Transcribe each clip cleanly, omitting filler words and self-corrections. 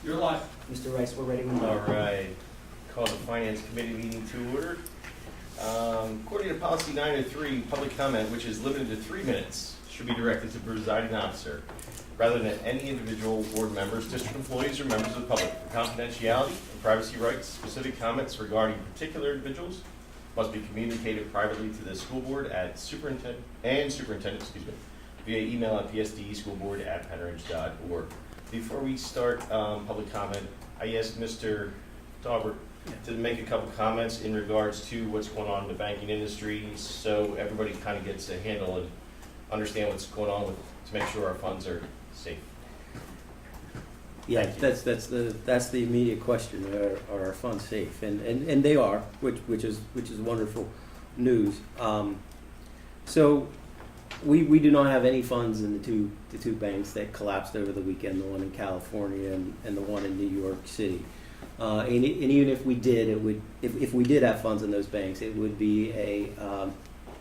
You're live. Mr. Rice, we're ready when you All are. right, call the Finance Committee meeting to order. According to Policy 903, public comment, which is limited to 3 minutes, should be directed to the presiding officer, rather than any individual board members, district employees, or members of the public. For confidentiality and privacy rights, specific comments regarding particular individuals must be communicated privately to the school board at superintendent, via email at psdeschoolboard@pennridge.org. Before we start public comment, I asked Mr. Daubert to make a couple comments in regards to what's going on in the banking industry, so everybody kind of gets a handle and understand what's going on with, to make sure our funds are safe. Yeah, Thank that's the immediate question. Are our funds safe? And they are, which is wonderful news. So we do not have any funds in the two banks that collapsed over the weekend, the one in California and the one in New York City. And even if we did, if we did have funds in those banks, it would be a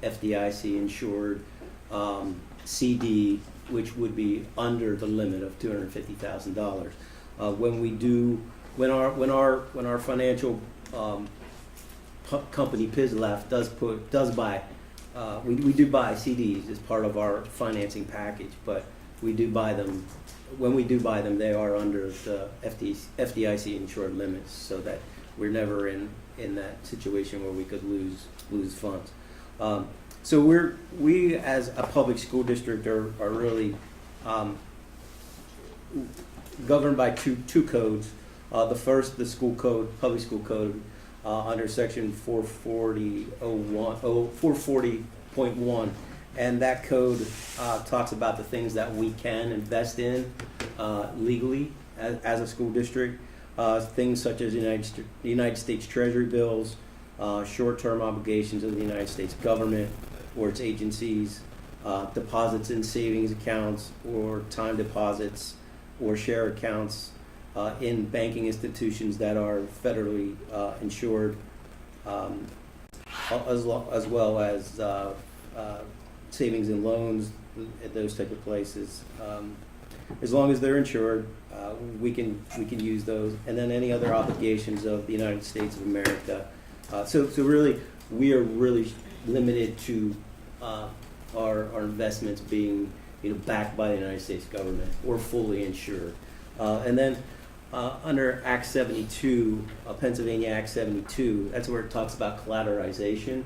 FDIC insured CD, which would be under the limit of $250,000. When our financial company PISLAF does buy, we do buy CDs as part of our financing package, but we do buy them. When we do buy them, they are under the FDIC insured limits, so that we're never in that situation where we could lose funds. So we as a public school district are really governed by two codes. The first, the school code, public school code, under section 440.1, and that code talks about the things that we can invest in legally as a school district. Things such as the United States Treasury bills, short-term obligations of the United States government or its agencies, deposits in savings accounts or time deposits or share accounts in banking institutions that are federally insured, as well as savings and loans at those type of places. As long as they're insured, we can use those, and then any other obligations of the United States of America. So really, we are really limited to our investments being backed by the United States government or fully insured. And then under Act 72, Pennsylvania Act 72, that's where it talks about collateralization.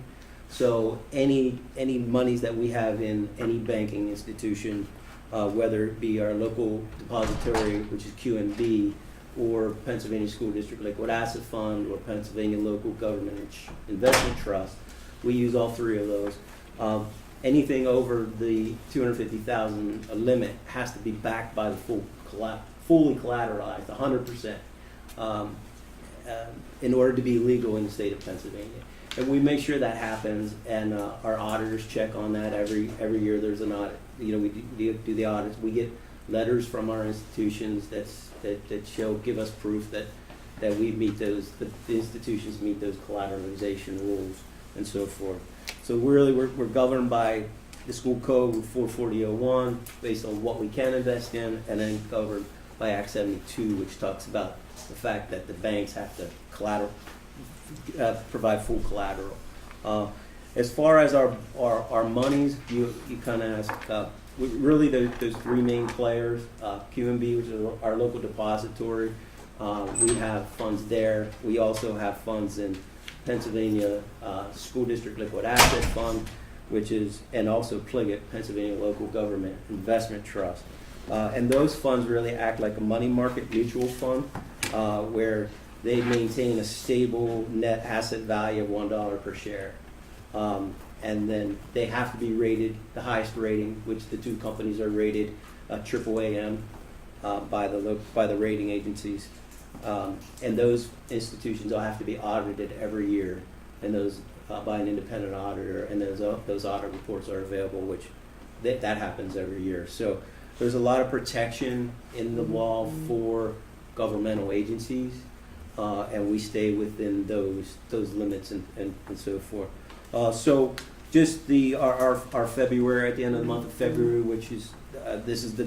So any monies that we have in any banking institution, whether it be our local depository, which is QMB, or Pennsylvania School District Liquid Asset Fund, or Pennsylvania Local Government Investment Trust, we use all three of those. Anything over the $250,000 limit has to be backed by the fully collateralized, 100%, in order to be legal in the state of Pennsylvania. And we make sure that happens, and our auditors check on that every year. There's an audit. We do the audits. We get letters from our institutions that give us proof that we meet those, the institutions meet those collateralization rules and so forth. So we're governed by the school code 440.01 based on what we can invest in, and then governed by Act 72, which talks about the fact that the banks have to provide full collateral. As far as our monies, you kind of asked, really there's three main players. QMB, which is our local depository, we have funds there. We also have funds in Pennsylvania School District Liquid Asset Fund, and also PLGIT, Pennsylvania Local Government Investment Trust. And those funds really act like a money market mutual fund, where they maintain a stable net asset value of $1 per share. And then they have to be rated the highest rating, which the two companies are rated AAA by the rating agencies. And those institutions all have to be audited every year, and those by an independent auditor, and those audit reports are available, which that happens every year. So there's a lot of protection in the law for governmental agencies, and we stay within those limits and so forth. So just our February, at the end of the month of February, which is this is the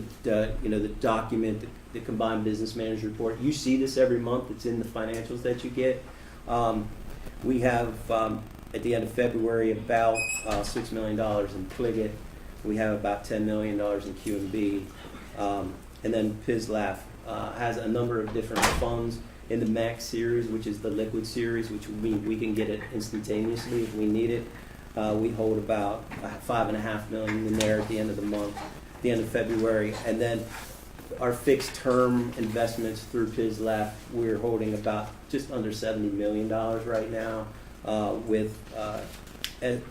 document, the combined business manager report. You see this every month. It's in the financials that you get. We have, at the end of February, about $6 million in Pliget. We have about $10 million in QMB. And then PISLAF has a number of different funds in the Max series, which is the liquid series, which means we can get it instantaneously if we need it. We hold about $5.5 million in there at the end of the month, the end of February. And then our fixed term investments through PISLAF, we're holding about just under $70 million right now, with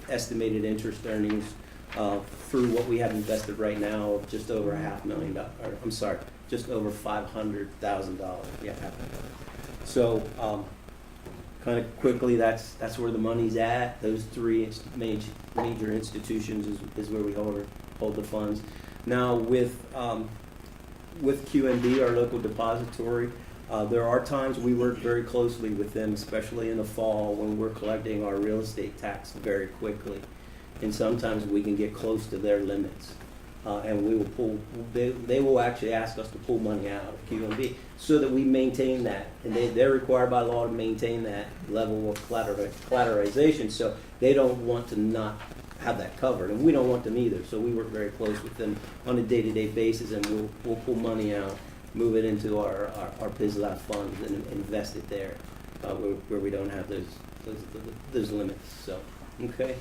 estimated interest earnings through what we have invested right now of just over just over $500,000. Yeah. So kind of quickly, that's where the money's at. Those three major institutions is where we hold the funds. Now with QNB, our local depository, there are times we work very closely with them, especially in the fall when we're collecting our real estate tax very quickly. And sometimes we can get close to their limits. And we will pull, they will actually ask us to pull money out of QMB so that we maintain that. And they're required by law to maintain that level of collateralization, so they don't want to not have that covered. And we don't want them either, so we work very close with them on a day-to-day basis, and we'll pull money out, move it into our PISLAF funds and invest it there where we don't have those limits. So, okay.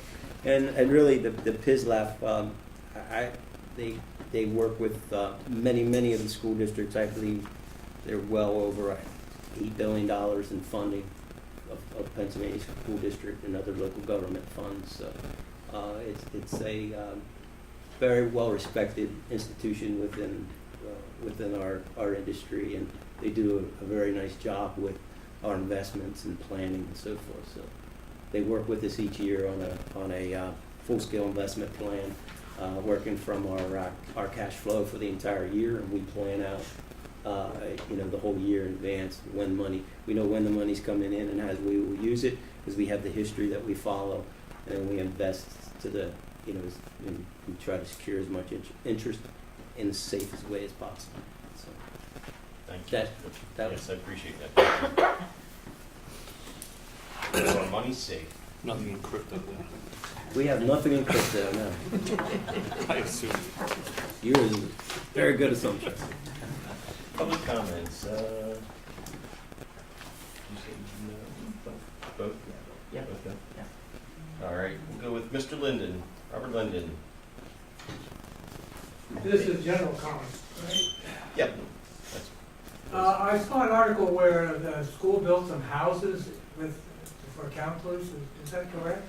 And really the PISLAF, they work with many of the school districts. I believe they're well over $8 billion in funding of Pennsylvania school district and other local government funds. So it's a very well respected institution within our industry, and they do a very nice job with our investments and planning and so forth. So they work with us each year on a full scale investment plan. Working from our cash flow for the entire year, and we plan out the whole year in advance we know when the money's coming in and how we will use it, because we have the history that we follow, and we invest to the and we try to secure as much interest in the safest way as possible. So thank you. Yes, I appreciate that. So our money's safe. Nothing in crypto then. we have nothing in crypto now. I assume. You're a very good assumption. Public comments. You said no? Both? Yeah. Both, Yeah. All right, we'll go with Mr. Linden, Robert Linden. This is general comments, right? Yep. I saw an article where the school built some houses for counselors. Is that correct?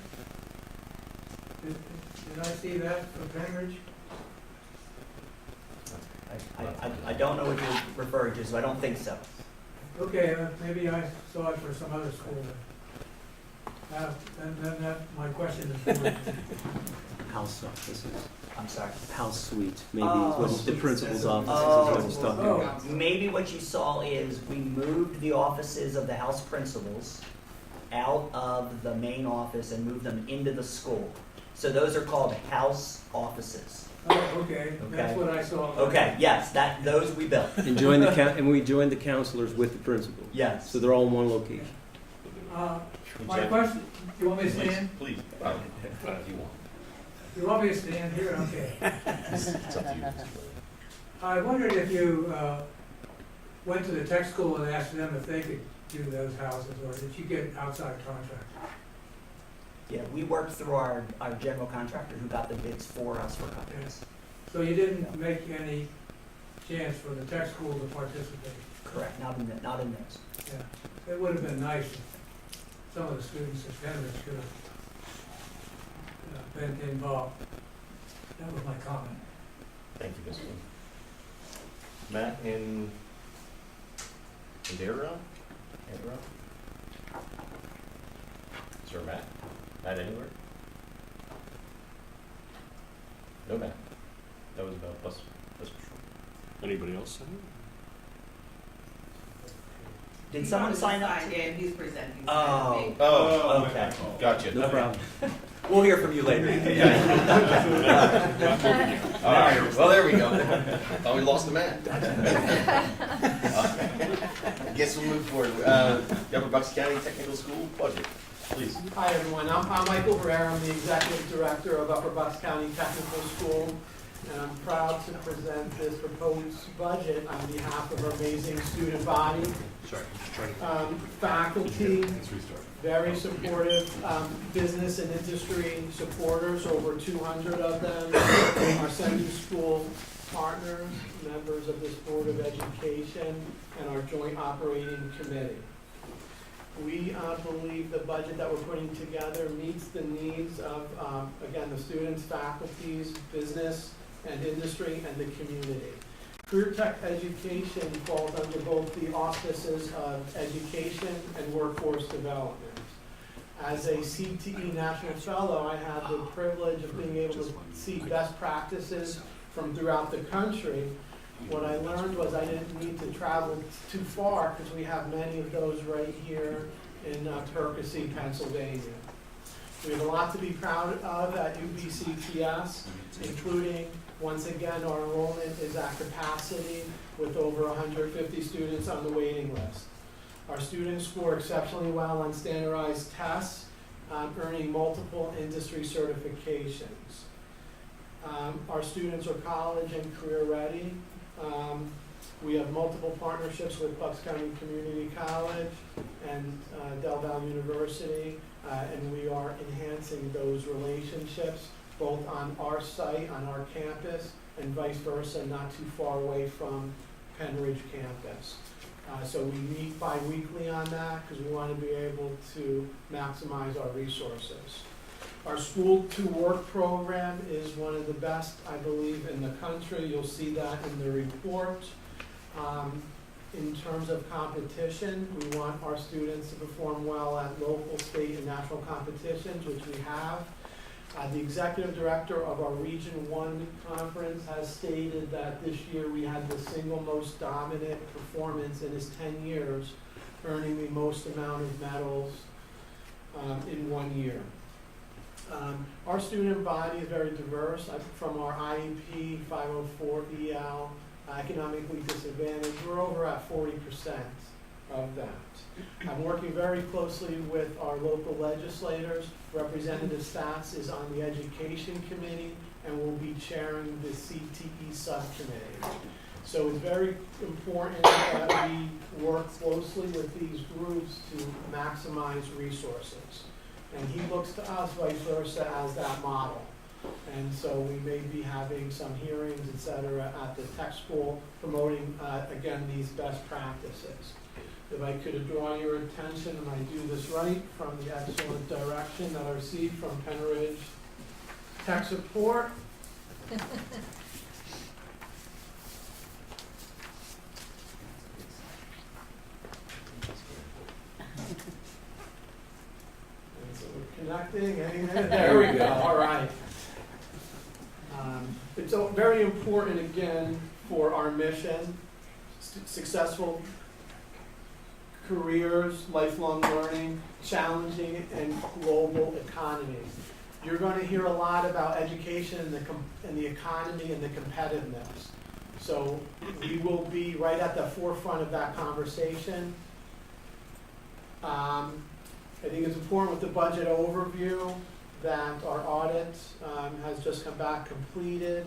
Did I see that for Pennridge? I don't know what you're referring to, so I don't think so. Okay, maybe I saw it for some other school. Then my question is for House offices. I'm sorry. House suite, maybe Oh, is what the suites. principal's office Oh. is what he's talking about. Maybe what you saw is we moved the offices of the house principals out of the main office and moved them into the school. So those are called house offices. Oh, okay, that's what I saw. Okay, yes, those we built. And we joined the counselors with the principal. Yes. So they're all in one location. My question, do you want me to stand? Please. You want me to stand here? Okay. It's up to you. I wondered if you went to the tech school and asked them if they could do those houses, or did you get an outside contract? Yeah, we worked through our general contractor who got the bids for us for companies. So you didn't make any chance for the tech school to participate? Correct, not in those. Yeah, it would have been nice if some of the students at Pennridge could have been involved. That was my comment. Thank you, Mr. Linden. Matt in Indira? Sir Matt? Matt anywhere? No Matt. That was about bus patrol. Anybody else say? Did someone sign up? Signed in, he's presenting. Oh. Oh, Okay. gotcha. No Okay. problem. We'll hear from you later. All right, well, there we go. Thought we lost the man. I guess we'll move forward. Upper Bucks County Technical School budget, please. Hi, everyone. I'm Michael Herrera. I'm the Executive Director of Upper Bucks County Technical School, and I'm proud to present this proposed budget on behalf of our amazing student body, faculty, very supportive business and industry supporters, over 200 of them, our center school partners, members of this Board of Education, and our joint operating committee. We believe the budget that we're putting together meets the needs of, again, the students, faculties, business and industry, and the community. Career Tech Education falls under both the auspices of education and workforce development. As a CTE National Fellow, I have the privilege of being able to see best practices from throughout the country. What I learned was I didn't need to travel too far because we have many of those right here in Percy, Pennsylvania. We have a lot to be proud of at UBCTS, including, once again, our enrollment is at capacity with over 150 students on the waiting list. Our students score exceptionally well on standardized tests, earning multiple industry certifications. Our students are college and career ready. We have multiple partnerships with Bucks County Community College and Del Valle University, and we are enhancing those relationships both on our site, on our campus, and vice versa, not too far away from Pennridge campus. So we meet bi-weekly on that because we want to be able to maximize our resources. Our School to Work program is one of the best, I believe, in the country. You'll see that in the report. In terms of competition, we want our students to perform well at local, state, and national competitions, which we have. The executive director of our Region 1 conference has stated that this year we had the single most dominant performance in his 10 years, earning the most amount of medals in 1 year. Our student body is very diverse. From our IEP, 504 EL, economically disadvantaged, we're over at 40% of that. I'm working very closely with our local legislators. Representative Stats is on the Education Committee and will be chairing the CTE subcommittee. So it's very important that we work closely with these groups to maximize resources. And he looks to us, vice versa, as that model. And so we may be having some hearings, et cetera, at the tech school promoting, again, these best practices. If I could draw your attention, and I do this right, from the excellent direction that I received from Pennridge Tech Support. And so we're connecting, any minute, there we go, all right. It's very important, again, for our mission, successful careers, lifelong learning, challenging and global economy. You're going to hear a lot about education and the economy and the competitiveness. So we will be right at the forefront of that conversation. I think it's important with the budget overview that our audit has just come back completed.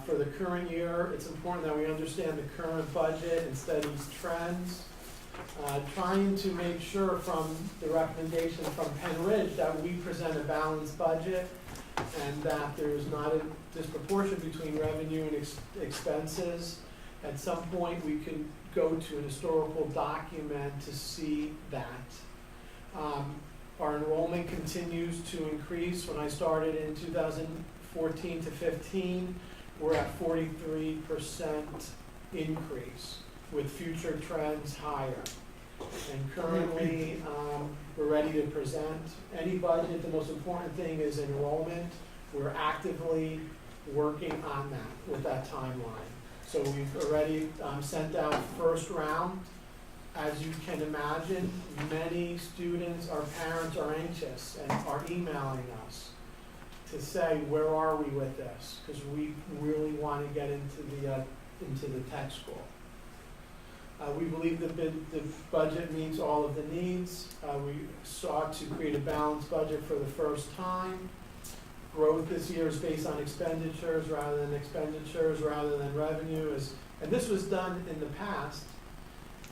For the current year, it's important that we understand the current budget and studies trends. Trying to make sure from the recommendation from Pennridge that we present a balanced budget and that there's not a disproportion between revenue and expenses. At some point, we can go to an historical document to see that. Our enrollment continues to increase. When I started in 2014 to 15, we're at 43% increase, with future trends higher. And currently, we're ready to present any budget. The most important thing is enrollment. We're actively working on that with that timeline. So we've already sent out first round as you can imagine, many students or parents are anxious and are emailing us to say, where are we with this? Because we really want to get into the tech school. We believe the budget meets all of the needs. We sought to create a balanced budget for the first time. Growth this year is based on expenditures rather than revenue. And this was done in the past.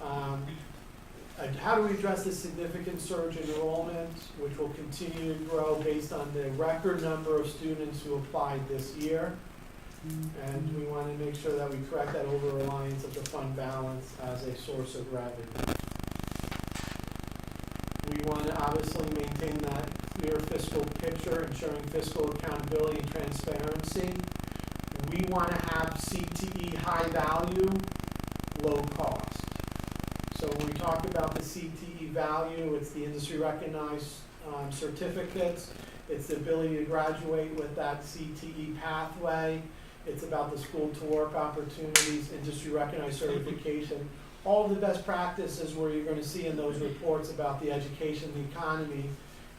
And how do we address this significant surge in enrollment, which will continue to grow based on the record number of students who applied this year? And we want to make sure that we correct that over-reliance of the fund balance as a source of revenue. We want to obviously maintain that clear fiscal picture, ensuring fiscal accountability and transparency. We want to have CTE high value, low cost. So when we talk about the CTE value, it's the industry recognized certificates, it's the ability to graduate with that CTE pathway, it's about the school to work opportunities, industry recognized certification, all of the best practices where you're going to see in those reports about the education, the economy,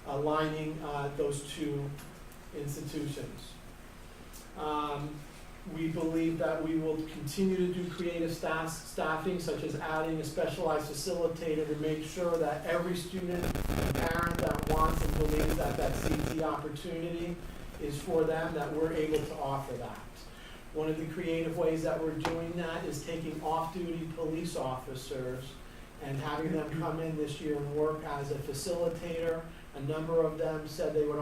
aligning those two institutions. We believe that we will continue to do creative staffing, such as adding a specialized facilitator to make sure that every student and parent that wants and believes that that CT opportunity is for them, that we're able to offer that. One of the creative ways that we're doing that is taking off-duty police officers and having them come in this year and work as a facilitator. A number of them said they would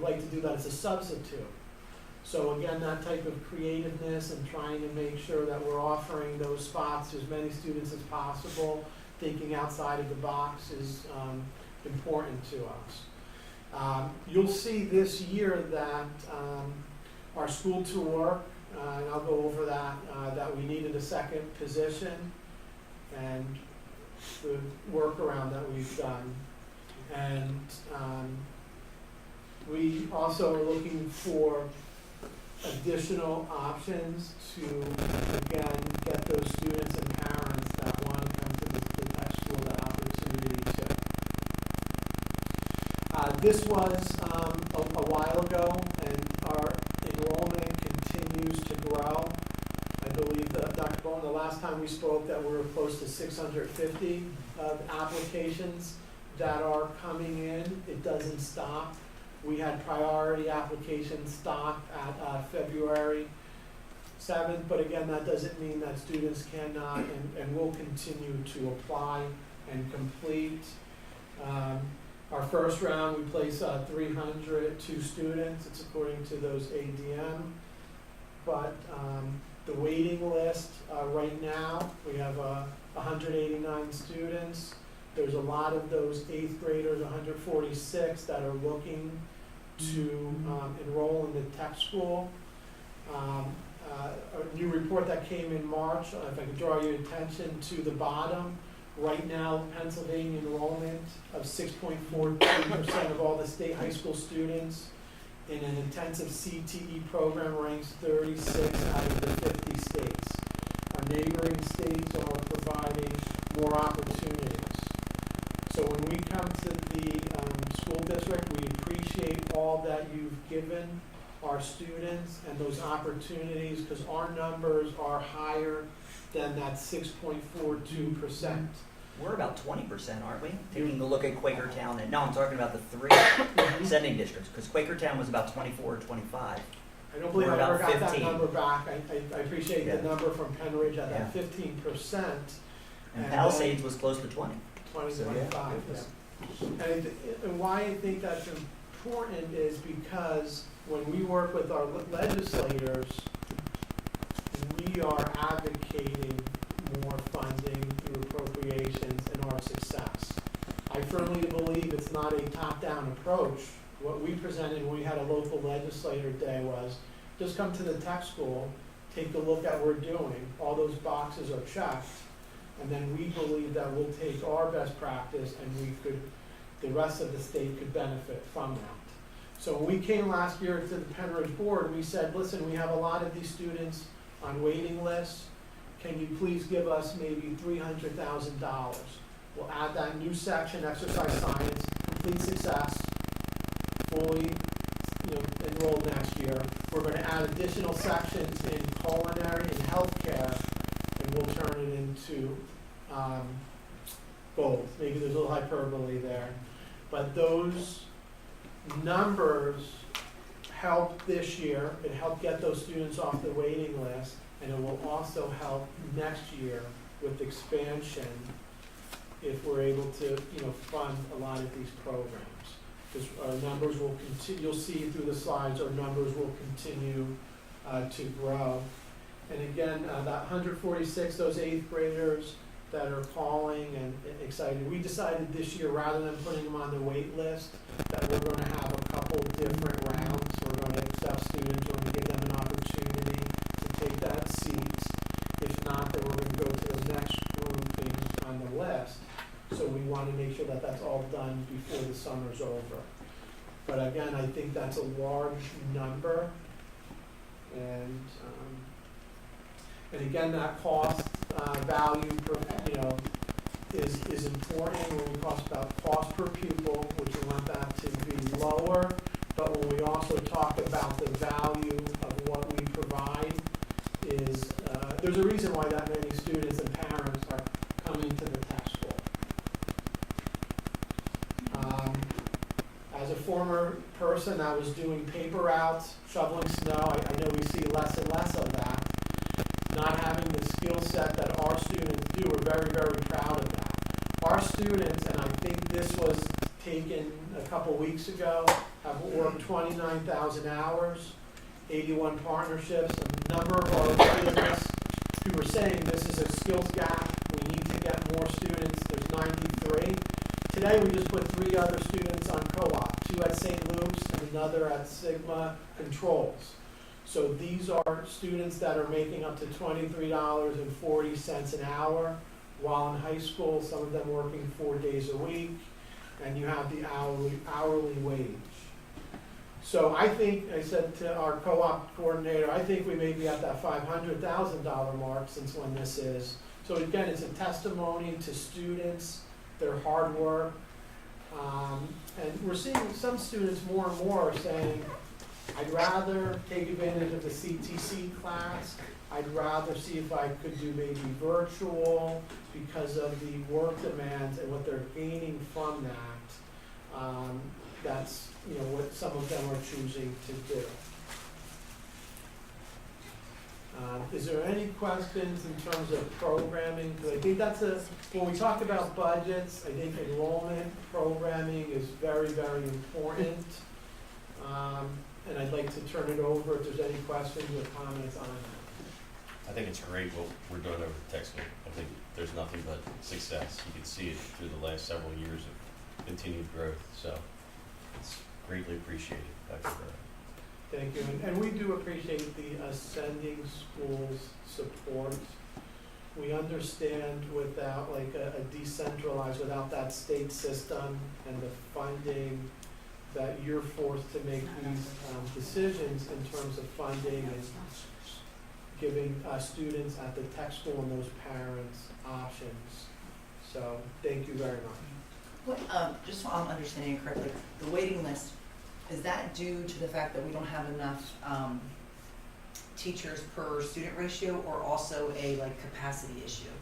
like to do that as a substitute. So again, that type of creativeness and trying to make sure that we're offering those spots to as many students as possible, thinking outside of the box is important to us. You'll see this year that our school to work, and I'll go over that, that we needed a second position and the workaround that we've done. And we also are looking for additional options to, again, get those students and parents that want to come to the tech school that opportunity to. This was a while ago, and our enrollment continues to grow. I believe that, Dr. Bowen, the last time we spoke that we were close to 650 applications that are coming in. It doesn't stop. We had priority applications stop at February 7th, but again, that doesn't mean that students cannot and will continue to apply and complete. Our first round, we placed 302 students. It's according to those ADM. But the waiting list right now, we have 189 students. There's a lot of those 8th graders, 146, that are looking to enroll in the tech school. A new report that came in March, if I could draw your attention to the bottom, right now Pennsylvania enrollment of 6.42% of all the state high school students in an intensive CTE program ranks 36 out of the 50 states. Our neighboring states are providing more opportunities. So when we come to the school district, we appreciate all that you've given our students and those opportunities, because our numbers are higher than that 6.42%. We're about 20%, aren't we? Taking a look at Quakertown, and no, I'm talking about the 3 sending districts, because Quakertown was about 24 or 25. I don't believe We're I ever about got that 15. number back. I appreciate Yeah. the number from Pennridge at that Yeah. 15%. And Palisades was close to 20. 20, So, yeah, 25, it was- And why I think that's important is because when we work with our legislators, we are advocating more funding through appropriations in our success. I firmly believe it's not a top-down approach. What we presented when we had a local legislator day was, just come to the tech school, take a look at what we're doing, all those boxes are checked, and then we believe that we'll take our best practice and the rest of the state could benefit from that. So when we came last year to the Pennridge board, we said, listen, we have a lot of these students on waiting lists. can you please give us maybe $300,000? We'll add that new section, exercise science, complete success, fully, enrolled next year. We're gonna add additional sections in culinary and healthcare, and we'll turn it into, both. Maybe there's a little hyperbole there. But those numbers help this year. It helped get those students off the waiting list, and it will also help next year with expansion if we're able to, fund a lot of these programs. Because our numbers will continue, you'll see through the slides, our numbers will continue to grow. And again, that 146, those 8th graders that are calling and excited, we decided this year, rather than putting them on the wait list, that we're going to have a couple different rounds. We're going to accept students, we're going to give them an opportunity to take that seat. If not, then we're going to go to the next grouping on the list. So we want to make sure that that's all done before the summer's over. But again, I think that's a large number. And again, that cost value per, is important when we talk about cost per pupil, which we want that to be lower. But when we also talk about the value of what we provide, is there's a reason why that many students and parents are coming to the tech school. As a former person that was doing paper routes, shoveling snow, I know we see less and less of that. Not having the skill set that our students do, we're very, very proud of that. Our students, and I think this was taken a couple weeks ago, have worked 29,000 hours, 81 partnerships, a number of our students who were saying this is a skills gap, we need to get more students, there's 93. Today we just put 3 other students on co-op, 2 at St. Luke's and another at Sigma Controls. So these are students that are making up to $23.40 an hour, while in high school, some of them working 4 days a week, and you have the hourly wage. So I think, I said to our co-op coordinator, I think we may be at that $500,000 mark since when this is. So again, it's a testimony to students, their hard work. And we're seeing some students more and more saying, I'd rather take advantage of the CTC class. I'd rather see if I could do maybe virtual because of the work demands and what they're gaining from that. That's what some of them are choosing to do. Is there any questions in terms of programming? Because I think that's when we talk about budgets, I think enrollment programming is very, very important. And I'd like to turn it over if there's any questions or comments on that. I think it's great what we're doing over the tech school. I think there's nothing but success. You can see it through the last several years of continued growth. So it's greatly appreciated. Dr. Burrow. Thank you. And we do appreciate the ascending schools support. We understand without like a decentralized, without that state system and the funding, that you're forced to make these decisions in terms of funding and giving students at the tech school and those parents options. So thank you very much. What, just so I'm understanding correctly, the waiting list, is that due to the fact that we don't have enough teachers per student ratio, or also a capacity issue?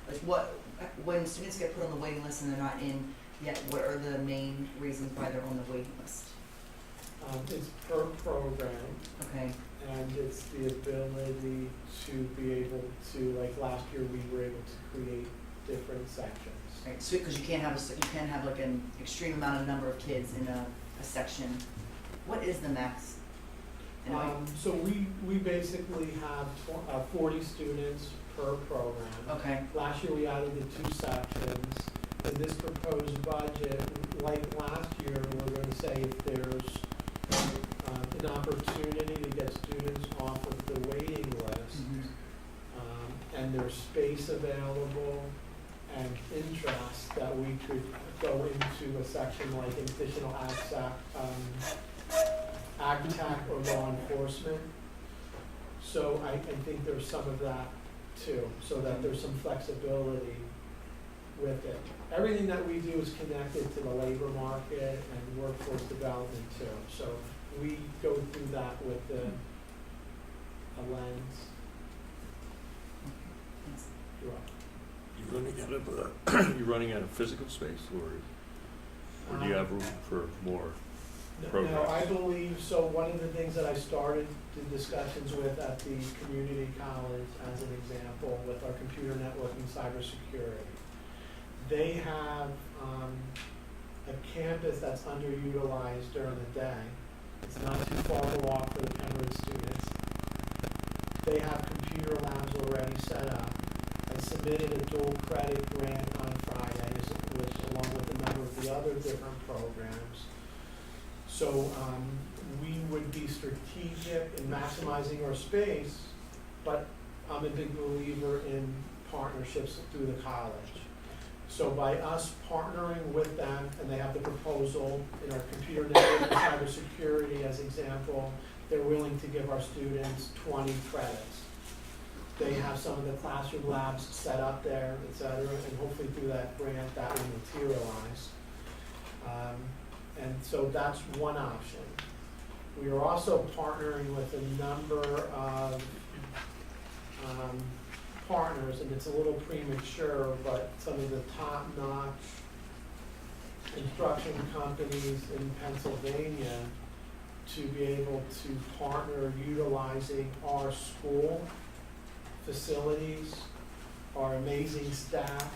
Like when students get put on the waiting list and they're not in yet, what are the main reasons why they're on the waiting list? It's per program. Okay. And it's the ability to be able to, like last year, we were able to create different sections. Right. So because you can't have like an extreme amount of number of kids in a section. What is the max? So we basically have 40 students per program. Okay. Last year we added the 2 sections. In this proposed budget, like last year, we're going to say if there's an opportunity to get students off of the waiting list, and there's space available and interest, that we could go into a section like additional ag tech or law enforcement. So I think there's some of that too, so that there's some flexibility with it. Everything that we do is connected to the labor market and workforce development too, so we go through that with a lens. Thanks. You're You're running out of physical space, or do you have room for more? No, programs? I believe, so one of the things that I started the discussions with at the community college, as an example, with our computer networking cybersecurity, they have a campus that's underutilized during the day. It's not too far to walk for the Pennridge students. They have computer labs already set up. I submitted a dual credit grant on Friday, which along with a number of the other different programs. So we would be strategic in maximizing our space, but I'm a big believer in partnerships through the college. So by us partnering with them, and they have the proposal in our computer network and cybersecurity as example, they're willing to give our students 20 credits. They have some of the classroom labs set up there, et cetera, and hopefully through that grant that will materialize. And so that's one option. We are also partnering with a number of partners, and it's a little premature, but some of the top-notch construction companies in Pennsylvania to be able to partner utilizing our school facilities, our amazing staff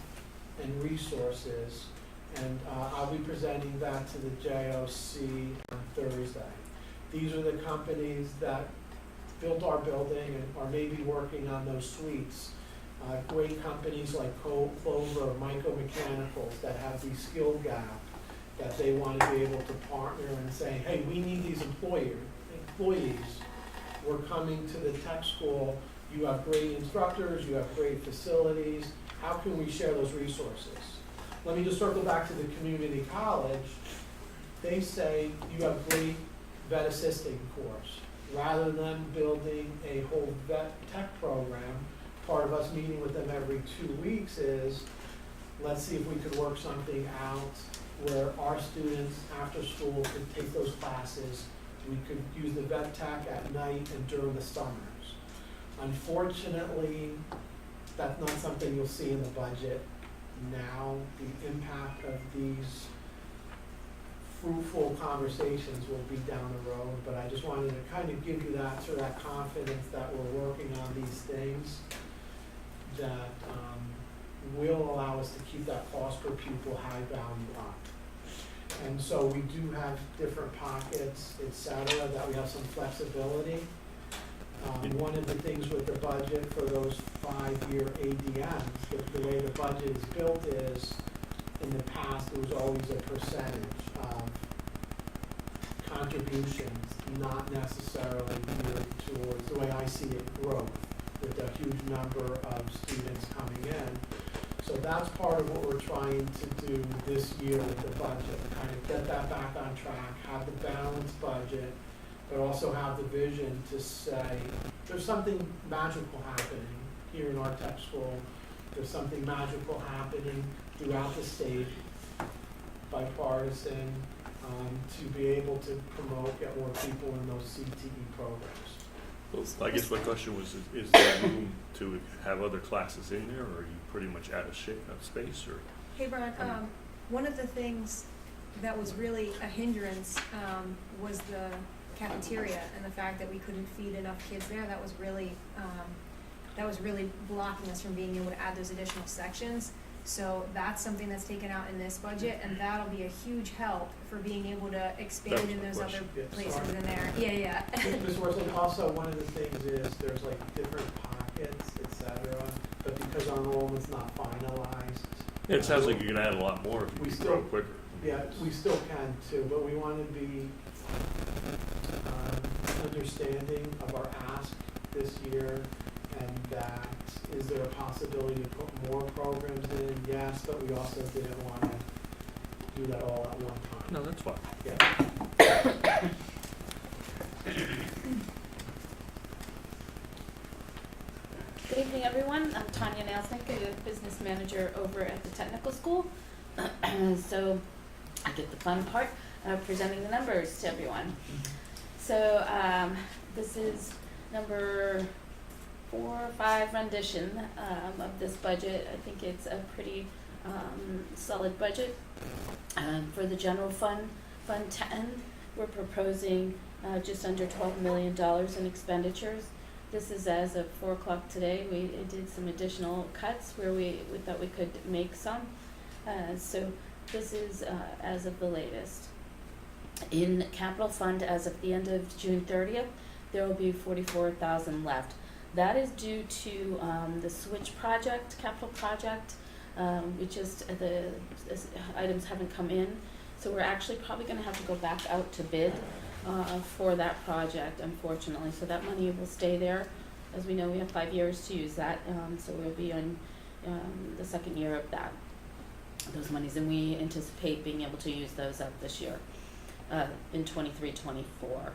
and resources. And I'll be presenting that to the JOC on Thursday. These are the companies that built our building and are maybe working on those suites. Great companies like Clover, Myco Mechanicals that have the skill gap that they want to be able to partner and say, hey, we need these employees. We're coming to the tech school. You have great instructors, you have great facilities. How can we share those resources? Let me just circle back to the community college. They say you have great vet assisting course. Rather than building a whole vet tech program, part of us meeting with them every 2 weeks is, let's see if we could work something out where our students after school could take those classes. We could use the vet tech at night and during the summers. Unfortunately, that's not something you'll see in the budget now. The impact of these fruitful conversations will be down the road, but I just wanted to kind of give you that sort of that confidence that we're working on these things that will allow us to keep that cost per pupil high value up. And so we do have different pockets, et cetera, that we have some flexibility. One of the things with the budget for those 5-year ADMs, the way the budget is built is, in the past, there was always a percentage of contributions, not necessarily geared towards, the way I see it, growth, with a huge number of students coming in. So that's part of what we're trying to do this year with the budget, kind of get that back on track, have the balanced budget, but also have the vision to say, there's something magical happening here in our tech school. There's something magical happening throughout the state, bipartisan, to be able to promote, get more people in those CTE programs. Well, I guess my question was, is there room to have other classes in there, or are you pretty much out of space, or? Hey, Brian, one of the things that was really a hindrance was the cafeteria and the fact that we couldn't feed enough kids there. That was really blocking us from being able to add those additional sections. So that's something that's taken out in this budget, and that'll be a huge help for being able to expand in those other places in there. Yeah. Ms. Worthing, also one of the things is there's like different pockets, et cetera, but because our enrollment's not finalized. It sounds like you can add a lot more if We you can still- grow quicker. Yeah, we still can too, but we want to be understanding of our ask this year, and that is there a possibility to put more programs in? Yes, but we also didn't want to do that all at one time. No, that's fine. Yeah. Good evening. evening, everyone. I'm Tanya Nelsnick, a business manager over at the technical school. So I get the fun part of presenting the numbers to everyone. So this is number 4 or 5 rendition of this budget. I think it's a pretty solid budget. For the general fund, Fund 10, we're proposing just under $12 million in expenditures. This is as of 4 o'clock today. We did some additional cuts where we thought we could make some. So this is as of the latest. In capital fund, as of the end of June 30th, there will be $44,000 left. That is due to the switch project, capital project. We just, the items haven't come in. So we're actually probably gonna have to go back out to bid for that project, unfortunately. So that money will stay there. As we know, we have 5 years to use that, so we'll be on the second year of that, those monies, and we anticipate being able to use those up this year in 23-24.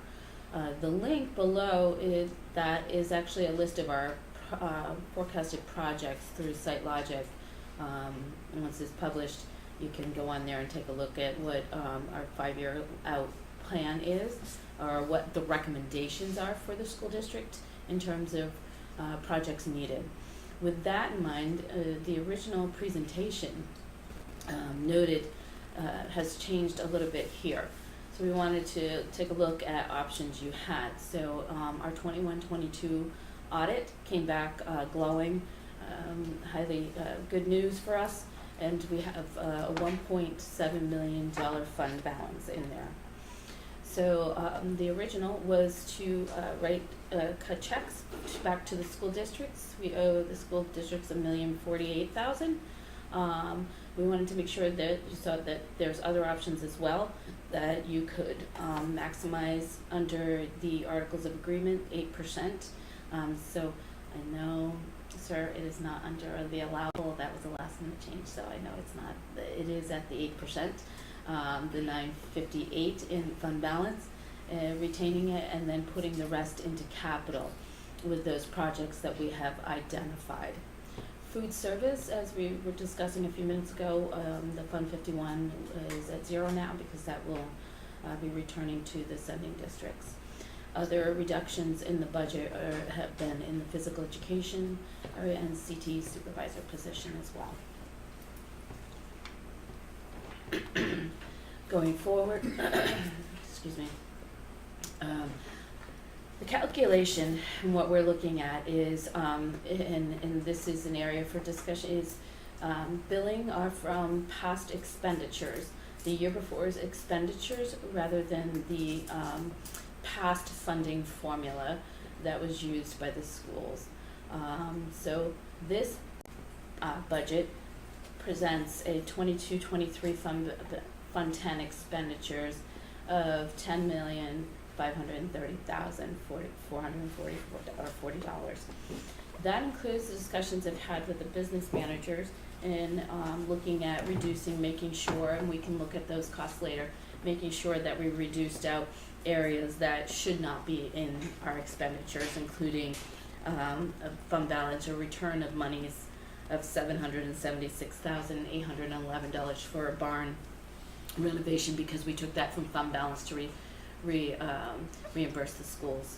The link below that is actually a list of our forecasted projects through SiteLogic. And once it's published, you can go on there and take a look at what our 5-year out plan is, or what the recommendations are for the school district in terms of projects needed. With that in mind, the original presentation noted has changed a little bit here. So we wanted to take a look at options you had. So our 21-22 audit came back glowing, highly good news for us, and we have a $1.7 million fund balance in there. So the original was to cut checks back to the school districts. We owe the school districts $1,048,000. We wanted to make sure that you saw that there's other options as well that you could maximize under the Articles of Agreement, 8%. So I know, sir, it is not under the allowable. That was a last minute change, so I know it's not. It is at the 8%. The 958 in fund balance, retaining it, and then putting the rest into capital with those projects that we have identified. Food service, as we were discussing a few minutes ago, the Fund 51 is at 0 now because that will be returning to the sending districts. Other reductions in the budget have been in the physical education and CT supervisor position as well. Going forward, excuse me, the calculation and what we're looking at is, and this is an area for discussion, is billing are from past expenditures. The year before's expenditures rather than the past funding formula that was used by the schools. So this budget presents a 22-23 Fund 10 expenditures of $10,530,440. That includes the discussions I've had with the business managers in looking at reducing, making sure, and we can look at those costs later, making sure that we reduced out areas that should not be in our expenditures, including a fund balance or return of monies of $776,811 for a barn renovation because we took that from fund balance to reimburse the schools.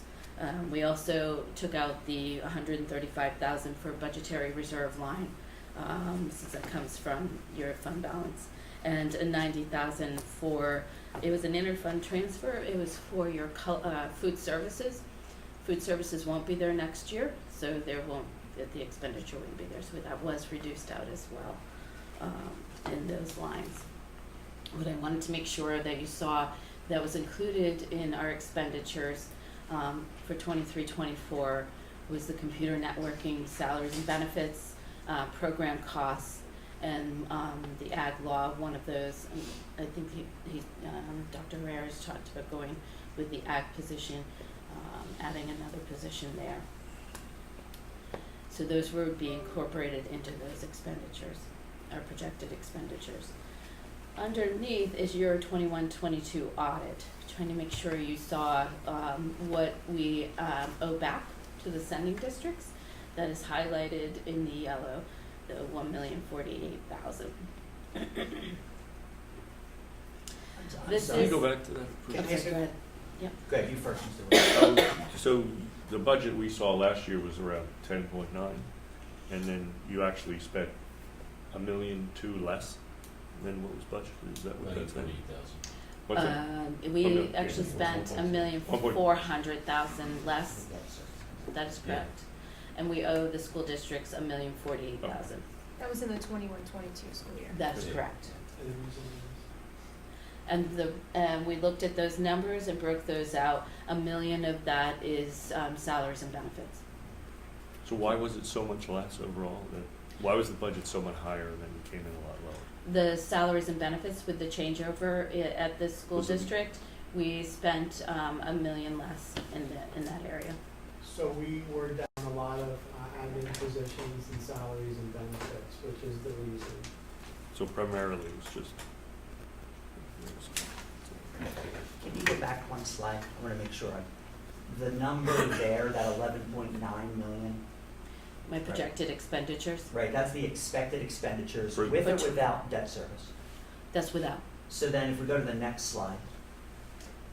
We also took out the $135,000 for budgetary reserve line, since that comes from your fund balance, and a $90,000 for, it was an interfund transfer. It was for your food services. Food services won't be there next year, so the expenditure wouldn't be there. So that was reduced out as well in those lines. What I wanted to make sure that you saw that was included in our expenditures for 23-24 was the computer networking, salaries and benefits, program costs, and the ag law. One of those, I think Dr. Herrera has talked about going with the ag position, adding another position there. So those would be incorporated into those expenditures, our projected expenditures. Underneath is your 21-22 audit, trying to make sure you saw what we owe back to the sending districts. that is highlighted in the yellow, the 1,048,000. This Can you is- go back to that? Can I Okay, ask go you- ahead. Go ahead, you first, Mr. Williams. So the budget we saw last year was around 10.9, and then you actually spent $1.2 million less than what was budgeted. Is that what that's saying? What's that? We Okay. actually spent $1,400,000 less. That is correct. And we owe the school districts $1,048,000. That was in the 21-22 school year. That's Yeah. correct. And And we looked at those numbers and broke those out. $1 million of that is salaries and benefits. So why was it so much less overall? Why was the budget so much higher than it came in a lot lower? The salaries and benefits with the changeover at the school Was it- district, we spent $1 million less in that area. so we were down a lot of admin positions and salaries and benefits, which is the reason. So primarily it was just. Can you go back one slide? I want to make sure. The number there, that 11.9 million, My projected expenditures, right, that's the expected expenditures For- with or Which- without debt service. that's without. So then if we go to the next slide,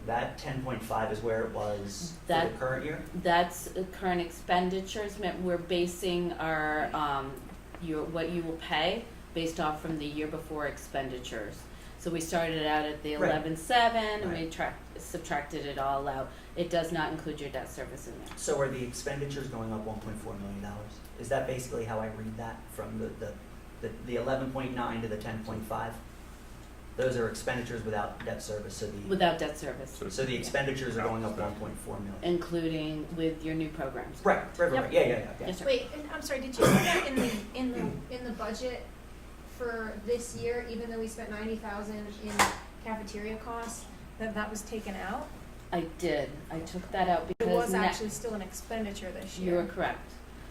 that 10.5 is where it was for the That- current year? That's current expenditures, we're basing our, what you will pay based off from the year before expenditures. So we started out at the Right. 11.7 and we Right. subtracted it all out. It does not include your debt service in there. So are the expenditures going up $1.4 million? Is that basically how I read that from the 11.9 to the 10.5? Those are expenditures without debt service, so the, Without debt service, so the expenditures are going up 1.4 million. including with your new programs. Right, Yep. yeah. Yes, sir. Wait, and I'm sorry, did you say that in the budget for this year, even though we spent 90,000 in cafeteria costs, that was taken out? I did. I took that out It because was actually still an expenditure this you year. are correct.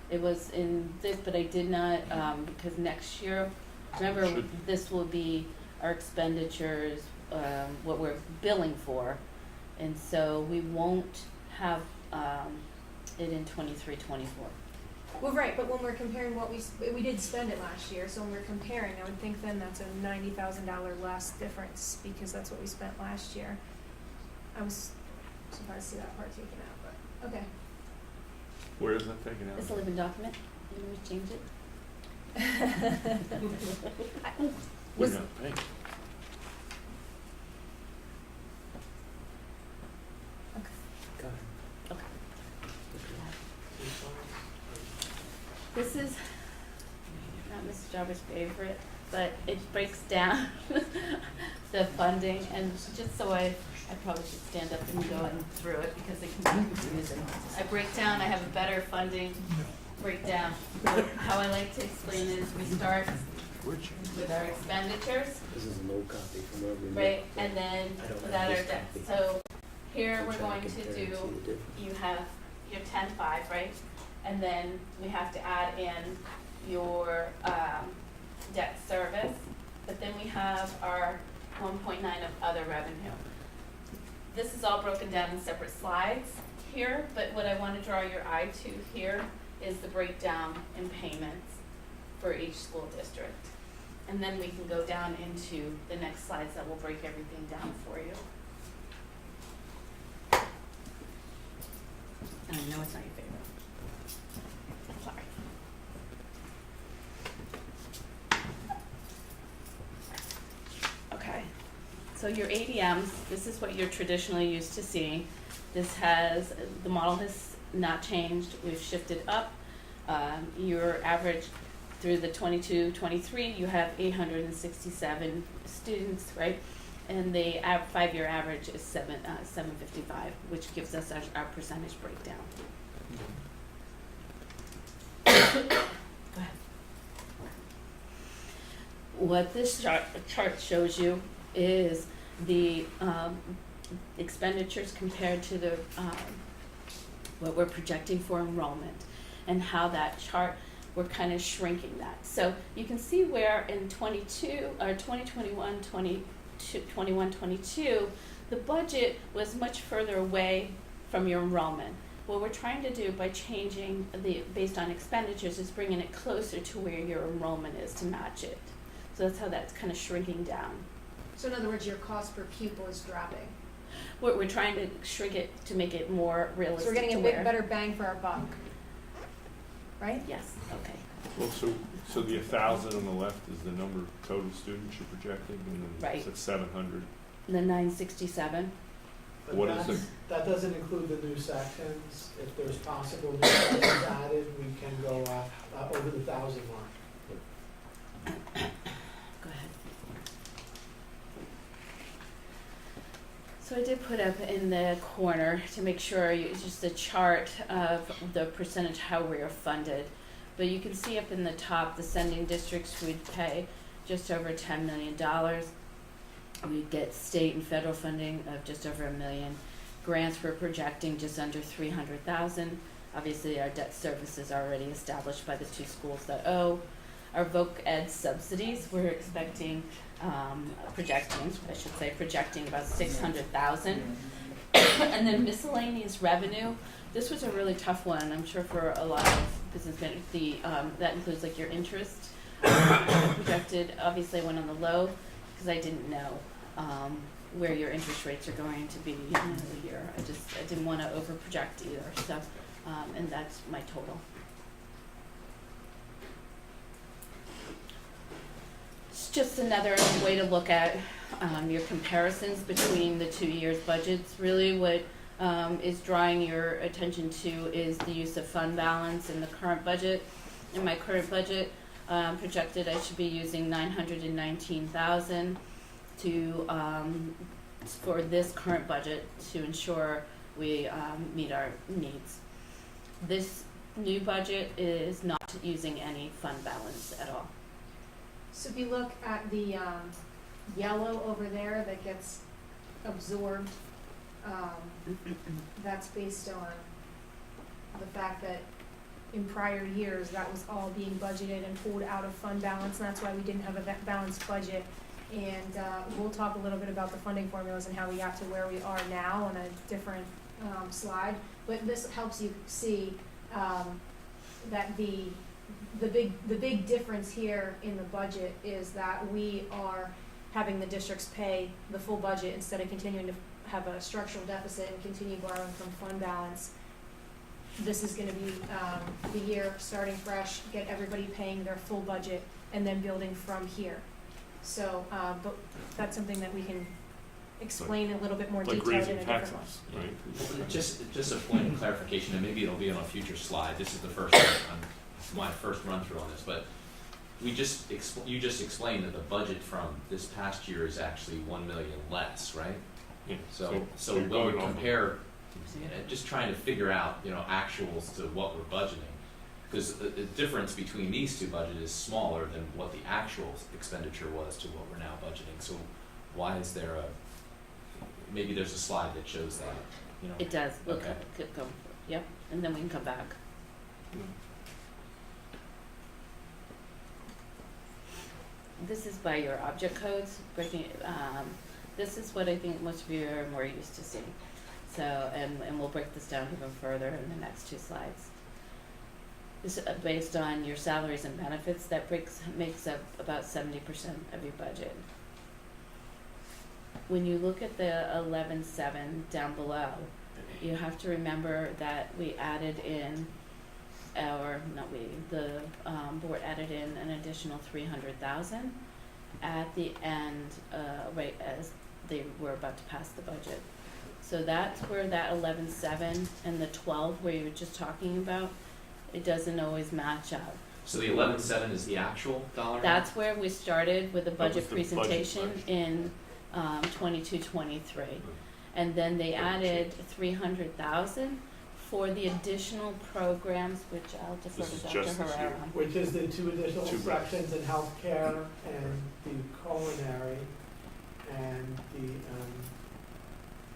It was in this, but I did not, because next year, remember, Should- this will be our expenditures, what we're billing for. And so we won't have, it in 23-24. Well, right, but when we're comparing what we did spend it last year, so when we're comparing, I would think then that's a $90,000 less difference because that's what we spent last year. I was surprised to see that part taken out, but, okay. Where is that taken out? It's a living document. You know, we change it. We're Was- not paying. This is not Mr. Jarvis' favorite, but it breaks down the funding, and just so I probably should stand up and go through it because it can be confusing. I have a better funding breakdown. So how I like to explain is we start with our expenditures, This is an old copy from where we. right, and then I don't have without our this debt. copy. So here we're I'm trying going to compare do, and see the difference. you have your 10.5, right? And then we have to add in your debt service, but then we have our 1.9 of other revenue. This is all broken down in separate slides here, but what I want to draw your eye to here is the breakdown in payments for each school district. And then we can go down into the next slides that will break everything down for you. And I know it's not your favorite. Sorry. Okay, so your ADMs, this is what you're traditionally used to seeing. This has, the model has not changed, we've shifted up. Your average through the 22-23, you have 867 students, right? And the 5-year average is 755, which gives us our percentage breakdown. Go ahead. What this chart shows you is the expenditures compared to the what we're projecting for enrollment, and how that chart, we're kind of shrinking that. So you can see where in 2021-22, the budget was much further away from your enrollment. What we're trying to do by changing based on expenditures is bringing it closer to where your enrollment is to match it. So that's how that's kind of shrinking down. So in other words, your cost per pupil is dropping. We're trying to shrink it to make it more realistic. So we're getting a to bit where- better bang for our buck, right? Yes, okay. Well, so the 1,000 on the left is the number of total students you're projecting, and then Right. it's 700. The 967. But What is that's- That doesn't include the new sections. If there's possible new sections added, we can go over the 1,000 mark. Go ahead. So I did put up in the corner to make sure it's just a chart of the percentage how we are funded. But you can see up in the top, the sending districts would pay just over $10 million. We'd get state and federal funding of just over $1 million. Grants we're projecting just under $300,000. Obviously, our debt service is already established by the 2 schools that owe. Our voc ed subsidies, we're expecting, projecting about 600,000. And then miscellaneous revenue, this was a really tough one, I'm sure for a lot of businessmen. That includes like your interest. Projected, obviously I went on the low because I didn't know where your interest rates are going to be in the year. I didn't want to over project either, so, and that's my total. It's just another way to look at your comparisons between the 2 years' budgets. Really what is drawing your attention to is the use of fund balance in the current budget. In my current budget, projected I should be using $919,000 to for this current budget to ensure we meet our needs. This new budget is not using any fund balance at all. So if you look at the yellow over there that gets absorbed, that's based on the fact that in prior years, that was all being budgeted and pulled out of fund balance, and that's why we didn't have a balanced budget. And we'll talk a little bit about the funding formulas and how we got to where we are now on a different slide. But this helps you see that the big difference here in the budget is that we are having the districts pay the full budget instead of continuing to have a structural deficit and continue borrowing from fund balance. This is gonna be the year starting fresh, get everybody paying their full budget and then building from here. So, but that's something that we can explain in a little bit more Like detail in a raising different one. taxes, right? Just a point of clarification, and maybe it'll be on a future slide. This is the first one, my first run through on this, but you just explained that the budget from this past year is actually $1 million less, right? Yeah. So you're when going we off of- compare, just trying to figure out, actuals to what we're budgeting, because the difference between these two budgets is smaller than what the actual expenditure was to what we're now budgeting. So why is there maybe there's a slide that shows that, It does, we'll Okay. go, yep, and then we can come back. Yeah. This is by your object codes, breaking, this is what I think most of you are more used to seeing. So, and we'll break this down even further in the next 2 slides. This is based on your salaries and benefits, that makes up about 70% of your budget. When you look at the 11.7 down below, you have to remember that we added in the board added in an additional $300,000 at the end, right as they were about to pass the budget. So that's where that 11.7 and the 12 where you were just talking about, it doesn't always match up. So the 11.7 is the actual dollar? That's where we started with the That was budget the budget presentation last in 22-23. And then they added 300,000 for the additional programs, which I'll defer This to is Dr. just this Herrera year. on. Which is the 2 additional Two sections in healthcare and the culinary and the,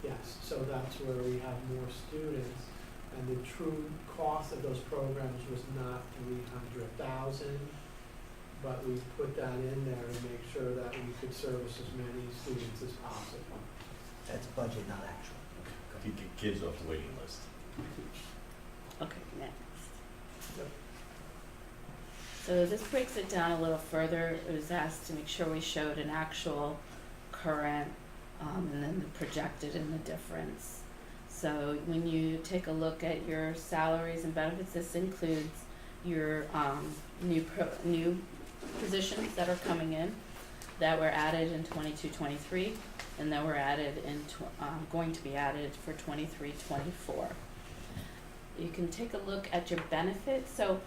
yes, so that's where we have more students. And the true cost of those programs was not 300,000, but we put that in there to make sure that we could service as many students as possible. That's budget, not actual. Keep the kids off the waiting list. Okay, next. So this breaks it down a little further. It was asked to make sure we showed an actual, current, and then the projected and the difference. So when you take a look at your salaries and benefits, this includes your new positions that are coming in that were added in 22-23, and that were added in going to be added for 23-24. You can take a look at your benefits. So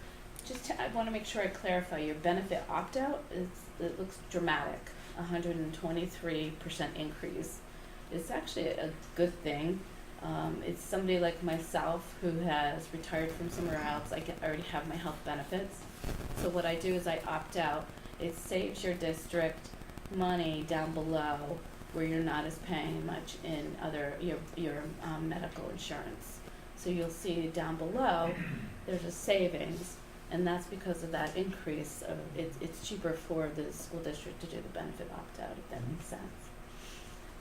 I want to make sure I clarify your benefit opt-out. It looks dramatic, 123% increase. It's actually a good thing. It's somebody like myself who has retired from somewhere else. I already have my health benefits. So what I do is I opt out. It saves your district money down below where you're not as paying much in your medical insurance. So you'll see down below there's a savings, and that's because of that increase. It's cheaper for the school district to do the benefit opt-out, if that makes sense.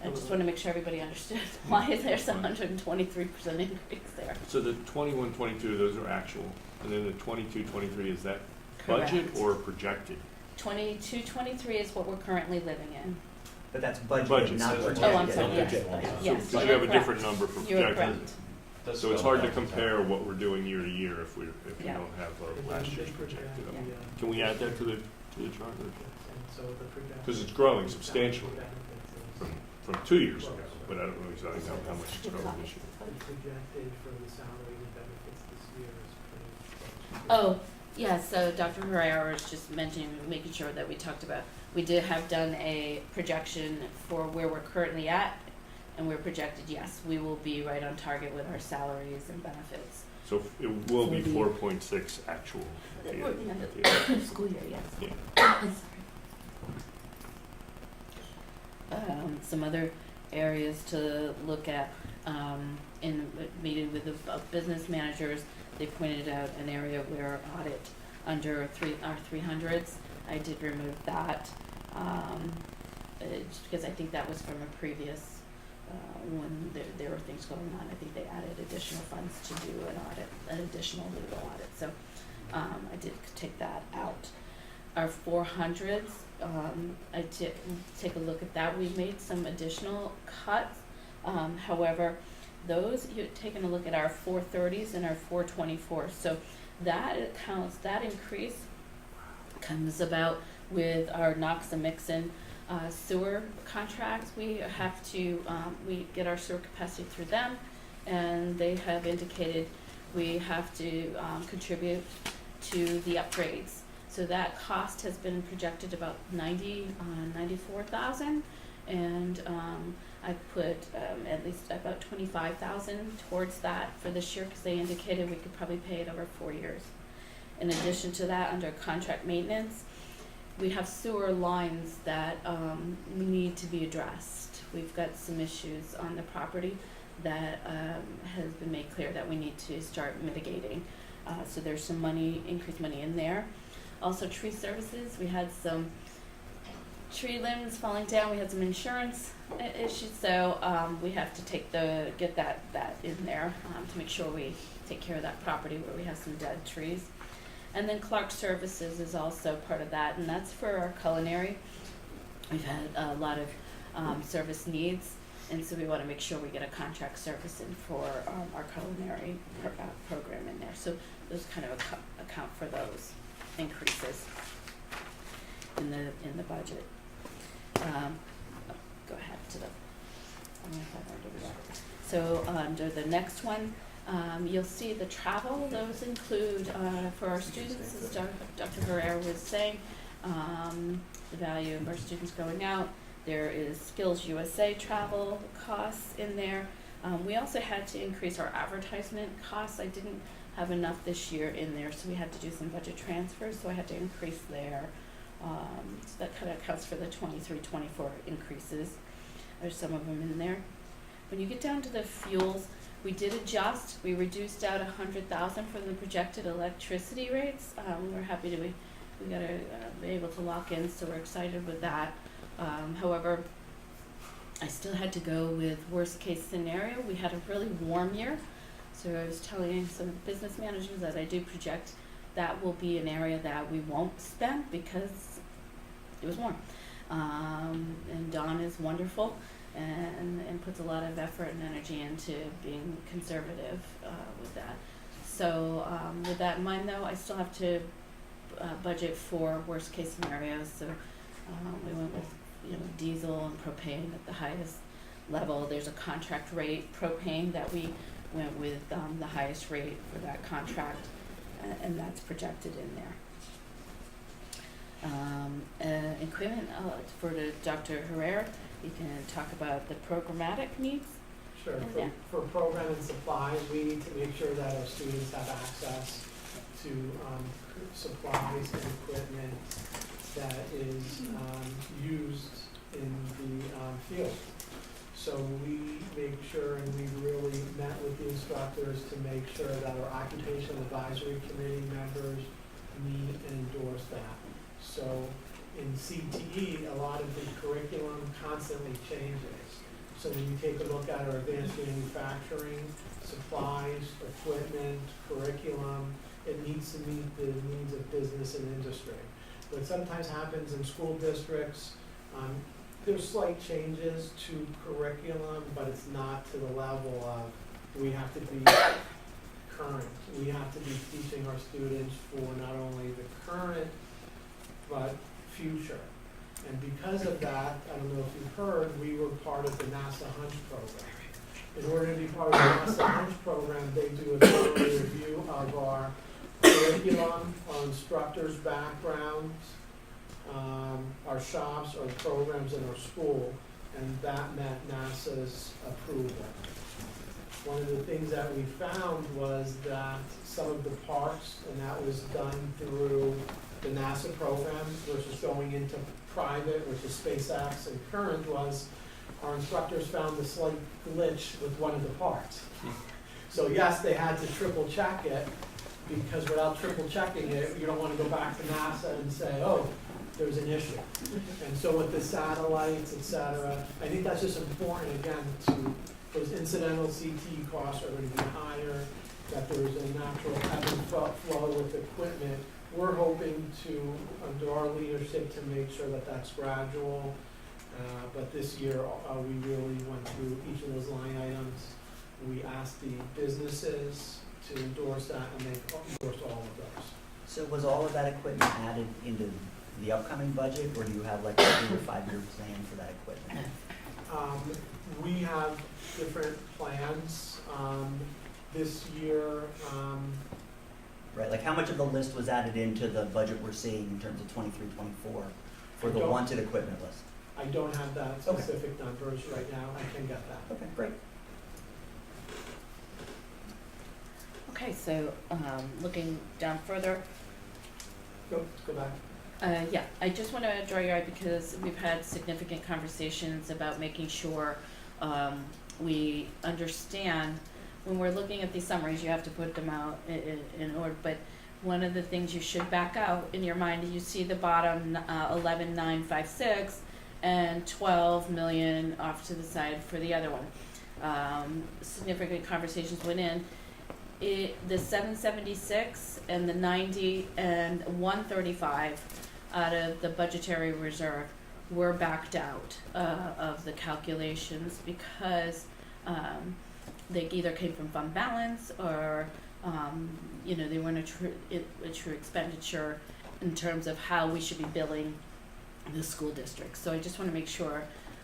I just want to make sure everybody understood why there's a 123% increase there. So the 21-22, those are actual, and then the 22-23, is that budget Correct. or projected? 22-23 is what we're currently living in. But that's budgeted, Budget. not Oh, projected. I'm sorry, yes. Yes, Because you you're have a correct. different number for You're projected. correct. Does So it's spell hard to it out. compare what we're doing year to year if we Yeah. don't have last year's projected. Yeah. Can we add that to the chart? Because it's Because growing substantially from 2 years ago, but I don't know exactly how much it's growing this year. Projected for the salaries and benefits this year is pretty. Oh, yeah, so Dr. Herrera was just mentioning, making sure that we talked about, we did have done a projection for where we're currently at, and we're projected, yes, we will be right on target with our salaries and benefits. So it will be For the- 4.6 actual. at the For end- the end at the end. of the school year, yes. Yeah. Some other areas to look at, in meeting with the business managers, they pointed out an area where audit under our 300s. I did remove that, just because I think that was from a previous, when there were things going on. I think they added additional funds to do an audit, an additional legal audit, so, I did take that out. Our 400s, I did take a look at that. We made some additional cuts. However, those, you're taking a look at our 430s and our 424s. So that accounts, that increase comes about with our Knox and Mixon sewer contracts. We have to, we get our sewer capacity through them, and they have indicated we have to contribute to the upgrades. So that cost has been projected about $94,000, and I put at least about $25,000 towards that for this year, because they indicated we could probably pay it over 4 years. In addition to that, under contract maintenance, we have sewer lines that need to be addressed. We've got some issues on the property that has been made clear that we need to start mitigating. So there's some money, increased money in there. Also, tree services, we had some tree limbs falling down, we had some insurance issues, so we have to get that in there to make sure we take care of that property where we have some dead trees. And then Clark Services is also part of that, and that's for our culinary. We've had a lot of service needs, and so we want to make sure we get a contract service in for our culinary program in there. So those kind of account for those increases in the budget. Go ahead to the. I don't know if I've already done that. So under the next one, you'll see the travel. Those include for our students, as Dr. Herrera was saying, the value of our students going out. There is Skills USA travel costs in there. We also had to increase our advertisement costs. I didn't have enough this year in there, so we had to do some budget transfers, so I had to increase there. So that kind of accounts for the 23-24 increases. There's some of them in there. When you get down to the fuels, we did adjust. We reduced out $100,000 from the projected electricity rates. We're happy to we got to be able to lock in, so we're excited with that. However, I still had to go with worst case scenario. We had a really warm year, So I was telling some business managers that I do project that will be an area that we won't spend because it was warm. And Dawn is wonderful and puts a lot of effort and energy into being conservative with that. So with that in mind, though, I still have to budget for worst case scenarios. So we went with diesel and propane at the highest level. There's a contract rate propane that we went with the highest rate for that contract, and that's projected in there. Equipment for Dr. Herrera, you can talk about the programmatic needs. Sure, Yeah. for program and supplies, we need to make sure that our students have access to supplies and equipment that is used in the field. So we make sure, and we really met with the instructors to make sure that our occupational advisory committee members meet and endorse that. So in CTE, a lot of the curriculum constantly changes. So when you take a look at our advanced manufacturing, supplies, equipment, curriculum, it needs to meet the needs of business and industry. What sometimes happens in school districts, there's slight changes to curriculum, but it's not to the level of we have to be current. We have to be teaching our students for not only the current, but future. And because of that, I don't know if you've heard, we were part of the NASA Hunch program. In order to be part of the NASA Hunch program, they do a thorough review of our curriculum, our instructors' backgrounds, our shops, our programs in our school, and that met NASA's approval. One of the things that we found was that some of the parts, and that was done through the NASA program versus going into private, which is SpaceX and Current, was our instructors found a slight glitch with one of the parts. So yes, they had to triple check it, because without triple checking it, you don't want to go back to NASA and say, oh, there's an issue. And so with the satellites, et cetera, I think that's just important, again, to those incidental CT costs are going to be higher, that there's a natural ebb and flow with equipment. We're hoping to, under our leadership, to make sure that that's gradual. But this year, we really went through each of those line items. We asked the businesses to endorse that, and they endorsed all of those. So was all of that equipment added into the upcoming budget, or do you have like a 3 or 5 year plan for that equipment? We have different plans. This year, Right, like how much of the list was added into the budget we're seeing in terms of 23, 24 for the wanted equipment list? I don't have that specific numbers right now. I can get that. Okay, great. Okay, so looking down further, Go back. yeah, I just want to draw your eye because we've had significant conversations about making sure we understand when we're looking at these summaries, you have to put them out in order, but one of the things you should back out in your mind, you see the bottom 11,956 and 12 million off to the side for the other one. Significant conversations went in. The 776 and the 90 and 135 out of the budgetary reserve were backed out of the calculations because they either came from fund balance or they weren't a true expenditure in terms of how we should be billing the school district. So I just want to make sure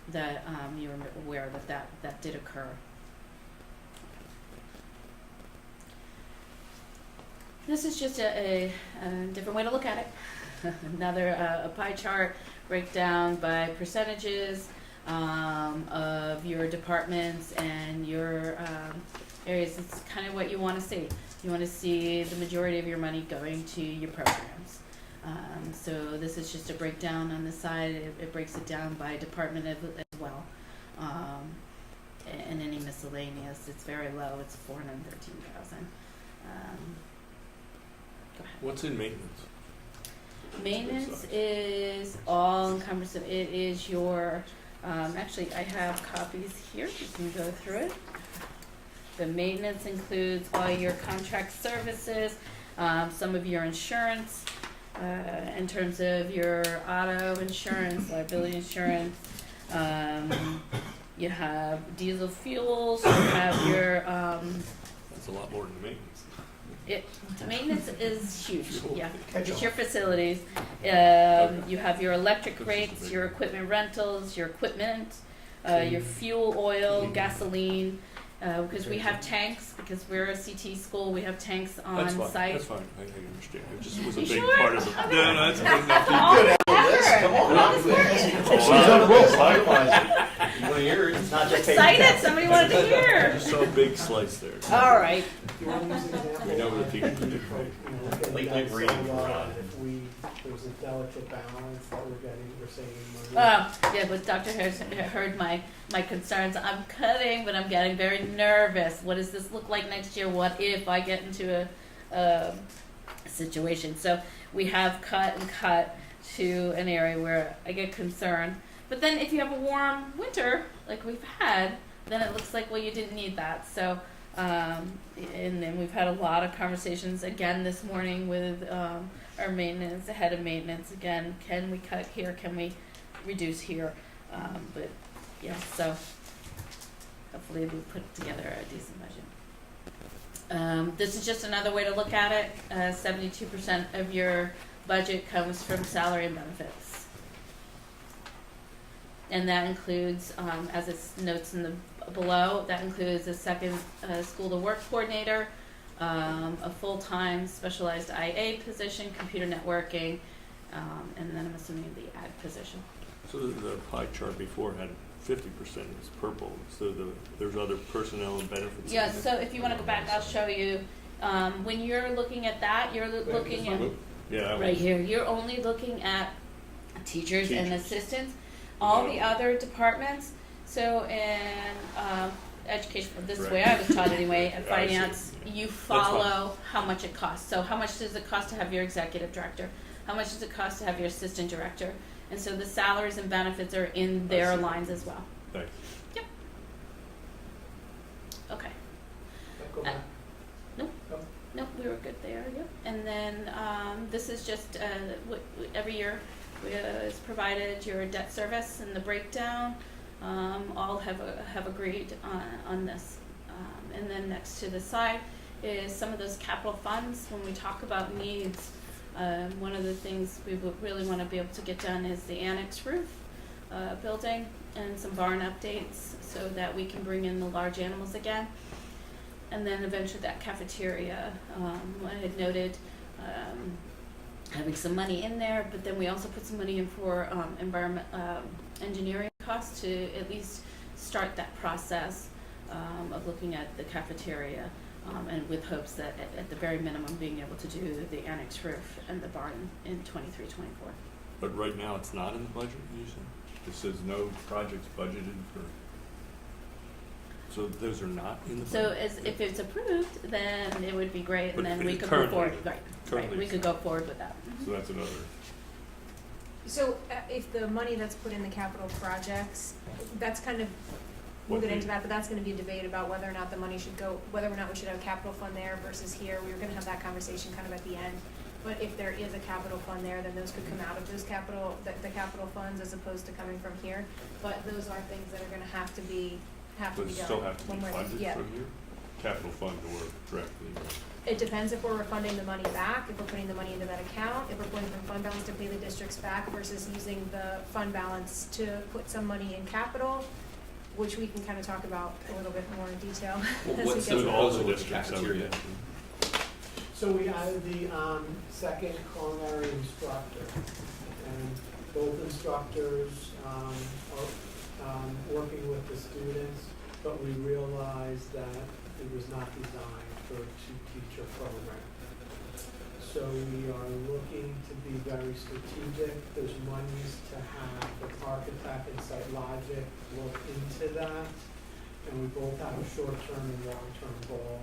that you're aware that did occur. This is just a different way to look at it. Another a pie chart breakdown by percentages of your departments and your areas. It's kind of what you want to see. You want to see the majority of your money going to your programs. So this is just a breakdown on the side. It breaks it down by department as well. And any miscellaneous, it's very low. It's 413,000. Go ahead. What's in maintenance? Maintenance is all encompassing. It is your, actually I have copies here, you can go through it. The maintenance includes all your contract services, some of your insurance, in terms of your auto insurance, liability insurance. You have diesel fuels, you have your, That's a lot more than maintenance. maintenance is huge, yeah. Catch It's all. your facilities. You have your electric rates, your equipment rentals, your equipment, your fuel, oil, gasoline, because we have tanks, because we're a CT school, we have tanks on That's fine, site. that's fine, I understand, it just was a You big sure? part of it. Okay. No, that's big enough. All the Come on, effort. she's on the roll, finalize it. You wanna hear it? It's not just taking Excited, tests. somebody wanted to hear. Just saw a big slice there. All right. Do you want to use an example? We know what the teacher I think did, we, right? you know, look at Late that night reading so, for Ron. If there's a delicate balance that we're saving money. Yeah, but Dr. Harrison heard my concerns. I'm cutting, but I'm getting very nervous. What does this look like next year? What if I get into a situation? So we have cut and cut to an area where I get concerned. But then if you have a warm winter, like we've had, then it looks like, well, you didn't need that. So, and then we've had a lot of conversations again this morning with our maintenance, the head of maintenance. Again, can we cut here? Can we reduce here? But yeah, so hopefully we put together a decent budget. This is just another way to look at it. 72% of your budget comes from salary and benefits. And that includes, as it notes in the below, that includes a second school to work coordinator, a full-time specialized IA position, computer networking, and then I'm assuming the ag position. So the pie chart before had 50% is purple, so there's other personnel and benefits. Yeah, so if you want to go back, I'll show you. When you're looking at that, you're looking at Yeah, that right was, here. You're only looking at teachers and Teachers. assistants. All the other departments. So in education, this is the way I was taught anyway. At I see. finance, you follow how much it costs. So how much does it cost to have your executive director? How much does it cost to have your assistant director? And so the salaries and benefits are in their see. lines as well. thanks. Okay. Go back. Nope, we were good there, yep. And then, this is just, every year, is provided your debt service and the breakdown, all have agreed on this. And then next to the side is some of those capital funds. When we talk about needs, one of the things we would really wanna be able to get done is the annex roof, building and some barn updates so that we can bring in the large animals again. And then eventually that cafeteria, I had noted, having some money in there, but then we also put some money in for environment engineering costs to at least start that process of looking at the cafeteria, and with hopes that at the very minimum being able to do the annex roof and the barn in 23-24. But right now, it's not in the budget, you said? It says no projects budgeted for, so those are not in the So budget? if it's approved, then it would be great, But and then we could go currently- forward. Right, currently we it's could go forward with that. So that's another, So if the money that's put in the capital projects, that's kind of, we'll What get into the- that, but that's gonna be a debate about whether or not the money should go, whether or not we should have a capital fund there versus here. We were gonna have that conversation kind of at the end. But if there is a capital fund there, then those could come out of those capital, the capital funds as opposed to coming from here. But those are things that are gonna have to be done. but it still have to be when we're- funded yeah. from here? Capital fund or directly? It depends if we're refunding the money back, if we're putting the money into that account, if we're putting from fund balance to pay the districts back versus using the fund balance to put some money in capital, which we can kind of talk about a little bit more in detail as we What's get the to all that. the with districts, I would cafeteria? imagine. So we added the second culinary instructor, and both instructors are working with the students, but we realized that it was not designed for a two-teacher program. So we are looking to be very strategic. There's monies to have the architect and site logic look into that, and we both have a short-term and long-term goal.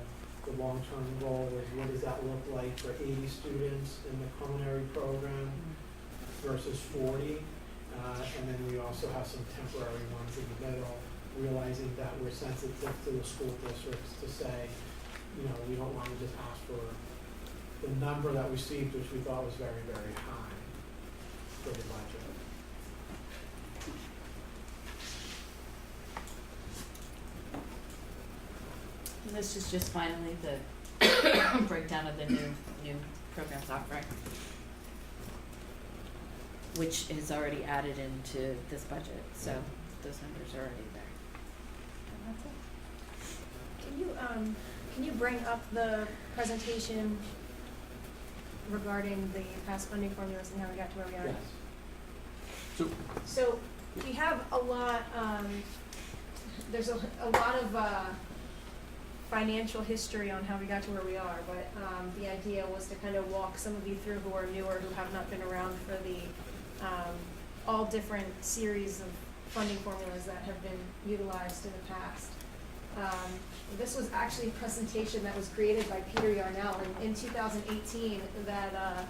The long-term goal is what does that look like for 80 students in the culinary program versus 40? And then we also have some temporary ones in the middle realizing that we're sensitive to the school districts to say, we don't want to just ask for the number that we received, which we thought was very, very high for the budget. And this is just finally the breakdown of the new programs offering, which is already added into this budget, so those numbers are already there. And that's it. Can you bring up the presentation regarding the past funding formulas and how we got to where we are? Yes. So we have a lot, there's a lot of financial history on how we got to where we are, but the idea was to kind of walk some of you through who are newer, who have not been around for the all different series of funding formulas that have been utilized in the past. This was actually a presentation that was created by Peter Yarnell in 2018 that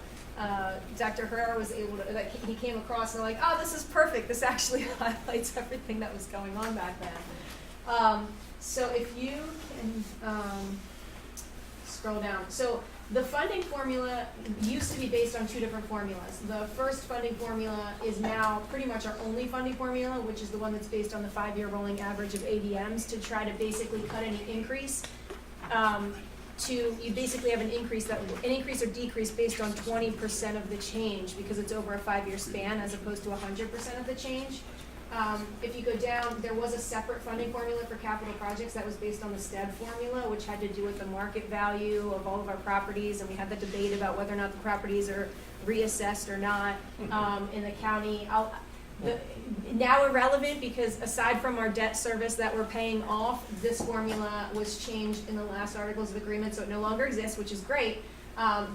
Dr. Herrera was able to, that he came across and they're like, oh, this is perfect. This actually highlights everything that was going on back then. So if you can scroll down. So the funding formula used to be based on two different formulas. The first funding formula is now pretty much our only funding formula, which is the one that's based on the 5-year rolling average of ADMs to try to basically cut any increase. You basically have an increase or decrease based on 20% of the change because it's over a 5-year span as opposed to 100% of the change. If you go down, there was a separate funding formula for capital projects that was based on the STEB formula, which had to do with the market value of all of our properties, and we had the debate about whether or not the properties are reassessed or not in the county. Now irrelevant because aside from our debt service that we're paying off, this formula was changed in the last articles of agreement, so it no longer exists, which is great.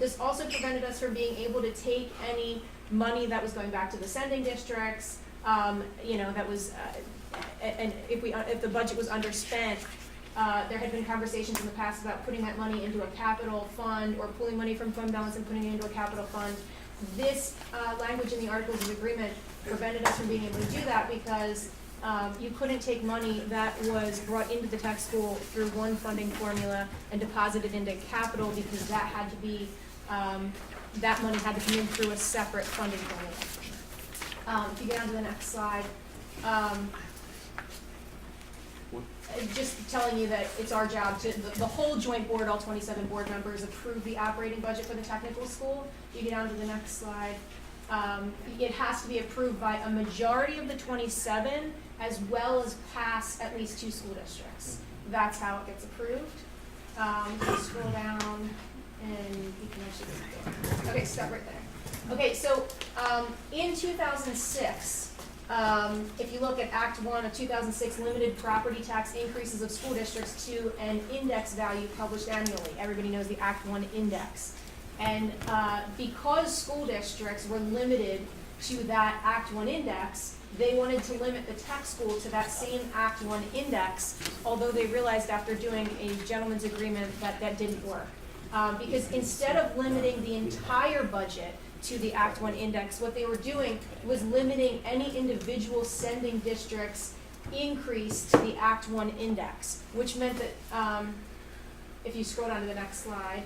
This also prevented us from being able to take any money that was going back to the sending districts. That was, and if the budget was underspent, there had been conversations in the past about putting that money into a capital fund or pulling money from fund balance and putting it into a capital fund. This language in the Articles of Agreement prevented us from being able to do that because you couldn't take money that was brought into the tech school through one funding formula and deposit it into capital because that had to be, that money had to come in through a separate funding formula. If you go down to the next slide, just telling you that it's our job to, the whole joint board, all 27 board members approve the operating budget for the technical school. You get down to the next slide. It has to be approved by a majority of the 27 as well as pass at least 2 school districts. That's how it gets approved. You scroll down and you can actually go. Okay, stop right there. Okay, so in 2006, if you look at Act 1 of 2006, limited property tax increases of school districts to an index value published annually. Everybody knows the Act 1 index. And because school districts were limited to that Act 1 index, they wanted to limit the tech school to that same Act 1 index, although they realized after doing a gentleman's agreement that that didn't work. Because instead of limiting the entire budget to the Act 1 index, what they were doing was limiting any individual sending district's increase to the Act 1 index, which meant that, if you scroll down to the next slide,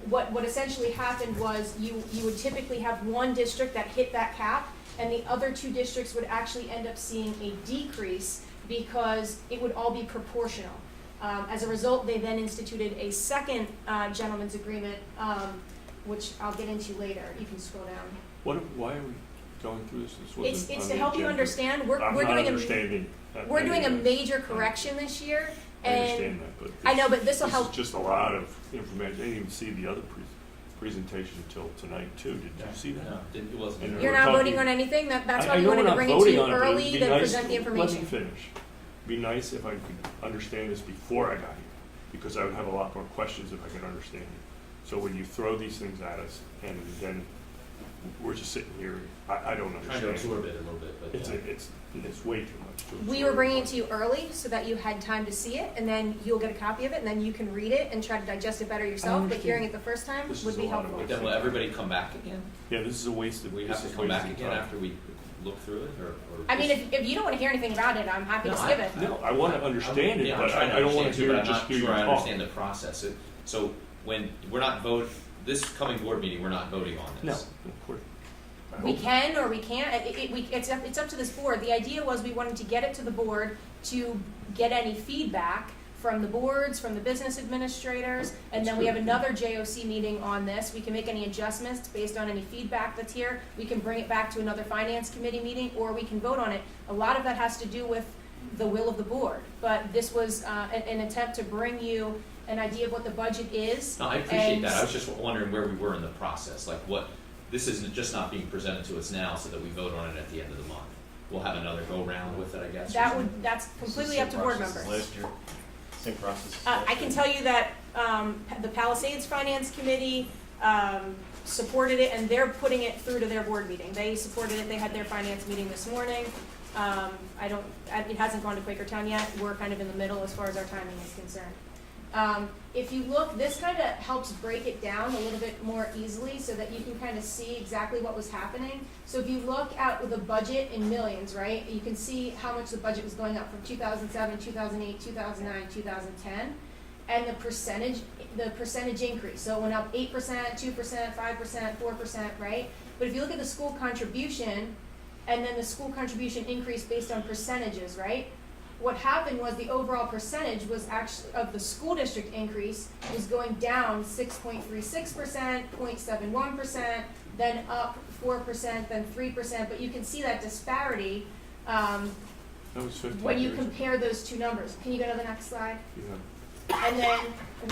what essentially happened was you would typically have one district that hit that cap, and the other 2 districts would actually end up seeing a decrease because it would all be proportional. As a result, they then instituted a second gentleman's agreement, which I'll get into later. You can scroll down. Why are we going through this? It's to help you understand. We're doing a major correction this year. I understand that, but I know, but this will help. This is just a lot of information. I didn't even see the other presentation until tonight too. Did you see that? No, it wasn't. And You're we're not talking- voting on anything. That's why I we know wanted we're to not bring it to voting you on it, but it'd early be to nice- present the information. Let me finish. It'd be nice if I could understand this before I got here, because I would have a lot more questions if I could understand it. So when you throw these things at us, and then we're just sitting here, I don't Trying to understand. absorb it a little bit, but It's way too much to absorb. We were bringing it to you early so that you had time to see it, and then you'll get a copy of it, and then you can read it and try to digest it better yourself. But hearing it the first time This would is be a lot of helpful. work. then will everybody come back again? Yeah, this is a waste of. We this have is to come back wasting again time. after we look through it, or? I mean, just- if you don't wanna hear anything about it, I'm happy to No, skip it. No, I wanna understand it, Yeah, I'm but trying to I don't wanna understand too, hear, but I'm just not hear you sure I talk. understand the process. So when, we're not this coming board meeting, we're not voting on No, this. of course. I We hope- can or we can't, it's up to this board. The idea was we wanted to get it to the board to get any feedback from the boards, from the business administrators, and then we have another JOC meeting on this. We can make any adjustments based on any feedback that's here. We can bring it back to another finance committee meeting, or we can vote on it. A lot of that has to do with the will of the board, but this was an attempt to bring you an idea of what the budget is. No, I appreciate And- that. I was just wondering where we were in the process, like this is just not being presented to us now so that we vote on it at the end of the month. We'll have another go-round with it, I guess. or something. That's completely up to board members. Last year, same process. as I last can year. tell you that the Palisades Finance Committee supported it, and they're putting it through to their board meeting. They supported it, they had their finance meeting this morning. It hasn't gone to Quakertown yet. We're kind of in the middle as far as our timing is concerned. If you look, this kind of helps break it down a little bit more easily so that you can kind of see exactly what was happening. So if you look at the budget in millions, right, you can see how much the budget was going up from 2007, 2008, 2009, 2010, and the percentage increase. So it went up 8%, 2%, 5%, 4%, right? But if you look at the school contribution, and then the school contribution increase based on percentages, right? What happened was the overall percentage was actually, of the school district increase, was going down 6.36%, 0.71%, then up 4%, then 3%, but you can see that disparity That was 15 when you years. compare those two numbers. Can you go to the next slide? Yeah. And then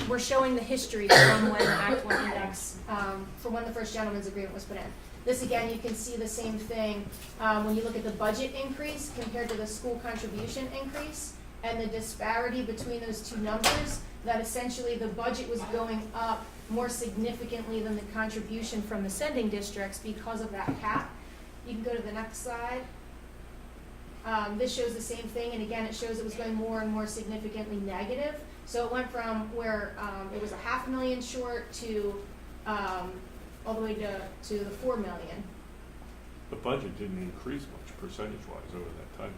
we're showing the history from when the Act 1 index, from when the first gentleman's agreement was put in. This again, you can see the same thing when you look at the budget increase compared to the school contribution increase, and the disparity between those two numbers, that essentially the budget was going up more significantly than the contribution from the sending districts because of that cap. You can go to the next slide. This shows the same thing, and again, it shows it was going more and more significantly negative. So it went from where it was $500,000 short to all the way to the $4 million. The budget didn't increase much percentage-wise over that time.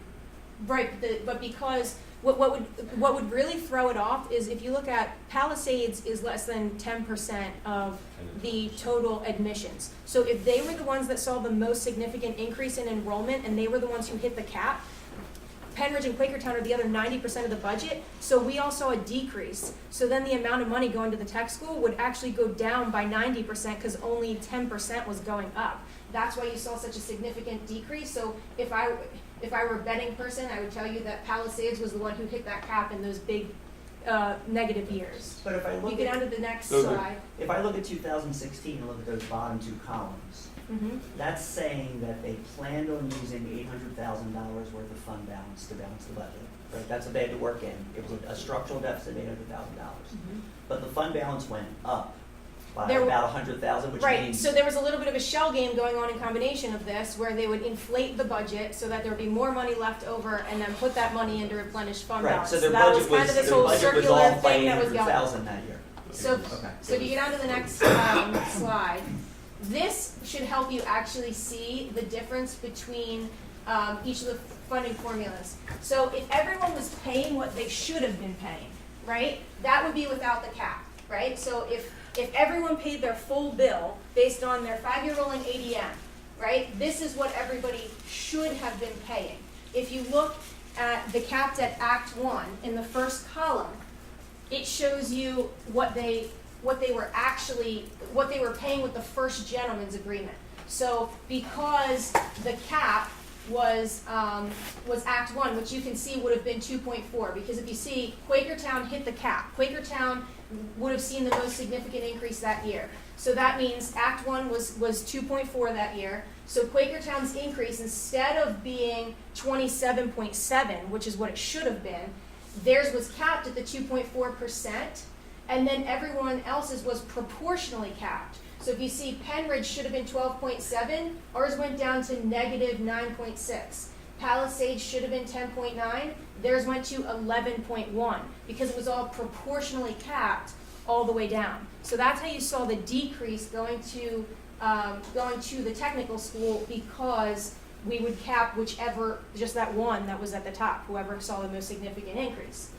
Right, but because what would really throw it off is if you look at Palisades is less than 10% of the total admissions. So if they were the ones that saw the most significant increase in enrollment and they were the ones who hit the cap, Pennridge and Quakertown are the other 90% of the budget, so we all saw a decrease. So then the amount of money going to the tech school would actually go down by 90% because only 10% was going up. That's why you saw such a significant decrease. So if I were a betting person, I would tell you that Palisades was the one who hit that cap in those big negative years. But if I You look get at, down to the next Okay. slide. if I look at 2016 and look at those bottom two columns, that's saying that they planned on using $800,000 worth of fund balance to balance the budget. Right? That's what they had to work in. It was a structural deficit of $800,000. But the fund balance went up by There- about $100,000, which Right, means so there was a little bit of a shell game going on in combination of this, where they would inflate the budget so that there would be more money left over, and then put that money into replenished fund right. balance. So their that was budget kind was of this their whole budget was circular off by thing that was going on. $800,000 that year. So, Okay. so if you get on to the next slide, this should help you actually see the difference between each of the funding formulas. So if everyone was paying what they should have been paying, right, that would be without the cap, right? So if everyone paid their full bill based on their 5-year rolling ADM, right, this is what everybody should have been paying. If you look at the capped at Act 1 in the first column, it shows you what they were paying with the first gentleman's agreement. So because the cap was Act 1, which you can see would have been 2.4, because if you see Quakertown hit the cap, Quakertown would have seen the most significant increase that year. So that means Act 1 was 2.4 that year. So Quakertown's increase, instead of being 27.7, which is what it should have been, theirs was capped at the 2.4%, and then everyone else's was proportionally capped. So if you see Pennridge should have been 12.7, ours went down to negative 9.6. Palisades should have been 10.9, theirs went to 11.1, because it was all proportionally capped all the way down. So that's how you saw the decrease going to the technical school, because we would cap whichever, just that one that was at the top, whoever saw the most significant increase.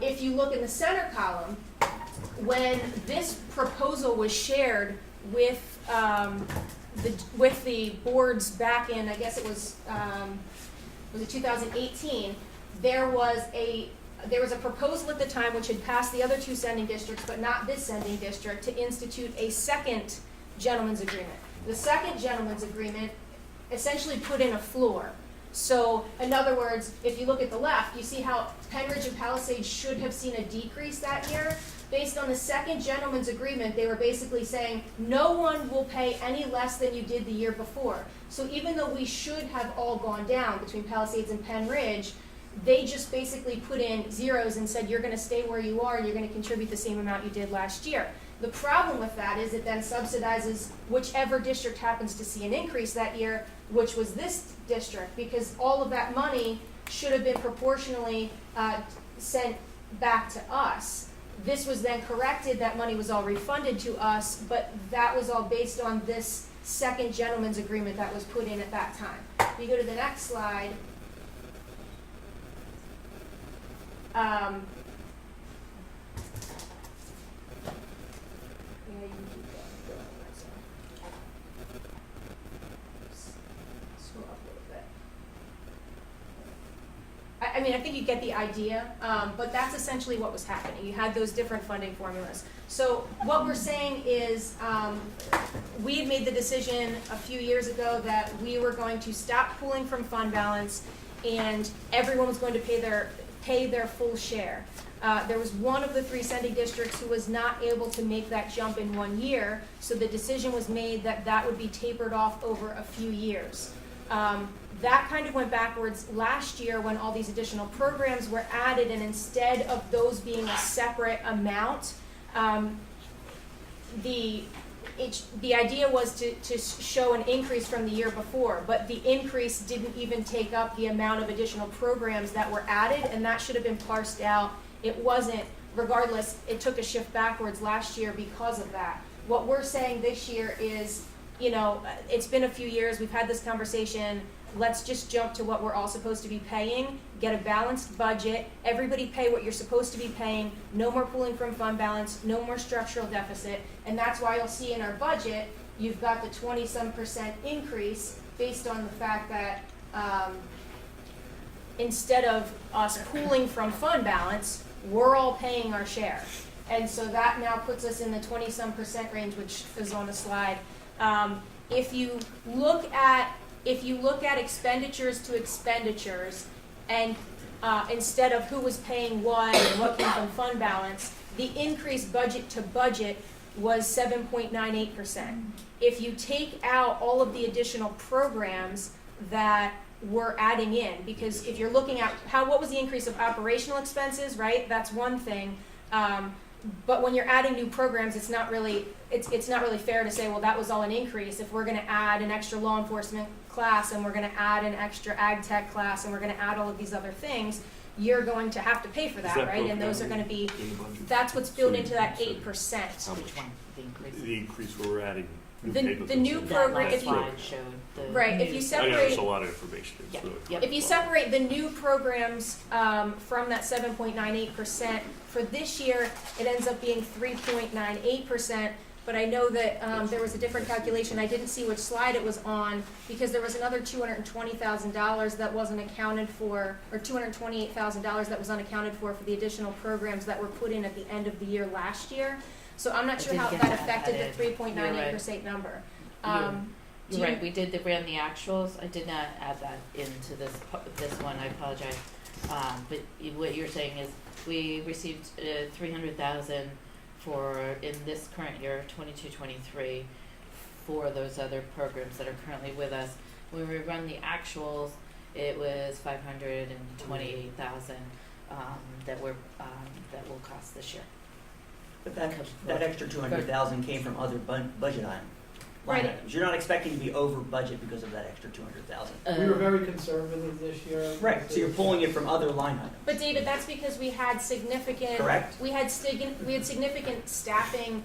If you look in the center column, when this proposal was shared with the boards back in, I guess it was it 2018, there was a proposal at the time which had passed the other two sending districts, but not this sending district, to institute a second gentleman's agreement. The second gentleman's agreement essentially put in a floor. So, in other words, if you look at the left, you see how Pennridge and Palisades should have seen a decrease that year. Based on the second gentleman's agreement, they were basically saying no one will pay any less than you did the year before. So even though we should have all gone down between Palisades and Pennridge, they just basically put in zeros and said you're going to stay where you are and you're going to contribute the same amount you did last year. The problem with that is it then subsidizes whichever district happens to see an increase that year, which was this district, because all of that money should have been proportionally sent back to us. This was then corrected, that money was all refunded to us, but that was all based on this second gentleman's agreement that was put in at that time. If you go to the next slide, yeah, you can keep going. Scroll up a little bit. I mean, I think you get the idea, but that's essentially what was happening. You had those different funding formulas. So what we're saying is we had made the decision a few years ago that we were going to stop pooling from fund balance and everyone was going to pay their full share. There was one of the three sending districts who was not able to make that jump in 1 year, so the decision was made that that would be tapered off over a few years. That kind of went backwards last year when all these additional programs were added, and instead of those being a separate amount, the idea was to show an increase from the year before, but the increase didn't even take up the amount of additional programs that were added, and that should have been parsed out. It wasn't. Regardless, it took a shift backwards last year because of that. What we're saying this year is, you know, it's been a few years, we've had this conversation, let's just jump to what we're all supposed to be paying, get a balanced budget, everybody pay what you're supposed to be paying, no more pooling from fund balance, no more structural deficit, and that's why you'll see in our budget, you've got the 20-some% increase based on the fact that instead of us pooling from fund balance, we're all paying our share. And so that now puts us in the 20-some% range, which is on the slide. If you look at expenditures to expenditures, and instead of who was paying what and what came from fund balance, the increase budget to budget was 7.98%. If you take out all of the additional programs that we're adding in, because if you're looking at what was the increase of operational expenses, right? That's one thing. But when you're adding new programs, it's not really fair to say, well, that was all an increase. If we're going to add an extra law enforcement class and we're going to add an extra ag tech class and we're going to add all of these other things, you're going to have to pay for that, right? And those are going to be, that's what's built into that 8%. Which one? The increase? The increase where we're adding new The capabilities. new program, if you, right, if you I know separate, there's a lot of information. It's Yeah. really Yep. if you separate the new programs from that 7.98%, for this year, it ends up being 3.98%. But I know that there was a different calculation. I didn't see which slide it was on because there was another $220,000 that wasn't accounted for, or $228,000 that was unaccounted for the additional programs that were put in at the end of the year last year. So I'm not sure how that affected the 3.98% number. You're right, we ran the actuals. I did not add that into this one, I apologize. But what you're saying is we received $300,000 in this current year, 22-23, for those other programs that are currently with us. When we run the actuals, it was $528,000 that will cost this year. But that extra 200,000 came from other budget items. Right. You're not expecting to be over budget because of that extra 200,000. We were very conservative this year. Right, so you're pulling it from other line items. But David, that's because we had significant. Correct. We had significant staffing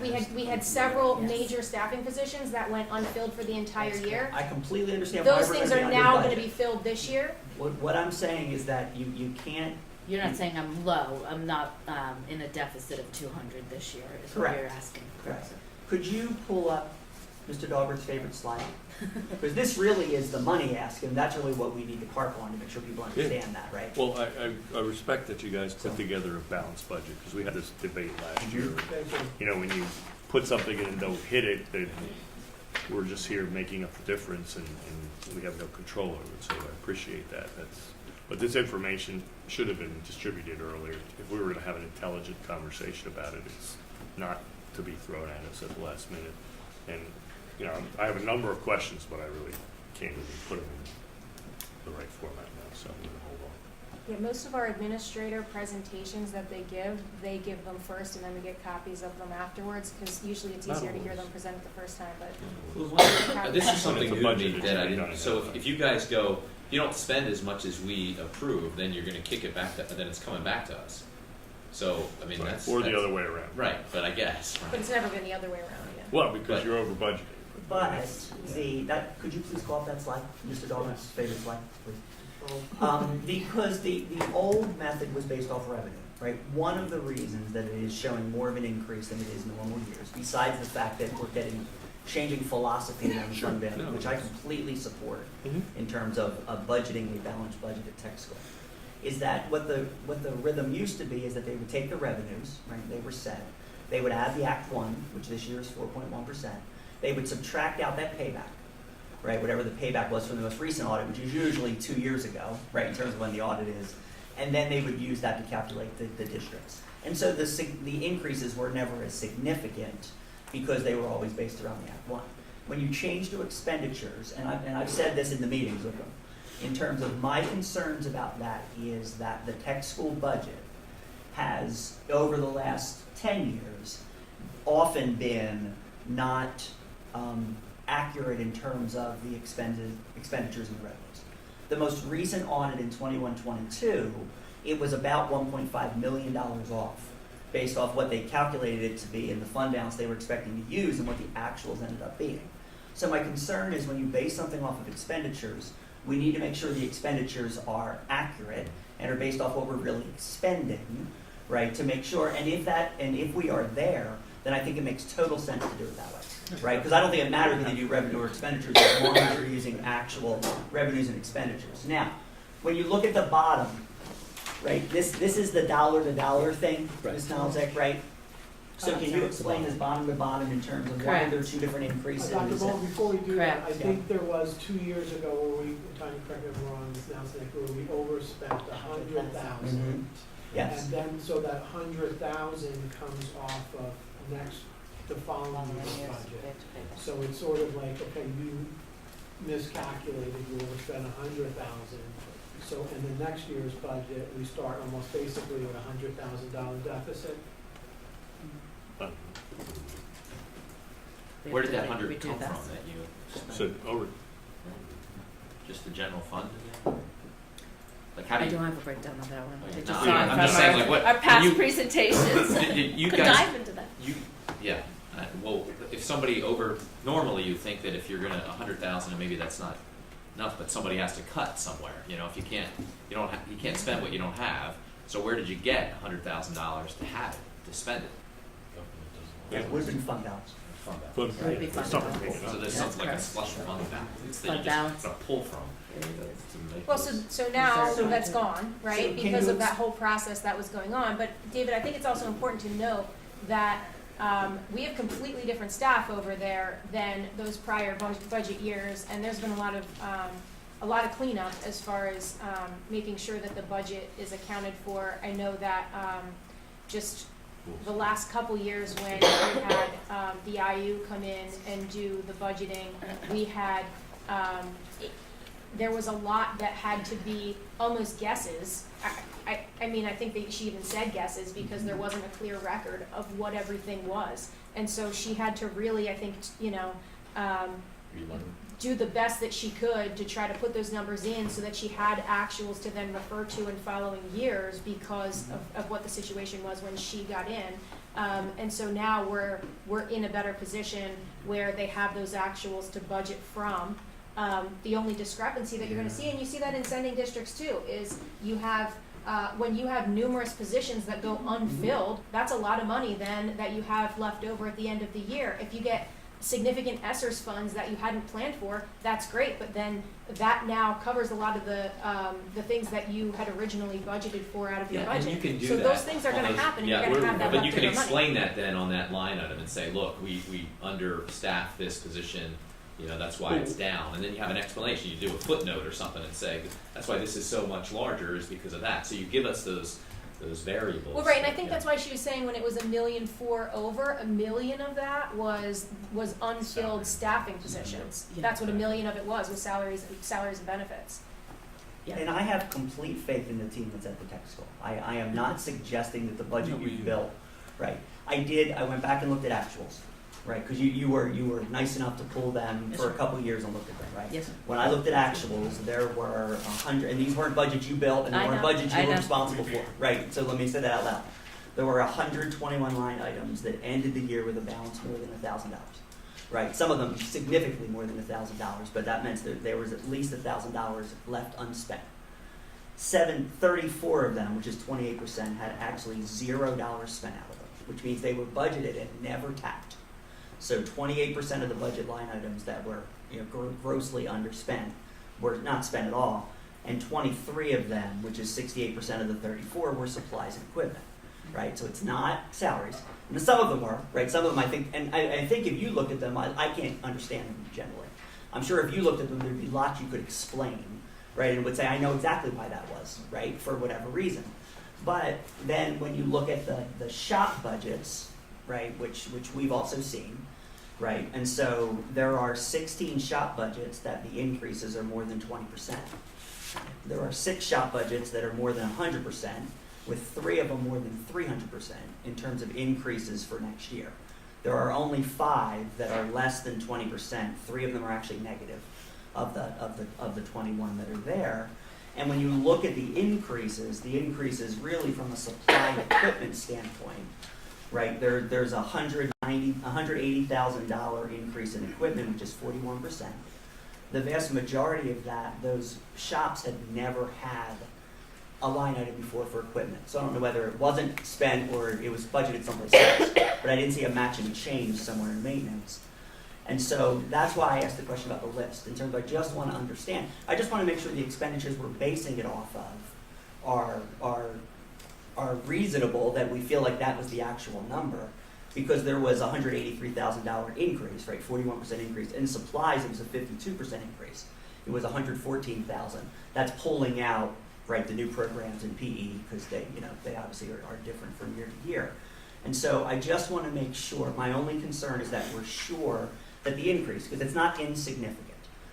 We had several Yes. major staffing positions that went unfilled for the entire year. I completely understand why Those we're things gonna be are under now budget. gonna be filled this year. What I'm saying is that you can't, You're not saying I'm low, I'm not, in a deficit of 200 this year, is what Correct. you're asking. correct. Could you pull up Mr. Daubert's favorite slide? Because this really is the money ask, and that's really what we need to harp on to make sure people understand that, right? Well, I respect that you guys put together a balanced budget, because we had this debate last year. Thank you. You know, when you put something in and don't hit it, then we're just here making up the difference, and we have no control over it, so I appreciate that. But this information should have been distributed earlier. If we were to have an intelligent conversation about it, it's not to be thrown at us at the last minute. And, you know, I have a number of questions, but I really can't even put them in the right format now, so I'm gonna hold on. Yeah, most of our administrator presentations that they give them first, and then we get copies of them afterwards, because usually it's easier to hear them present it the first time, but. This is something It's a new to budget, me it that should I be didn't, done so ahead of if you guys go, you don't spend as much as we approve, then you're gonna kick it back to, then it's coming back to us. So, I mean, Right. that's. Or the that's- other way around. Right, but I guess, But right. it's never been the other way around again. Well, because But- you're over budgeting. But could you please call up that slide, Mr. Daubert's favorite slide, please? Because the old method was based off revenue, right? One of the reasons that it is showing more of an increase than it is in normal years, besides the fact that we're changing philosophy on Sure. fund balance, No, which I that's- completely support Mhm. in terms of budgeting a balanced budget at tech school, is that what the rhythm used to be is that they would take the revenues, right, they were set, they would add the Act 1, which this year is 4.1%, they would subtract out that payback, right, whatever the payback was from the most recent audit, which is usually 2 years ago, right, in terms of when the audit is, and then they would use that to calculate the districts. And so the increases were never as significant because they were always based around the Act 1. When you change to expenditures, and I've said this in the meetings with them, in terms of my concerns about that is that the tech school budget has, over the last 10 years, often been not accurate in terms of the expenditures and the revenues. The most recent audit in 21-22, it was about $1.5 million off, based off what they calculated it to be and the fund balance they were expecting to use and what the actuals ended up being. So my concern is when you base something off of expenditures, we need to make sure the expenditures are accurate and are based off what we're really expending, right? To make sure, and if we are there, then I think it makes total sense to do it that way, right? Because I don't think it matters whether you do revenue or expenditures as long as you're using actual revenues and expenditures. Now, when you look at the bottom, right, this is the dollar-to-dollar thing, Right. Ms. Knowles, right? So can you explain this bottom to bottom in terms of why there are two different increases? Dr. Bowles, before we do that, I Correct. think there was 2 years ago where we, Tony, correct me if I'm wrong, Ms. Nelson, where we overspent 100,000. Yes. And then, so that 100,000 comes off of the following year's budget. So it's sort of like, okay, you miscalculated, you overspent 100,000. So in the next year's budget, we start almost basically with a $100,000 deficit. Where did that We 100 do come that. from that you spent? So, over, Just the general fund again? Like how do I you? don't have a breakdown of that one. I No, just I saw mean, it I'm from just saying, our- like, what- Our past you- presentations. You Could guys, dive into that. yeah, well, if somebody normally you think that if you're gonna, 100,000, and maybe that's not enough, but somebody has to cut somewhere, you know, if you can't spend what you don't have, so where did you get $100,000 to have it, to spend it? It would have been fund balance. but Would be fun. something taken So up. there's That's something like a correct. slush fund balance that Fund you balance. just gotta pull from. It is. to make Well, this- so now So- that's gone, so right? can Because you of that whole process that was going on. But David, I think it's also important to note that we have completely different staff over there than those prior budget years, and there's been a lot of cleanup as far as making sure that the budget is accounted for. I know that just the last couple years when we had the IU come in and do the budgeting, we had there was a lot that had to be almost guesses. I mean, I think that she even said guesses because there wasn't a clear record of what everything was. And so she had to really, I think, do the best that she could to try to put those numbers in so that she had actuals to then refer to in following years because of what the situation was when she got in. And so now we're in a better position where they have those actuals to budget from. The only discrepancy that you're gonna see, and you see that in sending districts too, is you have, when you have numerous positions that go unfilled, that's a lot of money then that you have left over at the end of the year. If you get significant ESSERS funds that you hadn't planned for, that's great, but then that now covers a lot of the things that you had originally budgeted for out of your Yeah, budget. and you can do so that. those things are on gonna those- happen, and yeah, you're gonna have that but you can leftover money. explain that then on that line item and say, look, we understaffed this position, you know, that's why it's down. And then you have an explanation, you do a footnote or something and say, that's why this is so much larger is because of that. So you give us those variables. Well, right, and I think Yeah. that's why she was saying when it was $1.4 million over, $1 million of that was unfilled Salary. staffing positions. Yeah. That's what $1 million of it was salaries and benefits. And I have complete faith in the team that's at the tech school. I am not suggesting that the budget No, you we- built, right? I went back and looked at actuals, right? Because you were nice enough to pull them Yes, for a sir. couple of years and look at them, right? Yes, sir. When I looked at actuals, there were 100, and these weren't budgets you built, and they I weren't know, budgets I you were know. responsible for, right? So let me say that out loud. There were 121 line items that ended the year with a balance more than $1,000, right? Some of them significantly more than $1,000, but that meant that there was at least $1,000 left unspent. 734 of them, which is 28%, had actually $0 spent out of them, which means they were budgeted and never tapped. So 28% of the budget line items that were grossly underspent were not spent at all, and 23 of them, which is 68% of the 34, were supplies and equipment, right? So it's not salaries. And some of them were, right? Some of them I think, and I think if you look at them, I can't understand them generally. I'm sure if you looked at them, there'd be lots you could explain, right? And would say, I know exactly why that was, right? For whatever reason. But then when you look at the shop budgets, right, which we've also seen, right? And so there are 16 shop budgets that the increases are more than 20%. There are 6 shop budgets that are more than 100%, with 3 of them more than 300% in terms of increases for next year. There are only 5 that are less than 20%. 3 of them are actually negative of the 21 that are there. And when you look at the increases really from a supply and equipment standpoint, right? There's a $180,000 increase in equipment, which is 41%. The vast majority of that, those shops had never had a line item before for equipment. So I don't know whether it wasn't spent or it was budgeted someplace else, but I didn't see a matching change somewhere in maintenance. And so that's why I asked the question about the list, in terms of I just want to understand. I just want to make sure the expenditures we're basing it off of are reasonable, that we feel like that was the actual number. Because there was a $183,000 increase, right, 41% increase. In supplies, it was a 52% increase. It was $114,000. That's pulling out, right, the new programs in PE, because they obviously are different from year to year. And so I just want to make sure, my only concern is that we're sure that the increase, because it's not insignificant,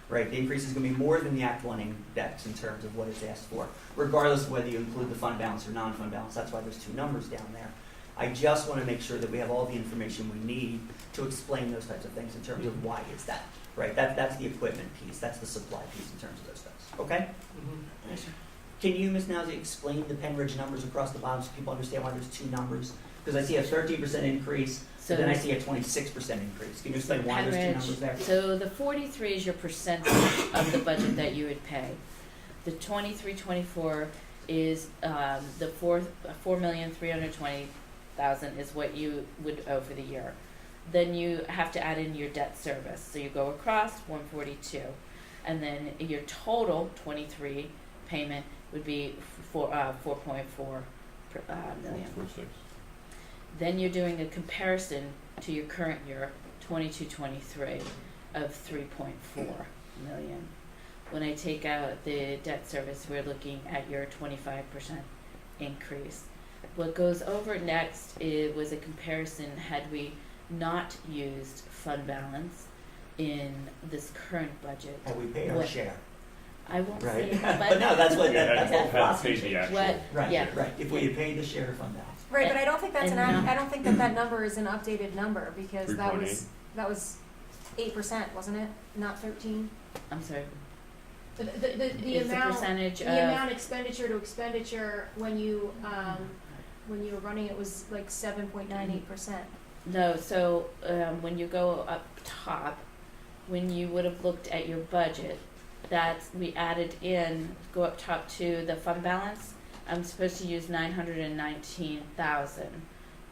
right? The increase is going to be more than the Act 1 index in terms of what it's asked for, regardless of whether you include the fund balance or non-fund balance. That's why there's 2 numbers down there. I just want to make sure that we have all the information we need to explain those types of things in terms of why it's that, right? That's the equipment piece, that's the supply piece in terms of those things, okay? Mhm. Can you, Ms. Nowzy, explain the Pennridge numbers across the bottom so people understand why there's 2 numbers? Because I see a 13% increase, but then I see a 26% increase. Can you explain why there's 2 numbers there? So the 43 is your percentage of the budget that you would pay. The 23-24 is the 4,320,000 is what you would owe for the year. Then you have to add in your debt service. So you go across 142, and then your total 23 payment would be 4.4 million. 4.6. Then you're doing a comparison to your current year, 22-23, of 3.4 million. When I take out the debt service, we're looking at your 25% increase. What goes over next was a comparison had we not used fund balance in this current budget. Have we paid our What- share? I won't Right. say, But no, that's what, that's Had all philosophy paid the change. actual. What- Right, yeah. right. If we had paid the share of fund balance. Right, but I don't think that's And I now- don't think that number is an updated number, because that 3.8. was 8%, wasn't it? Not 13? I'm sorry, The it's the amount, percentage the of, amount expenditure to expenditure when you when you were running it was like 7.98%. No, so, when you go up top, when you would have looked at your budget, that's, we added in, go up top to the fund balance, I'm supposed to use 919,000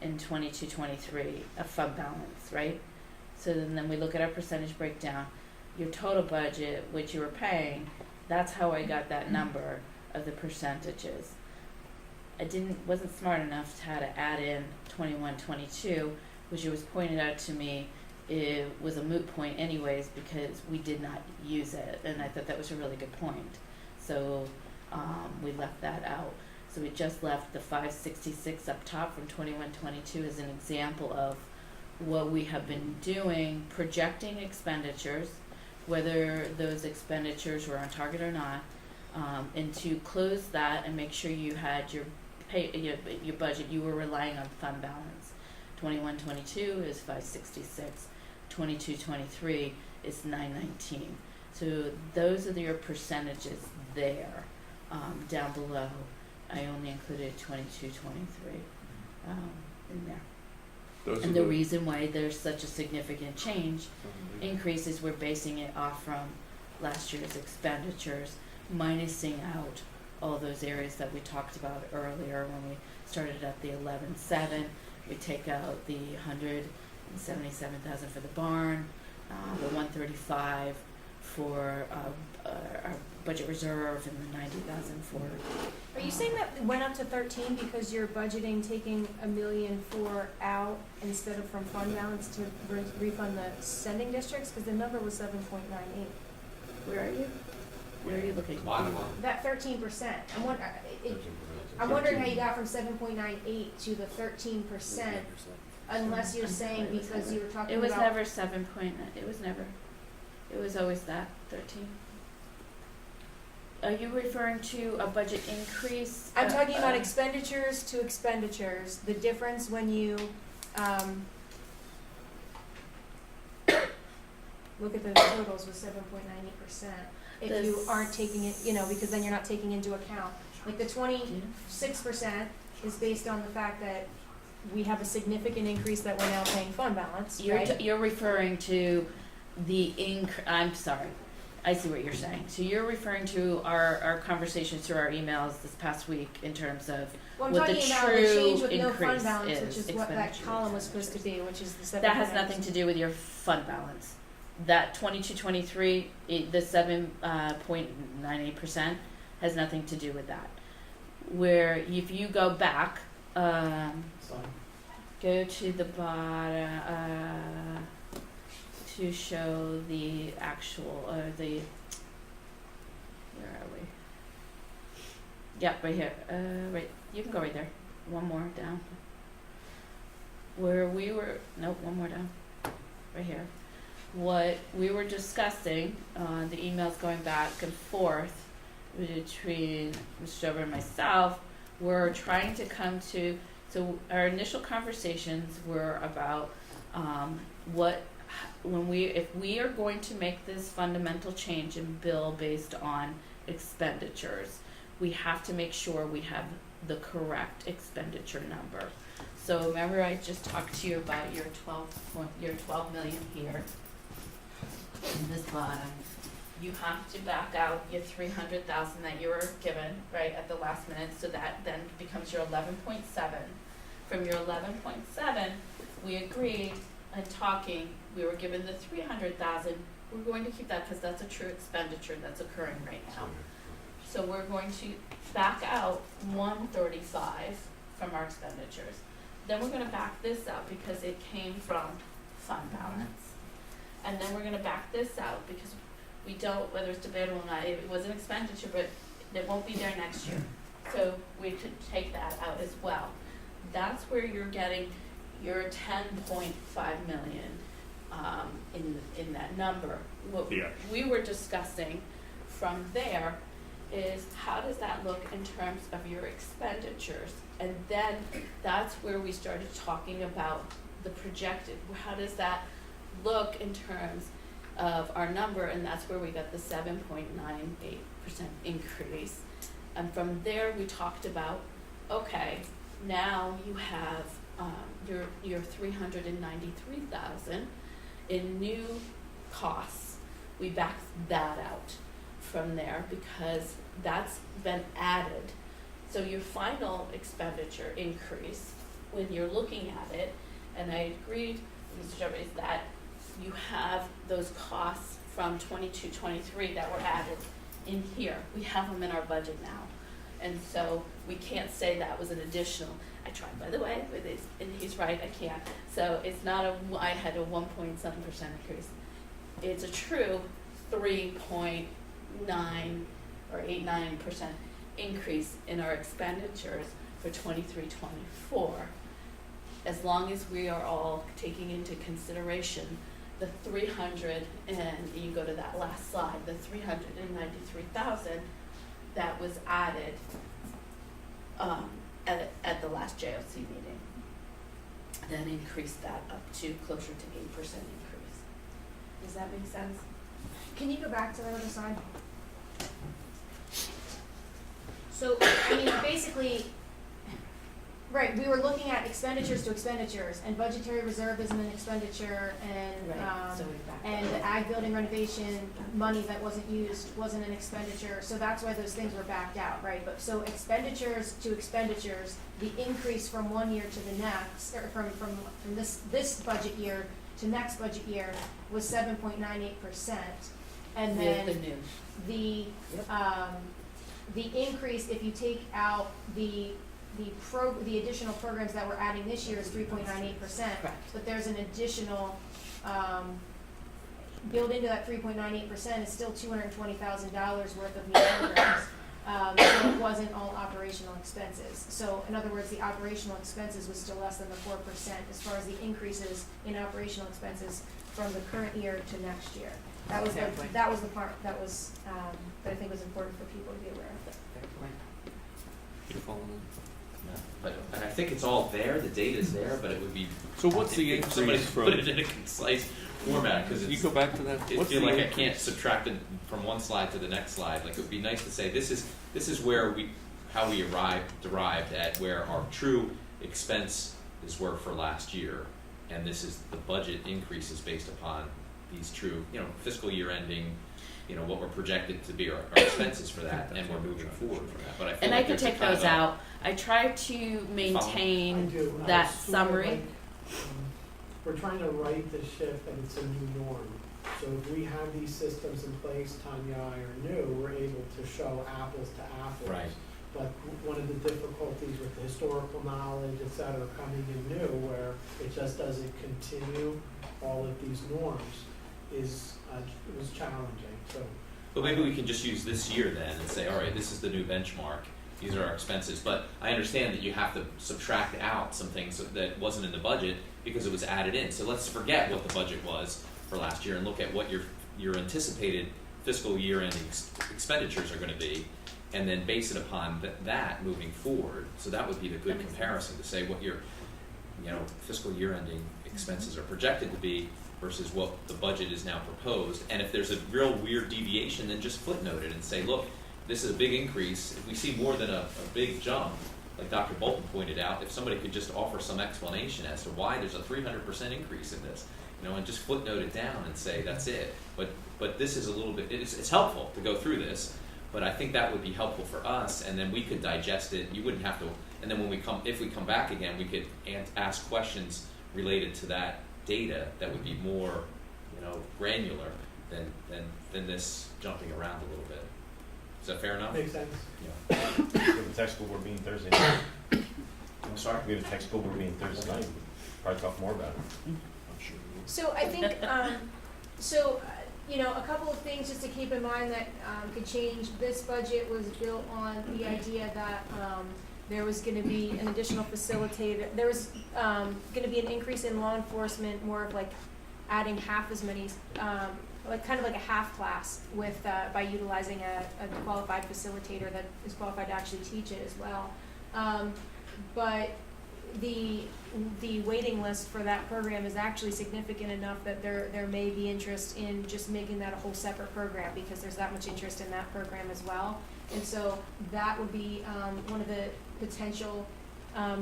in 22-23 of fund balance, right? So then we look at our percentage breakdown, your total budget, which you were paying, that's how I got that number of the percentages. I wasn't smart enough to how to add in 21-22, which it was pointed out to me, it was a moot point anyways because we did not use it, and I thought that was a really good point. So we left that out. So we just left the 566 up top from 21-22 as an example of what we have been doing, projecting expenditures, whether those expenditures were on target or not, and to close that and make sure you had your budget, you were relying on fund balance. 21-22 is 566. 22-23 is 919. So those are your percentages there. Down below, I only included 22-23 in there. Those And are the reason why there's such a significant change increase is we're basing it off from last year's expenditures, minusing out all those areas that we talked about earlier when we started at the 11.7. We take out the 177,000 for the barn, the 135 for our budget reserve, and the 90,000 for. Are you saying that it went up to 13 because you're budgeting taking $1 million out instead of from fund balance to refund the sending districts? Because the number was 7.98. Where are you? Where are you looking? Bottom line. That 13%. I'm wondering how you got from 7.98 to the 13%, unless you're saying because you were talking It was about. never 7.9. It was never. It was always that 13. Are you referring to a budget increase? I'm talking about expenditures to expenditures. The difference when you look at the totals was 7.98%. If you aren't taking it, because then you're not taking into account. Like the 26% is based on the fact that we have a significant increase that we're now paying fund balance, right? You're referring to the I'm sorry. I see what you're saying. So you're referring to our conversations through our emails this past week in terms of Well, I'm what the talking about the true change with no fund increase balance, which is, is what that expenditures. column was supposed to be, which is the 7.98%. That has nothing to do with your fund balance. That 22-23, the 7.98% has nothing to do with that. Where if you go back, go to the bottom to show the actual, where are we? Yep, right here. Right, you can go right there. One more down. Where we were, nope, one more down. Right here. What we were discussing, the emails going back and forth between Mr. Dover and myself, we're trying to come to, so our initial conversations were about if we are going to make this fundamental change and bill based on expenditures, we have to make sure we have the correct expenditure number. So remember I just talked to you about your 12 million here in this bottom. You have to back out your 300,000 that you were given right at the last minute, so that then becomes your 11.7. From your 11.7, we agreed and talking, we were given the 300,000. We're going to keep that because that's a true expenditure that's occurring right now. So we're going to back out 135 from our expenditures. Then we're going to back this out because it came from fund balance. And then we're going to back this out because we don't, whether it's debatable or not, it was an expenditure, but it won't be there next year. So we could take that out as well. That's where you're getting your 10.5 million in that number. What we were discussing from there is how does that look in terms of your expenditures? And then that's where we started talking about the projected. How does that look in terms of our number? And that's where we got the 7.98% increase. And from there we talked about, okay, now you have, your 393,000 in new costs. We backed that out from there because that's been added. So your final expenditure increase, when you're looking at it, and I agreed, Mr. Jeffrey, is that you have those costs from 22-23 that were added in here. We have them in our budget now. And so we can't say that was an additional. I tried, by the way, but and he's right, I can't. So it's not I had a 1.7% increase. It's a true 3.9 or 8.9% increase in our expenditures for 23-24. As long as we are all taking into consideration the 300, and you go to that last slide, the 393,000 that was added at the last JOC meeting, then increased that up to closer to 8% increase. Does that make sense? Can you go back to the other side? So, I mean, basically, right, we were looking at expenditures to expenditures, and budgetary reserve isn't an expenditure, and, So we backed and that the up. ag building renovation money that wasn't used wasn't an expenditure, so that's why those things were backed out, right? But, so expenditures to expenditures, the increase from one year to the next, or from this budget year to next budget year was 7.98%. And then With the new. the, the increase, if you take out the additional programs that we're adding this year is 3.98%. Correct. But there's an additional, built into that 3.98% is still $220,000 worth of new programs. So it wasn't all operational expenses. So in other words, the operational expenses was still less than the 4% as far as the increases in operational expenses from the current year to next year. That was Exactly. that was the part that was, that I think was important for people to be aware of. Fair point. You following? Yeah, but I think it's all there, the data's there, but it would be. So what's the if somebody increase put from, it in a concise format, because you it's, go back to that? I What's feel the like I increase? can't subtract it from one slide to the next slide. Like, it would be nice to say, this is where how we derived at where our true expenses were for last year, and this is the budget increases based upon these true, fiscal year ending, what we're projected to be our expenses for that, and we're moving forward from that. But I feel And I like could there's a take kind of those a- out. I try to I maintain do. that Sort of summary. like, we're trying to right the ship and it's a new norm. So if we have these systems in place, Tanya, are new, we're able to show apples to apples. Right. But one of the difficulties with the historical knowledge, et cetera, coming in new, where it just doesn't continue all of these norms, was challenging. So But maybe we can just use this year then and say, all right, this is the new benchmark. These are our expenses. But I understand that you have to subtract out some things that wasn't in the budget because it was added in. So let's forget what the budget was for last year and look at what your anticipated fiscal year ending expenditures are going to be, and then base it upon that moving forward. So that would be the good comparison to say what your fiscal year ending expenses are projected to be versus what the budget is now proposed. And if there's a real weird deviation, then just footnote it and say, look, this is a big increase. If we see more than a big jump, like Dr. Bolton pointed out, if somebody could just offer some explanation as to why there's a 300% increase in this, and just footnote it down and say that's it. But this is a little bit, it's helpful to go through this, but I think that would be helpful for us, and then we could digest it. You wouldn't have to, and then if we come back again, we could ask questions related to that data that would be more, granular than this jumping around a little bit. Is that fair enough? makes sense. We have a tech school board meeting Thursday night. I'm sorry? We have a tech school board meeting Thursday night. Probably talk more about it. I'm sure we will. So I think, a couple of things just to keep in mind that could change. This budget was built on the idea that there was going to be an additional facilitator. There was going to be an increase in law enforcement, more of like adding half as many, kind of like a half class with by utilizing a qualified facilitator that is qualified to actually teach it as well. But the waiting list for that program is actually significant enough that there may be interest in just making that a whole separate program because there's that much interest in that program as well. And so that would be one of the potential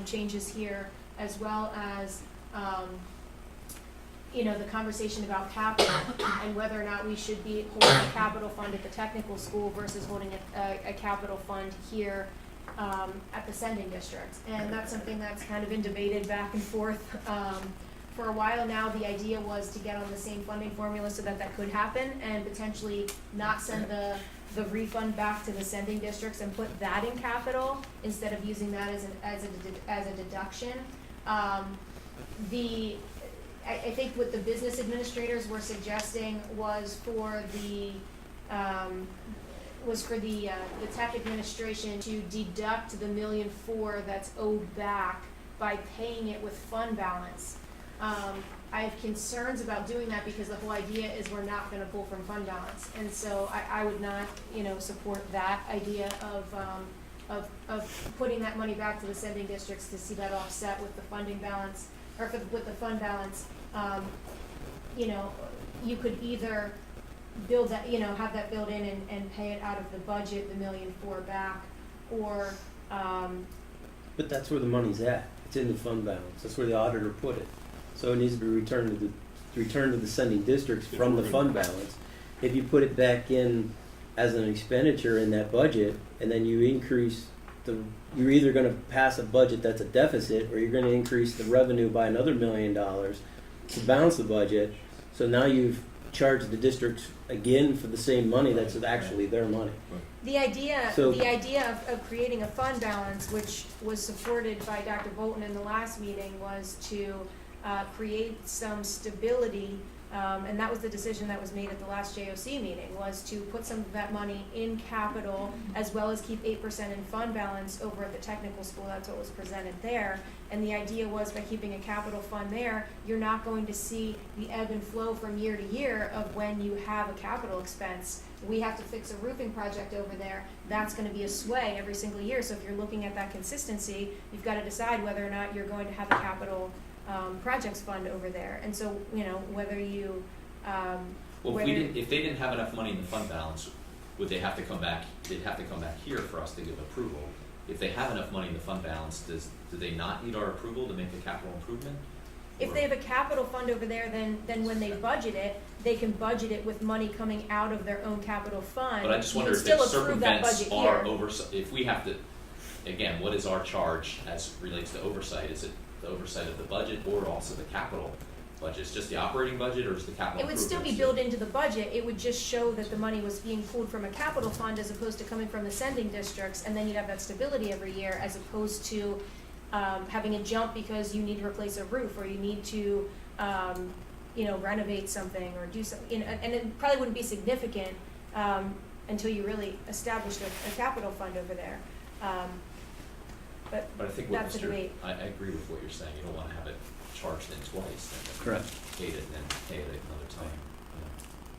changes here, as well as, the conversation about capital and whether or not we should be holding a capital fund at the technical school versus holding a capital fund here at the sending district. And that's something that's kind of been debated back and forth for a while now. The idea was to get on the same funding formula so that that could happen and potentially not send the refund back to the sending districts and put that in capital instead of using that as a deduction. I think what the business administrators were suggesting was for the tech administration to deduct the $1.4 million that's owed back by paying it with fund balance. I have concerns about doing that because the whole idea is we're not going to pull from fund balance, and so I would not, support that idea of putting that money back to the sending districts to see that offset with the funding balance or with the fund balance. You could either build that, have that built in and pay it out of the budget, the $1.4 million back, or. But that's where the money's at. It's in the fund balance. That's where the auditor put it. So it needs to be returned to the sending districts from the fund balance. If you put it back in as an expenditure in that budget, and then you increase you're either going to pass a budget that's a deficit, or you're going to increase the revenue by another $1 million to balance the budget. So now you've charged the districts again for the same money that's actually their money. The idea of creating a fund balance, which was supported by Dr. Bolton in the last meeting, was to create some stability, and that was the decision that was made at the last JOC meeting, was to put some of that money in capital as well as keep 8% in fund balance over at the technical school. That's what was presented there. And the idea was by keeping a capital fund there, you're not going to see the ebb and flow from year to year of when you have a capital expense. We have to fix a roofing project over there. That's going to be a sway every single year. So if you're looking at that consistency, you've got to decide whether or not you're going to have a capital projects fund over there. And so, whether you if they didn't have enough money in the fund balance, would they have to come back? They'd have to come back here for us to give approval. If they have enough money in the fund balance, do they not need our approval to make a capital improvement? If they have a capital fund over there, then when they budget it, they can budget it with money coming out of their own capital fund. But I just wonder if it circumvents our oversight. If we have to, again, what is our charge as relates to oversight? Is it the oversight of the budget or also the capital budget? It's just the operating budget, or is the capital? It would still be built into the budget. It would just show that the money was being pulled from a capital fund as opposed to coming from the sending districts, and then you'd have that stability every year, as opposed to having a jump because you need to replace a roof or you need to renovate something or do something. And it probably wouldn't be significant until you really established a capital fund over there. But I think that's a debate. I agree with what you're saying. You don't want to have it charged in twice. Then Correct. Paid it and then pay it another time.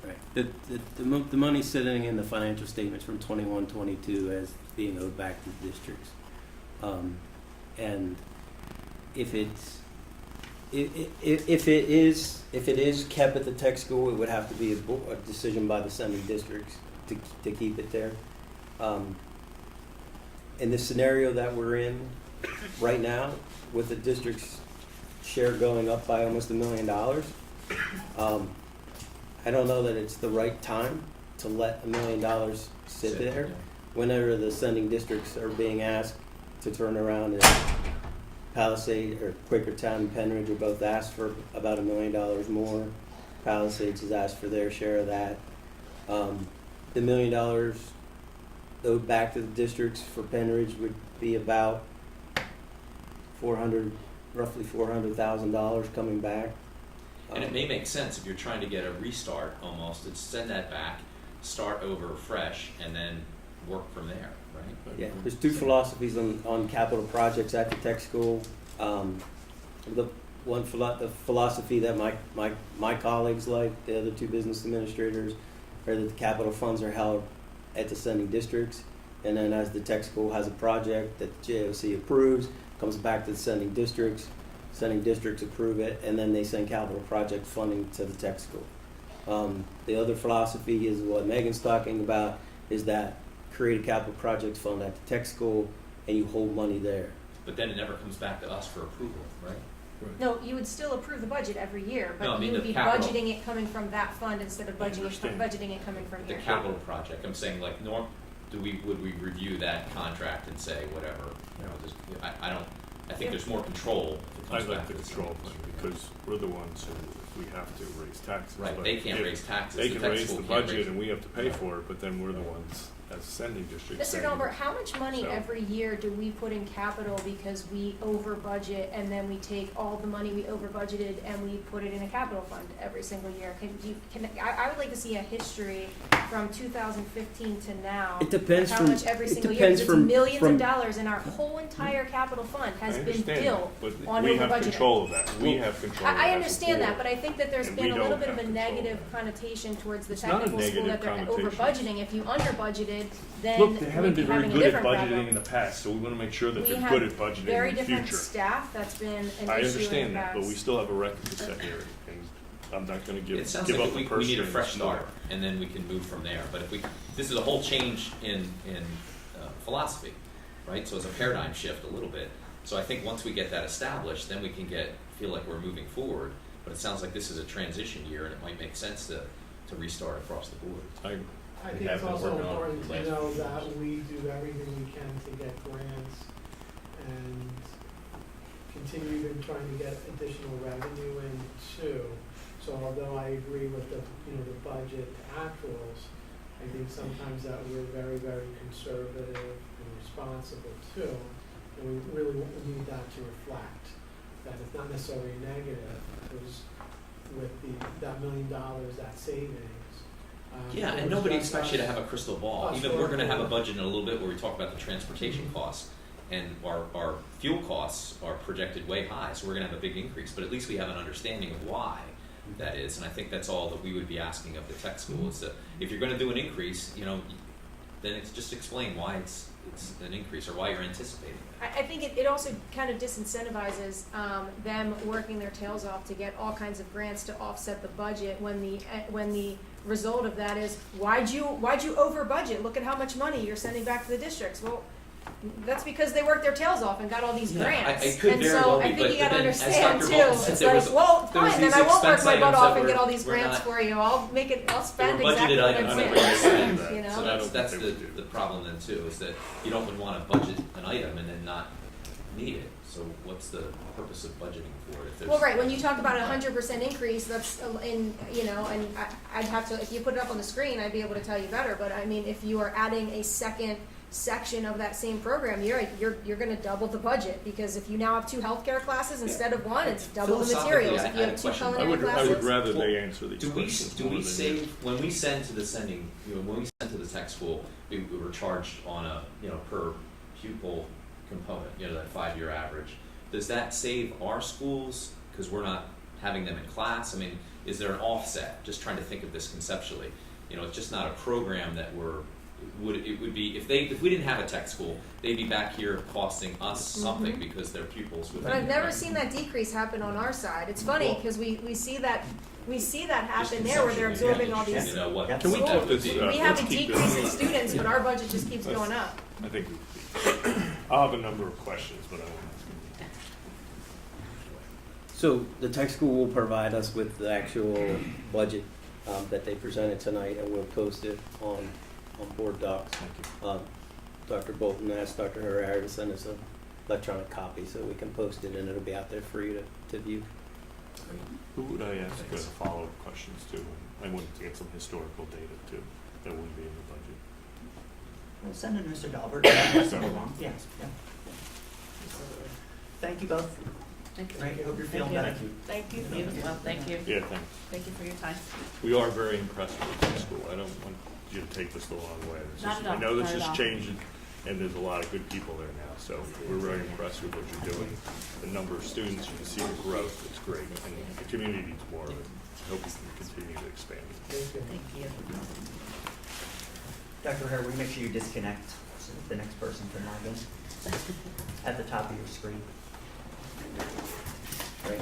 Right. The money's sitting in the financial statements from 21-22 as being owed back to the districts. And if it is kept at the tech school, it would have to be a decision by the sending districts to keep it there. In the scenario that we're in right now, with the district's share going up by almost $1 million, I don't know that it's the right time to let $1 million sit there whenever the sending districts are being asked to turn around. And Palisade or Quakertown and Pennridge are both asked for about $1 million more. Palisades has asked for their share of that. The $1 million owed back to the districts for Pennridge would be about roughly $400,000 coming back. And it may make sense if you're trying to get a restart almost, to send that back, start over fresh, and then work from there, right? Yeah, there's two philosophies on capital projects at the tech school. The philosophy that my colleagues like, the other two business administrators, are that the capital funds are held at the sending districts, and then as the tech school has a project that the JOC approves, comes back to the sending districts approve it, and then they send capital project funding to the tech school. The other philosophy is what Megan's talking about, is that create a capital projects fund at the tech school and you hold money there. but then it never comes back to us for approval, right? No, you would still approve the budget every year, No, I but mean you would the be capital. budgeting it coming from that fund instead of I budgeting understand. it coming from The here. capital project, I'm saying like, would we review that contract and say whatever, you know, just, I don't, I think there's more control if it I comes like back the to the control schools. part because we're the ones who, if we have to raise taxes. Right, but they can't if raise taxes, They the can tech raise school the can't budget raise. and we have to pay for it, but then we're the ones as a sending district Mr. saying. Delbert, how much money So- every year do we put in capital because we over budget and then we take all the money we over budgeted and we put it in a capital fund every single year? I would like to see a history from 2015 to now. It depends how from- much every it single year, depends 'cause it's from- millions from- of dollars and our whole entire capital fund has I been understand built that, on but we have over budgeting. control of that. We have control of that. I as a understand that, board. but I think that there's And been we a little don't bit of have a control of negative it. connotation towards the It's not a technical school that negative they're over connotation. budgeting. If you under budgeted, then Look, they haven't we'd be been very having a good at different budgeting problem. in the past, so we wanna make sure that We they're have good at budgeting very in the different future. staff, that's been an issue in the I past. understand that, but we still have a record to set here, and I'm not gonna give It sounds up like the we purse need a strings fresh more. start, and then we can move from there. But if this is a whole change in philosophy, right? So it's a paradigm shift a little bit. So I think once we get that established, then we can feel like we're moving forward. But it sounds like this is a transition year, and it might make sense to restart across the board. I We think have it's been also working on it important for to the last know few that years. we do everything we can to get grants and continue to trying to get additional revenue in too. So although I agree with the budget actuals, I think sometimes that we're very, very conservative and responsible too. And we really need that to reflect that it's not necessarily negative, because with that $1 million, that savings. Yeah, it and was nobody just expects you to us- have a crystal ball. us Even we're gonna have a working. budget in a little bit where we talk about the transportation costs. And our fuel costs are projected way high, so we're gonna have a big increase. But at least we have an understanding of why that is. And I think that's all that we would be asking of the tech school is that if you're gonna do an increase, then it's just explain why it's an increase or why you're anticipating it. I think it also kind of disincentivizes them working their tails off to get all kinds of grants to offset the budget when the result of that is why'd you over budget? Look at how much money you're sending back to the districts. Well, that's because they worked their tails off and got all these Yeah, grants. it could and very so well be, I think you but gotta then, as understand Dr. too. Bolton said, It's there like, was- well, there was fine, then these I won't work expense my butt items off that and get all were- these were grants not- for you. I'll spend budgeted exactly what items I'm that were saying. explained. You know? So I don't that's think the they would do. problem then too, is that you don't wanna budget an item and then not need it. So what's the purpose of budgeting for it if there's? Well, right, when you talk about 100% increase, that's and I'd have to, if you put it up on the screen, I'd be able to tell you better, but I mean, if you are adding a second section of that same program, you're gonna double the budget, because if you now have 2 healthcare classes instead of 1, it's double the Philosophically, materials. I If you had have a 2 question. culinary I classes. would rather Well, they answer these Do questions we more than save, you. when we send to the sending, when we send to the tech school, we were charged on a, per pupil component, that 5-year average. Does that save our schools, because we're not having them in class? I mean, is there an offset? Just trying to think of this conceptually. It's just not a program that it would be, if we didn't have a tech school, they'd be back here costing us something because their pupils would be. But I've never seen that decrease happen on our side. It's funny, Well- because we see that happen Just there where they're conceptually, absorbing all yeah, these. what Can we that take would this, be. We have let's a keep decrease in this- students, but our budget just keeps Let's- going up. I think I'll have a number of questions, but I won't ask them. So the tech school will provide us with the actual budget that they presented tonight, and we'll post it on board docs. Thank you. Dr. Bolton asked Dr. Herrera to send us an electronic copy so we can post it, and it'll be out there for you to view. Who would I ask follow-up questions to? I wanted to get some historical data too, that wouldn't be in the budget. We'll send it to Mr. Delbert. So- Yes, yeah. Thank you both. Thank you. Right, I hope you're feeling you. better. Thank you. You as well, thank you. Yeah, thanks. Thank you for your time. We are very impressed with the school. I don't want you to take this the wrong way. It's Not just- at all, I know this not at is all. changing, and there's a lot of good people there now, so we're very impressed with what you're doing. The number of students, you can see the growth, it's great, and the community needs more of it. I hope we can continue to expand it. Thank you. Thank you. Dr. Herr, will you make sure you disconnect so that the next person can log in? At the top of your screen. Right.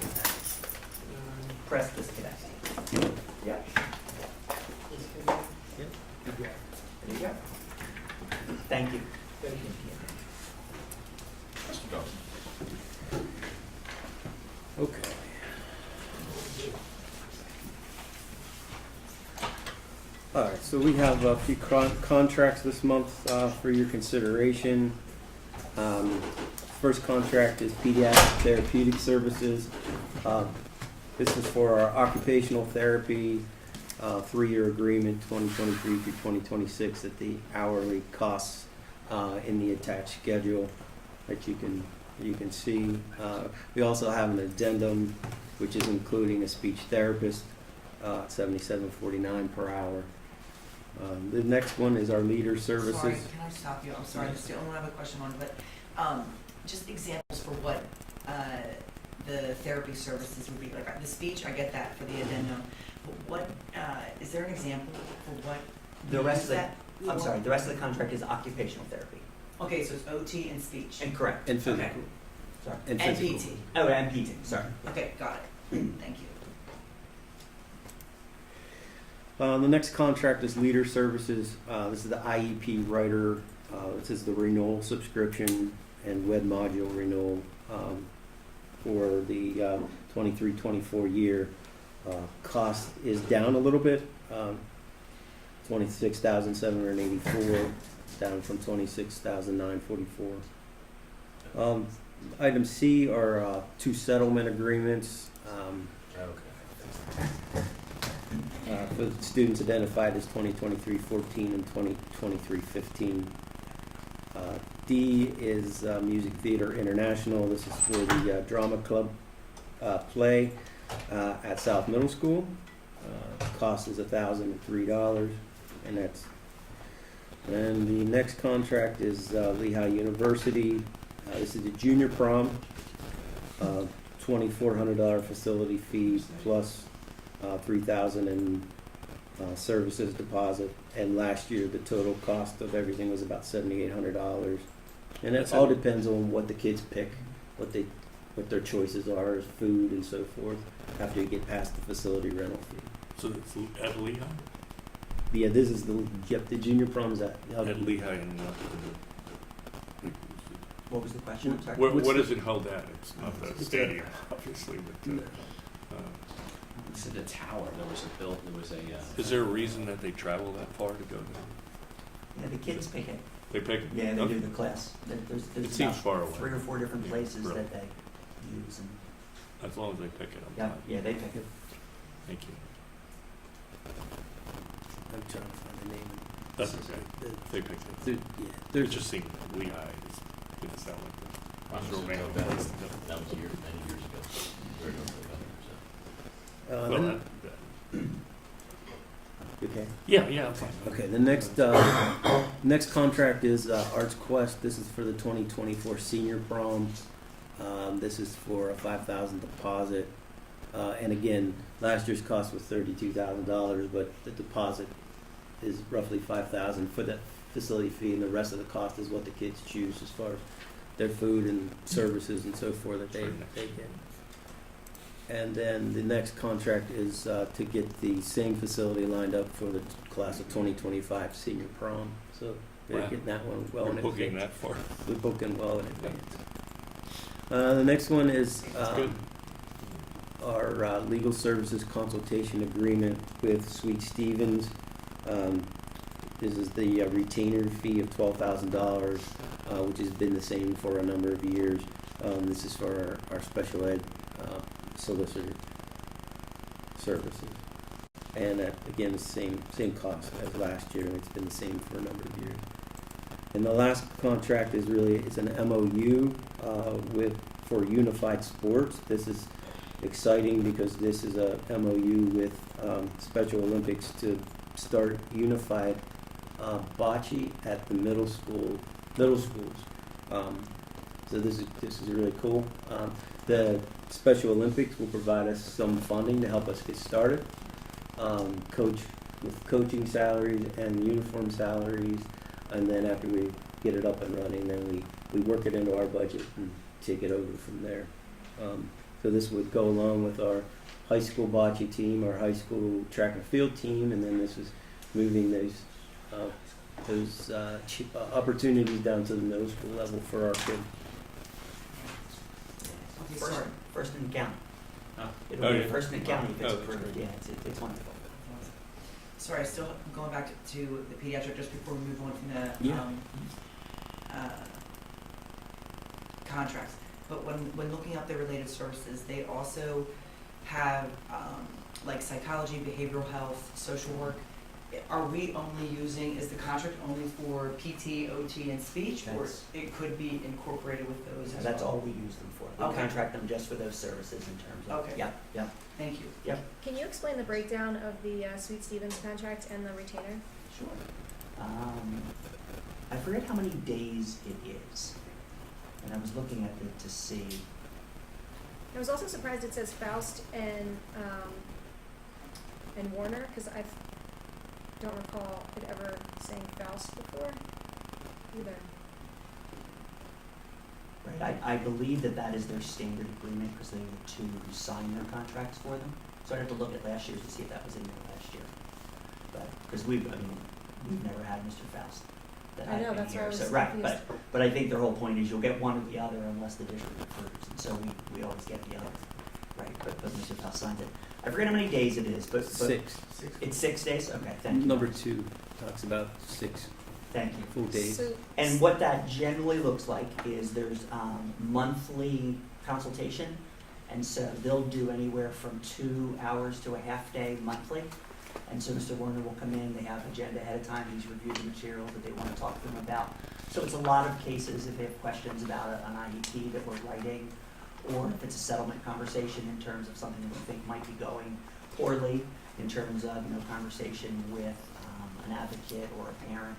Press disconnect. Yeah. Disconnect. There you go. Thank you. Thank you. Mr. Johnson. Okay. All right, so we have a few contracts this month for your consideration. First contract is Pediatric Therapeutic Services. This is for our occupational therapy, 3-year agreement, 2023 through 2026, at the hourly costs in the attached schedule that you can see. We also have an addendum, which is including a speech therapist, $77.49 per hour. The next one is our leader services. Sorry, can I stop you? I'm sorry, I still don't have a question on it, but just examples for what the therapy services would be. Like the speech, I get that for the addendum, but what, is there an example for what? The we rest use of that? I'm sorry, the rest of the contract is occupational therapy. Okay, so it's OT and speech. Incorrect. And physical. Okay. Sorry. And And physical. PT. Oh, and PT, sorry. Okay, got it. Thank you. The next contract is leader services. This is the IEP writer. This is the renewal subscription and web module renewal for the 23-24 year. Cost is down a little bit, $26,784, down from $26,944. Item C are 2 settlement agreements. For the students identified as 2023-14 and 2023-15. D is Music Theater International. This is for the drama club play at South Middle School. Cost is $1,003, and that's. And the next contract is Lehigh University. This is the junior prom. $2,400 facility fee plus $3,000 in services deposit, and last year the total cost of everything was about $7,800, and it all depends on what the kids pick, what their choices are as food and so forth after you get past the facility rental fee. So it's at Lehigh? Yeah, this is the junior prom's at Lehigh and What was the question? I'm sorry. what is it held at? It's not the stadium, obviously, but It's in the tower. There was a. is there a reason that they travel that far to go there? Yeah, the kids pick it. They pick? Yeah, they Okay. do the class. There's It seems about far away. 3 or 4 different places Really? that they use. And, As long as they pick it up. yeah, they pick it. Thank you. I'm trying to find the name. That's okay. They pick it. Yeah, It there's just seemed Lehigh is gonna sound like the romantic That place to go. was many years ago. Very much ago, Well, okay. yeah, I'm fine. Okay, the next next contract is Arts Quest. This is for the 2024 senior prom. This is for a $5,000 deposit, and again, last year's cost was $32,000, but the deposit is roughly $5,000 for the facility fee, and the rest of the cost is what the kids choose as far as their food and services and so forth that they get. And then the next contract is to get the same facility lined up for the class of 2025 senior prom. So they're Wow. getting that one well We're in booking advance. that far. We're booking well in advance. The next one is Good. our legal services consultation agreement with Sweet Stevens. This is the retainer fee of $12,000, which has been the same for a number of years. This is for our special ed solicitor services. And again, the same cost as last year, and it's been the same for a number of years. And the last contract is it's an MOU for Unified Sports. This is exciting because this is a MOU with Special Olympics to start unified bocce at the middle schools. So this is really cool. The Special Olympics will provide us some funding to help us get started. Coaching salaries and uniform salaries, and then after we get it up and running, then we work it into our budget and take it over from there. So this would go along with our high school bocce team, our high school track and field team, and then this is moving those opportunities down to the middle school level for our kids. Okay, sorry. First in the county. It'll Oh, be yeah. First Mid-County if it's Oh, that's approved, right. yeah, it's wonderful. Sorry, still going back to the pediatric, just before we move on from the, Yeah. contracts. But when looking up their related services, they also have, like psychology, behavioral health, social work. Are we only using, is the contract only for PT, OT, and speech, or That's- it could be incorporated with those as well? That's all we use them for. We Okay. contract them just for those services in terms of, Okay. yeah. Thank you. Can you explain the breakdown of the Sweet Stevens contract and the retainer? Sure. I forget how many days it is, and I was looking at it to see. I was also surprised it says Faust and Warner, because I don't recall it ever saying Faust before either. Right, I believe that is their standard agreement, because they were the two who signed their contracts for them. So I'd have to look at last year's to see if that was in there last year. But, because we've never had Mr. Faust that I I've know, been that's why I here. was So, right, confused. but I think their whole point is you'll get one or the other unless the district approves, and so we always get the other. Right, but Mr. Faust signed it. I forget how many days it is, but. 6. It's 6 days? Okay, thank you. Number 2 talks about 6 Thank you. full days. So, And what that generally looks like is there's monthly consultation, and so they'll do anywhere from 2 hours to a half day monthly. And so Mr. Warner will come in, they have agenda ahead of time, he's reviewed the materials that they want to talk to them about. So it's a lot of cases, if they have questions about an IEP that we're writing, or if it's a settlement conversation in terms of something that we think might be going poorly, in terms of, conversation with an advocate or a parent.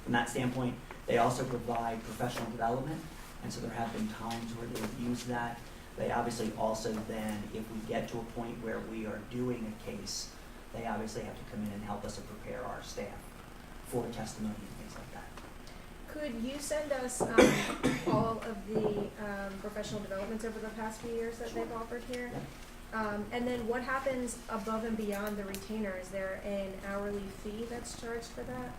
From that standpoint, they also provide professional development, and so there have been times where they've used that. They obviously also then, if we get to a point where we are doing a case, they obviously have to come in and help us and prepare our staff for testimony and things like that. could you send us all of the professional developments over the past few years that they've offered here? And then what happens above and beyond the retainer? Is there an hourly fee that's charged for that?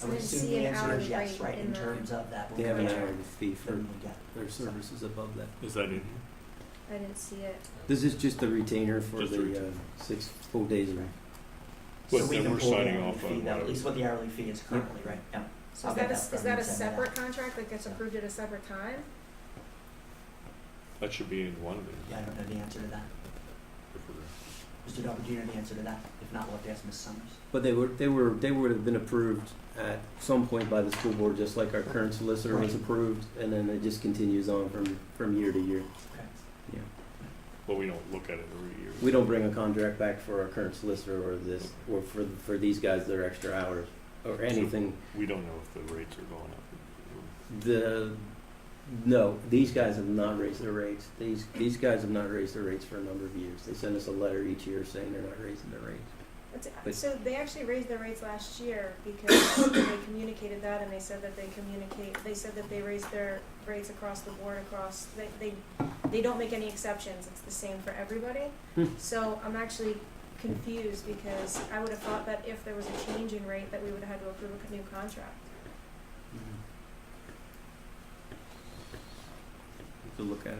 I would didn't assume see the an answer is hourly yes, rate right, in in the- terms of that. They have an we'll hourly fee for then we'll get. their services above that. Is that in here? I didn't see it. This is just the retainer for Just the the retainer. 6 full days. But So we then can we're pull the signing hourly off fee, on though, at whatever. least what the hourly fee is currently, right? Yeah. So I'll is get that that is from that you, a send that separate out. contract that gets approved at a separate time? That should be in one of them. Yeah, I don't know the answer to that. Mr. Delper, do you know the answer to that? If not, we'll have to ask Ms. Summers. But they would have been approved at some point by the school board, just like our current solicitor was Right. approved, and then it just continues on from year to year. Okay. Yeah. But we don't look at it every year. We don't bring a contract back for our current solicitor or this, or for these guys, their extra hours, or anything. We don't know if the rates are going up. No, these guys have not raised their rates. These guys have not raised their rates for a number of years. They send us a letter each year saying they're not raising their rates. But- So they actually raised their rates last year because they communicated that, and they said that they said that they raised their rates across the board, they don't make any exceptions, it's the same for everybody. So I'm actually confused because I would have thought that if there was a change in rate, that we would have had to approve a new contract. To look at it.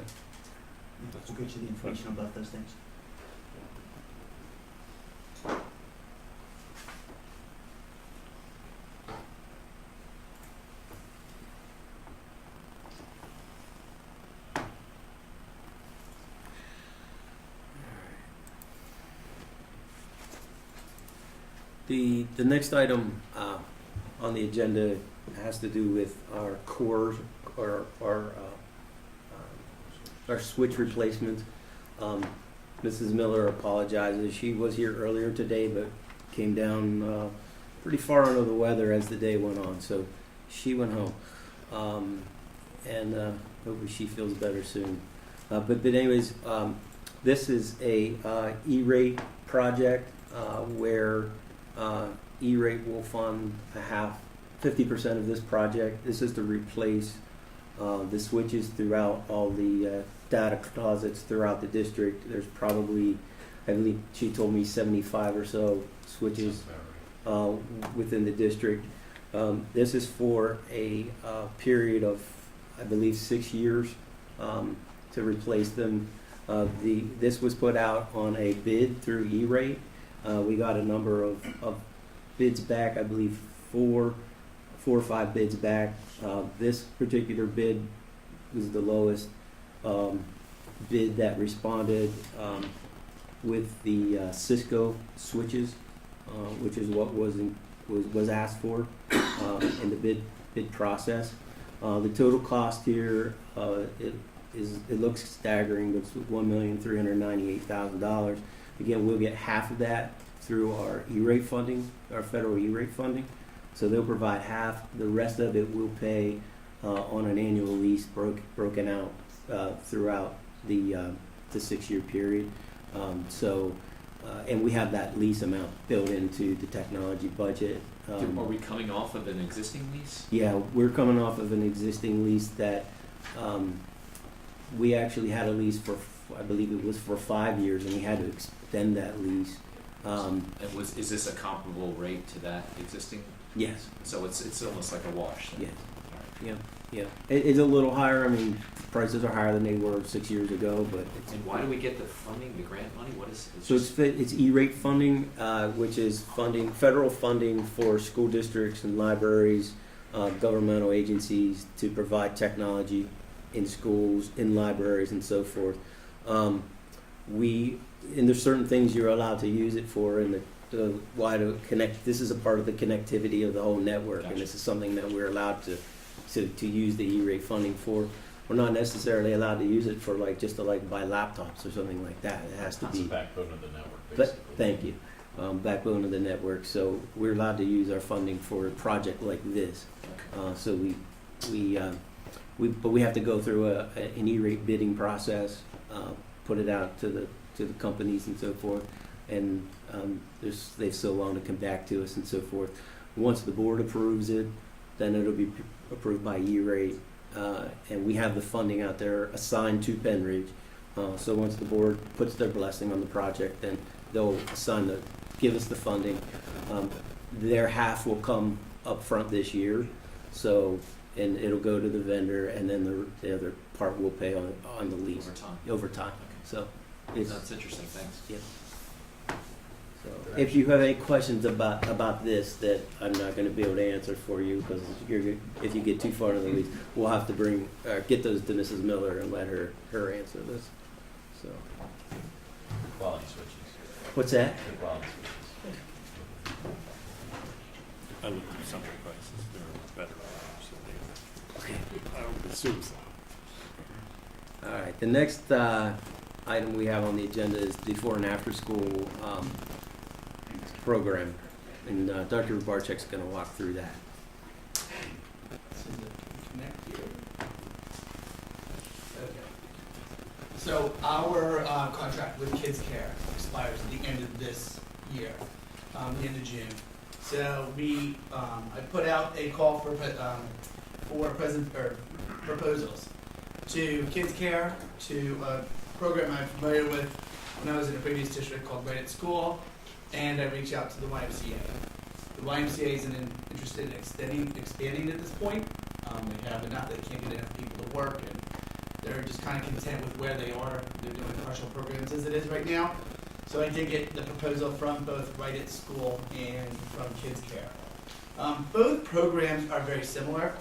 We'll get you the information on both those things. The next item on the agenda has to do with our core, or our switch replacement. Mrs. Miller apologizes. She was here earlier today, but came down pretty far under the weather as the day went on, so she went home. And hopefully she feels better soon. But anyways, this is a E-rate project where E-rate will fund 50% of this project. This is to replace the switches throughout all the data closets throughout the district. There's probably, I believe she told me 75 or so switches within the district. This is for a period of, I believe, 6 years. to replace them. This was put out on a bid through E-rate. We got a number of bids back, I believe four or five bids back. This particular bid was the lowest bid that responded with the Cisco switches, which is what was asked for in the bid process. The total cost here, it looks staggering, but it's $1,398,000. Again, we'll get half of that through our E-rate funding, our federal E-rate funding. So they'll provide half. The rest of it we'll pay on an annual lease broken out throughout the 6-year period. And we have that lease amount built into the technology budget. Are we coming off of an existing lease? Yeah, we're coming off of an existing lease that we actually had a lease for, I believe it was for 5 years, and we had to extend that lease. And is this a comparable rate to that existing? Yes. So it's almost like a wash then? Yes. Yeah. It's a little higher. I mean, prices are higher than they were 6 years ago, but it's. And why do we get the funding, the grant money? What is it? So it's E-rate funding, which is federal funding for school districts and libraries, governmental agencies to provide technology in schools, in libraries, and so forth. And there's certain things you're allowed to use it for, and the why to connect. This is a part of the connectivity of the whole network, Gotcha. and this is something that we're allowed to use the E-rate funding for. We're not necessarily allowed to use it for just to buy laptops or something like that. It has to That's be. the backbone of the network, But basically. thank you, backbone of the network. So we're allowed to use our funding for a project like this. So but we have to go through an E-rate bidding process, put it out to the companies and so forth, and they've so long to come back to us and so forth. Once the board approves it, then it'll be approved by E-rate, and we have the funding out there assigned to Pennridge. So once the board puts their blessing on the project, then they'll give us the funding. Their half will come up front this year, and it'll go to the vendor, and then the other part we'll pay on the lease over time. Okay. So That's interesting, thanks. yeah. So if you have any questions about this that I'm not going to be able to answer for you, because if you get too far into the weeds, we'll have to get those to Mrs. Miller and let her answer this. So Quality switches. what's that? The quality switches. I looked at some of the prices, they're better. So Okay. I would assume so. All right. The next item we have on the agenda is before and after school program, and Dr. Barczyk's going to walk through that. So our contract with Kids Care expires at the end of this year, the end of June. So I put out a call for proposals to Kids Care, to a program I'm familiar with when I was in a previous district called Right at School, and I reached out to the YMCA. The YMCA isn't interested in expanding at this point. They have enough, they can't get enough people to work, and they're just kind of content with where they are. They're doing partial programs as it is right now. So I did get the proposal from both Right at School and from Kids Care. Both programs are very similar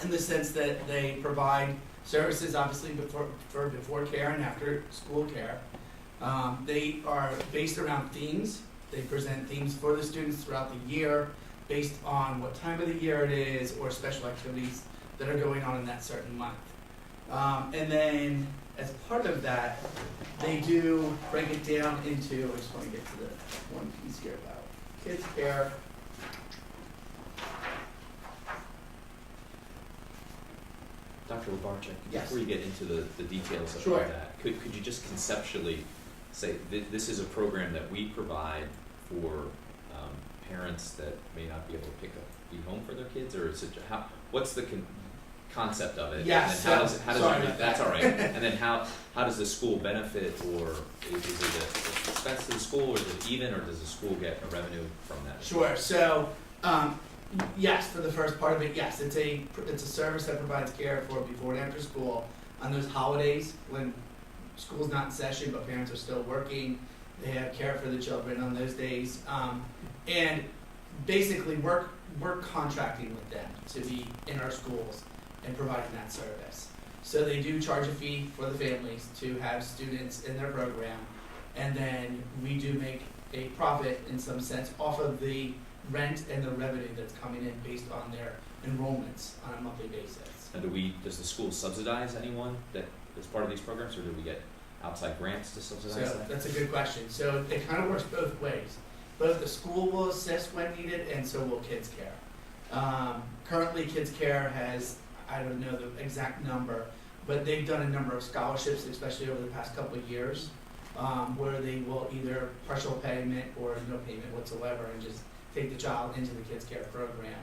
in the sense that they provide services, obviously, for before care and after school care. They are based around themes. They present themes for the students throughout the year based on what time of the year it is or special activities that are going on in that certain month. And then as part of that, they do break it down into, I just want to get to the one piece here about Kids Care. Dr. Labarczyk, Yes. before you get into the details of Sure. that, could you just conceptually say this is a program that we provide for parents that may not be able to be home for their kids, or is it what's the concept of it? Yes, And then how does sorry it, about that's that. all right. And then how does the school benefit, or is it an expense to the school, or is it even, or does the school get a revenue from that? Sure. So, yes, for the first part of it, yes, it's a service that provides care for before and after school on those holidays when school's not in session but parents are still working. They have care for the children on those days. And basically we're contracting with them to be in our schools and providing that service. So they do charge a fee for the families to have students in their program, and then we do make a profit in some sense off of the rent and the revenue that's coming in based on their enrollments on a monthly basis. And does the school subsidize anyone that is part of these programs, or do we get outside grants to subsidize So that? that's a good question. So it kind of works both ways. Both the school will assist when needed, and so will Kids Care. Currently, Kids Care has, I don't know the exact number, but they've done a number of scholarships, especially over the past couple of years, where they will either partial payment or no payment whatsoever and just take the child into the Kids Care program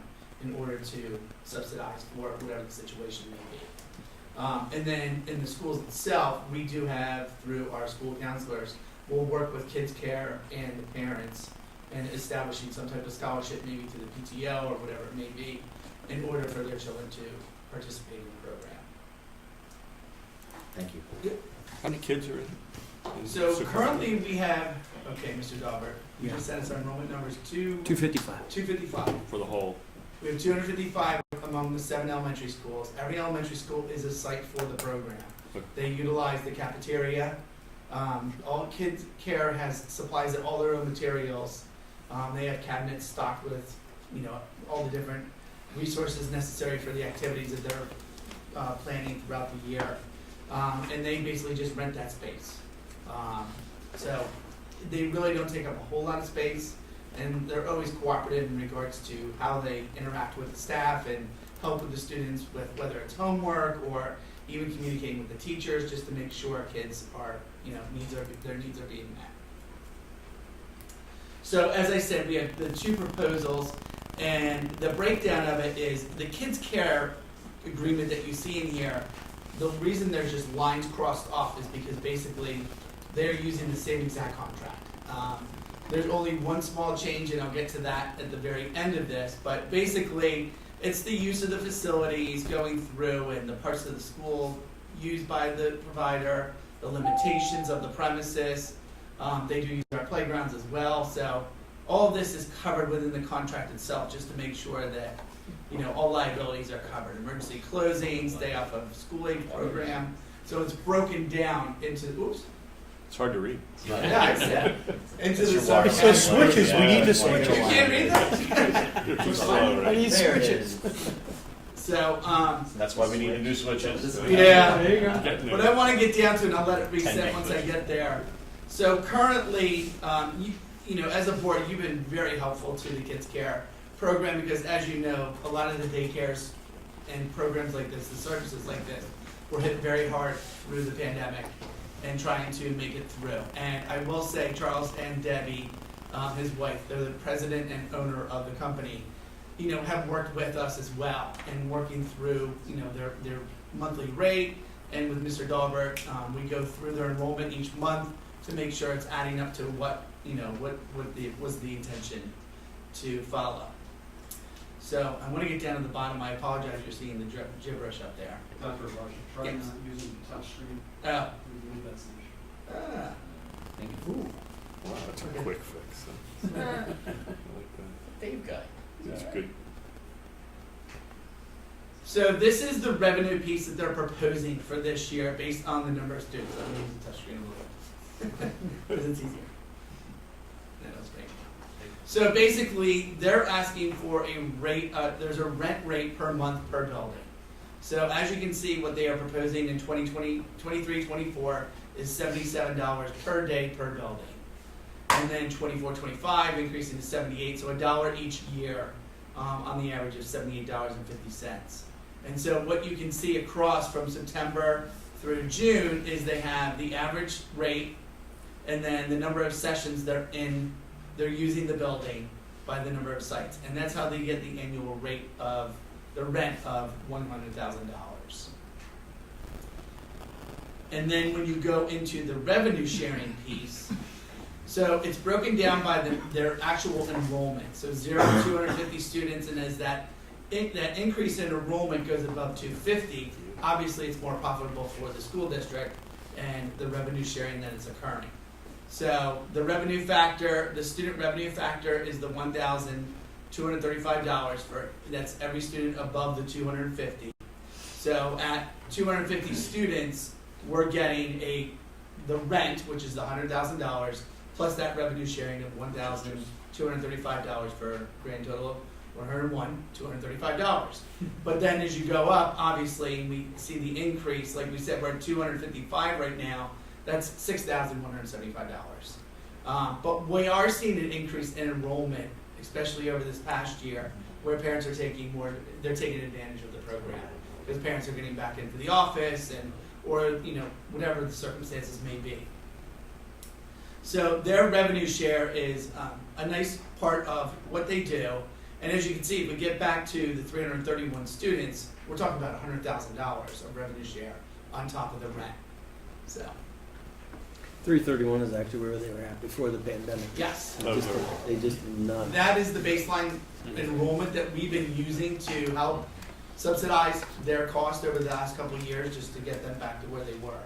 in order to subsidize for whatever the situation may be. And then in the schools itself, we do have, through our school counselors, we'll work with Kids Care and the parents and establishing some type of scholarship, maybe to the PTO or whatever it may be, in order for their children to participate in the program. Thank you. How many kids are in? So currently we have, okay, Mr. Daubert, you just sent us our enrollment numbers, 255. 255. For the whole, We have 255 among the 7 elementary schools. Every elementary school is a site for the program. They utilize the cafeteria. All Kids Care has supplies of all their own materials. They have cabinets stocked with, all the different resources necessary for the activities that they're planning throughout the year. And they basically just rent that space. So they really don't take up a whole lot of space, and they're always cooperative in regards to how they interact with the staff and help with the students with whether it's homework or even communicating with the teachers just to make sure kids are, their needs are being met. So as I said, we have the 2 proposals, and the breakdown of it is the Kids Care agreement that you see in here. The reason there's just lines crossed off is because basically they're using the same exact contract. There's only one small change, and I'll get to that at the very end of this, but basically it's the use of the facilities going through and the parts of the school used by the provider, the limitations of the premises. They do use our playgrounds as well, so all of this is covered within the contract itself just to make sure that all liabilities are covered. Emergency closing, stay off of school aid program. So it's broken down into, it's hard to read. yeah, I said, into It's the your water. subcategories. It's those switches, we need to switch You can't read that? You're too slow, right? need There it is. So, That's why we need the new switches. yeah. There you go. Getting But there. I want to get down to it, and I'll let it reset 10 once I get there. So currently, as a board, you've been very helpful to the Kids Care program because, as you know, a lot of the daycares and programs like this, the services like this, were hit very hard through the pandemic and trying to make it through. And I will say, Charles and Debbie, his wife, they're the president and owner of the company, have worked with us as well and working through, their monthly rate. And with Mr. Daubert, we go through their enrollment each month to make sure it's adding up to what was the intention to follow. So I want to get down to the bottom. I apologize for seeing the gibberish up there. Dr. Rush, try Yes. not using the touchscreen. Oh. We believe that's the issue. Thank you. Wow, that's a quick fix. Huh? I like that. Dave guy. That's good. So this is the revenue piece that they're proposing for this year based on the number of students. I'm going to use the touchscreen a little bit because it's easier. No, that's great. So basically, they're asking for a rate. There's a rent rate per month per building. So as you can see, what they are proposing in 23-24 is $77 per day per building. And then 24-25 increasing to $78, so $1 each year on the average of $78.50. And so what you can see across from September through June is they have the average rate and then the number of sessions they're using the building by the number of sites. And that's how they get the annual rate of the rent of $100,000. And then when you go into the revenue sharing piece, so it's broken down by their actual enrollment. So 0 to 250 students, and as that increase in enrollment goes above 250, obviously it's more profitable for the school district and the revenue sharing that is occurring. So the revenue factor, the student revenue factor is the $1,235 for, that's every student above the 250. So at 250 students, we're getting the rent, which is the $100,000, plus that revenue sharing of $1,235 for a grand total of $101,235. But then as you go up, obviously, we see the increase. Like we said, we're at 255 right now. That's $6,175. But we are seeing an increase in enrollment, especially over this past year, where parents are taking advantage of the program because parents are getting back into the office or whatever the circumstances may be. So their revenue share is a nice part of what they do. And as you can see, if we get back to the 331 students, we're talking about $100,000 of revenue share on top of the rent. So 331 is actually where they were at before the pandemic. yes, They just did not. that is the baseline enrollment that we've been using to help subsidize their cost over the last couple of years, just to get them back to where they were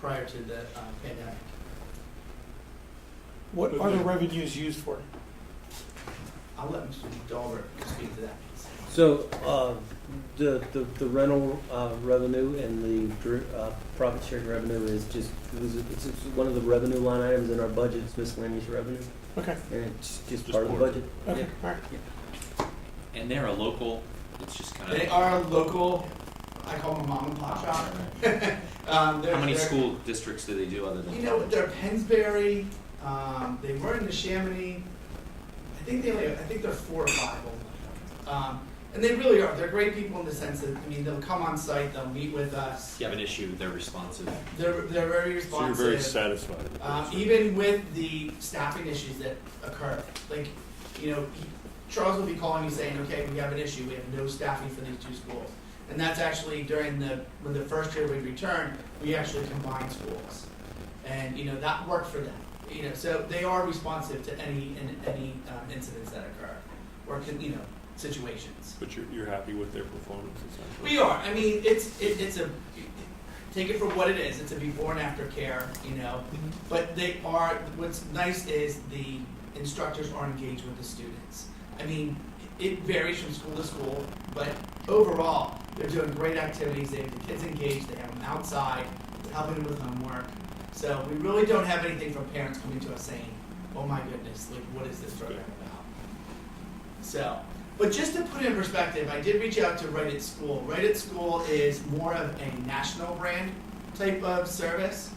prior to the pandemic. What are the revenues used for? I'll let Mr. Dolber speak to that piece. So the rental revenue and the profit sharing revenue is it's one of the revenue line items in our budget. It's miscellaneous revenue, Okay, and it's just Just part of the part of budget. okay, Yeah. all right. And they're a local, it's just kind of. They are local, I call them a mom and pop shop. How many school districts do they do other than? They're Pennsbury, they were in the Chamonix. I think they're 4 or 5 of them. And they really are. They're great people in the sense that, they'll come on site, they'll meet with us. If you have an issue, they're responsive. They're very So responsive. you're very satisfied with this. Even with the staffing issues that occur. Like, Charles will be calling me saying, okay, we have an issue, we have no staffing for these 2 schools. And that's actually when the first year we returned, we actually combined schools. And, that worked for them. So they are responsive to any incidents that occur or, situations. But you're happy with their performance, essentially? We are. It's a, take it for what it is. It's a before and after care, But they are, what's nice is the instructors are engaged with the students. It varies from school to school, but overall, they're doing great activities. They have the kids engaged. They have them outside, helping them with homework. So we really don't have anything from parents coming to us saying, oh my goodness, what is this program about? So, but just to put it in perspective, I did reach out to Right at School. Right at School is more of a national brand type of service.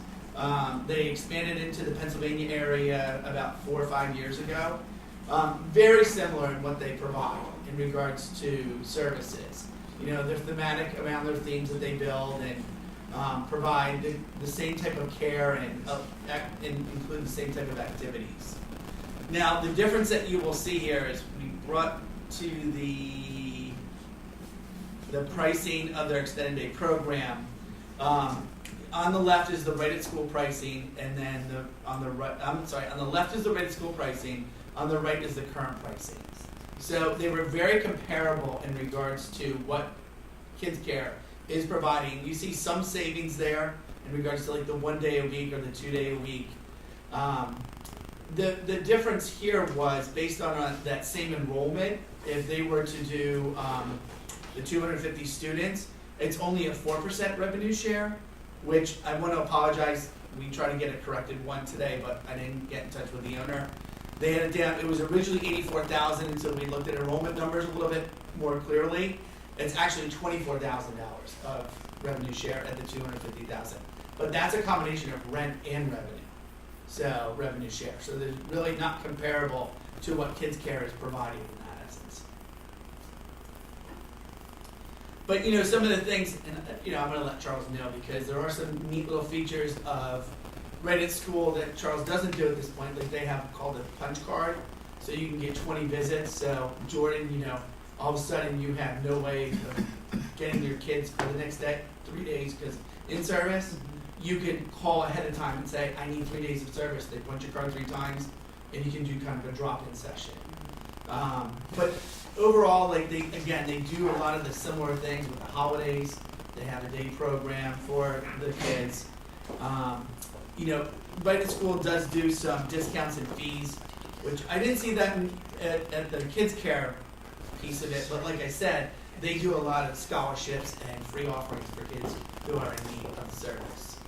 They expanded into the Pennsylvania area about 4 or 5 years ago. Very similar in what they provide in regards to services. They're thematic around their themes that they build and provide the same type of care and include the same type of activities. Now, the difference that you will see here is we brought to the pricing of their extended day program. On the left is the Right at School pricing, and then on the left is the Right at School pricing. On the right is the current pricing. So they were very comparable in regards to what Kids Care is providing. You see some savings there in regards to the 1 day a week or the 2 day a week. The difference here was based on that same enrollment. If they were to do the 250 students, it's only a 4% revenue share, which I want to apologize. We tried to get it corrected today, but I didn't get in touch with the owner. They had it down. It was originally $84,000 until we looked at enrollment numbers a little bit more clearly. It's actually $24,000 of revenue share at the $250,000. But that's a combination of rent and revenue. So revenue share. So they're really not comparable to what Kids Care is providing in that essence. But some of the things, and I'm going to let Charles know because there are some neat little features of Right at School that Charles doesn't do at this point. They have called a punch card, so you can get 20 visits. So Jordan, all of a sudden you have no way of getting your kids for the next day, 3 days, because in service, you can call ahead of time and say, I need 3 days of service. They punch your card 3 times, and you can do kind of a drop-in session. But overall, they do a lot of the similar things with the holidays. They have a day program for the kids. You know, Right at School does do some discounts and fees, which I didn't see that at the kids care piece of it, but like I said, they do a lot of scholarships and free offerings for kids who are in need of service.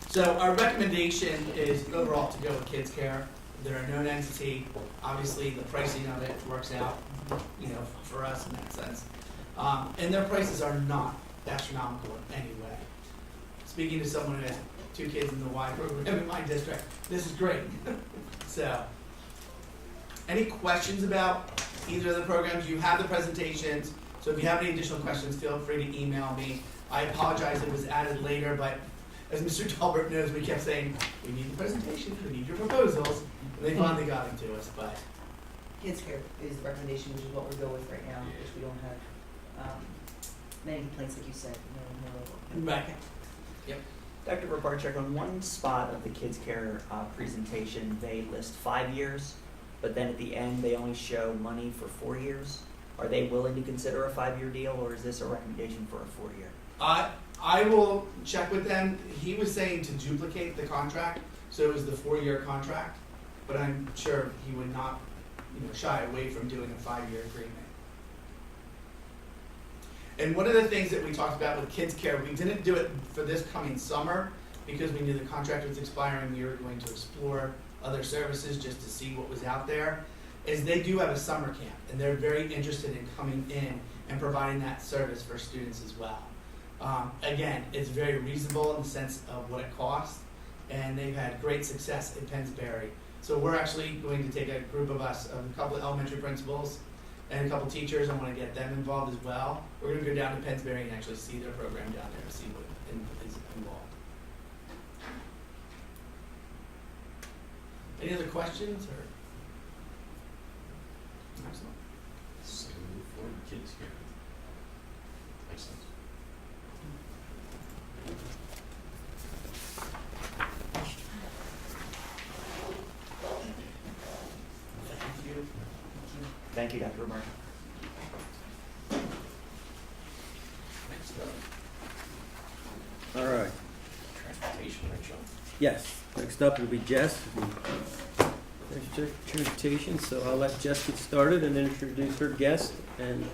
So our recommendation is overall to go with Kids Care. They're a known entity. Obviously, the pricing of it works out, you know, for us in that sense. And their prices are not astronomical in any way. Speaking to someone who has 2 kids in the Y program in my district, this is great. So, any questions about either of the programs? You have the presentations, so if you have any additional questions, feel free to email me. I apologize it was added later, but as Mr. Talbert knows, we kept saying, we need the presentations, we need your proposals, and they finally got them to us, but. Kids Care is the recommendation, which is what we're going with right now, which we don't have, many complaints, like you said, no. Right. Yep. Dr. Rabarchuk, on one spot of the Kids Care presentation, they list 5 years, but then at the end, they only show money for 4 years. Are they willing to consider a 5-year deal, or is this a recommendation for a 4-year? I will check with them. He was saying to duplicate the contract, so it was the 4-year contract, but I'm sure he would not, shy away from doing a 5-year agreement. And one of the things that we talked about with Kids Care, we didn't do it for this coming summer because we knew the contract was expiring. We were going to explore other services just to see what was out there, is they do have a summer camp, and they're very interested in coming in and providing that service for students as well. Again, it's very reasonable in the sense of what it costs, and they've had great success in Pennsbury. So we're actually going to take a group of us, of a couple of elementary principals and a couple teachers. I want to get them involved as well. We're going to go down to Pennsbury and actually see their program down there and see what is involved. Any other questions? Or? Excellent. So for Kids Care. Makes sense. Thank you, Dr. Rabarchuk. Next up, All right. transportation, right, John? Yes. Next up will be Jess. There's transportation, so I'll let Jess get started and introduce her guest. And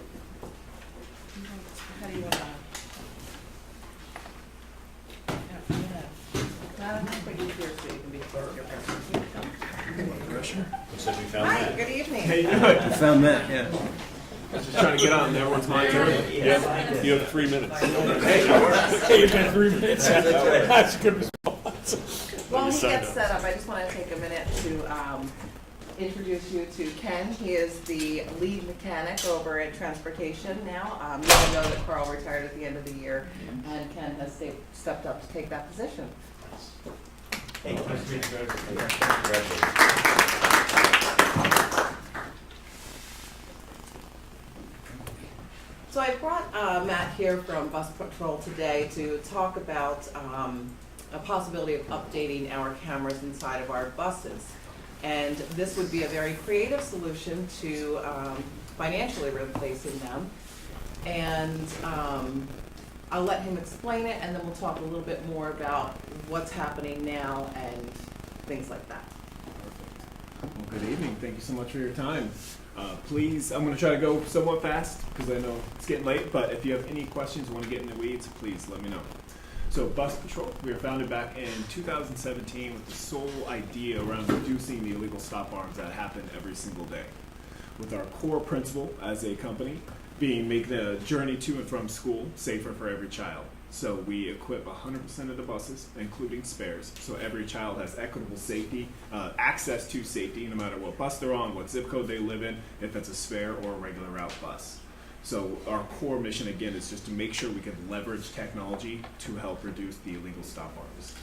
How do you want to? Put you here so you can be close to your Looks like we found Hi, that. good evening. you found Matt, yeah. I was just trying to get on. Everyone's my turn. Yeah. You have 3 minutes. Hey, you've got 3 minutes. That's a good response. While he Sign gets up. set up, I just want to take a minute to introduce you to Ken. He is the lead mechanic over at Transportation now. You all know that Carl retired at the end of the year, and Ken has stepped up to take that position. Thank you. So I brought Matt here from Bus Patrol today to talk about a possibility of updating our cameras inside of our buses. And this would be a very creative solution to financially replacing them. And I'll let him explain it, and then we'll talk a little bit more about what's happening now and things like that. Well, good evening. Thank you so much for your time. Please, I'm going to try to go somewhat fast because I know it's getting late, but if you have any questions, want to get in the weeds, please let me know. So Bus Patrol, we were founded back in 2017 with the sole idea around reducing the illegal stop arms that happen every single day. With our core principle as a company being make the journey to and from school safer for every child. So we equip 100% of the buses, including spares, so every child has equitable safety, access to safety, no matter what bus they're on, what zip code they live in, if it's a spare or a regular route bus. So our core mission, again, is just to make sure we can leverage technology to help reduce the illegal stop arms.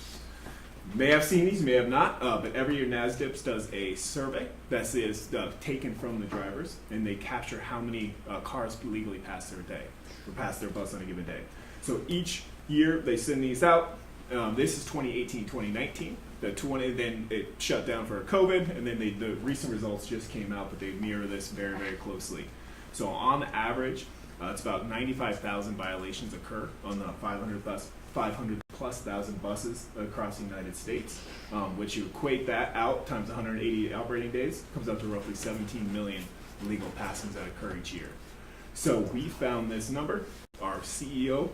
You may have seen these, you may have not, but every year NASDIPS does a survey that is taken from the drivers, and they capture how many cars legally pass their day, or pass their bus on a given day. So each year they send these out. This is 2018, 2019. Then it shut down for COVID, and then the recent results just came out, but they mirror this very, very closely. So on average, It's about 95,000 violations occur on the 500 plus thousand buses across the United States, which you equate that out times 180 operating days, comes out to roughly 17 million illegal passings that occur each year. So we found this number. Our CEO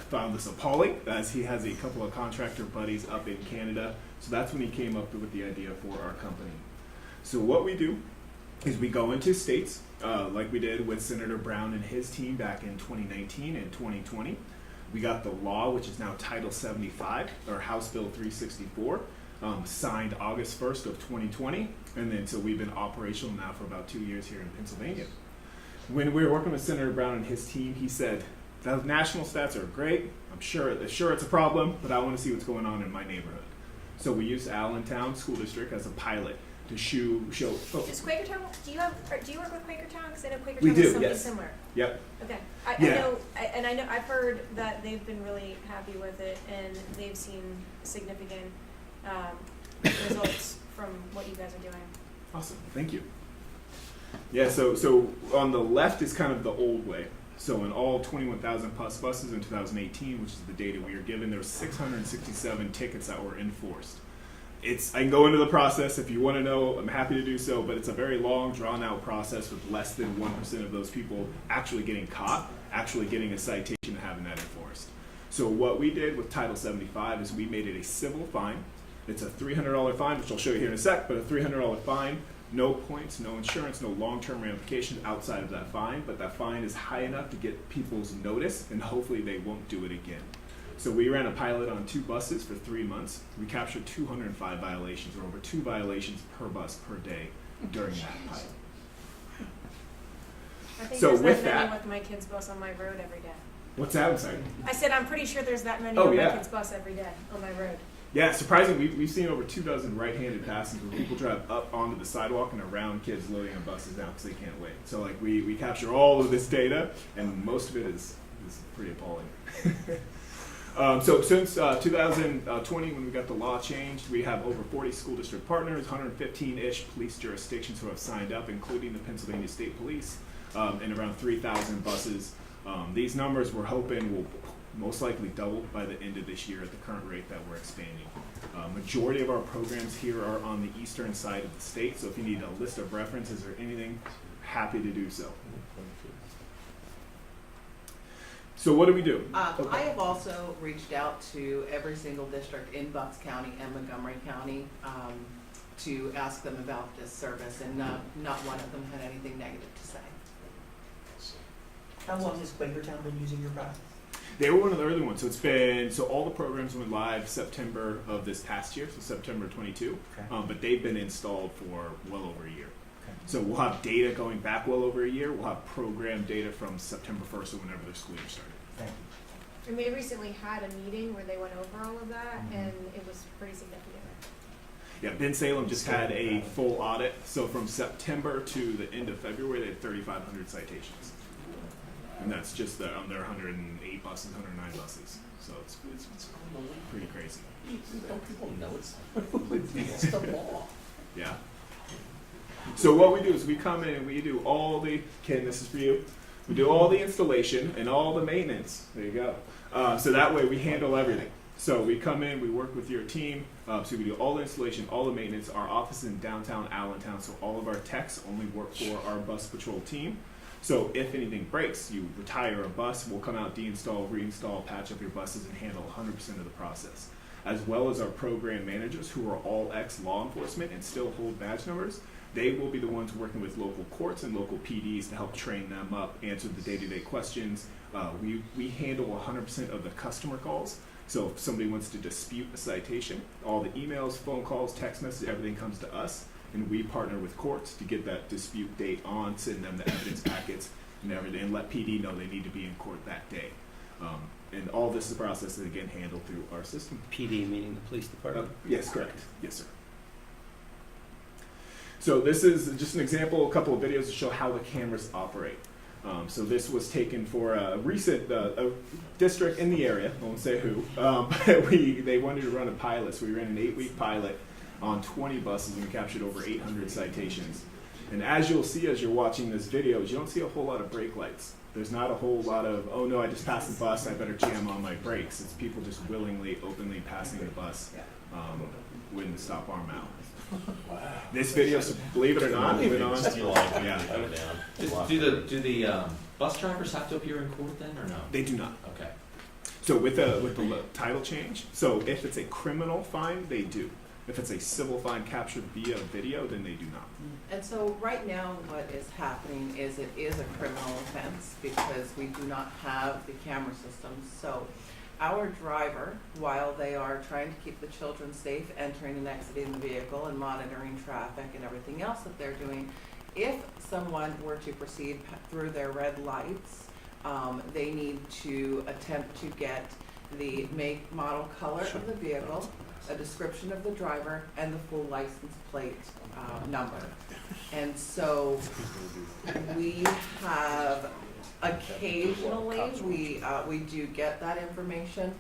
found this appalling, as he has a couple of contractor buddies up in Canada. So that's when he came up with the idea for our company. So what we do is we go into states, like we did with Senator Brown and his team back in 2019 and 2020. We got the law, which is now Title 75, or House Bill 364, signed August 1st of 2020, and then so we've been operational now for about 2 years here in Pennsylvania. When we were working with Senator Brown and his team, he said, the national stats are great, I'm sure it's a problem, but I want to see what's going on in my neighborhood. So we used Allentown School District as a pilot to show. Is Quakertown, do you work with Quakertown? Because I know Quakertown We do, is something yes. similar. Yep. Okay, Yeah. I know, I've heard that they've been really happy with it, and they've seen significant results from what you guys are doing. Awesome, thank you. Yeah, so on the left is kind of the old way. So in all 21,000 plus buses in 2018, which is the data we were given, there were 667 tickets that were enforced. I can go into the process if you want to know, I'm happy to do so, but it's a very long, drawn-out process with less than 1% of those people actually getting caught, actually getting a citation and having that enforced. So what we did with Title 75 is we made it a civil fine. It's a $300 fine, which I'll show you here in a sec, but a $300 fine, no points, no insurance, no long-term ramifications outside of that fine, but that fine is high enough to get people's notice, and hopefully they won't do it again. So we ran a pilot on 2 buses for 3 months. We captured 205 violations, or over 2 violations per bus per day during that pilot. I think So there's with that many that- with my kid's bus on my road every day. What's that? I'm sorry. I said, I'm pretty sure there's that many Oh, on yeah. my kid's bus every day on my road. Yeah, surprisingly, we've seen over 2,000 right-handed passes where people drive up onto the sidewalk and around kids loading on buses now because they can't wait. So like we capture all of this data, and most of it is pretty appalling. So since 2020, when we got the law changed, we have over 40 school district partners, 115-ish police jurisdictions who have signed up, including the Pennsylvania State Police, and around 3,000 buses. These numbers we're hoping will most likely double by the end of this year at the current rate that we're expanding. Majority of our programs here are on the eastern side of the state, so if you need a list of references or anything, happy to do so. So what do we do? I have also reached out to every single district in Bucks County and Montgomery County to ask them about this service, and not one of them had anything negative to say. How long has Quakertown been using your product? They were one of the early ones, so all the programs went live September of this past year, so September 22, Okay. but they've been installed for well over a year. Okay. So we'll have data going back well over a year. We'll have program data from September 1st or whenever their school year started. Thank you. And they recently had a meeting where they went over all of that, Mhm. and it was pretty significant. Yeah, Ben Salem just had a full audit. So from September to the end of February, they had 3,500 citations. And that's just on their 108 buses, 109 buses. So it's pretty crazy. Don't people know it's the law? Yeah. So what we do is we come in and we do all the, Ken, this is for you. We do all the installation and all the maintenance. There you go. So that way we handle everything. So we come in, we work with your team. So we do all the installation, all the maintenance. Our office is in downtown Allentown, so all of our techs only work for our bus patrol team. So if anything breaks, you retire a bus, we'll come out, deinstall, reinstall, patch up your buses, and handle 100% of the process. As well as our program managers, who are all ex-law enforcement and still hold badge numbers, they will be the ones working with local courts and local PDs to help train them up, answer the day-to-day questions. We handle 100% of the customer calls. So if somebody wants to dispute a citation, all the emails, phone calls, text messages, everything comes to us. And we partner with courts to get that dispute date on, send them the evidence packets and everything, and let PD know they need to be in court that day. And all this is a process that, again, handled through our system. PD meaning the police department? Yes, correct. Yes, sir. So this is just an example, a couple of videos to show how the cameras operate. So this was taken for a recent a district in the area, I won't say who, but they wanted to run a pilot, so we ran an 8-week pilot on 20 buses and we captured over 800 citations. And as you'll see as you're watching this video, you don't see a whole lot of brake lights. There's not a whole lot of, oh no, I just passed the bus, I better jam on my brakes. It's people just willingly, openly passing the bus with the stop arm out. This video, so believe it or not, went on. Do the bus drivers have to appear in court then, or no? They do not. Okay. So with the title change, so if it's a criminal fine, they do. If it's a civil fine captured via video, then they do not. And so right now what is happening is it is a criminal offense because we do not have the camera systems. So our driver, while they are trying to keep the children safe, entering and exiting the vehicle and monitoring traffic and everything else that they're doing, if someone were to proceed through their red lights, they need to attempt to get the make, model, color of the vehicle, a description of the driver, and the full license plate number. And so we have occasionally, we do get that information.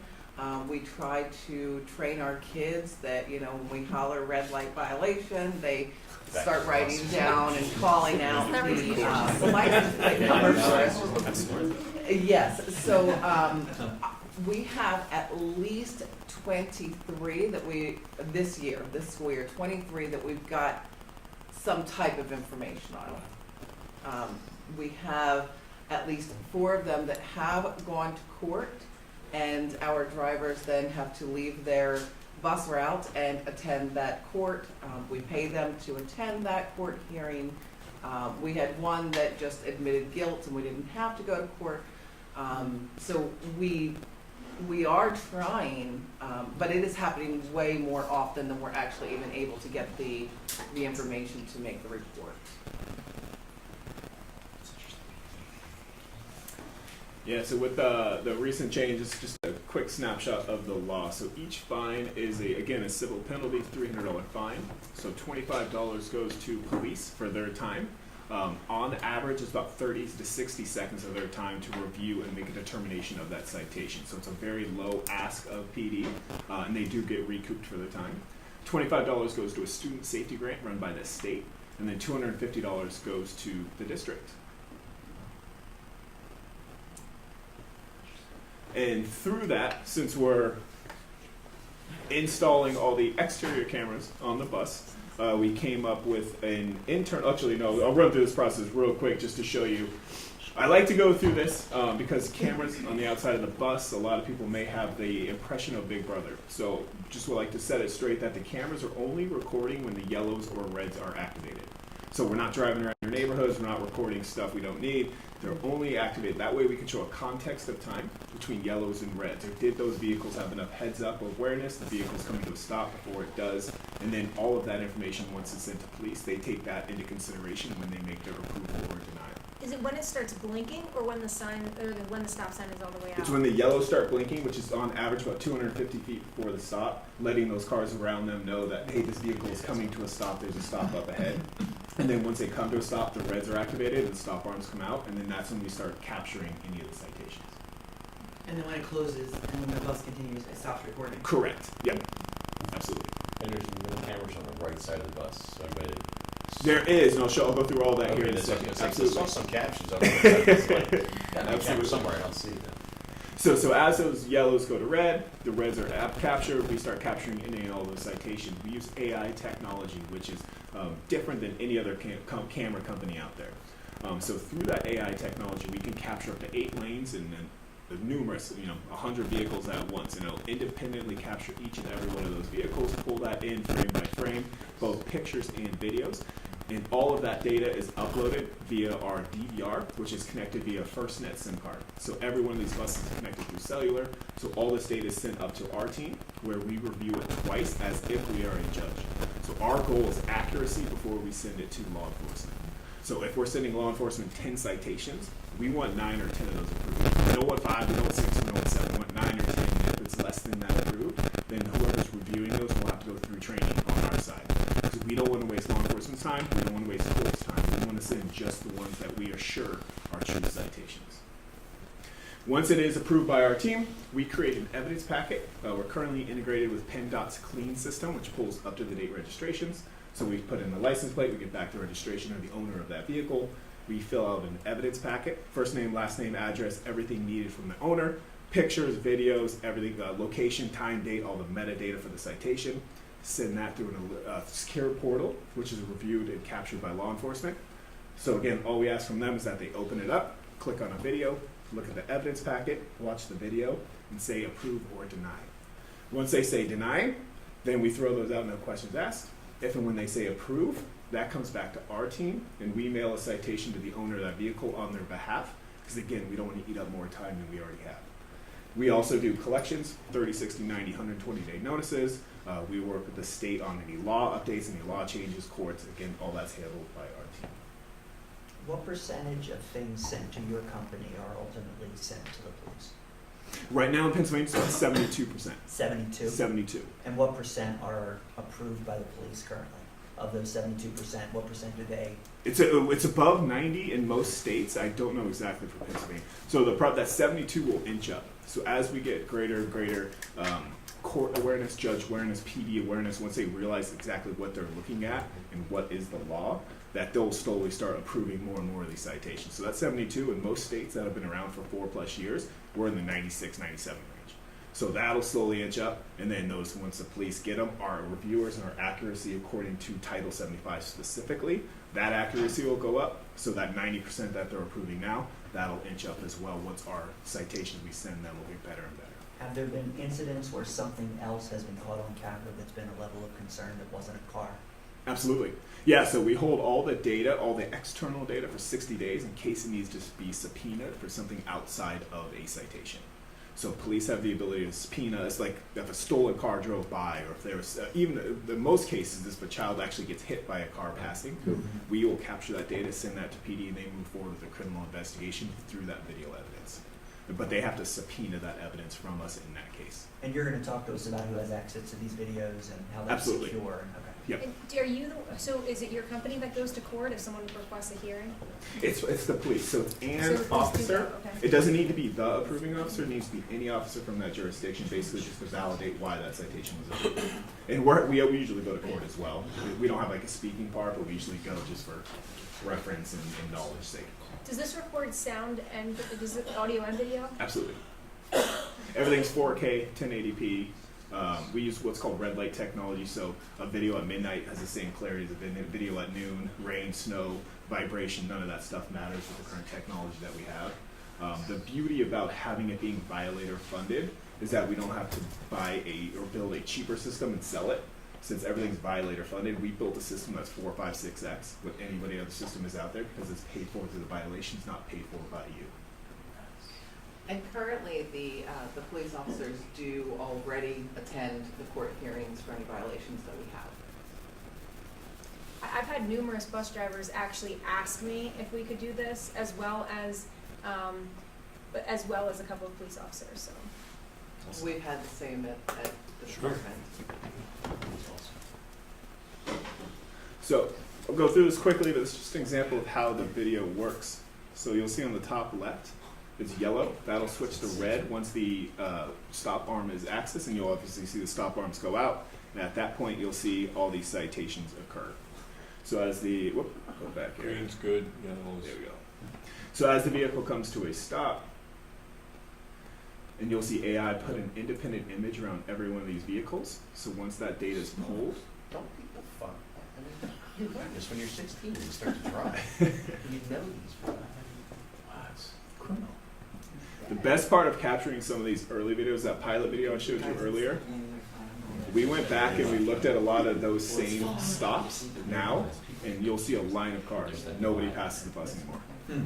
We try to train our kids that, you know, when we holler red light violation, they start writing down and calling out the license plate number for us. Yes, so we have at least 23 that this school year, 23 that we've got some type of information on. We have at least 4 of them that have gone to court, and our drivers then have to leave their bus route and attend that court. We pay them to attend that court hearing. We had one that just admitted guilt and we didn't have to go to court. So we are trying, but it is happening way more often than we're actually even able to get the information to make the report. Yeah, so with the recent changes, just a quick snapshot of the law. So each fine is, again, a civil penalty, $300 fine. So $25 goes to police for their time. On average, it's about 30 to 60 seconds of their time to review and make a determination of that citation. So it's a very low ask of PD, and they do get recouped for their time. $25 goes to a student safety grant run by the state, and then $250 goes to the district. And through that, since we're installing all the exterior cameras on the bus, we came up with an internal, actually no, I'll run through this process real quick just to show you. I like to go through this because cameras on the outside of the bus, a lot of people may have the impression of Big Brother. So just would like to set it straight that the cameras are only recording when the yellows or reds are activated. So we're not driving around your neighborhoods, we're not recording stuff we don't need. They're only activated. That way we can show a context of time between yellows and reds. Or did those vehicles have enough heads up awareness, the vehicle's coming to a stop before it does, and then all of that information, once it's sent to police, they take that into consideration when they make their approval or denial. Is it when it starts blinking or when the sign, or when the stop sign is all the way out? It's when the yellows start blinking, which is on average about 250 feet before the stop, letting those cars around them know that, hey, this vehicle is coming to a stop, there's a stop up ahead. And then once they come to a stop, the reds are activated and the stop arms come out, and then that's when we start capturing any of the citations. And then when it closes and when the bus continues, it stops recording. Correct. Yep. Absolutely. And there's no cameras on the right side of the bus, so I bet There is, and I'll go through all that here in a second. I Absolutely. saw some captions on it. It's like, got a camera Absolutely. somewhere, I don't see them. So as those yellows go to red, the reds are captured, we start capturing any and all those citations. We use AI technology, which is different than any other camera company out there. So through that AI technology, we can capture up to 8 lanes and then numerous, 100 vehicles at once, and it'll independently capture each and every one of those vehicles, pull that in frame by frame, both pictures and videos. And all of that data is uploaded via our DVR, which is connected via FirstNet SIM card. So every one of these buses is connected through cellular. So all this data is sent up to our team, where we review it twice as if we are a judge. So our goal is accuracy before we send it to law enforcement. So if we're sending law enforcement 10 citations, we want 9 or 10 of those approved. We don't want 5, we don't want 6, we don't want 7, we want 9 or 10. And if it's less than that approved, then whoever's reviewing those will have to go through training on our side. Because we don't want to waste law enforcement's time, we don't want to waste court's time. We want to send just the ones that we are sure are true citations. Once it is approved by our team, we create an evidence packet. We're currently integrated with PennDOT's Clean system, which pulls up-to-the-date registrations. So we put in the license plate, we get back the registration of the owner of that vehicle. We fill out an evidence packet, first name, last name, address, everything needed from the owner, pictures, videos, everything, location, time, date, all the metadata for the citation. Send that through a secure portal, which is reviewed and captured by law enforcement. So again, all we ask from them is that they open it up, click on a video, look at the evidence packet, watch the video, and say approve or deny. Once they say deny, then we throw those out, no questions asked. If and when they say approve, that comes back to our team, and we mail a citation to the owner of that vehicle on their behalf, because again, we don't want to eat up more time than we already have. We also do collections, 30, 60, 90, 120-day notices. We work with the state on any law updates, any law changes, courts. Again, all that's handled by our team. What percentage of things sent to your company are ultimately sent to the police? Right now in Pennsylvania, it's about 72%. 72? 72. And what percent are approved by the police currently? Of those 72%, what percent do they? It's above 90 in most states. I don't know exactly for Pennsylvania. So that 72 will inch up. So as we get greater and greater court awareness, judge awareness, PD awareness, once they realize exactly what they're looking at and what is the law, that they'll slowly start approving more and more of these citations. So that's 72 in most states that have been around for 4+ years. We're in the 96, 97 range. So that'll slowly inch up, and then those, once the police get them, our reviewers and our accuracy according to Title 75 specifically, that accuracy will go up. So that 90% that they're approving now, that'll inch up as well. Once our citations we send them will be better and better. Have there been incidents where something else has been caught on camera that's been a level of concern that wasn't a car? Absolutely. Yeah, so we hold all the data, all the external data for 60 days in case it needs to be subpoenaed for something outside of a citation. So police have the ability to subpoena. It's like if a stolen car drove by, or if there was, even in most cases, if a child actually gets hit by a car passing, we will capture that data, send that to PD, and they move forward with a criminal investigation through that video evidence. But they have to subpoena that evidence from us in that case. And you're going to talk to us about who has access to these videos and how that's Absolutely. secure. Okay. Yep. And are you so is it your company that goes to court if someone requests a hearing? It's the police. So it's So an the police do officer. that, okay. It doesn't need to be the approving officer. It needs to be any officer from that jurisdiction, basically just to validate why that citation was approved. And we usually go to court as well. We don't have like a speaking part, but we usually go just for reference and knowledge sake. Does this record sound and does it audio and video? Absolutely. Everything's 4K, 1080p. We use what's called red light technology, so a video at midnight has the same clarity as a video at noon. Rain, snow, vibration, none of that stuff matters with the current technology that we have. The beauty about having it being violator funded is that we don't have to buy or build a cheaper system and sell it. Since everything's violator funded, we built a system that's 4, 5, 6x what anybody other system is out there, because it's paid for through the violations, not paid for by you. And currently, the police officers do already attend the court hearings for any violations that we have. I've had numerous bus drivers actually ask me if we could do this, as well as a couple of police officers. So. We've had the same at the department. So I'll go through this quickly, but it's just an example of how the video works. So you'll see on the top left, it's yellow. That'll switch to red once the stop arm is accessed, and you'll obviously see the stop arms go out. And at that point, you'll see all these citations occur. So as the, go back here. Green's good, yellow's. There we go. So as the vehicle comes to a stop, and you'll see AI put an independent image around every one of these vehicles. So once that data is pulled, Don't people fuck? I mean, you learn this when you're 16 and you start to drive. You know these people. Wow, it's criminal. the best part of capturing some of these early videos, that pilot video I showed you earlier, we went back and we looked at a lot of those same stops now, and you'll see a line of cars. Nobody passes the bus anymore.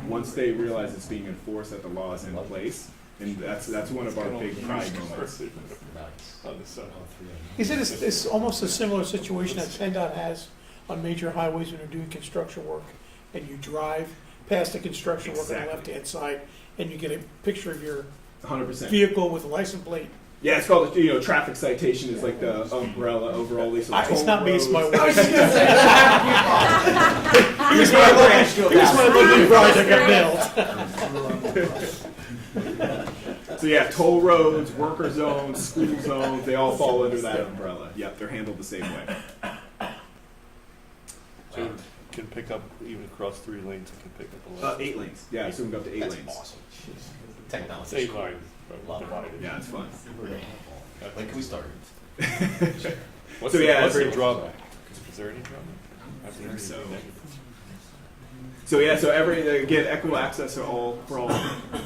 Once they realize it's being enforced, that the law is in place, and that's one of our big pride moments. Is it it's almost a similar situation that PennDOT has on major highways when they're doing construction work, and you drive past the construction work on the Exactly. left-hand side, and you get a picture of your 100%. vehicle with a license plate? Yeah, it's called, traffic citation is like the umbrella over all these. It's not me, it's my roads. wife. Here's my lucky bride that got mailed. So yeah, toll roads, worker zones, school zones, they all fall under that umbrella. Yep, they're handled the same way. So it can pick up, even across 3 lanes, it can pick up a lot. 8 lanes. Yeah, so we can go up to 8 That's lanes. awesome. Technology. It's 8 lines. Love it. Yeah, it's fun. When can we start? What's So, the, yeah, what's the every- drawback? Is there any drawback? I think Is so. there any negative? So yeah, so again, equitable access for all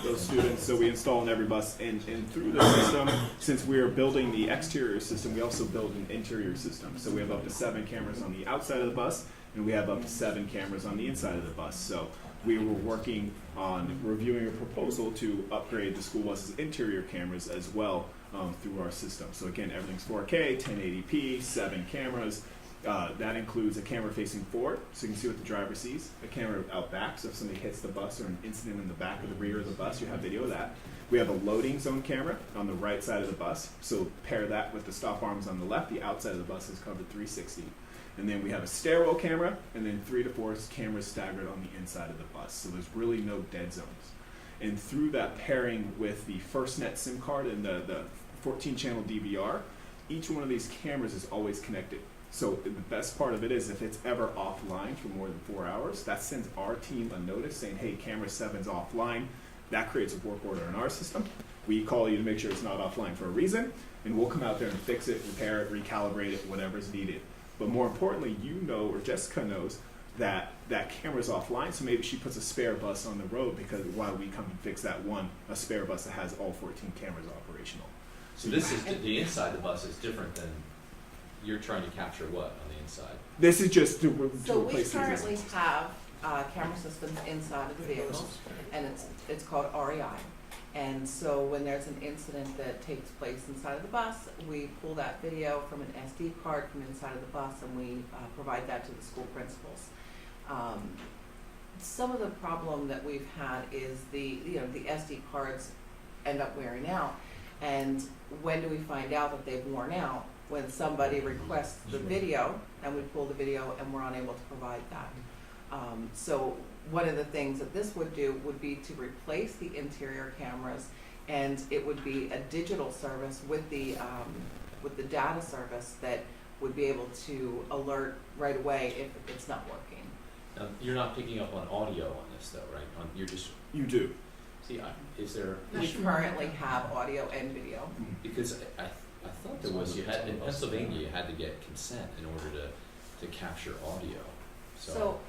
those students. So we install in every bus, and through the system, since we are building the exterior system, we also build an interior system. So we have up to 7 cameras on the outside of the bus, and we have up to 7 cameras on the inside of the bus. So we were working on reviewing a proposal to upgrade the school bus's interior cameras as well through our system. So again, everything's 4K, 1080p, 7 cameras. That includes a camera facing forward, so you can see what the driver sees. A camera out back, so if somebody hits the bus or an incident in the back or the rear of the bus, you have video of that. We have a loading zone camera on the right side of the bus, so pair that with the stop arms on the left. The outside of the bus is covered 360. And then we have a stairwell camera, and then 3 to 4 cameras staggered on the inside of the bus, so there's really no dead zones. And through that pairing with the FirstNet SIM card and the 14-channel DVR, each one of these cameras is always connected. So the best part of it is if it's ever offline for more than 4 hours, that sends our team a notice saying, hey, camera 7's offline. That creates a work order in our system. We call you to make sure it's not offline for a reason, and we'll come out there and fix it, repair it, recalibrate it, whatever's needed. But more importantly, you know, or Jessica knows, that that camera's offline, so maybe she puts a spare bus on the road because while we come and fix that one, a spare bus that has all 14 cameras operational. So this is, the inside of the bus is different than, you're trying to capture what on the inside? This is just to So we replace the currently existing. have camera systems inside of the vehicle, and it's called REI. And so when there's an incident that takes place inside of the bus, we pull that video from an SD card from inside of the bus, and we provide that to the school principals. Some of the problem that we've had is the SD cards end up wearing out, and when do we find out that they've worn out? When somebody requests the video, and we pull the video, and we're unable to provide that. So one of the things that this would do would be to replace the interior cameras, and it would be a digital service with the data service that would be able to alert right away if it's not working. Now, you're not picking up on audio on this though, right? You're just, You do. see, is there, We currently have audio and video. because I thought there was, you had, in Pennsylvania, you had to get consent in order to capture audio, So,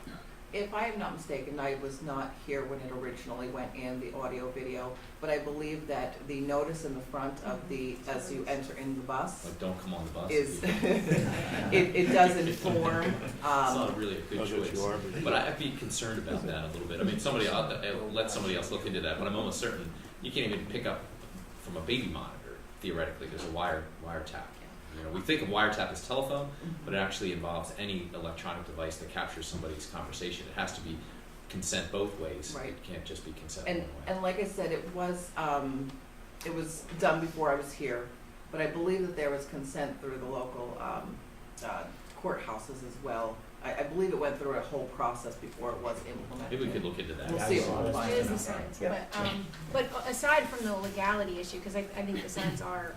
if I am not mistaken, I was not here when it originally went in, the audio video, but I believe that the notice in the front of as you enter in the bus like, don't come on the bus. is, it does inform, It's not really a good Oh, that choice. you are, But I'd be concerned about that a little bit. I mean, I'll let somebody else look into that, but I'm almost certain you can't even pick up from a baby monitor, theoretically. There's a wiretap. You know, we think of wiretap as telephone, but it actually involves any electronic device that captures somebody's conversation. It has to be consent both ways. Right. It can't just be consent one way. and like I said, it was done before I was here, but I believe that there was consent through the local courthouses as well. I believe it went through a whole process before it was implemented. Maybe we could look into that. We'll see what we find It is the out. signs, Yeah. but aside from the legality issue, because I think the signs are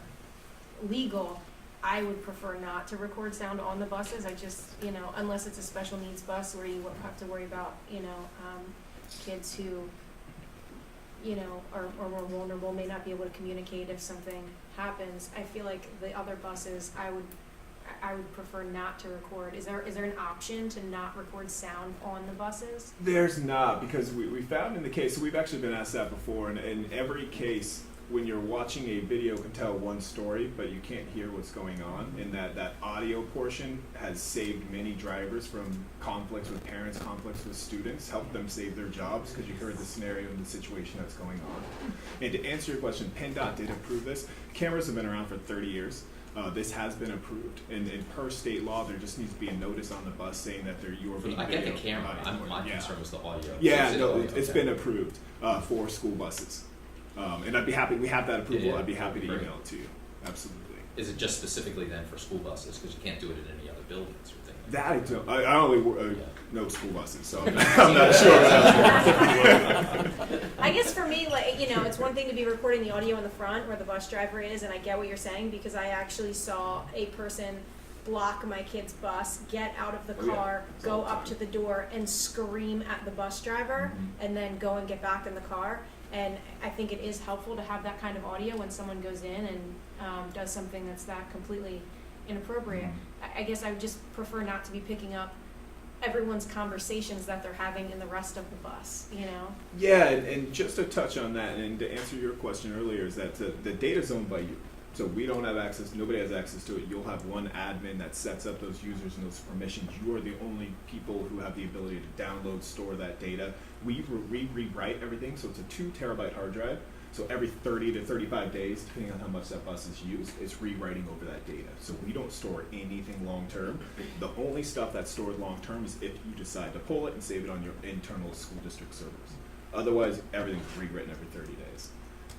legal, I would prefer not to record sound on the buses. I just, unless it's a special needs bus where you have to worry about, kids who, are more vulnerable, may not be able to communicate if something happens. I feel like the other buses, I would prefer not to record. Is there an option to not record sound on the buses? There's not, because we found in the case, so we've actually been asked that before, and in every case, when you're watching a video can tell one story, but you can't hear what's going on, and that audio portion has saved many drivers from conflicts with parents, conflicts with students, helped them save their jobs because you heard the scenario and the situation that's going on. And to answer your question, PennDOT did approve this. Cameras have been around for 30 years. This has been approved, and per state law, there just needs to be a notice on the bus saying that you are being I get the videoed. camera. My concern was the audio. Yeah, So no, audio, it's okay. been approved for school buses. And I'd be happy, we have that approval, Yeah, I'd be happy to great. email it to you, absolutely. Is it just specifically then for school buses? Because you can't do it in any other buildings or things. That I don't, I only Yeah. know school buses, so I'm not sure. I guess for me, it's one thing to be recording the audio in the front where the bus driver is, and I get what you're saying because I actually saw a person block my kid's bus, get out of the Oh, yeah. car, It's all go the up time. to the door and scream at the bus driver, Mhm. and then go and get back in the car. And I think it is helpful to have that kind of audio when someone goes in and does something that's that completely inappropriate. Mhm. I guess I would just prefer not to be picking up everyone's conversations that they're having in the rest of the bus, you know? Yeah, and just to touch on that, and to answer your question earlier, is that the data's owned by you. So we don't have access, nobody has access to it. You'll have one admin that sets up those users and those permissions. You are the only people who have the ability to download, store that data. We rewrite everything, so it's a 2 terabyte hard drive. So every 30 to 35 days, depending on how much that bus is used, it's rewriting over that data. So we don't store anything long term. The only stuff that's stored long term is if you decide to pull it and save it on your internal school district servers. Otherwise, everything's rewritten every 30 days.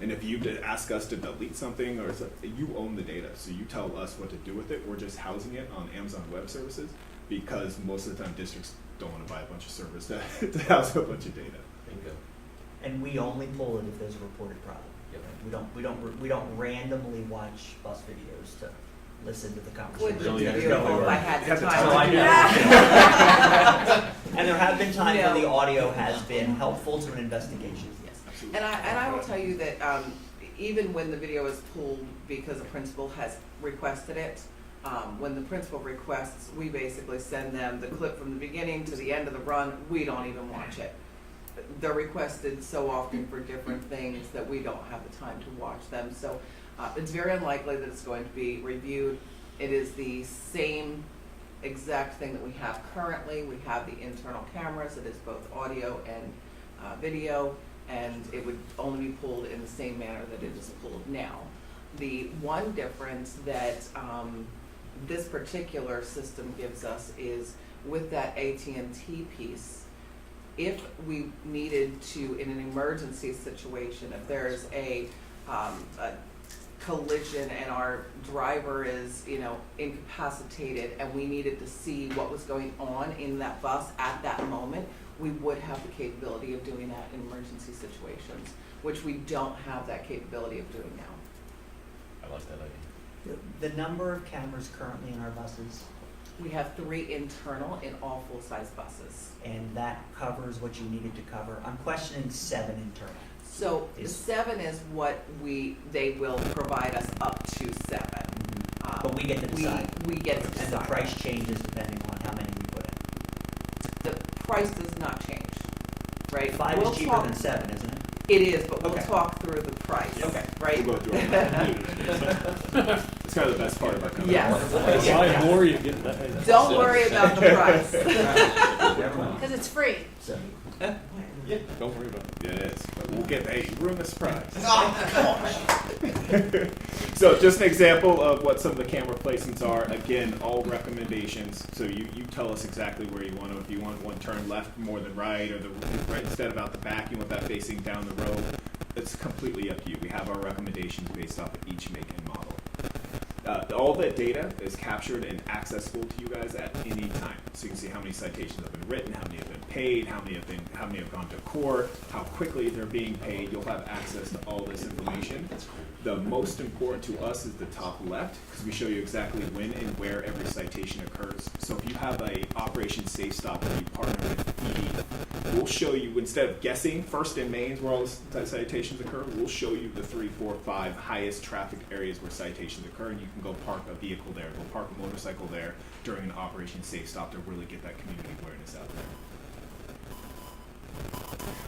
And if you did ask us to delete something, or you own the data, so you tell us what to do with it. We're just housing it on Amazon Web Services because most of the time districts don't want to buy a bunch of servers to house a bunch of data. Bingo. And we only pull it if there's a reported problem. Yep. We don't randomly watch bus videos to listen to the conversation. Would Really be have to beautiful go if I over. had Have the the time. So time. and there have been times where No. the audio has been helpful to an investigation. Yes. Absolutely. And I will tell you that even when the video is pulled because a principal has requested it, when the principal requests, we basically send them the clip from the beginning to the end of the run. We don't even watch it. They're requested so often for different things that we don't have the time to watch them. So it's very unlikely that it's going to be reviewed. It is the same exact thing that we have currently. We have the internal cameras. It is both audio and video, and it would only be pulled in the same manner that it is pulled now. The one difference that this particular system gives us is with that AT&T piece, if we needed to, in an emergency situation, if there's a collision and our driver is, incapacitated, and we needed to see what was going on in that bus at that moment, we would have the capability of doing that in emergency situations, which we don't have that capability of doing now. I like that idea. The number of cameras currently in our buses, We have 3 internal in all full-size buses. and that covers what you needed to cover. I'm questioning 7 internal. So the 7 is what they will provide us up to 7. But we get to decide. We get to And the decide. price changes depending on how many we put in. The price does not change, right? 5 We'll is cheaper talk- than 7, isn't it? It is, but we'll Okay. talk through the price, Okay. right? We'll go through all that. It's kind of the best part about coming. Yes. Why more you get that? Don't worry about the price. Never mind. Because it's free. So, Don't worry about it. Yeah, it is. But we'll get, hey, ruin the surprise. So just an example of what some of the camera placements are. Again, all recommendations. So you tell us exactly where you want to. If you want one turn left more than right, or the right instead of out the back, you want that facing down the road. It's completely up to you. We have our recommendations based off of each make and model. All that data is captured and accessible to you guys at any time. So you can see how many citations have been written, how many have been paid, how many have gone to court, how quickly they're being paid. You'll have access to all this information. That's cool. The most important to us is the top left, because we show you exactly when and where every citation occurs. So if you have a Operation Safe Stop and you partner with ED, we'll show you, instead of guessing first in mains where all the citations occur, we'll show you the 3, 4, 5 highest traffic areas where citations occur, and you can go park a vehicle there, go park a motorcycle there during an Operation Safe Stop to really get that community awareness out there.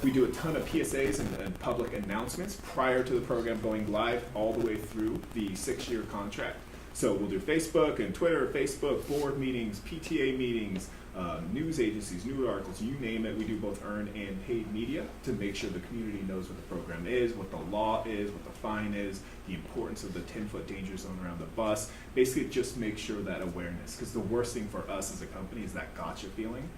We do a ton of PSAs and public announcements prior to the program going live all the way through the 6-year contract. So we'll do Facebook and Twitter, Facebook, board meetings, PTA meetings, news agencies, news articles, you name it. We do both earned and paid media to make sure the community knows what the program is, what the law is, what the fine is, the importance of the 10-foot danger zone around the bus. Basically just make sure that awareness, because the worst thing for us as a company is that gotcha feeling.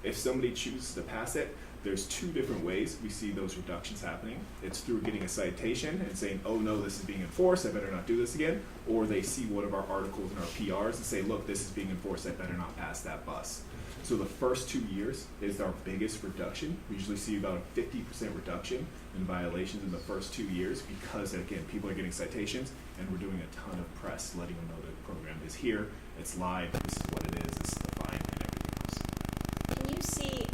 If somebody chooses to pass it, there's 2 different ways we see those reductions happening. It's through getting a citation and saying, oh no, this is being enforced, I better not do this again. Or they see one of our articles in our PRs and say, look, this is being enforced, I better not pass that bus. So the first 2 years is our biggest reduction. We usually see about a 50% reduction in violations in the first 2 years because, again, people are getting citations and we're doing a ton of press letting them know that the program is here it's live, this is what it is, this is the fine and everything else. Can you see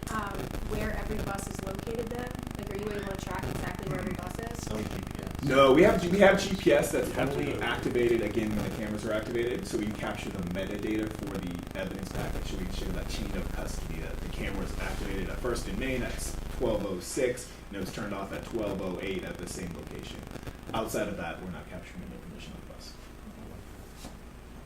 where every bus is located then? Like, are you able to track exactly where every bus is? Some GPS. No, we have GPS that's only activated again when the cameras are activated, so we can capture the metadata for the evidence package. So we can show that chain of custody. That the camera was activated at first in Maine at 12:06, and it was turned off at 12:08 at the same location. Outside of that, we're not capturing any information on the bus.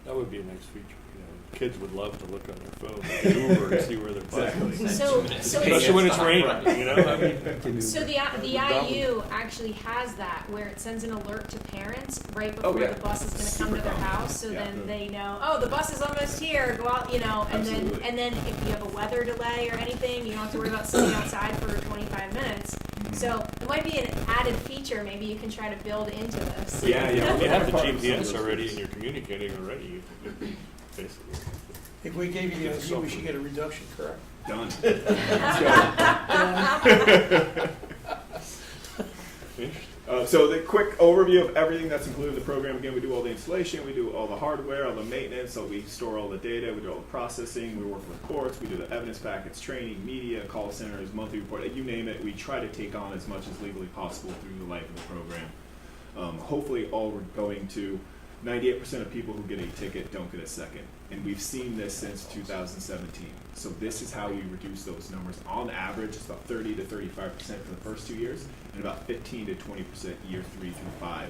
That would be a nice feature. You know, kids would love to look on their phone, Uber, and see where their bus is. So Especially when it's raining, you know? I mean, So the IU actually has that, where it sends an alert to parents right before yeah. the bus is gonna come Super to their common. house, so Yeah. then they know, oh, the bus is almost here, go out, you know, and Absolutely. then if you have a weather delay or anything, you don't have to worry about sitting outside for 25 minutes. So it might be an added feature, maybe you can try to build into this. Yeah. you have the Part of some of GPS those already things. and you're communicating already, you could basically. If we gave you the idea, we should get a reduction, correct? Done. So the quick overview of everything that's included in the program. Again, we do all the installation, we do all the hardware, all the maintenance, so we store all the data, we do all the processing, we work with courts, we do the evidence packets, training, media, call centers, monthly report, you name it. We try to take on as much as legally possible through the life of the program. Hopefully all we're going to 98% of people who get a ticket don't get a second. And we've seen this since 2017. So this is how we reduce those numbers. On average, it's about 30 to 35% for the first 2 years, and about 15 to 20% year 3 through 5.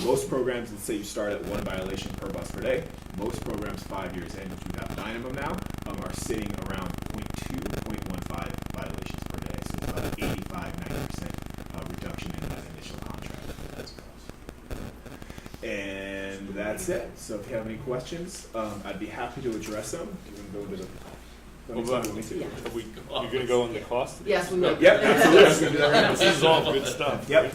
Most programs, let's say you start at 1 violation per bus per day. Most programs 5 years in, which we have 9 of them now, are sitting around 0.2, 0.15 violations per day. So it's about 85-90% reduction in that initial contract. And that's it. So if you have any questions, I'd be happy to address them. Do you want to go to the... You're gonna go on the cost? of Yes, this? we will. Yep, absolutely. This is all good stuff. Yep.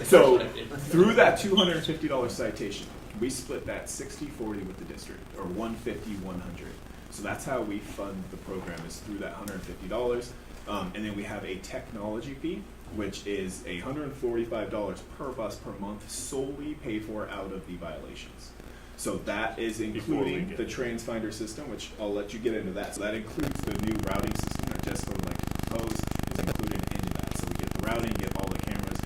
So through that $250 citation, we split that 60-40 with the district, or 150-100. So that's how we fund the program, is through that $150. And then we have a technology fee, which is $145 per bus per month, solely paid for out of the violations. So that is including the TransFinder system, which I'll let you get into that. So that includes the new routing system that Jessica would like to propose, is included into that. So we get the routing, get all the cameras.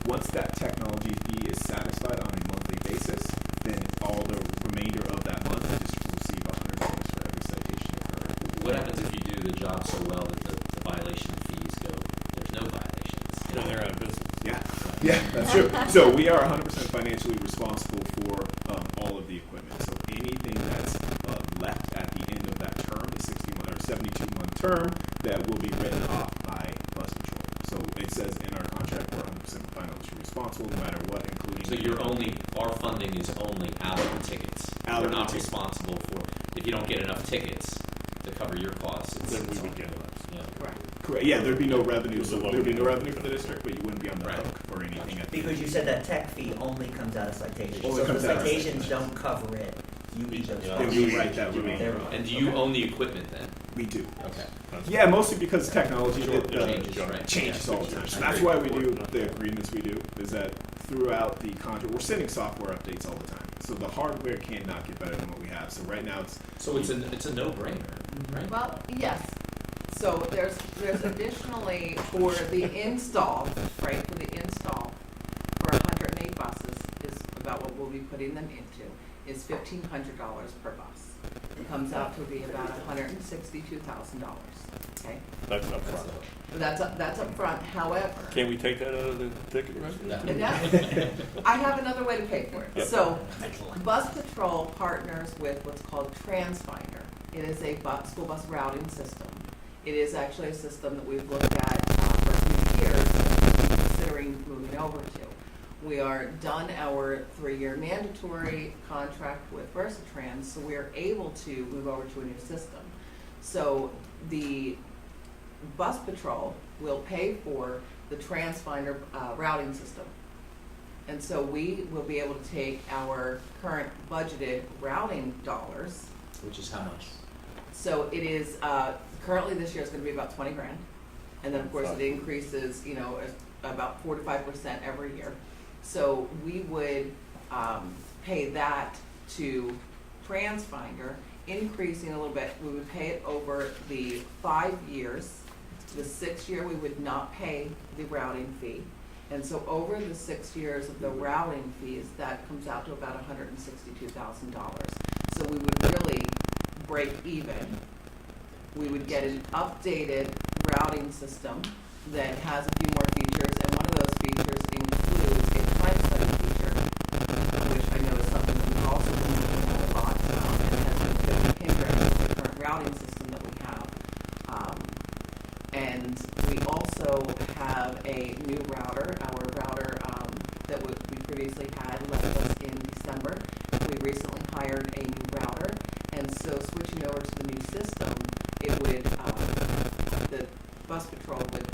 Once that technology fee is satisfied on a monthly basis, then all the remainder of that month, the district will receive $100 for every citation occurred. What happens if you do the job so well that the violation fees go, there's no violations? Then they're out of business. Yeah, that's true. So we are 100% financially responsible for all of the equipment. So anything that's left at the end of that term, the 60-month or 72-month term, that will be written off by Bus Patrol. So it says in our contract we're 100% financially responsible no matter what, including. So our funding is only out of the tickets. We're not responsible for, if you don't get enough tickets to cover your costs. Then we would get less. Yeah. Correct. Correct. Yeah, there'd be no revenue. So there'd be no revenue for the district, but you wouldn't be on the hook for anything at the Because you said that tech fee only comes out of citations. Only So if comes the out of citations citations. don't cover it, you eat those Yeah. Then costs. we write that remainder off. And do you own the equipment then? We do. Okay. Yeah, mostly because technology Changes, right? changes all the time. So that's why we do the agreements we do, is that throughout the contract, we're sending software updates all the time. So the hardware cannot get better than what we have. So right now So it's a no-brainer, right? Well, yes. So there's additionally for the install, right, for 108 buses is about what we'll be putting them into, is $1,500 per bus. It comes out to be about $162,000, okay? That's up front. That's up front, however. Can't we take that out of the ticket revenue? And I have another way to pay for it. Yep. So, Bus Patrol partners with what's called TransFinder. It is a school bus routing system. It is actually a system that we've looked at for a few years and considering moving over to. We are done our 3-year mandatory contract with VersaTrans, so we are able to move over to a new system. So the Bus Patrol will pay for the TransFinder routing system. And so we will be able to take our current budgeted routing dollars. Which is how much? So it is, currently this year it's gonna be about 20 grand. And then of course it increases, about 4 to 5% every year. So we would, pay that to TransFinder, increasing a little bit. We would pay it over the 5 years. The 6th year, we would not pay the routing fee. And so over the 6 years of the routing fees, that comes out to about $162,000. So we would really break even. We would get an updated routing system that has a few more features, and one of those features includes a time study feature, which I know is something that we've also been looking at a lot, and has been good in Pennridge, the current routing system that we have. And we also have a new router. Our router that we previously had left us in December. We recently hired a new router, and so switching over to the new system, it would, the bus patrol would,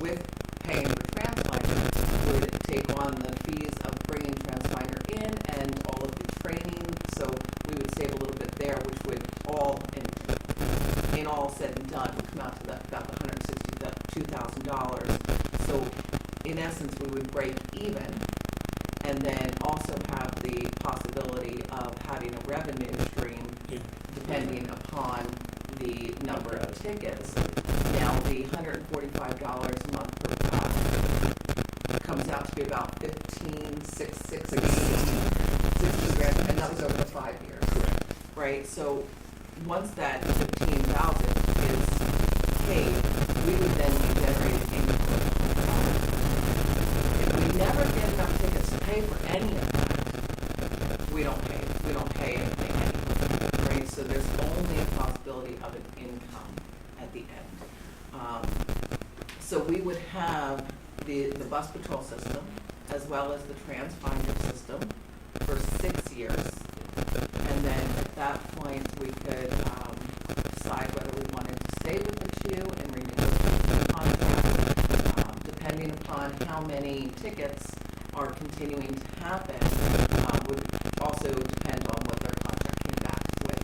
with paying for TransFinder, would take on the fees of bringing TransFinder in and all of the training, so we would save a little bit there, which would all, in all said and done, would come out to about $162,000. So in essence, we would break even, and then also have the possibility of having a revenue stream depending upon the number of tickets. Now, the $145 a month per pass comes out to be about $15,660 grand, and that was over the 5 years. Correct. Right, so once that $15,000 is paid, we would then be generating income. If we never get enough tickets to pay for any of that, we don't pay anything anyway, right? So there's only a possibility of an income at the end. So we would have the bus patrol system as well as the TransFinder system for 6 years. And then at that point, we could decide whether we wanted to stay with the two and renegotiate the contract, depending upon how many tickets are continuing to happen, would also depend on what their contract came back with.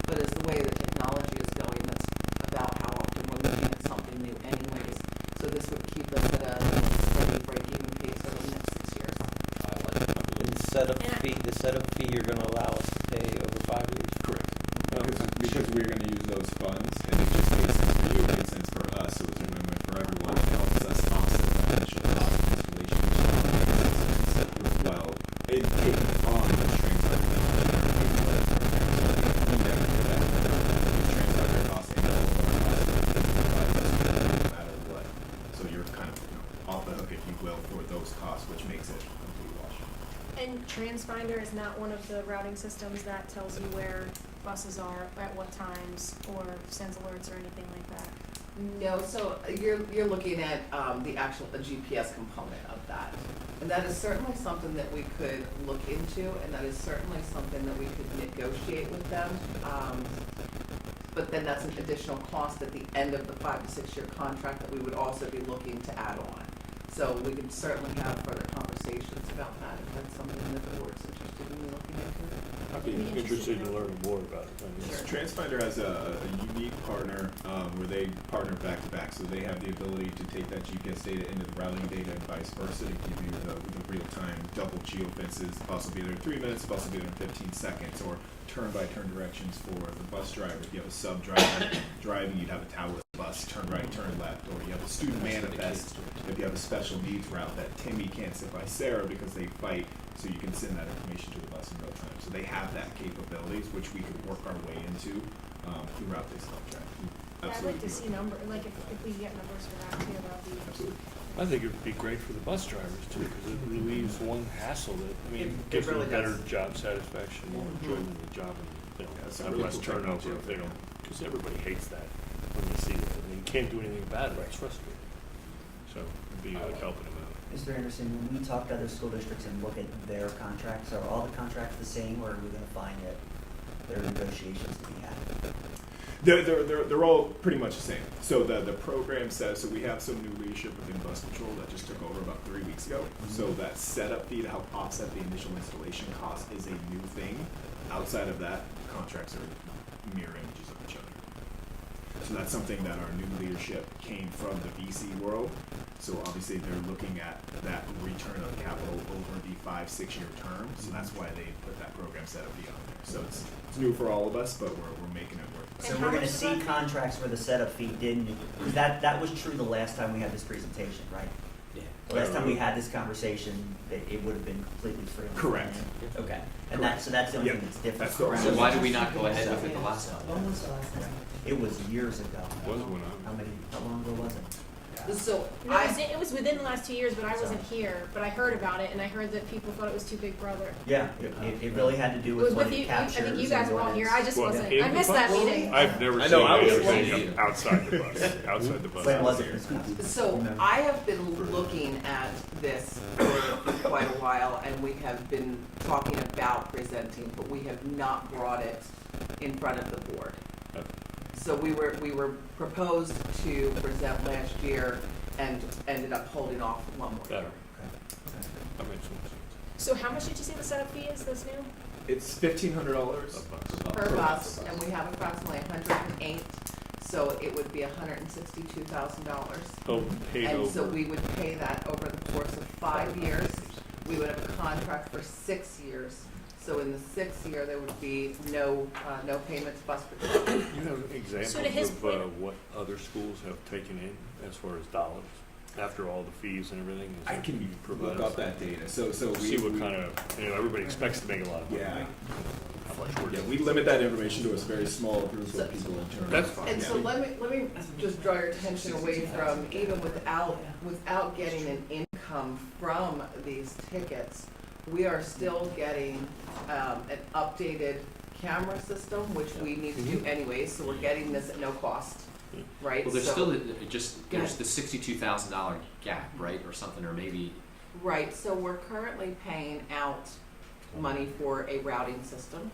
But as the way the technology is going, that's about how often we're looking at something new anyways. So this would keep us at a steady break-even pace over the next 6 years. And the setup fee you're gonna allow us to pay over 5 years? Correct. Because we're going to use those funds, and it just made sense for you, it made sense for us, so it's a win-win for everyone. It helps us offset that initial cost of installation as well. It taken on the TransFinder we never did that. TransFinder costs and all of our costs no matter what. So you're kind of off the hook, if you will, for those costs, which makes it a complete wash. And TransFinder is not one of the routing systems that tells you where buses are at what times or sends alerts or anything like that? No, so you're looking at the actual GPS component of that. And that is certainly something that we could look into, and that is certainly something that we could negotiate with them. But then that's an additional cost at the end of the 5 to 6 year contract that we would also be looking to add on. So we could certainly have further conversations about that if that's something that the board's interested in looking into. I'd be interested in learning more about it. Sure. TransFinder has a unique partner where they partner back to back, so they have the ability to take that GPS data into the routing data and vice versa to give you the real-time double geofences. Possibly there in 3 minutes, possibly there in 15 seconds, or turn-by-turn directions for the bus driver. If you have a sub-driver driving, you'd have a towerless bus, turn right, turn left, or you have a student manifest. If you have a special needs route that Timmy can't sit by Sarah because they fight, so you can send that information to the bus in real time. So they have that capabilities, which we could work our way into throughout this contract. Yeah, I'd like to see if we get numbers for that too, that'd be. Absolutely. I think it would be great for the bus drivers too, because it relieves one hassle that, It gives them really better does. job satisfaction, more enjoyment of the job, and it's a have really less cool turnover technology. if they don't, because everybody hates that when they see that, and you can't do anything about it, it's frustrating. So it'd be like helping them out. Mr. Anderson, when we talk to other school districts and look at their contracts, are all the contracts the same, or are we gonna find that there are negotiations to be had? They're all pretty much the same. So the program says, so we have some new leadership within Bus Patrol that just took over about 3 weeks ago. So that setup fee to help offset the initial installation cost is a new thing. Outside of that, contracts are mirror images of each other. So that's something that our new leadership came from the VC world. So obviously they're looking at that return on capital over the 5-6 year term. So that's why they put that program set up beyond there. So it's new for all of us, but we're making it work. So And we're how gonna much is see that? contracts where the setup fee didn't, because that was true the last time we had this presentation, right? Yeah. The last time we had this conversation, it would have been completely free. on the front Correct. end. Okay, and so that's the only Yep. thing that's different. That's the only- So why did we not go ahead with it the last time? When was the last time? It was years ago. Was when How long ago was it? So No, it was within the last 2 years, but I wasn't here, but I heard about it, and I heard that people thought it was too Big Brother. Yeah, it really had to do It with was what with it you, I captures. think you guys and were all what here, it's- I just What, wasn't, in I the missed that meeting. I've never I seen know, I was anything outside the bus, outside the bus. When was it? So I have been looking at this for quite a while, and we have been talking about presenting, but we have not brought it in front of the board. Okay. So we were proposed to present last year and ended up holding off one more year. Better. That makes sense. So how much did you say the setup fee is, this new? It's $1,500. A bus. Per bus, and we have approximately 108, so it would be $162,000. Oh, paid And over. so we would pay that over the course of 5 years. We would have a contract for 6 years. So in the 6th year, there would be no payments bus patrol. You have examples So to his of point- what other schools have taken in as far as dollars, after all the fees and everything? Is I that- can you provide look us up that data. So we See what kind of, everybody expects to make a lot of money. Yeah. How much we're Yeah, doing. we limit that information to a very small group of people in terms. That's of- fine. And yeah. so let me just draw your attention away from, even without getting an income from these tickets, we are still getting an updated camera system, which we need to do anyways, so we're getting this at no cost, right? Well, there's So- still, Go there's ahead. the $62,000 gap, right, or something, or maybe, Right, so we're currently paying out money for a routing system.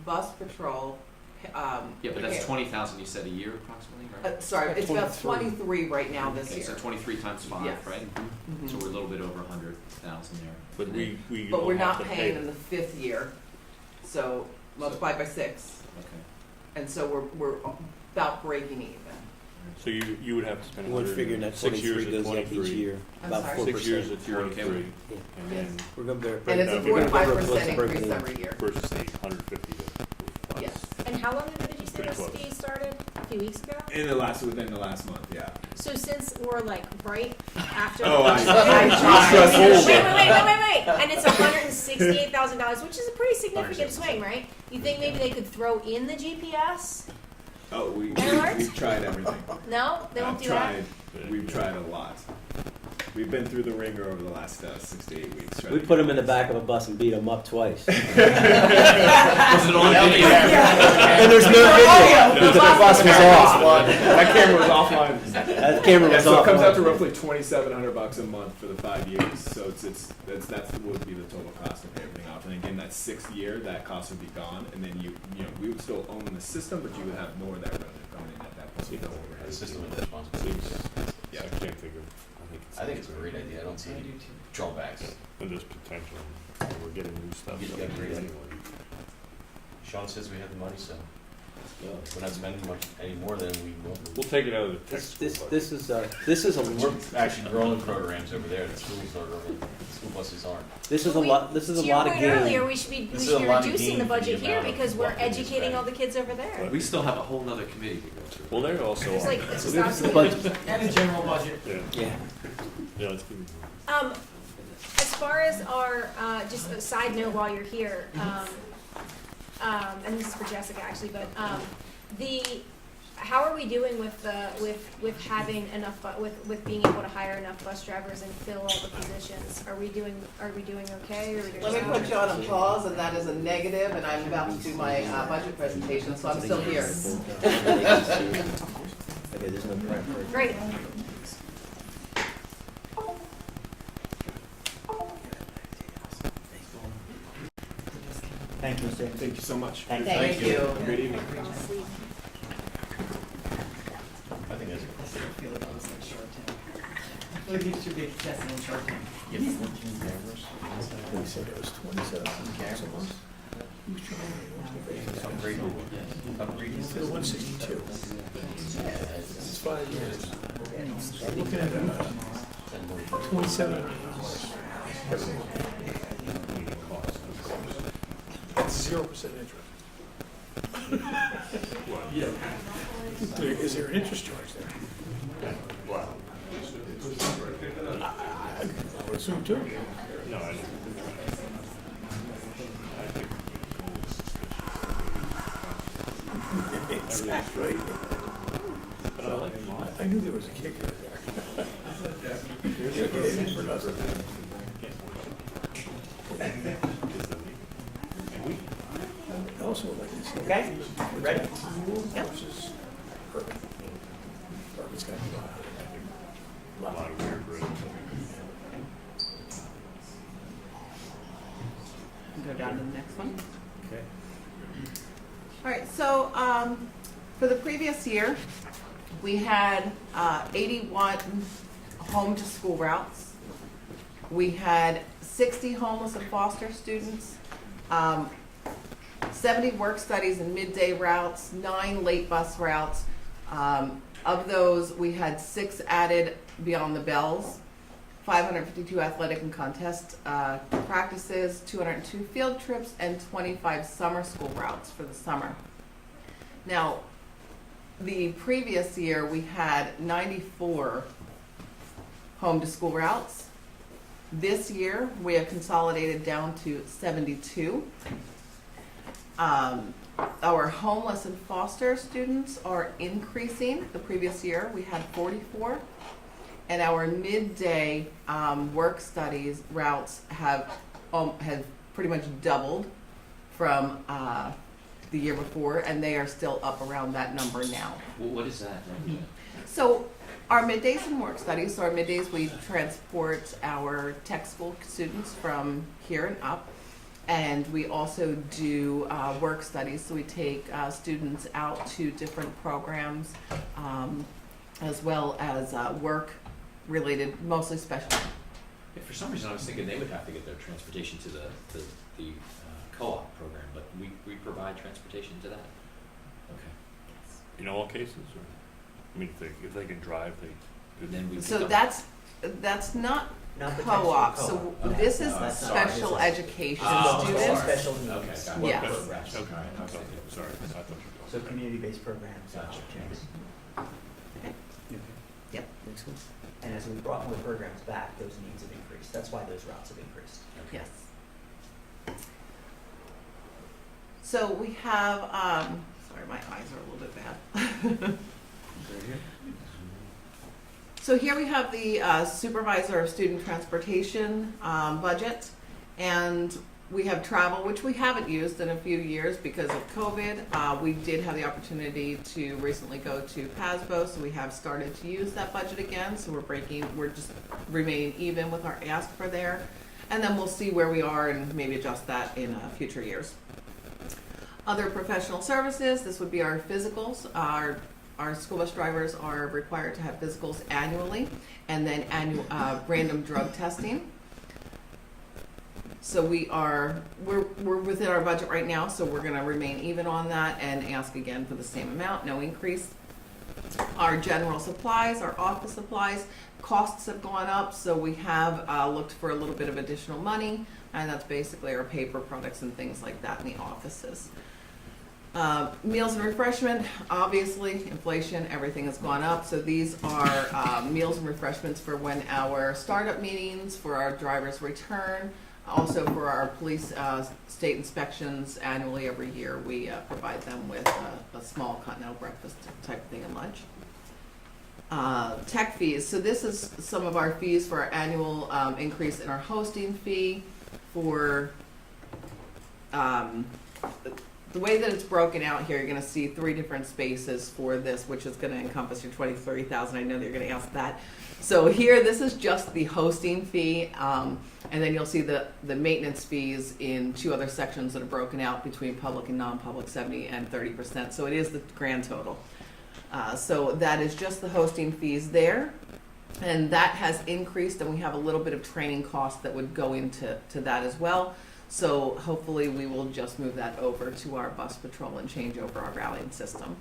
Bus patrol, yeah, but that's 20,000 you said a year approximately, right? sorry, it's about 23 right now this Okay, so year. 23 times 5, Yes. right? Mhm. So we're a little bit over 100,000 there. But we But all we're have not to paying pay. in the 5th year, so multiplied by 6, Okay. and so we're about breaking even. So you would have to spend We're figuring that 6 years 23 at goes up each 23. year, I'm about sorry? 4%. 6 years at You're okay 23, Yeah. and then We're gonna bear. And it's a now, if you're 4 to gonna 5% break it increase in. every year. versus the 150 to Yes. And how long ago did you say Pretty this close. fee started? A few weeks ago? Within the last month, yeah. So since we're like right after. Oh, the Wait. And it's $168,000, which is a pretty significant swing, right? You think maybe they could throw in the GPS? Oh, we've tried everything. No, they won't I've do that? tried. We've tried a lot. We've been through the ringer over the last 6 to 8 weeks. We put them in the back of a bus and beat them up twice. Was it on video? And there's no video, because the bus was off. That camera was offline. That camera was So off. it comes out to roughly $2,700 a month for the 5 years. So that's would be the total cost to pay everything off. And again, that 6th year, that cost would be gone, and then we would still own the system, but you would have more of that revenue coming in at that point. No overhead. The system is responsible. Yeah, I can't think of. I think it's a great idea. I don't see any drawbacks. And there's potential. We're getting new stuff. You so get great anyway. Sean says we have the money, so we're not spending much any more than we want. We'll take it out of the This, text. this, this is a, We're actually growing programs over there. The schools are growing. The school buses aren't. this is a lot, this is a To your lot of point earlier, gain. we should be This is a lot of reducing the gain for the budget here amount of because we're what we just educating spent. all the kids over there. We still have a whole nother committee to go through. Well, they're also There's on like, that. it's So just this is the absolutely. budget. And a general budget. Yeah, Yeah. yeah, let's give it. As far as our, just a side note while you're here, and this is for Jessica actually, but, how are we doing with having enough, with being able to hire enough bus drivers and fill all the positions? Are we doing okay, or are we doing? Let me put you on a pause, and that is a negative, and I'm about to do my budget presentation, so I'm still here. Okay, there's no prep for it. Great. Thank you, Mr. Thank you so much. Thank Thank you. Great evening. I think that's I think it should be Jesse and Short. you have 14 cameras. We said it was 27 cameras. Who's trying Upgrade. Upgrade. to? The 162. It's 5 years. We're looking at $2,700. That's 0% interest. Is there an interest charge there? Wow. I would assume too. No, I think Exactly. I knew there was a kicker there. Also, like you said. Okay, ready? Versus urban. Urban's got a lot of weird roads. Go down to the next one. Okay. All right, so for the previous year, we had 81 home to school routes. We had 60 homeless and foster students, 70 work studies and midday routes, 9 late bus routes. Of those, we had 6 added beyond the bells, 552 athletic and contest practices, 202 field trips, and 25 summer school routes for the summer. Now, the previous year, we had 94 home to school routes. This year, we have consolidated down to 72. Our homeless and foster students are increasing. The previous year, we had 44. And our midday work studies routes have pretty much doubled from the year before, and they are still up around that number now. Well, what is that? So our middays and work studies, so our middays we transport our tech school students from here and up, and we also do work studies, so we take students out to different programs as well as work related, mostly special. Yeah, for some reason, I was thinking they would have to get their transportation to the co-op program, but we provide transportation to that? Okay. In all cases, or, I mean, if they can drive, they could. Then we So pick up- that's not Not the co-op, textbook so co-op. this is That's not- special education Oh, students. Special Okay, needs. got it. Yes. Okay, Programs. okay, Alright, I thought, sorry, I thought you were So talking. community-based programs and Gotcha. opportunities. Yep. Next one. And as we brought more programs back, those needs have increased. That's why those routes have increased. Yes. So we have, sorry, my eyes are a little bit bad. So here we have the supervisor of student transportation budget, and we have travel, which we haven't used in a few years because of COVID. We did have the opportunity to recently go to PASBO, so we have started to use that budget again. So we're just remaining even with our ask for there, and then we'll see where we are and maybe adjust that in future years. Other professional services, this would be our physicals. Our school bus drivers are required to have physicals annually, and then annual random drug testing. So we're within our budget right now, so we're gonna remain even on that and ask again for the same amount, no increase. Our general supplies, our office supplies, costs have gone up, so we have looked for a little bit of additional money, and that's basically our paper products and things like that in the offices. Meals and refreshment, obviously, inflation, everything has gone up, so these are meals and refreshments for when our startup meetings, for our drivers return, also for our police state inspections annually every year. We provide them with a small continental breakfast type thing and lunch. Tech fees, so this is some of our fees for our annual increase in our hosting fee for the way that it's broken out here, you're gonna see 3 different spaces for this, which is gonna encompass your 23,000. I know that you're gonna ask that. So here, this is just the hosting fee, and then you'll see the maintenance fees in 2 other sections that are broken out between public and non-public, 70 and 30%. So it is the grand total. So that is just the hosting fees there. And that has increased, and we have a little bit of training costs that would go into that as well. So hopefully we will just move that over to our bus patrol and change over our rallying system,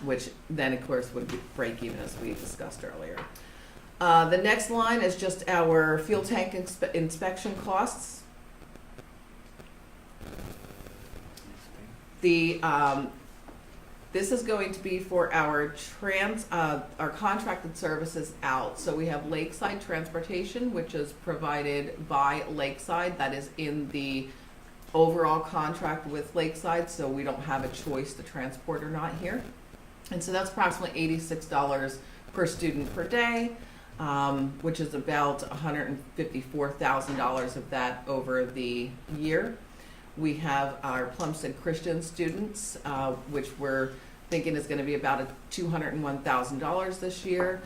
which then of course would break even as we discussed earlier. The next line is just our fuel tank inspection costs. This is going to be for our contracted services out. So we have Lakeside Transportation, which is provided by Lakeside. That is in the overall contract with Lakeside, so we don't have a choice to transport or not here. And so that's approximately $86 per student per day, which is about $154,000 of that over the year. We have our Plumstead Christian students, which we're thinking is going to be about $201,000 this year.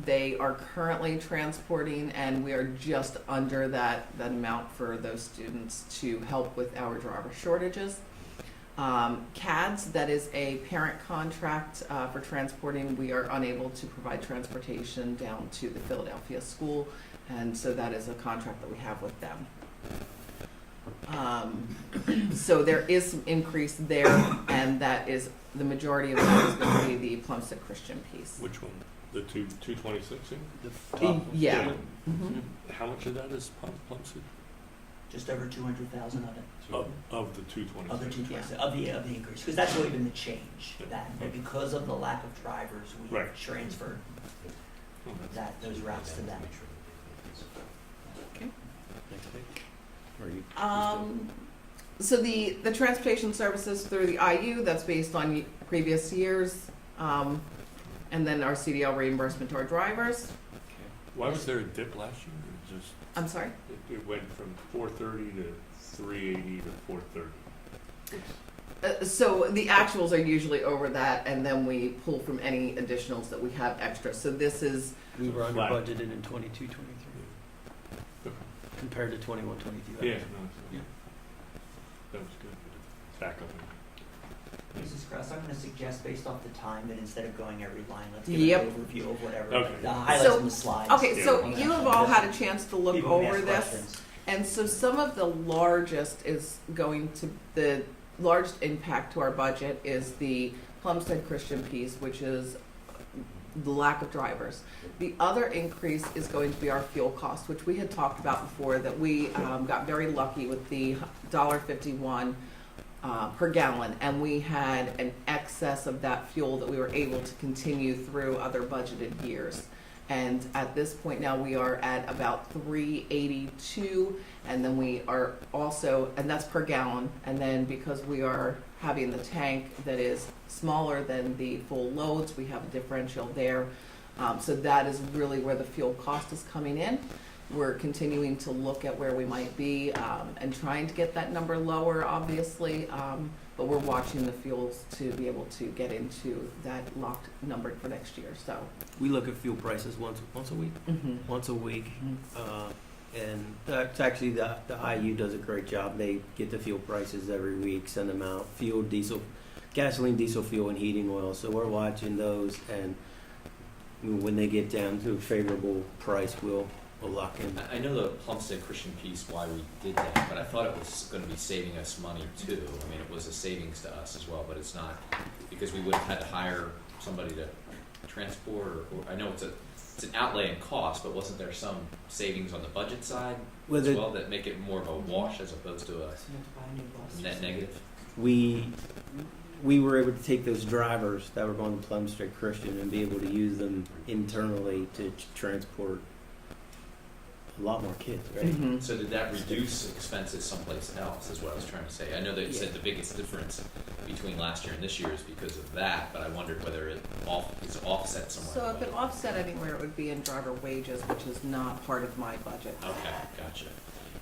They are currently transporting, and we are just under that amount for those students to help with our driver shortages. CADS, that is a parent contract for transporting. We are unable to provide transportation down to the Philadelphia school, and so that is a contract that we have with them. So there is some increase there, and that is the majority of that is going to be the Plumstead Christian piece. Which one? The 226? Yeah. Mm-hmm. How much of that is Plumstead? Just over 200,000 of it. Of the 226? Of the 226, of the increase, because that's really been the change, that because of the lack of drivers, we Right. transferred those routes to them. Okay. Or you- So the transportation services through the IU, that's based on previous years, and then our CDL reimbursement to our drivers. Why was there a dip last year? It just I'm sorry? it went from 430 to 380 to 430. So the actuals are usually over that, and then we pull from any additionals that we have extra. So this is, We were under Flat. budgeted in 22, 23 compared to 21, 22. Yeah, no, so Yeah. that was good. Back up. Mrs. Krause, I'm going to suggest, based off the time, that instead of going every line, let's give Yep. an overview of whatever, Okay. the highlights So- from the slides. okay, so Yeah. you have all had a chance to look People may over ask this. questions. And so some of the largest is going to, the largest impact to our budget is the Plumstead Christian piece, which is the lack of drivers. The other increase is going to be our fuel cost, which we had talked about before, that we got very lucky with the $1.51 per gallon, and we had an excess of that fuel that we were able to continue through other budgeted years. And at this point now, we are at about 382, and then we are also, and that's per gallon, and then because we are having the tank that is smaller than the full loads, we have a differential there. So that is really where the fuel cost is coming in. We're continuing to look at where we might be and trying to get that number lower, obviously, but we're watching the fuels to be able to get into that locked number for next year. So We look at fuel prices once a week. Once a week. And that's actually, the IU does a great job. They get the fuel prices every week, send them out. Fuel, diesel, gasoline, diesel fuel, and heating oil. So we're watching those, and when they get down to a favorable price, we'll lock in. I know the Plumstead Christian piece, why we did that, but I thought it was going to be saving us money too. I mean, it was a savings to us as well, but it's not, because we would have had to hire somebody to transport, or I know it's an outlay in cost, but wasn't there some savings on the budget side as well that make it more of a wash as opposed to a net negative? We were able to take those drivers that were going to Plumstead Christian and be able to use them internally to transport a lot more kids, right? So did that reduce expenses someplace else, is what I was trying to say? I know that you said the biggest difference between last year and this year is because of that, but I wondered whether it's offset somewhere. So if it offset anywhere, it would be in driver wages, which is not part of my budget. Okay, gotcha.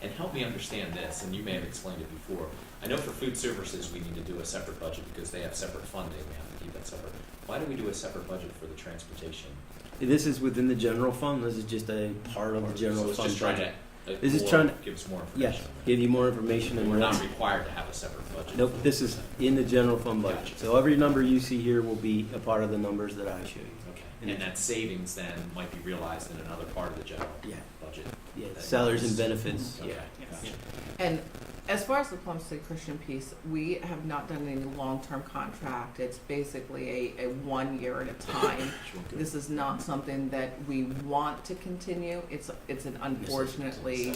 And help me understand this, and you may have explained it before. I know for food services, we need to do a separate budget because they have separate funding. We have to keep that separate. Why do we do a separate budget for the transportation? This is within the general fund. This is just a part of the general So it's fund just trying budget. to, This is trying to give us more Yes, information. give you more information. And And we're not required to have a separate budget. Nope, this is in the general fund budget. Gotcha. So every number you see here will be a part of the numbers that I show you. Okay. And that savings then might be realized in another part of the general Yeah. budget. budget. Yeah, salaries and benefits, Okay. yeah. Gotcha. And as far as the Plumstead Christian piece, we have not done any long-term contract. It's basically a 1 year at a time. This is not something that we want to continue. It's an unfortunately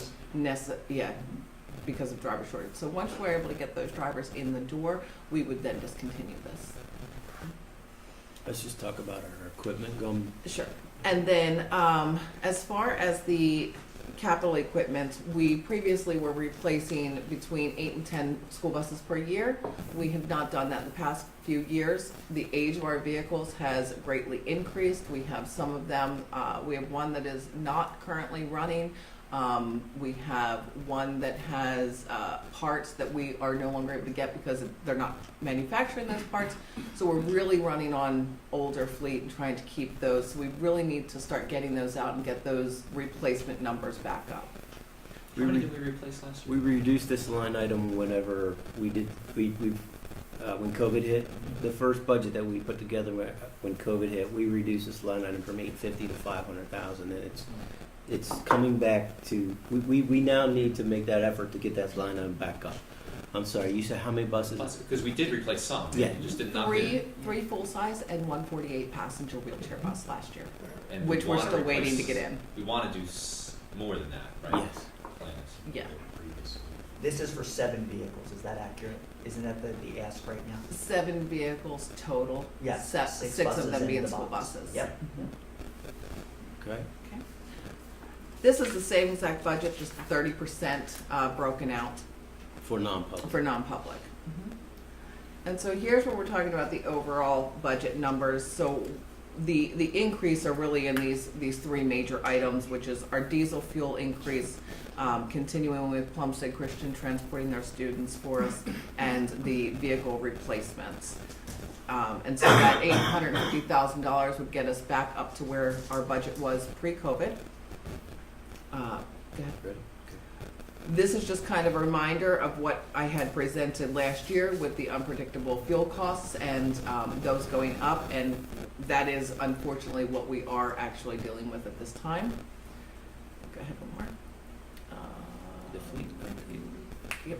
because of driver shortage. So once we're able to get those drivers in the door, we would then discontinue this. Let's just talk about our equipment going. Sure. And then, as far as the capital equipment, we previously were replacing between 8 and 10 school buses per year. We have not done that in the past few years. The age of our vehicles has greatly increased. We have some of them, we have one that is not currently running. We have one that has parts that we are no longer able to get because they're not manufacturing those parts. So we're really running on older fleet and trying to keep those. So we really need to start getting those out and get those replacement numbers back up. How many did we replace last year? We reduced this line item whenever when COVID hit. The first budget that we put together when COVID hit, we reduced this line item from $850,000 to $500,000, and it's coming back to, we now need to make that effort to get that line item back up. I'm sorry, you said how many buses? Because we did replace some. Yeah. We just did not. Three full-size and 148 passenger wheelchair bus last year, And which we we're wanna still waiting to replace- get in. We want to do more than that, right? Yes. Plan is. Yeah. This is for 7 vehicles, is that accurate? Isn't that the ask right now? 7 vehicles total. Yes, 6 buses of them in being the school box. buses. Yep. Okay. This is the same exact budget, just 30% broken out For non-public. for non-public. And so here's where we're talking about the overall budget numbers. So the increase are really in these 3 major items, which is our diesel fuel increase, continuing with Plumstead Christian transporting their students for us, and the vehicle replacements. And so that $850,000 would get us back up to where our budget was pre-COVID. Go ahead. Ready? This is just kind of a reminder of what I had presented last year with the unpredictable fuel costs and those going up, and that is unfortunately what we are actually dealing with at this time. Go ahead, one more. The fleet. Yep.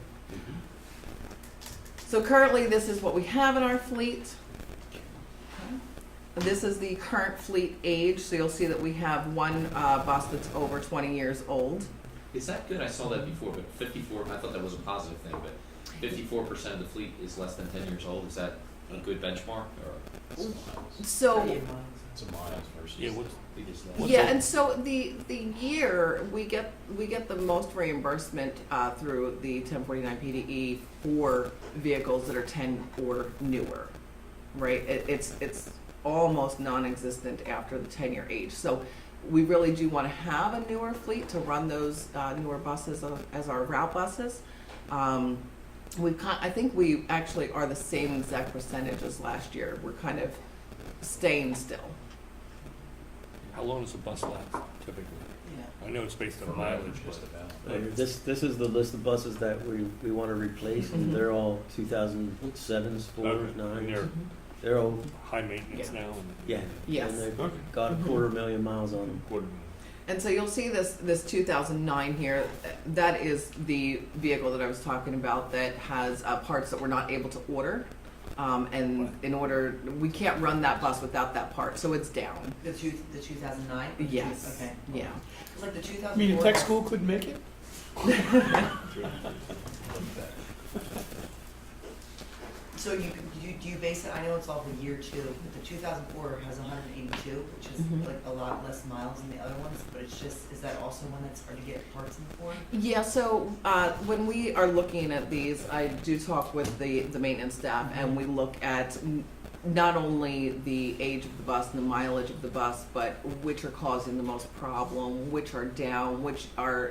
So currently, this is what we have in our fleet. This is the current fleet age, so you'll see that we have one bus that's over 20 years old. Is that good? I saw that before, but 54, I thought that was a positive thing, but 54% of the fleet is less than 10 years old. Is that a good benchmark? Or? So, It's a miles versus. Yeah, what's yeah, and so the year we get the most reimbursement through the 1049 PDE for vehicles that are 10 or newer, right? It's almost non-existent after the 10-year age. So we really do want to have a newer fleet to run those newer buses as our route buses. I think we actually are the same exact percentage as last year. We're kind of staying still. How long does a bus last typically? Yeah. I know it's based on mileage, Just but about. This is the list of buses that we want to replace, and Mhm. they're all 2007s, 4s, Okay. And 9s. They're all, high maintenance Yeah. now. And yeah. Yes. And they've Okay. got a 250,000 miles on them. Quarter And so you'll see this 2009 here. That is the vehicle that I was talking about that has parts that we're not able to order. And in order, we can't run that bus without that part, so it's down. The 2009? Yes. Okay. Yeah. It's like the 2004. Meaning tech school couldn't make it? So do you base it, I know it's off of year 2, but the 2004 has 182, which is Mhm. like a lot less miles than the other ones, but it's just, is that also one that's hard to get parts in for? Yeah, so when we are looking at these, I do talk with the maintenance staff, and we look at not only the age of the bus and the mileage of the bus, but which are causing the most problem, which are down, which are,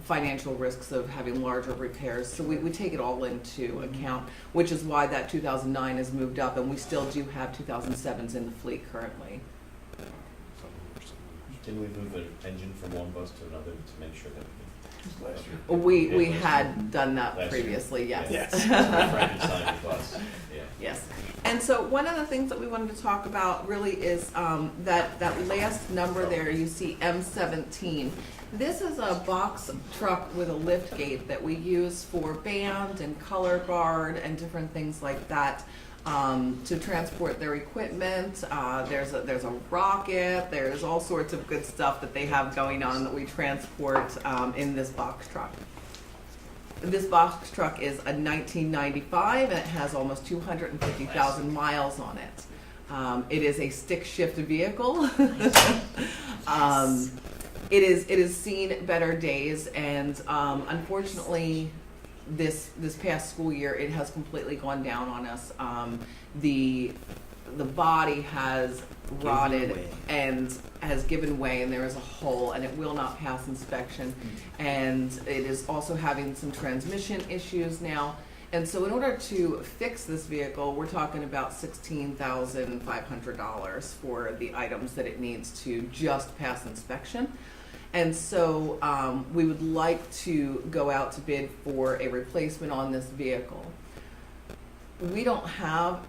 financial risks of having larger repairs. So we take it all into account, which is why that 2009 has moved up, and we still do have 2007s in the fleet currently. Didn't we move an engine from one bus to another to make sure that Last year. We had done that Last year. previously, yes. Yes. Frankenstein bus, yeah. Yes. And so one of the things that we wanted to talk about really is that last number there, you see M17. This is a box truck with a lift gate that we use for band and color guard and different things like that to transport their equipment. There's a rocket. There's all sorts of good stuff that they have going on that we transport in this box truck. This box truck is a 1995 and it has almost 250,000 miles on it. It is a stick shift vehicle. It is seen better days, and unfortunately, this past school year it has completely gone down on us. The body has rotted and has given way, and there is a hole, and it will not pass inspection. And it is also having some transmission issues now. And so in order to fix this vehicle, we're talking about $16,500 for the items that it needs to just pass inspection. And so we would like to go out to bid for a replacement on this vehicle. We don't have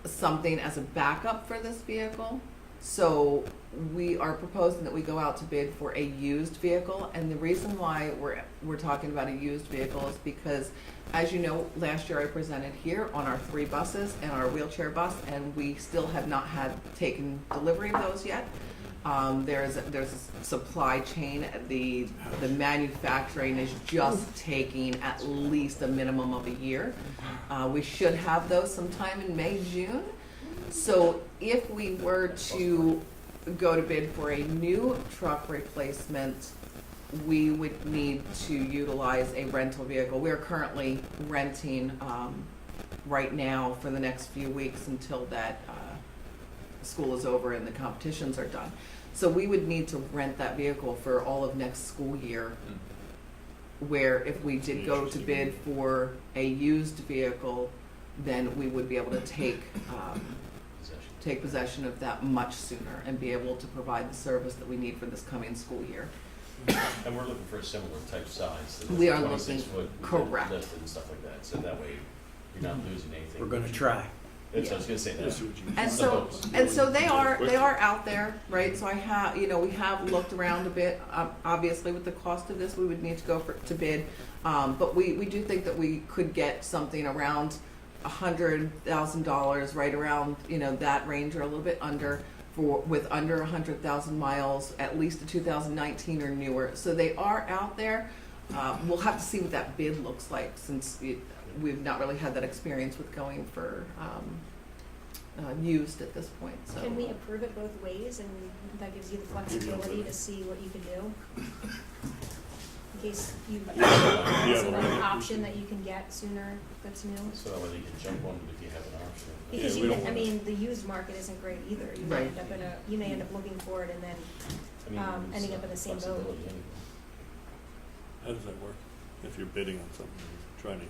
something as a backup for this vehicle, so we are proposing that we go out to bid for a used vehicle. And the reason why we're talking about a used vehicle is because, as you know, last year I presented here on our 3 buses and our wheelchair bus, and we still have not had taken delivery of those yet. There's a supply chain. The manufacturing is just taking at least a minimum of a year. We should have those sometime in May, June. So if we were to go to bid for a new truck replacement, we would need to utilize a rental vehicle. We are currently renting right now for the next few weeks until that school is over and the competitions are done. So we would need to rent that vehicle for all of next school year, where if we did go to bid for a used vehicle, then we would be able to take possession of that much sooner and be able to provide the service that we need for this coming school year. And we're looking for a similar type size. So We are 26 looking- foot correct. lift and stuff like that, so that way you're not losing anything. We're gonna try. That's what I was gonna say. That. And so they are out there, right? So we have looked around a bit. Obviously, with the cost of this, we would need to go to bid. But we do think that we could get something around $100,000, right around that range or a little bit under, with under 100,000 miles, at least a 2019 or newer. So they are out there. We'll have to see what that bid looks like, since we've not really had that experience with going for used at this point. So. Can we approve it both ways, and that gives you the flexibility to see what you can do? In case you have another option that you can get sooner that's new. So that way you can jump on it if you have an option. Because the used market isn't great either. You may end up looking for it and then ending up in the same boat. Flexibility anyway. How does that work? If you're bidding on something, you're trying to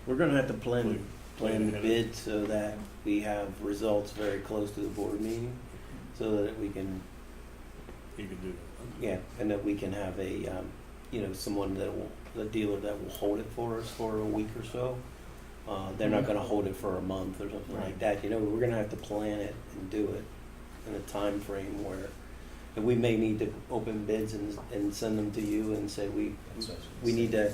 We're gonna have to plan the ahead. bid so that we have results very close to the board meeting, so that we can, you can do that. yeah, and that we can have a, someone the dealer that will hold it for us for a week or so. They're not gonna hold it for a month or something like that, we're gonna have to plan it and do it in a time frame where, and we may need to open bids and send them to you and say we need to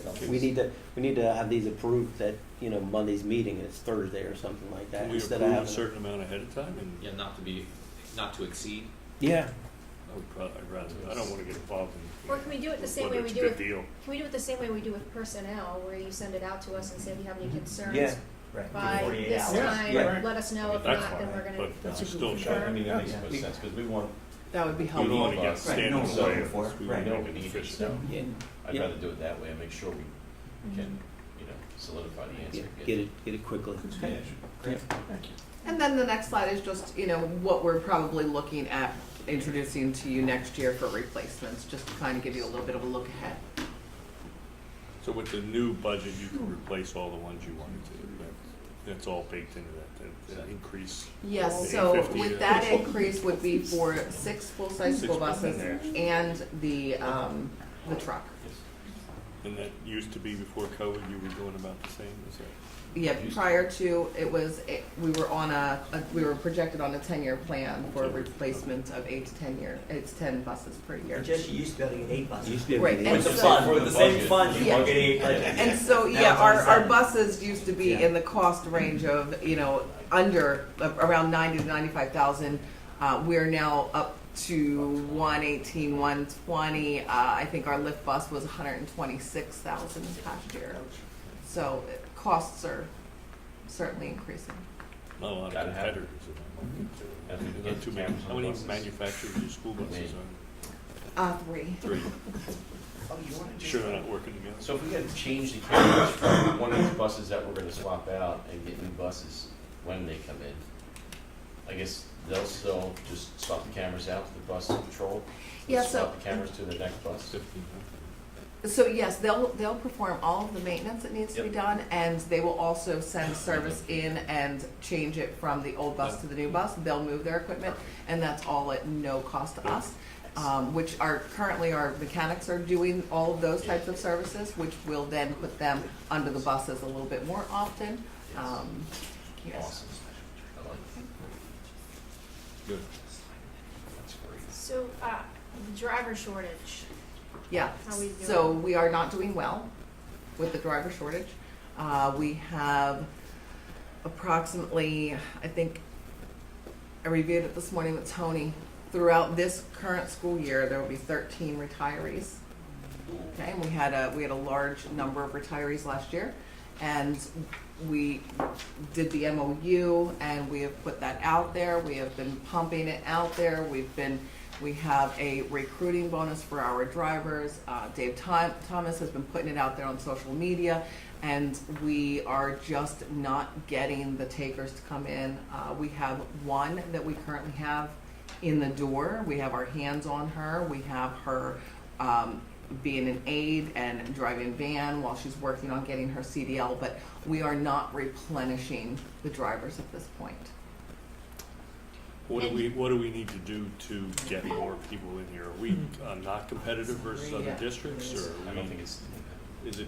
have these approved at Monday's meeting and it's Thursday or something like that. Can we instead approve of a having certain amount ahead of time? And Yeah, not to exceed. yeah. I'd rather, I don't wanna get involved in. Or can we do it the same way whether we it's a do good with, deal. can we do it the same way we do with personnel, where you send it out to us and say if you have any concerns Yeah. Right, by 48 this hours. time, Yeah. let us know, if That's not, then fine, we're gonna but it's still I confirm. mean, that makes most sense, because we want, That would be we helpful. don't wanna get Right. stand in No the one's way looking of for this. it. We Right. wanna we make it need it, efficient. so Yeah. I'd Yeah. rather do it that way and make sure we Mm-hmm. can, solidify the answer. Get it quickly. Yeah. Great, thank you. And then the next slide is just, what we're probably looking at introducing to you next year for replacements, just to kind of give you a little bit of a look ahead. So with the new budget, you can replace all the ones you wanted to, That's all baked into that increase. Yes, The so 850, with that increase would be for 6 full-size school buses and the truck. And that used to be before COVID, you were doing about the same, is that? Yeah, prior to, we were projected on a 10-year plan for a replacement of 8 to 10 buses per year. It just used to be able to get 8 buses. Used to be Right, able to and get With the so- fund, with the same fund, you Yeah. can get 8 budget. And so, Now yeah, it's our only 7. buses used to be Yeah. in the cost range of, under, around 90 to 95,000. We're now up to 118, 120. I think our lift bus was 126,000 past year. So costs are certainly increasing. Not a lot of Gotta have it. competitors. Not too many. How many manufacturers do school buses are? 3. 3. Oh, you wanna just- Sure they're not working together? So if we had to change the cameras from one of these buses that we're gonna swap out and get new buses when they come in, I guess they'll still just swap the cameras out to the bus patrol? Yeah, Swap the cameras to the next bus? 15. So yes, they'll perform all of the maintenance that needs to be Yep. done, and they will also send service in and change it from the old bus to the new bus. They'll move their equipment, and that's all at no cost to us. Which currently our mechanics are doing all of those types of services, which will then put them under the buses a little bit more often. Yes. Awesome. I like it. Good. That's great. So, the driver shortage, Yeah, how we doing? so we are not doing well with the driver shortage. We have approximately, I think, I reviewed it this morning with Tony, throughout this current school year, there will be 13 retirees. Okay, and we had a large number of retirees last year, and we did the MOU, and we have put that out there. We have been pumping it out there. We have a recruiting bonus for our drivers. Dave Thomas has been putting it out there on social media, and we are just not getting the takers to come in. We have one that we currently have in the door. We have our hands on her. We have her being an aide and driving van while she's working on getting her CDL, but we are not replenishing the drivers at this point. What do we need to do to get more people in here? Are we not competitive versus other Yeah. districts, or I are don't we, think it's. is it,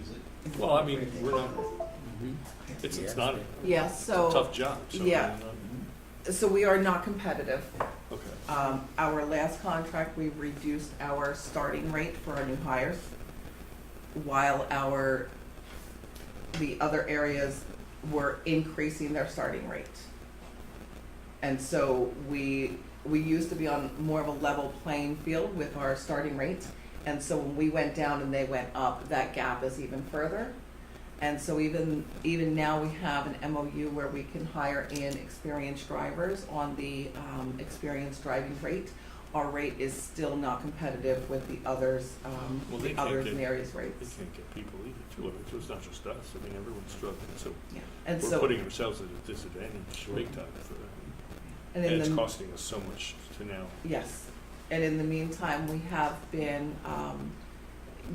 well, I mean, we're not, it's not Yeah, a so, tough job, so. yeah. we're not- so we are not competitive. Okay. Our last contract, we reduced our starting rate for our new hires, while the other areas were increasing their starting rate. And so we used to be on more of a level playing field with our starting rates. And so when we went down and they went up, that gap is even further. And so even now we have an MOU where we can hire in experienced drivers on the experienced driving rate. Our rate is still not competitive with the others, Well, they the can't others get- in the area's They rates. can't get people either, too. It's not just us. I mean, everyone's struggling, so Yeah, and we're so, putting ourselves at a disadvantage big time for that. and And in it's the, costing us so much to now. yes, and in the meantime, we have been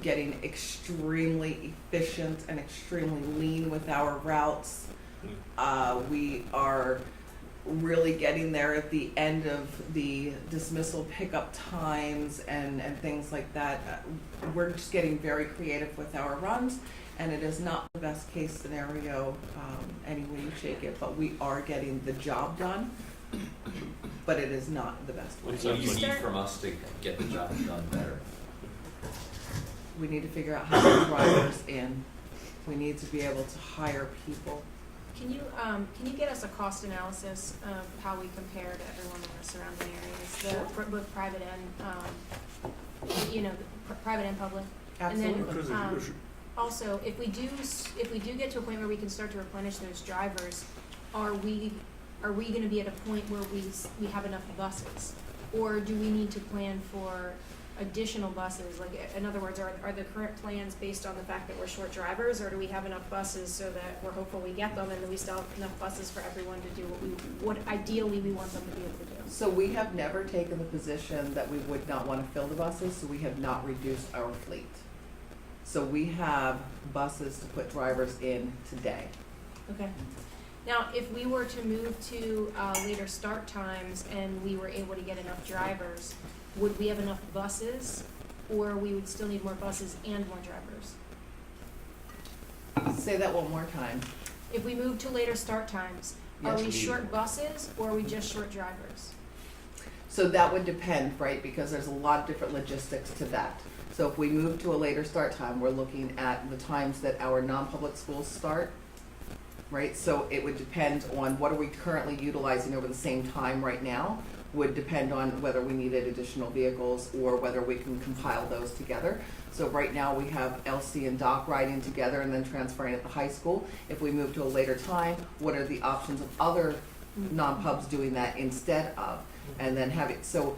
getting extremely efficient and extremely lean with our routes. We are really getting there at the end of the dismissal pickup times and things like that. We're just getting very creative with our runs, and it is not the best case scenario any way you shake it, but we are getting the job done, but it is not the best way. What do you need from us to get the job done better? We need to figure out how to get drivers in. We need to be able to hire people. Can you get us a cost analysis of how we compare to everyone in the surrounding areas, both private and, private and public? Absolutely. And then, also, if we do get to a point where we can start to replenish those drivers, are we gonna be at a point where we have enough buses? Or do we need to plan for additional buses? Like, in other words, are the current plans based on the fact that we're short drivers, or do we have enough buses so that we're hopeful we get them and then we still have enough buses for everyone to do what ideally we want them to be able to do? So we have never taken the position that we would not want to fill the buses, so we have not reduced our fleet. So we have buses to put drivers in today. Okay. Now, if we were to move to later start times and we were able to get enough drivers, would we have enough buses, or we would still need more buses and more drivers? Say that one more time. If we move to later start times, are Yes. we short buses or are we just short drivers? So that would depend, right, because there's a lot of different logistics to that. So if we move to a later start time, we're looking at the times that our non-public schools start, right? So it would depend on what are we currently utilizing over the same time right now, would depend on whether we needed additional vehicles or whether we can compile those together. So right now, we have LC and Doc riding together and then transferring at the high school. If we move to a later time, what are the options of other non-pubs doing that instead of? And then so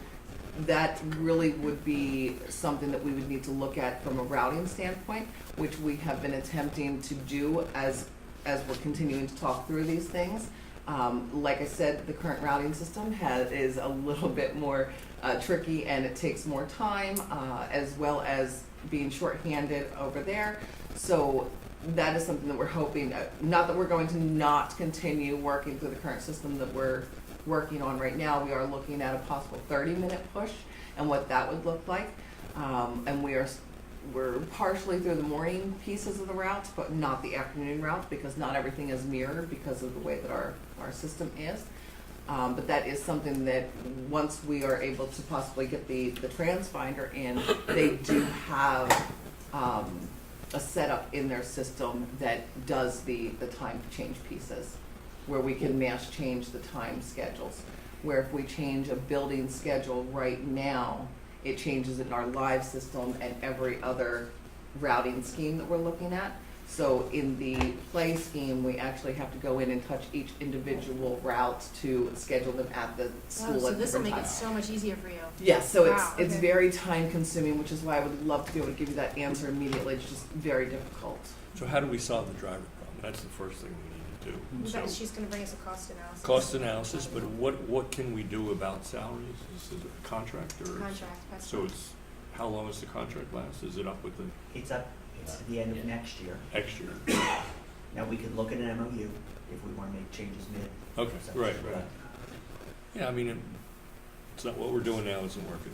that really would be something that we would need to look at from a routing standpoint, which we have been attempting to do as we're continuing to talk through these things. Like I said, the current routing system is a little bit more tricky, and it takes more time, as well as being shorthanded over there. So that is something that we're hoping, not that we're going to not continue working through the current system that we're working on right now. We are looking at a possible 30-minute push and what that would look like. And we're partially through the morning pieces of the routes, but not the afternoon routes, because not everything is mirrored because of the way that our system is. But that is something that once we are able to possibly get the TransFinder in, they do have a setup in their system that does the time change pieces, where we can mass change the time schedules. Where if we change a building schedule right now, it changes in our live system and every other routing scheme that we're looking at. So in the play scheme, we actually have to go in and touch each individual route to schedule them at the school So Oh, at this will different make it times. so much easier for you. Yes, so Wow, it's okay. very time consuming, which is why I would love to be able to give you that answer immediately. It's just very difficult. So how do we solve the driver problem? That's the first thing we need to do. But So, she's gonna bring us a cost analysis. cost analysis, but what can we do about salaries? Is it a contract or? Contract, that's So it's, how long does the contract last? Is it up with the It's at the end of next year. next year? Now, we could look at an MOU if we want to make changes mid. Okay, right. Yeah, I mean, it's not, what we're doing now isn't working.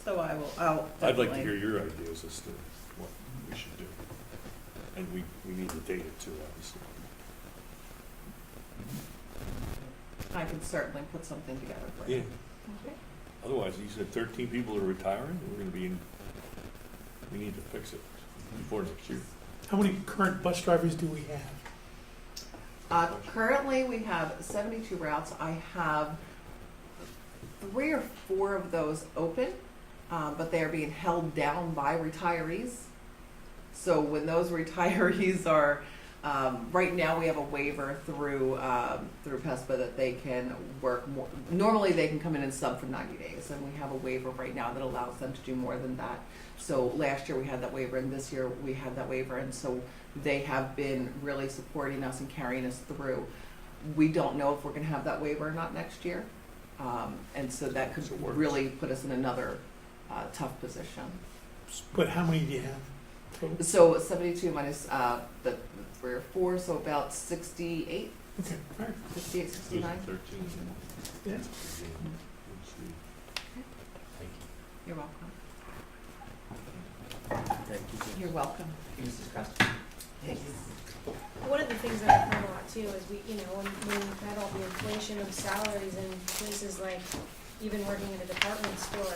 So I'll I'd like to definitely- hear your ideas as to what we should do. And we need the data too, obviously. I can certainly put something together for you. Yeah, Okay. otherwise, you said 13 people are retiring, we're gonna be in, we need to fix it before next year. How many current bus drivers do we have? Currently, we have 72 routes. I have 3 or 4 of those open, but they are being held down by retirees. So when those retirees are, right now we have a waiver through PESPA that they can work more. Normally they can come in and sub for 90 days, and we have a waiver right now that allows them to do more than that. So last year we had that waiver, and this year we had that waiver, and so they have been really supporting us and carrying us through. We don't know if we're gonna have that waiver or not next year, and so that could So it works. really put us in another tough position. But how many do you have total? So 72 minus the 3 or 4, so about 68, Okay, all right. 68, 69. 13. Yeah. Let's see. You're welcome. Thank you. You're welcome. Mrs. Costa. Thanks. One of the things that I've heard a lot too is when we've had all the inflation of salaries in places like even working in a department store,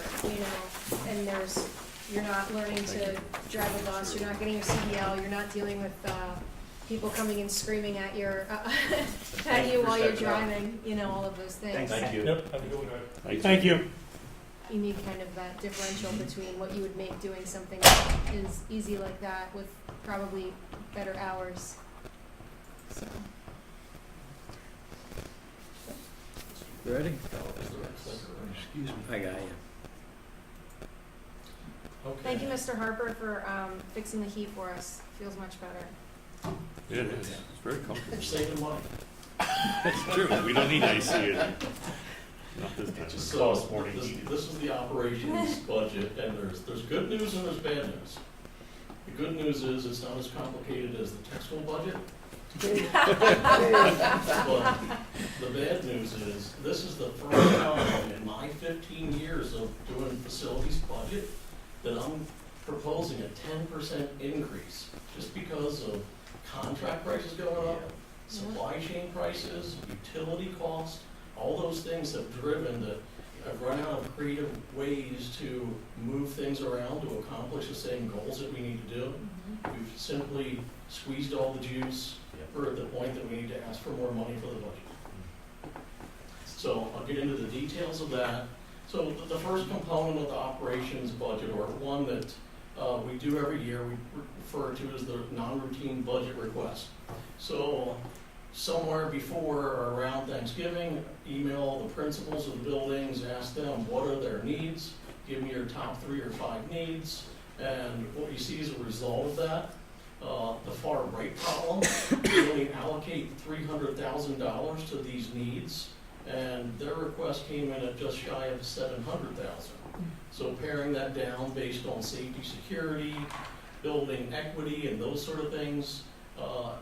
and you're not learning to drive a bus, you're not getting your CDL, you're not dealing with people coming and screaming at you while you're driving, all of those things. Thank you. Yep, have a good one. Thank you. You need kind of that differential between what you would make doing something that is easy like that with probably better hours. So. Ready? Excuse me. I got you. Thank you, Mr. Harper, for fixing the heat for us. Feels much better. Yeah, it is. It's very comfortable. Saving money. It's true, we don't need AC in here. Not this time. So, this is the operations budget, and there's good news and there's bad news. The good news is it's not as complicated as the textbook budget, But the bad news is, this is the first time in my 15 years of doing facilities budget that I'm proposing a 10% increase, just because of contract prices going up, supply chain prices, utility costs, all those things have driven that I've run out of creative ways to move things around to accomplish the same goals that we need to do. We've simply squeezed all the juice. We're at the point that we need to ask for more money for the budget. So I'll get into the details of that. So the first component of the operations budget, or one that we do every year, we refer to as the non-routine budget request. So somewhere before or around Thanksgiving, email the principals of the buildings, ask them what are their needs, give me your top 3 or 5 needs, and what you see as a result of that, the far right column, we only allocate $300,000 to these needs, and their request came in at just shy of $700,000. So paring that down based on safety, security, building equity, and those sort of things,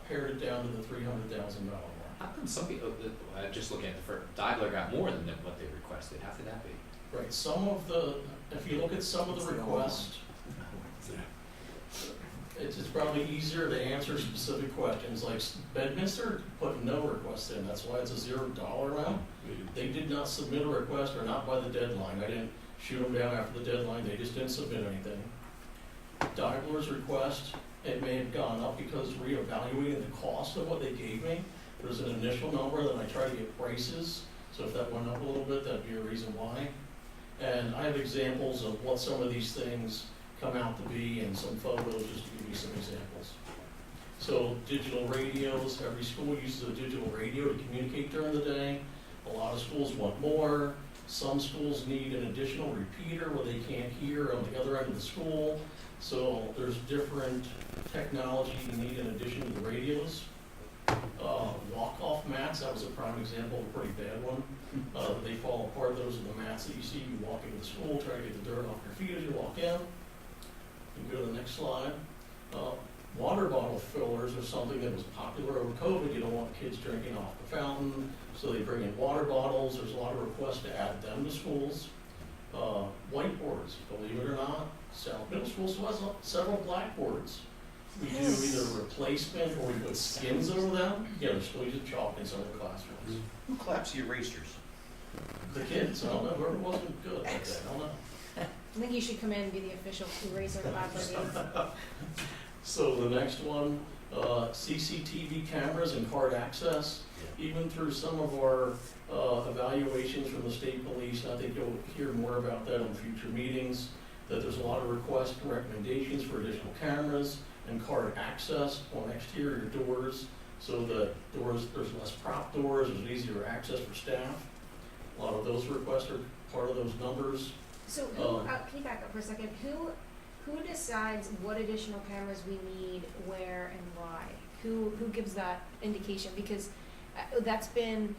pared it down to the $300,000 mark. How come some people, just looking at the first, Diagler got more than what they requested? How could that be? Right, some of the, if you look at some of the requests, it's probably easier to answer specific questions, like Bedminster put no request in, that's why it's a $0 amount. They did not submit a request, or not by the deadline. I didn't shoot them down after the deadline, they just didn't submit anything. Diagler's request, it may have gone up because reevaluating the cost of what they gave me. There's an initial number, then I try to get prices, so if that went up a little bit, that'd be a reason why. And I have examples of what some of these things come out to be, and some photos just to give you some examples. So digital radios, every school uses a digital radio to communicate during the day. A lot of schools want more. Some schools need an additional repeater where they can't hear on the other end of the school. So there's different technology you need in addition to the radios. Walk-off mats, that was a prime example of a pretty bad one. They fall apart. Those are the mats that you see. You walk into the school, try to get the dirt off your feet as you walk in. You go to the next slide. Water bottle fillers are something that was popular over COVID. You don't want kids drinking off the fountain, so they bring in water bottles. There's a lot of requests to add them to schools. Whiteboards, believe it or not, South Middle School still has several blackboards. We do either replacement or we put skins over them. Yeah, they're still using chalk in some of the classrooms. Who claps the erasers? The kids, I don't know, whoever wasn't good like that, I don't know. I think you should come in and be the official eraser of the So the next one, CCTV cameras and card access. Even through some of our evaluations from the state police, and I think you'll hear more about that in future meetings, that there's a lot of requests and recommendations for additional cameras and card access on exterior doors, so that doors, there's less prop doors, there's easier access for staff. A lot of those requests are part of those numbers. So who, can you back up for a second? Who decides what additional cameras we need, where, and why? Who gives that indication? Because that's been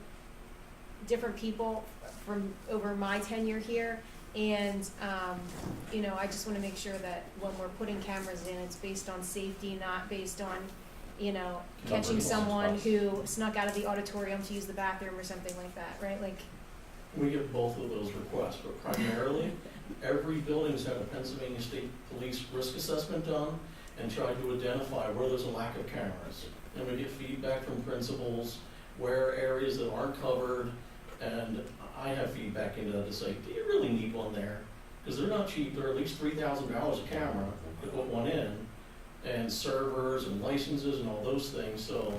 different people from over my tenure here, and you know, I just want to make sure that when we're putting cameras in, it's based on safety, not based on, you know, catching someone who snuck out of the auditorium to use the bathroom or something like that, right? Like, we get both of those requests, but primarily, every building's had a Pennsylvania State Police risk assessment done and tried to identify where there's a lack of cameras. And we get feedback from principals, where areas that aren't covered, and I have feedback into that to say, do you really need one there? Because they're not cheap, they're at least $3,000 a camera to put one in, and servers and licenses and all those things, so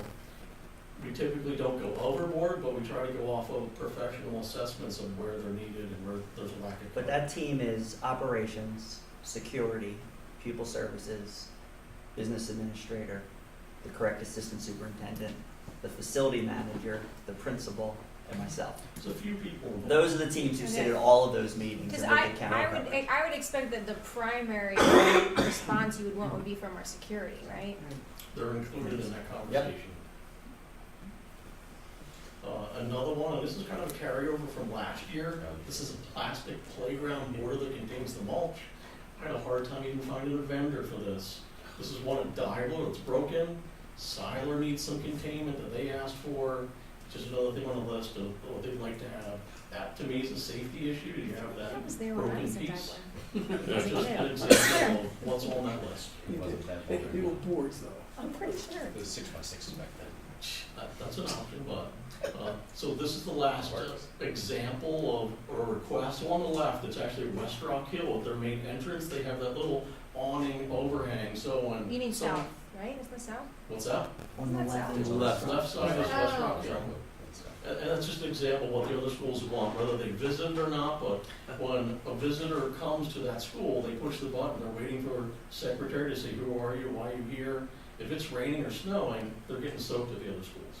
we typically don't go overboard, but we try to go off of professional assessments of where they're needed and where there's a lack of. But that team is operations, security, pupil services, business administrator, the correct assistant superintendent, the facility manager, the principal, and myself. There's a few people involved. Those are the teams who sit at all of those meetings because and look at camera coverage. I would expect that the primary response you would want would be from our security, right? They're included in that conversation. Another one, and this is kind of a carryover from last year. This is a plastic playground board that contains the mulch. I had a hard time even finding a vendor for this. This is one at Diagler, it's broken. Siler needs some containment that they asked for, just another thing on the list of what they'd like to have. That to me is a safety issue, you have that That was there when I broken was in piece. Dublin. That's just an example of what's on that list. It wasn't that They long were ago. boards though. I'm pretty sure. It was 6x6 back then. That's an option, but, so this is the last example of a request. So on the left, it's actually West Rock Hill at their main entrance. They have that little awning overhang, so when. You need someone- south, right? Isn't it south? What's that? On the left. On the left. Left side is West Rock Oh. Hill. And that's just an example of what the other schools want, whether they visit or not, but when a visitor comes to that school, they push the button, they're waiting for a secretary to say, who are you, why are you here? If it's raining or snowing, they're getting soaked at the other schools.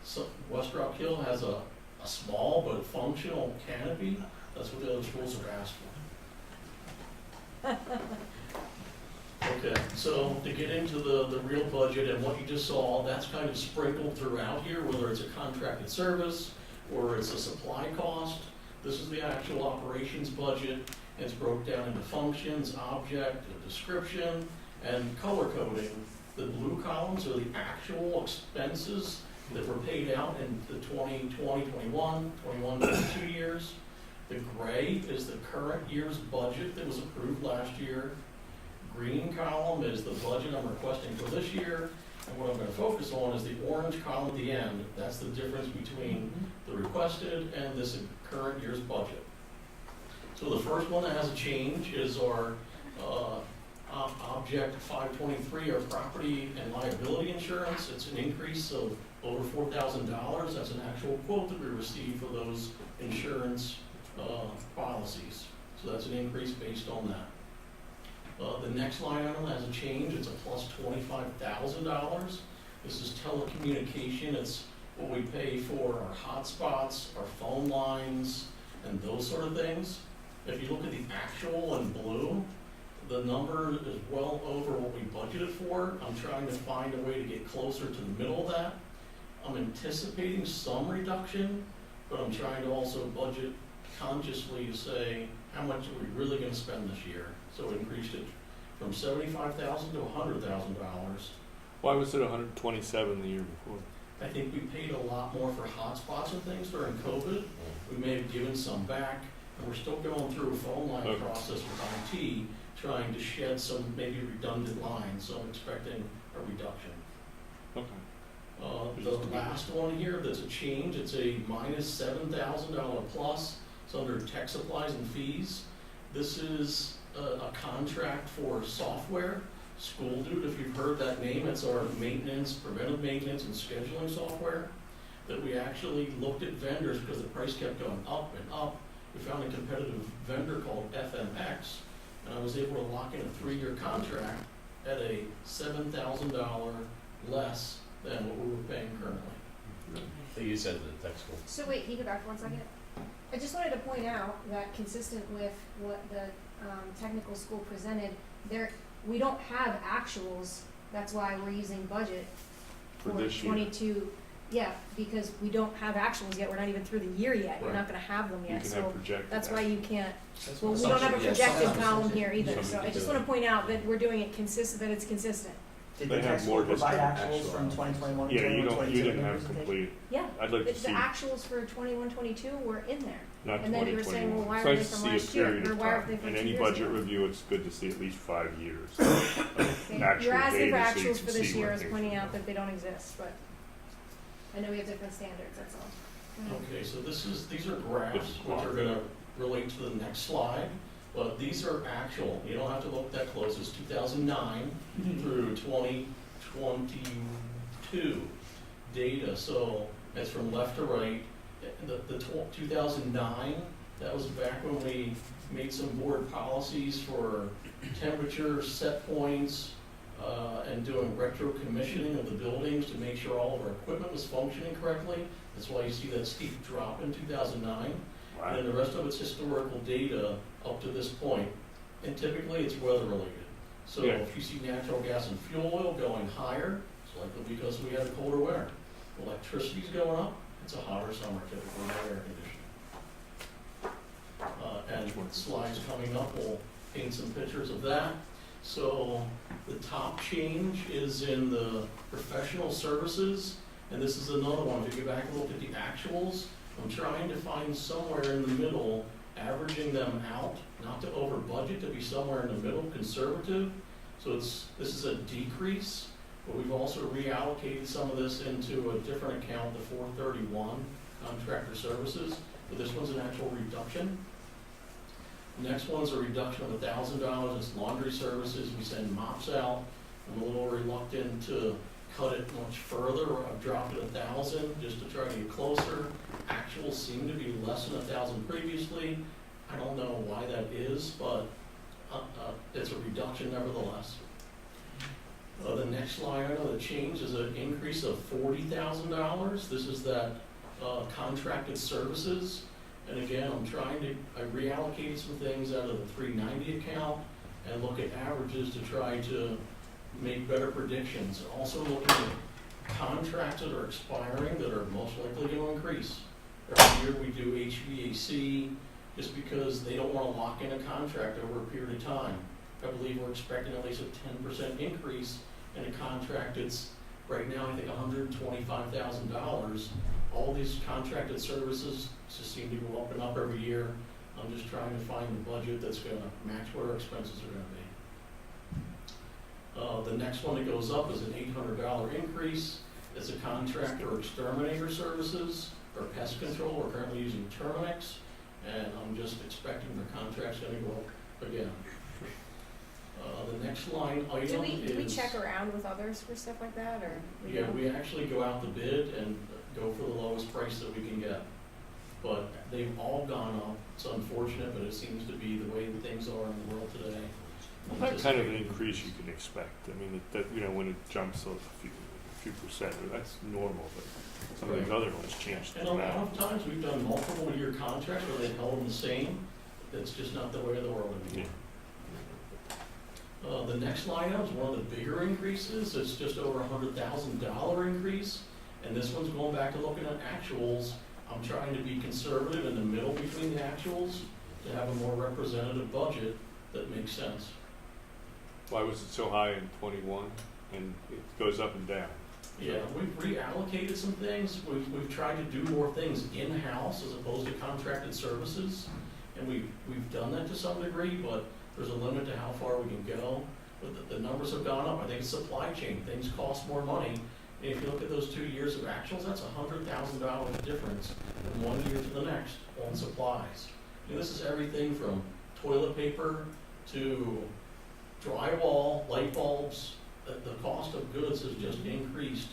So West Rock Hill has a small but functional canopy, that's what the other schools have asked for. Okay, so to get into the real budget and what you just saw, that's kind of sprinkled throughout here, whether it's a contracted service or it's a supply cost. This is the actual operations budget. It's broke down into functions, object, a description, and color coding. The blue columns are the actual expenses that were paid out in the 2020, 21, 22 years. The gray is the current year's budget that was approved last year. Green column is the budget I'm requesting for this year, and what I'm gonna focus on is the orange column at the end. That's the difference between the requested and this current year's budget. So the first one that has a change is our object 523, our property and liability insurance. It's an increase of over $4,000. That's an actual quote that we received for those insurance policies. So that's an increase based on that. The next line item has a change. It's a plus $25,000. This is telecommunication. It's what we pay for our hotspots, our phone lines, and those sort of things. If you look at the actual in blue, the number is well over what we budgeted for. I'm trying to find a way to get closer to the middle of that. I'm anticipating some reduction, but I'm trying to also budget consciously to say, how much are we really gonna spend this year? So we increased it from $75,000 to $100,000. Why was it 127 the year before? I think we paid a lot more for hotspots and things during COVID. We may have given some back, and we're still going through a phone line Okay. process with IT, trying to shed some maybe redundant lines, so I'm expecting a reduction. Okay. The last one here, that's a change, it's a minus $7,000 plus, it's under tech supplies and fees. This is a contract for software, School Dude, if you've heard that name, it's our maintenance, preventive maintenance and scheduling software, that we actually looked at vendors because the price kept going up and up. We found a competitive vendor called FMX, and I was able to lock in a 3-year contract at a $7,000 less than what we were paying currently. So you said the tech school. So wait, can you go back for 1 second? I just wanted to point out that consistent with what the technical school presented, we don't have actuals. That's why we're using budget For for this year. 22. Yeah, because we don't have actuals yet. We're not even through the year yet. You're Right. not going to have them You yet. can So have projected. that's why you can't. That's Well, what we don't have a assumption- yeah, projected some column assumption. here either. Some So I can just do want it. to point out that we're doing it consistent. That it's consistent. Did They the have tech more school provide history. actuals from 2021 and Yeah, you 2022 didn't in your have presentation? complete. Yeah. I'd like The to see, actuals for 21, 22 were in there. not and then you were 2021. saying, well, why It's are they nice to from see a last year? period Or of why are time. they from In 2 any years budget ago? review, it's good to see at least 5 years. Okay. Actual You're asking for data so you actuals can for this see year, where I was things pointing are out that they don't exist, but I know we have different standards, that's all. Okay, so these are graphs, This is which are gonna relate to the next slide, but these are actual, you don't have to look that close, it's 2009 through 2022 data, so it's from left to right. The 2009, that was back when we made some board policies for temperature, set points, and doing retro commissioning of the buildings to make sure all of our equipment was functioning correctly. That's why you see that steep drop in 2009. And then the rest of it's historical data up to this point. And typically it's weather related. So Yeah. if you see natural gas and fuel oil going higher, it's likely because we had a colder winter. Electricity's going up, it's a hotter summer typically, no air conditioning. And slides coming up will paint some pictures of that. So the top change is in the professional services, and this is another one. If you go back and look at the actuals, I'm trying to find somewhere in the middle, averaging them out, not to over budget, to be somewhere in the middle, conservative. So this is a decrease, but we've also reallocated some of this into a different account, the 431 contractor services, but this one's an actual reduction. The next one's a reduction of $1,000. It's laundry services. We send mops out. I'm a little reluctant to cut it much further. I've dropped it 1,000 just to try to get closer. Actuals seem to be less than 1,000 previously. I don't know why that is, but it's a reduction nevertheless. The next line item, the change is an increase of $40,000. This is that contracted services. And again, I reallocated some things out of the 390 account and look at averages to try to make better predictions. Also looking at contracts that are expiring that are most likely going to increase. Every year we do HVAC just because they don't want to lock in a contract over a period of time. I believe we're expecting at least a 10% increase in a contract. It's right now, I think, $125,000. All these contracted services just seem to go up and up every year. I'm just trying to find the budget that's going to match what our expenses are going to be. The next one that goes up is an $800 increase. It's a contract or exterminator services or pest control. We're currently using Terminix, and I'm just expecting the contract's going to go up again. The next line item do we check around with others for stuff like that, or? Yeah, we actually go out to bid and go for the lowest price that we can get. But they've all gone up. It's unfortunate, but it seems to be the way things are in the world today. That kind of an increase you can expect. I mean, when it jumps a few percent, that's normal, but some of these other ones change. And a lot of times we've done multiple year contracts where they've held them the same. That's just not the way of the world anymore. The next line item is one of the bigger increases. It's just over $100,000 increase. And this one's going back to looking at actuals. I'm trying to be conservative in the middle between the actuals to have a more representative budget that makes sense. Why was it so high in 21 and it goes up and down? Yeah, we've reallocated some things. We've tried to do more things in-house as opposed to contracted services. And we've done that to some degree, but there's a limit to how far we can go. But the numbers have gone up. I think it's supply chain. Things cost more money. And if you look at those 2 years of actuals, that's $100,000 difference from one year to the next on supplies. And this is everything from toilet paper to drywall, light bulbs. The cost of goods has just increased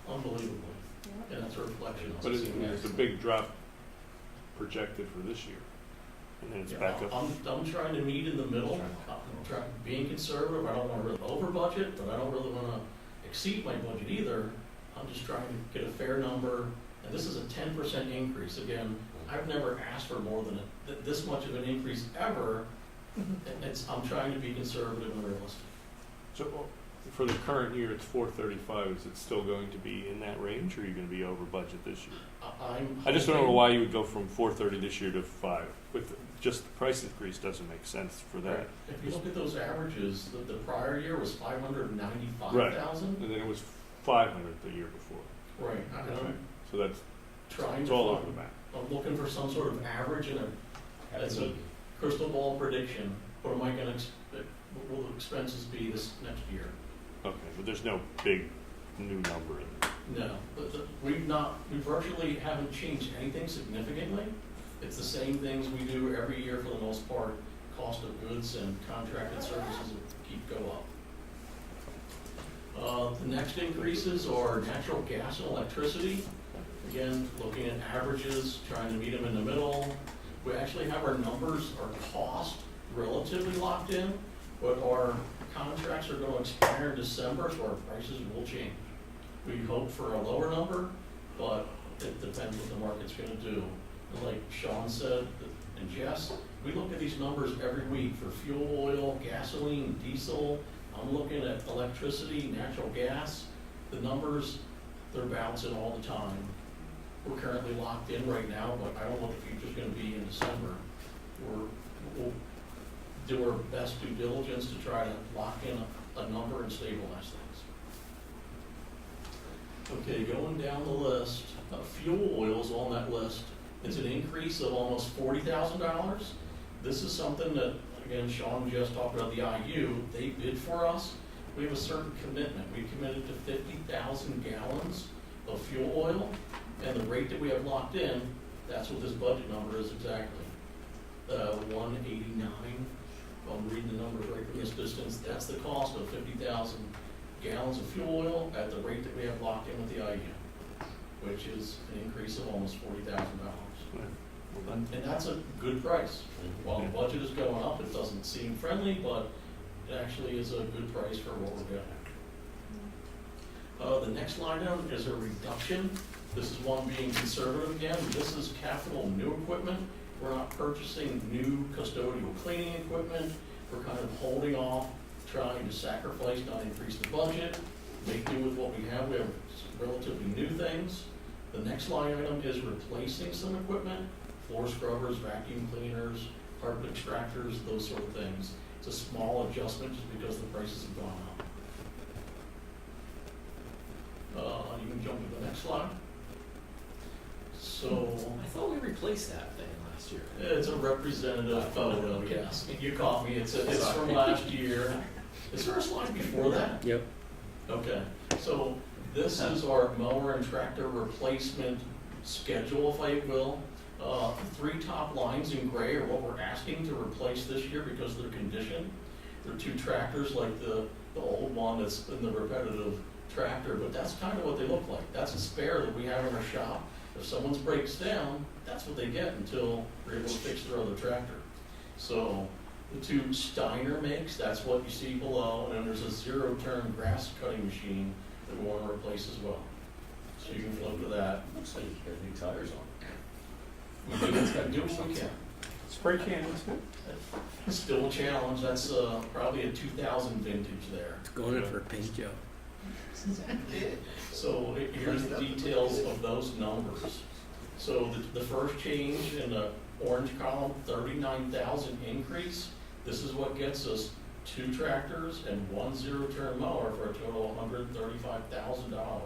unbelievably. And that's a reflection of it. But there's a big drop projected for this year. And then it's back up. I'm trying to meet in the middle. I'm being conservative. I don't want to really over budget, but I don't really want to exceed my budget either. I'm just trying to get a fair number. And this is a 10% increase. Again, I've never asked for more than this much of an increase ever. I'm trying to be conservative and realistic. So for the current year, it's 435. Is it still going to be in that range, or are you going to be over budget this year? I just don't know why you would go from 430 this year to 5. With just the price increase doesn't make sense for that. If you look at those averages, the prior year was 595,000. Right. And then it was 500 the year before. Right. So that's trying it's to all find, over the map. I'm looking for some sort of average and that's a crystal ball prediction. What am I going to expect? What will the expenses be this next year? Okay, but there's no big new number in there. No, but we virtually haven't changed anything significantly. It's the same things we do every year for the most part. Cost of goods and contracted services keep go up. The next increases are natural gas and electricity. Again, looking at averages, trying to meet them in the middle. We actually have our numbers, our cost relatively locked in, but our contracts are going to expire in December, so our prices will change. We hope for a lower number, but it depends what the market's going to do. And like Sean said, and Jess, we look at these numbers every week for fuel oil, gasoline, diesel. I'm looking at electricity, natural gas. The numbers, they're bouncing all the time. We're currently locked in right now, but I don't know what the future's going to be in December. do our best due diligence to try to lock in a number and stabilize things. Okay, going down the list, fuel oil's on that list. It's an increase of almost $40,000. This is something that, again, Sean just talked about the IU, they bid for us. We have a certain commitment. We committed to 50,000 gallons of fuel oil, and the rate that we have locked in, that's what this budget number is exactly. 189. If I'm reading the numbers right from this distance, that's the cost of 50,000 gallons of fuel oil at the rate that we have locked in with the IU, which is an increase of almost $40,000. And that's a good price. While the budget is going up, it doesn't seem friendly, but it actually is a good price for what we're getting. The next line down is a reduction. This is one being conservative again. This is capital new equipment. We're not purchasing new custodial cleaning equipment. We're kind of holding off, trying to sacrifice, not increase the budget, make do with what we have. We have relatively new things. The next line item is replacing some equipment, floor scrubbers, vacuum cleaners, carpet extractors, those sort of things. It's a small adjustment just because the prices have gone up. You can jump to the next slide. So, I thought we replaced that thing last year. it's a representative photo, yes. You caught me, it's from last year. Is there a slide before that? Yep. Okay, so this is our mower and tractor replacement schedule, if I will. The three top lines in gray are what we're asking to replace this year because of their condition. There are two tractors like the old one that's in the repetitive tractor, but that's kind of what they look like. That's a spare that we have in our shop. If someone's breaks down, that's what they get until we're able to fix their other tractor. So the two Steiner makes, that's what you see below, and then there's a zero-turn grass cutting machine that we want to replace as well. So you can flip to that. Looks like you got new tires on. We do what we can. Spray cans, too. It's still a challenge. That's probably a 2000 vintage there. It's going in for a paint job. So here's the details of those numbers. So the first change in the orange column, 39,000 increase. This is what gets us two tractors and one zero-turn mower for a total of $135,000.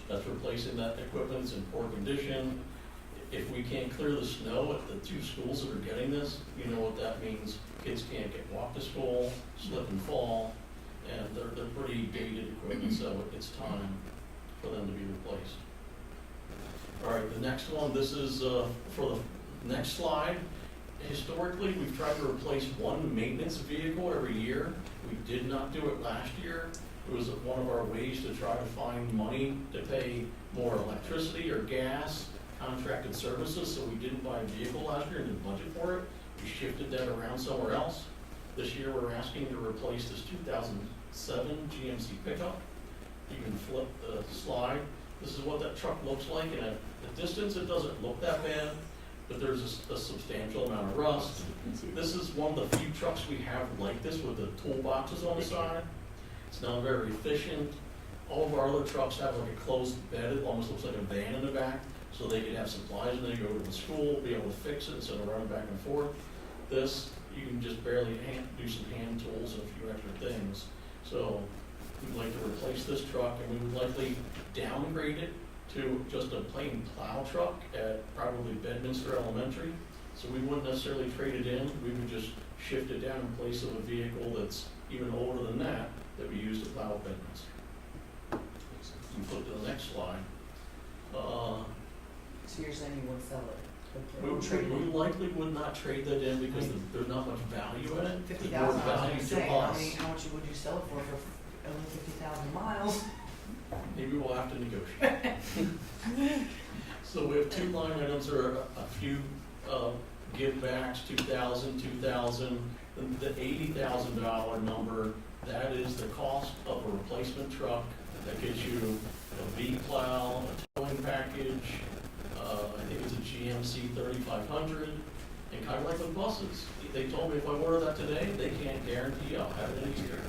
That's replacing that equipment that's in poor condition. If we can't clear the snow at the two schools that are getting this, you know what that means. Kids can't walk to school, slip and fall, and they're pretty dated equipment, so it's time for them to be replaced. All right, the next one, this is for the next slide. Historically, we've tried to replace one maintenance vehicle every year. We did not do it last year. It was one of our ways to try to find money to pay more electricity or gas, contracted services, so we didn't buy a vehicle last year and didn't budget for it. We shifted that around somewhere else. This year, we're asking to replace this 2007 GMC pickup. You can flip the slide. This is what that truck looks like, and at the distance, it doesn't look that bad, but there's a substantial amount of rust. This is one of the few trucks we have like this with the toolboxes on the side. It's not very efficient. All of our other trucks have like a closed bed. It almost looks like a van in the back, so they could have supplies and they go to the school, be able to fix it instead of running back and forth. This, you can just barely do some hand tools and a few extra things. So we'd like to replace this truck, and we would likely downgrade it to just a plain plow truck at probably Bedminster Elementary. So we wouldn't necessarily trade it in. We would just shift it down in place of a vehicle that's even older than that we use to plow Bedminster. You flip to the next slide. So you're saying you would sell it? We likely would not trade that in because there's not much value in it. There's more 50,000, I value was to gonna say, us. how much would you sell it for only 50,000 miles? Maybe we'll have to negotiate. So we have two line items, or a few give backs, 2,000. The $80,000 number, that is the cost of a replacement truck that gets you a V-plow, a towing package, I think it's a GMC 3500, and kind of like with buses. They told me if I order that today, they can't guarantee I'll have it in a year.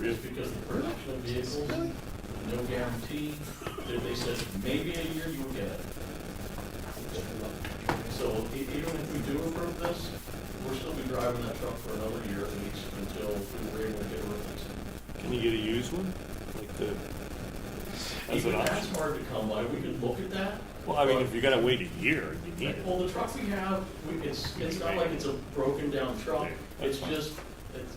Just because the production of vehicles, no guarantee. They said maybe a year you will get it. So even if we do approve this, we're still be driving that truck for another year at least until we're able to get a replacement. Can you get a used one? Like the, as Even an that's option? hard to come by, we can look at that. Well, I mean, if you're gonna wait a year, you need it. Well, the truck we have, it's not like it's a broken down truck, Yeah, that's it's fine. just,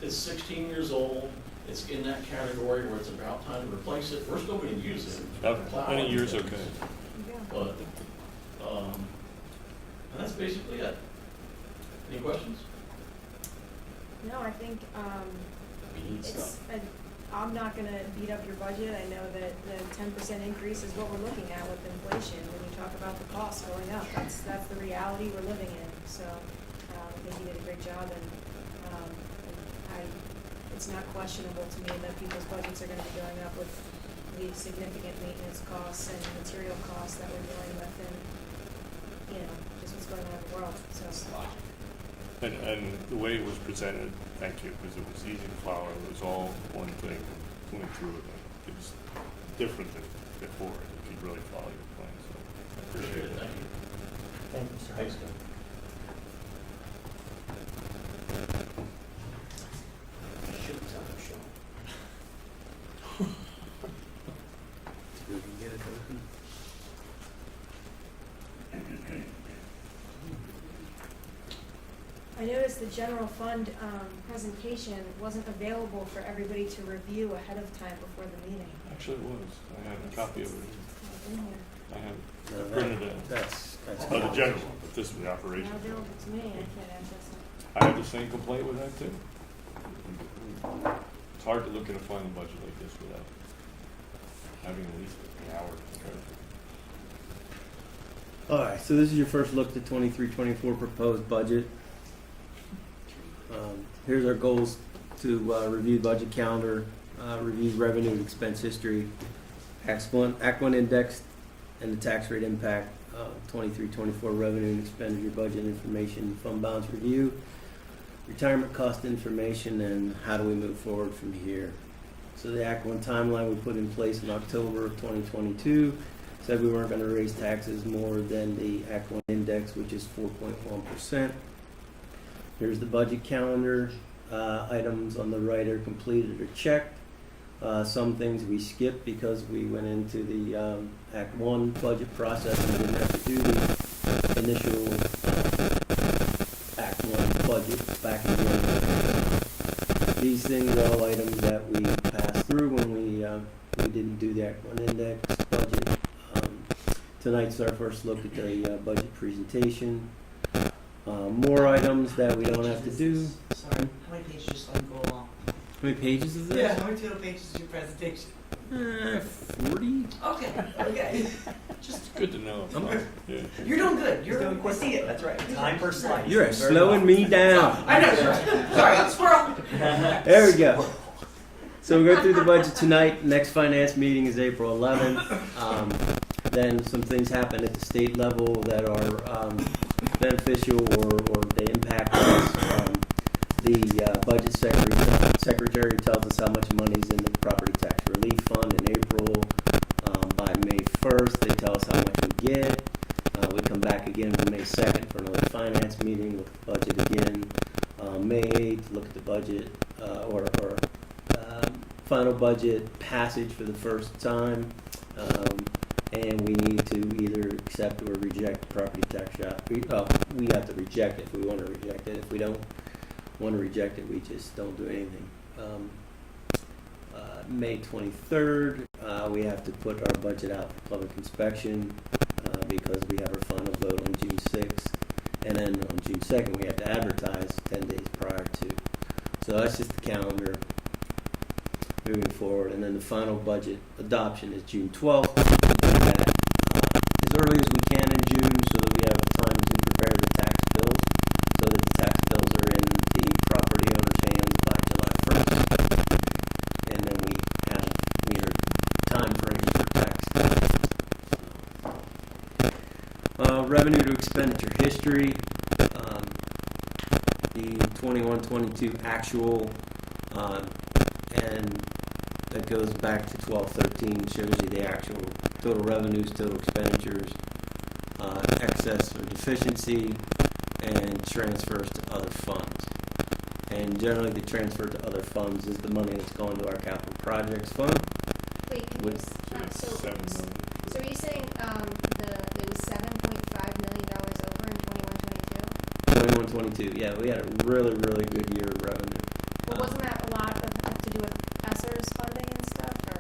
it's 16 years old, it's in that category where it's about time to replace it, we're still gonna use it. Any year's okay. But, and that's basically it. Any questions? No, I think, We need it's, stuff. I'm not gonna beat up your budget. I know that the 10% increase is what we're looking at with inflation. When you talk about the costs going up, that's the reality we're living in. So, I think you did a great job, and it's not questionable to me that people's budgets are gonna be going up with the significant maintenance costs and material costs that we're dealing with, and, you know, just what's going on in the world, so. And the way it was presented, thank you, because it was easy to follow. It was all one thing going through it. It was different than before, if you really follow your plan, so I appreciate it. Thank you. Thank you, sir. Thanks, Ken. We can get it open. I noticed the general fund presentation wasn't available for everybody to review ahead of time before the meeting. Actually, it was. I have a copy of it. It's in here. I have No, it printed it. That's. Oh, the general, but this was the Not operation. available to me, I can't access it. I have the same complaint with that too. It's hard to look at a final budget like this without having at least an hour to compare it. All right, so this is your first look at the 23-24 proposed budget. Here's our goals to review budget calendar, review revenue and expense history, Act 1 index, and the tax rate impact, 23-24 revenue and expenditure budget information, fund balance review, retirement cost information, and how do we move forward from here. So the Act 1 timeline we put in place in October of 2022 said we weren't going to raise taxes more than the Act 1 index, which is 4.1%. Here's the budget calendar. Items on the right are completed or checked. Some things we skipped because we went into the Act 1 budget process and didn't have to do the initial Act 1 budget back in January. These things are all items that we passed through when we didn't do the Act 1 index budget. Tonight's our first look at the budget presentation. More items that we don't have to do. Sorry, how many pages just let go along? How many pages is this? Yeah, how many total pages is your presentation? 40? Okay. Just, Good to know. Yeah. you're doing good, You're doing I quick. see it. That's right. Time per slide. You're Very slowing well. me down. I know, sorry, squirrel. There we go. So we'll go through the budget tonight. Next finance meeting is April 11th. Then some things happen at the state level that are beneficial or they impact us. The budget secretary tells us how much money is in the property tax relief fund in April. By May 1st, they tell us how much we get. We come back again on May 2nd for another finance meeting, look at the budget again. May 8th, look at the budget final budget passage for the first time. And we need to either accept or reject the property tax shop. We have to reject it if we want to reject it. If we don't want to reject it, we just don't do anything. May 23rd, we have to put our budget out for public inspection because we have our final vote on June 6th. And then on June 2nd, we have to advertise 10 days prior to. So that's just the calendar moving forward. And then the final budget adoption is June 12th. That, as early as we can in June so that we have time to prepare the tax bills so that the tax bills are in the property owner's hands by July 1st. And then we have time frames for tax. Revenue to expenditure history. The 21-22 actual and that goes back to 12-13, shows you the actual total revenues, total expenditures, excess or deficiency, and transfers to other funds. And generally, the transfer to other funds is the money that's going to our capital projects fund. Wait, can you, With- It's so, 7 million. so are you saying, it was $7.5 million over in 21-22? 21-22, yeah, we had a really, really good year of revenue. Well, wasn't that a lot of, to do with ESSER's funding and stuff, or?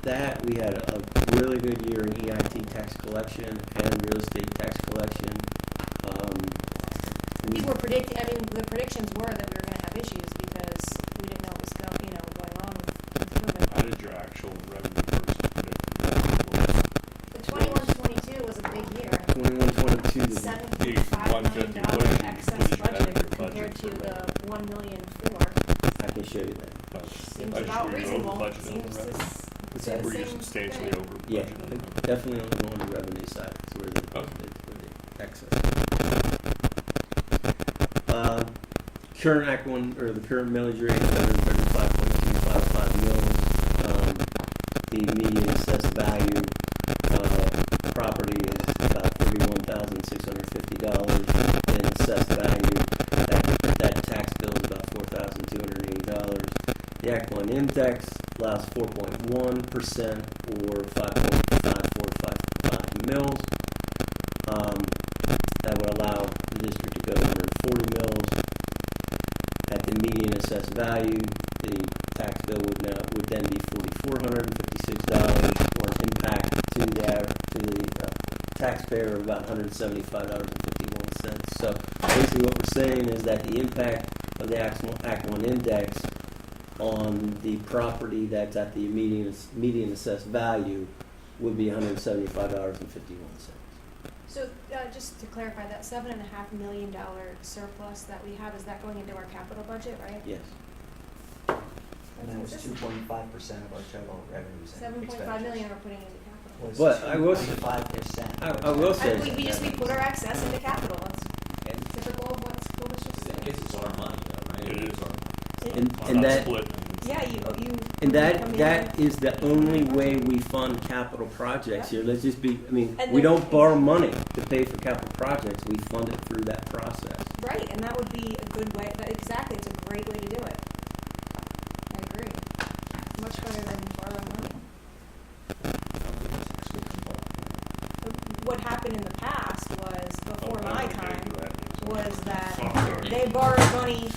That we had a really good year in EIT tax collection and real estate tax collection. People were predicting, I mean, the predictions were that we were gonna have issues because we didn't know what was going on with COVID. How did your actual revenue versus predicted? The 21-22 was a big year. 21-22, $7.5 million excess budget compared to the $1,000,004. I can show you that. Seems I just about were you reasonable. over budget on Seems the revenue? What's to that? the Were you same substantially thing. over Yeah, budget on the revenue? definitely on the revenue side, it's where the, Okay. where the excess. Current Act 1, or the current millage rate is 135.255 mils. The median assessed value, property is about $31,650, and assessed value, that tax bill is about $4,280. The Act 1 index allows 4.1% or 5.5455 mils. That would allow the district to go to 140 mils. At the median assessed value, the tax bill would then be $4,456, or an impact to the taxpayer of about $175.51. So basically, what we're saying is that the impact of the Act 1 index on the property that's at the median assessed value would be $175.51. So, just to clarify, that $7.5 million surplus that we have, is that going into our capital budget, right? Yes. And that was 2.5% of our total revenues and $7.5 million we're putting into capital. Was But I will s- 2.5%. I will say, We put our excess into capital, that's typical of what school districts I do. guess it's our money though, right? It is our and not that, split. Yeah, you. and I mean, that is the only way we fund capital projects here. Let's just be, I mean, And we then- don't borrow money to pay for capital projects, we fund it through that process. Right, and that would be a good way, exactly, it's a great way to do it. I agree. Much better than borrowing money. What happened in the past was, before my time, was that they borrowed money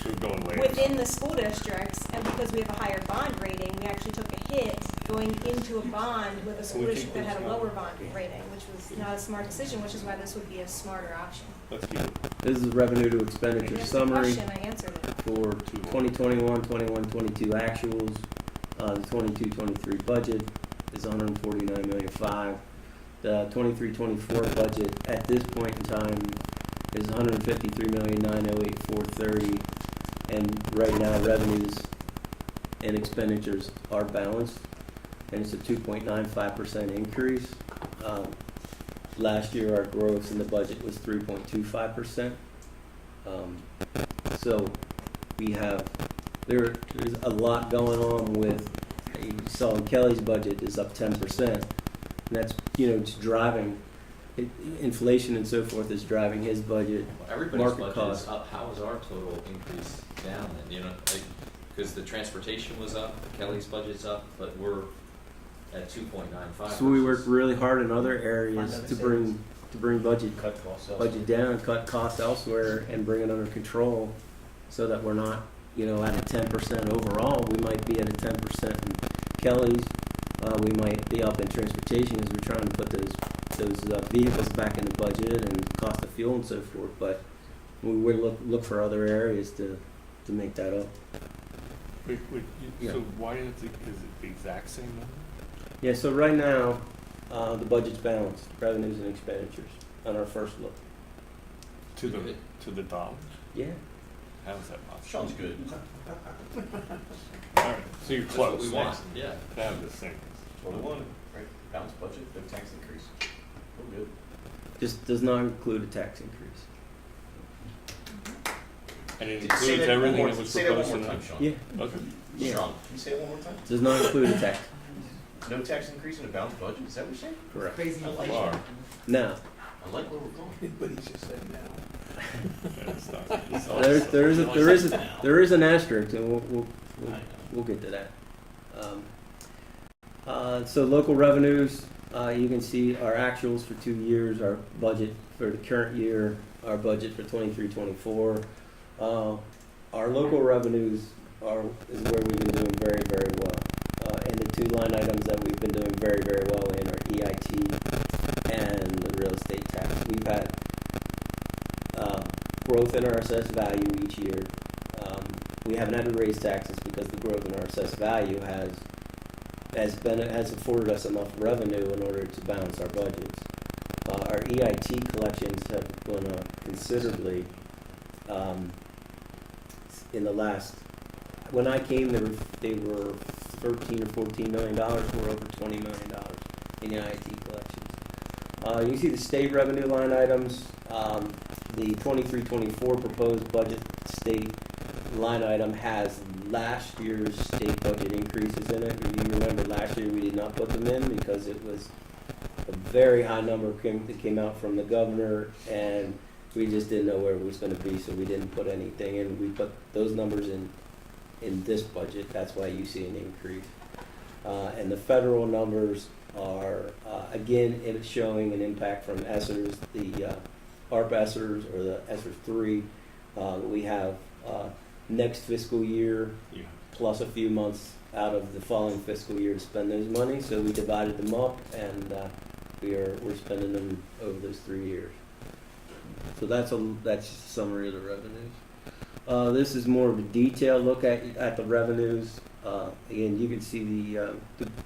within the school districts, and because we have a higher bond rating, we actually took a hit going into a bond with a school district that had a lower bond rating, which was not a smart decision, which is why this would be a smarter option. Let's keep it. This is a revenue to expenditure That's the summary question, I answered it. for 2021, 21-22 actuals. The 22-23 budget is $149,500,000. The 23-24 budget at this point in time is $153,908,430, and right now revenues and expenditures are balanced, and it's a 2.95% increase. Last year, our growth in the budget was 3.25%. So we have, there's a lot going on with, you saw in Kelly's budget is up 10%. And that's, it's driving, inflation and so forth is driving his budget. Everybody's Market budget cost. is up. How is our total increase down then? Because the transportation was up, Kelly's budget's up, but we're at 2.95. So we worked really hard in other areas to bring budget down, cut costs elsewhere, and bring it under control, so that we're not, at a 10% overall. We might be at a 10% in Kelly's. We might be up in transportation as we're trying to put those vehicles back in the budget and cost of fuel and so forth. But we would look for other areas to make that up. So why is it the exact same number? Yeah. So right now, the budget's balanced, revenues and expenditures on our first look. To the dollar? Yeah. How is that possible? Sounds good. All right, so you're That's close. what we want, yeah. To have the same. What we wanted, right? Balanced budget, no tax increase. We're good. Just does not include a tax increase. And it Say includes that everything one that more- was say that one proposed more in time, that? Sean. Yeah. Okay. Yeah. Sean, can you say it one more time? Does not include a tax. No tax increase in a balanced budget, is that what you're saying? Correct. Crazy I like Bar. it. Now, I like where we're going. But he's just saying now. There is an asterisk, and we'll get to that. So local revenues, you can see our actuals for 2 years, our budget for the current year, our budget for 23-24. Our local revenues is where we've been doing very, very well. And the two line items that we've been doing very, very well in are EIT and the real estate tax. We've had growth in our assessed value each year. We haven't had to raise taxes because the growth in our assessed value has afforded us enough revenue in order to balance our budgets. Our EIT collections have gone up considerably. In the last, when I came, they were $13 or $14 million. We're over $20 million in EIT collections. You see the state revenue line items. The 23-24 proposed budget state line item has last year's state budget increases in it. If you remember, last year we did not put them in because it was a very high number that came out from the governor, and we just didn't know where it was going to be, so we didn't put anything in. We put those numbers in this budget. That's why you see an increase. And the federal numbers are, again, it's showing an impact from ESSERS, the ARP ESSERS, or the ESSERS 3. We have next fiscal year plus a few months out of the following fiscal year to spend those money. So we divided them up, and we're spending them over those 3 years. So that's a summary of the revenues. This is more of a detailed look at the revenues. Again, you can see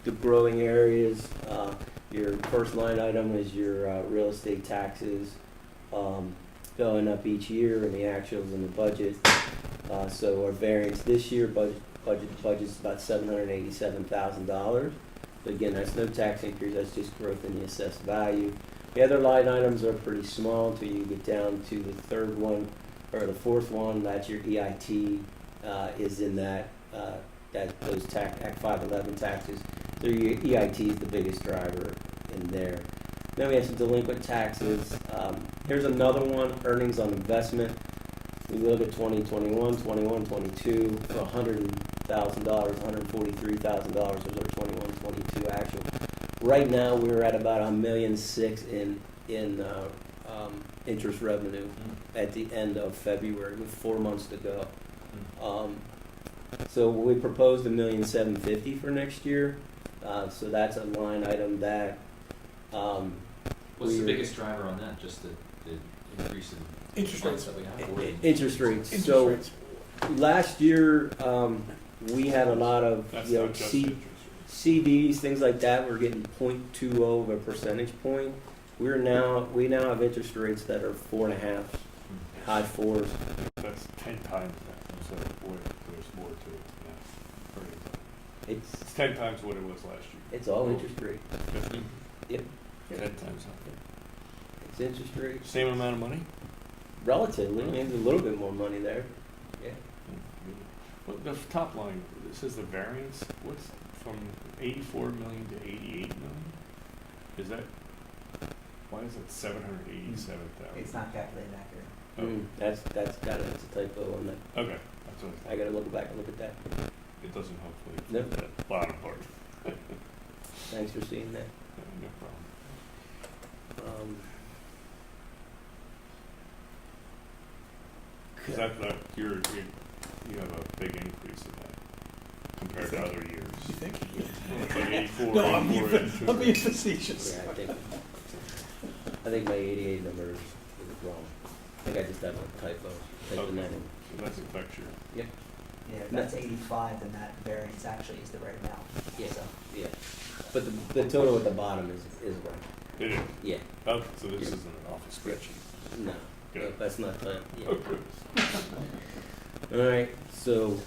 the growing areas. Your first line item is your real estate taxes going up each year, and the actuals in the budget. So our variance this year budget's about $787,000. But again, that's no tax increase. That's just growth in the assessed value. The other line items are pretty small until you get down to the third one or the fourth one. That's your EIT is in that those Act 511 taxes. So your EIT is the biggest driver in there. Then we have some delinquent taxes. Here's another one, earnings on investment. We look at 2021, 21, 22 for $100,000, $143,000 was our 21, 22 actual. Right now, we're at about $1.6 million in interest revenue at the end of February, with 4 months to go. So we proposed $1.75 million for next year. So that's a line item that. What's the biggest driver on that? Just the increase in Interest rates that we have? Interest rates. Last year, we had a lot of CDs, things like that. We're getting 0.20 of a percentage point. We now have interest rates that are 4.5, high 4s. That's 10 times that. So boy, there's more to it. Yeah. It's 10 times what it was last year. It's all interest rate. 50? Yep. 10 times something. It's interest rate. Same amount of money? Relatively, I mean, there's a little bit more money there. Yeah. Well, the top line, this is the variance. What's from 84 million to 88 million? Is that, why is it 787,000? It's not calculated accurate. That's a typo on that. Okay, that's what I gotta look back and look at that. it doesn't hopefully. Nope. That bottom part. Thanks for seeing that. No problem. Because you have a big increase in that compared to other years. You think? It's like 84. No, I'm 84, being facetious. Yeah, I think my 88 number is wrong. I think I just have a typo. Typing that in. So that's affects your. Yep. Yeah, if that's 85, then that variance actually is the right amount. Yeah. So. Yeah. But the total at the bottom is right. It is. Yeah. Okay, so this isn't an office spreadsheet. No. Good. No, that's not time. Yeah. Okay. All right, so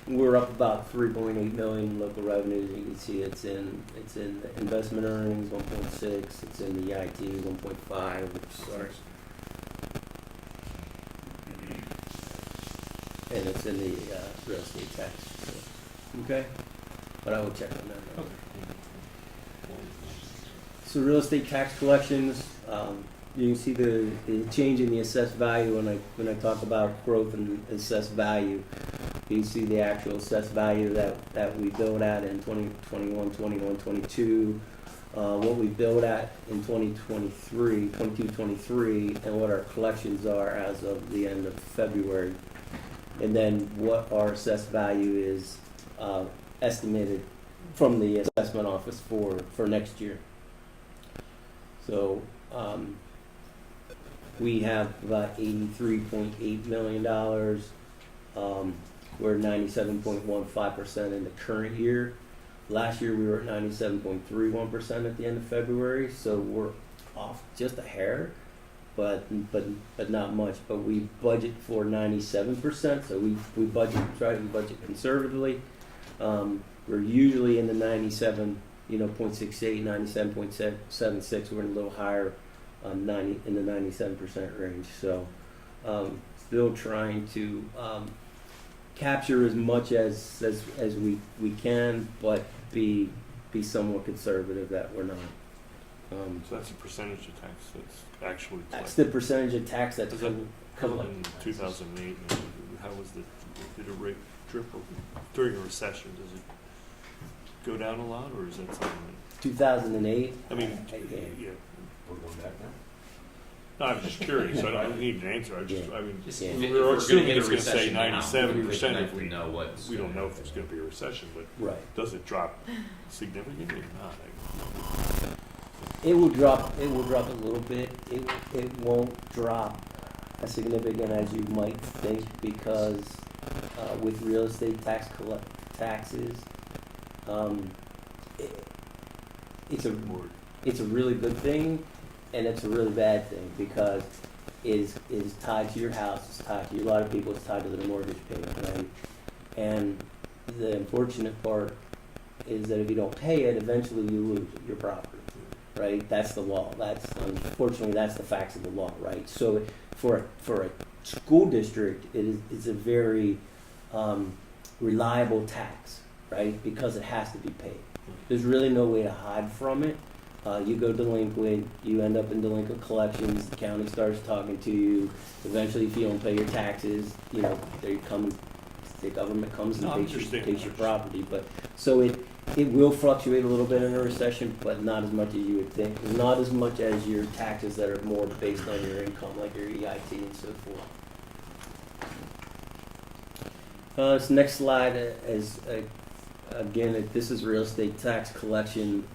we're up about 3.8 million in local revenues. You can see it's in the investment earnings 1.6. It's in the EIT 1.5. Sorry. And it's in the real estate tax. So. Okay, but I will check on that. Okay. So real estate tax collections. you can see the change in the assessed value when I talk about growth and assessed value. You can see the actual assessed value that we built at in 2021, 21, 22, what we built at in 2023, 22, 23, and what our collections are as of the end of February. And then what our assessed value is estimated from the assessment office for next year. So we have about $83.8 million. We're 97.15% in the current year. Last year we were at 97.31% at the end of February, so we're off just a hair, but not much. But we budget for 97%, so we try to budget conservatively. We're usually in the 97, 0.68, 97.76. We're a little higher, in the 97% range. So still trying to capture as much as we can, but be somewhat conservative that we're not. So that's a percentage of tax that's actually That's collected. the percentage of tax that's Does that come collected. in 2008? How was did a rate drip during a recession? Does it go down a lot, or is that something 2008. I mean, yeah. We're going back now? No, I'm just curious. I don't need an answer. I mean, Just Yeah. if we're we're assuming gonna get it's a going to say recession now, 97% we if we know what. we don't know if there's going to be a recession, but Right. does it drop significantly or not? It will drop. It will drop a little bit. It won't drop as significant as you might think, because with real estate taxes, it's a really good thing, and it's a really bad thing, because it is tied to your house. It's tied to a lot of people. It's tied to their mortgage payment, right? And the unfortunate part is that if you don't pay it, eventually you lose your property. Right, that's the law. Unfortunately that's the facts of the law, right? So for a school district, it's a very reliable tax, right? Because it has to be paid. There's really no way to hide from it. You go delinquent, you end up in delinquent collections. The county starts talking to you. Eventually, if you don't pay your taxes, they come. The government comes and takes your property. But so it will fluctuate a little bit in a recession, but not as much as you would think. Not as much as your taxes that are more based on your income, like your EIT and so forth. This next slide is, again, this is real estate tax collection.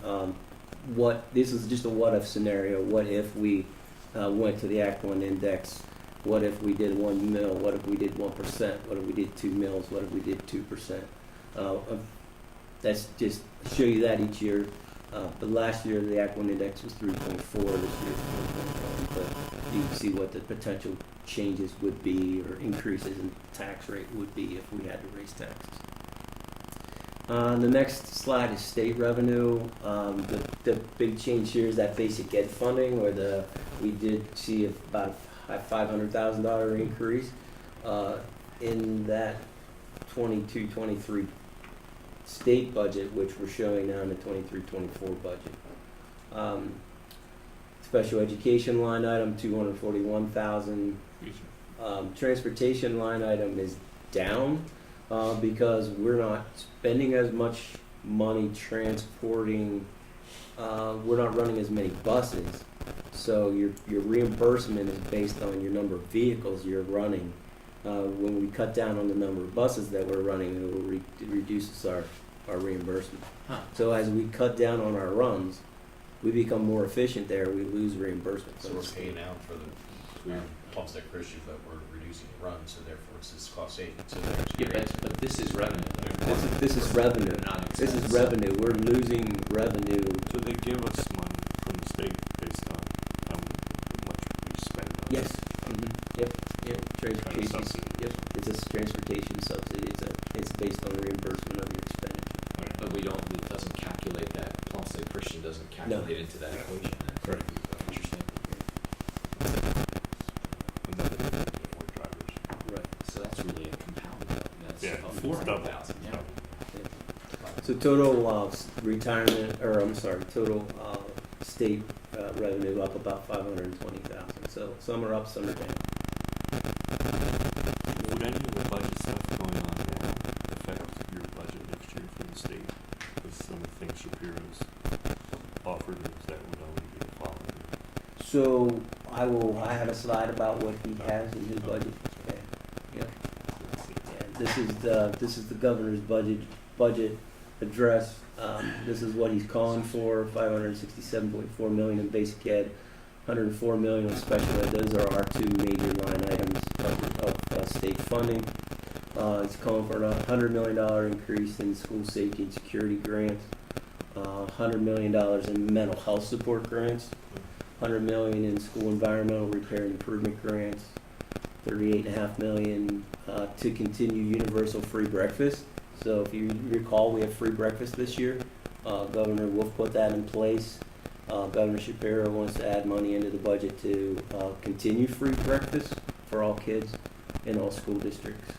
This is just a what-if scenario. What if we went to the Act 1 index? What if we did 1 mil? What if we did 1%? What if we did 2 mils? What if we did 2%? That's just show you that each year. But last year the Act 1 index was 3.4. This year it's 4.1. But you can see what the potential changes would be, or increases in tax rate would be, if we had to raise taxes. The next slide is state revenue. The big change here is that basic ed funding, where we did see about a $500,000 increase in that 22-23 state budget, which we're showing now in the 23-24 budget. Special education line item, $241,000. Transportation line item is down because we're not spending as much money transporting. We're not running as many buses, so your reimbursement is based on your number of vehicles you're running. When we cut down on the number of buses that we're running, it reduces our reimbursement. Huh. So as we cut down on our runs, we become more efficient there, we lose reimbursement. So we're paying out for the Plumstead Christian, but we're reducing the run, so therefore it's this cost savings. So Yeah, but this is revenue. This is revenue. Not This is expense. revenue. We're losing revenue. So they give us money from the state based on how much we spend on Yes. Yep. Transportation. subsidy. Yep. It's a transportation subsidy. It's based on reimbursement of your expenditure. But it doesn't calculate that, Plumstead Christian doesn't calculate into that equation. Correct. Interesting. Another four drivers. Right. So that's really a compound, that's Yeah, about it's 400,000, yeah. So total retirement, or total state revenue up about 520,000. So some are up, some are down. Would any of the budget stuff going on now affect your budget next year from the state? Because some of the things Shapiro's offered is that would only be the following. So I have a slide about what he has in his budget. Okay. Yep. And this is the governor's budget address. This is what he's calling for: 567.4 million in basic ed, 104 million in special ed. Those are our two major line items of state funding. He's calling for a $100 million increase in school safety and security grants, $100 million in mental health support grants, $100 million in school environmental repair and improvement grants, $38.5 million to continue universal free breakfast. So if you recall, we have free breakfast this year. Governor Wolf put that in place. Governor Shapiro wants to add money into the budget to continue free breakfast for all kids in all school districts.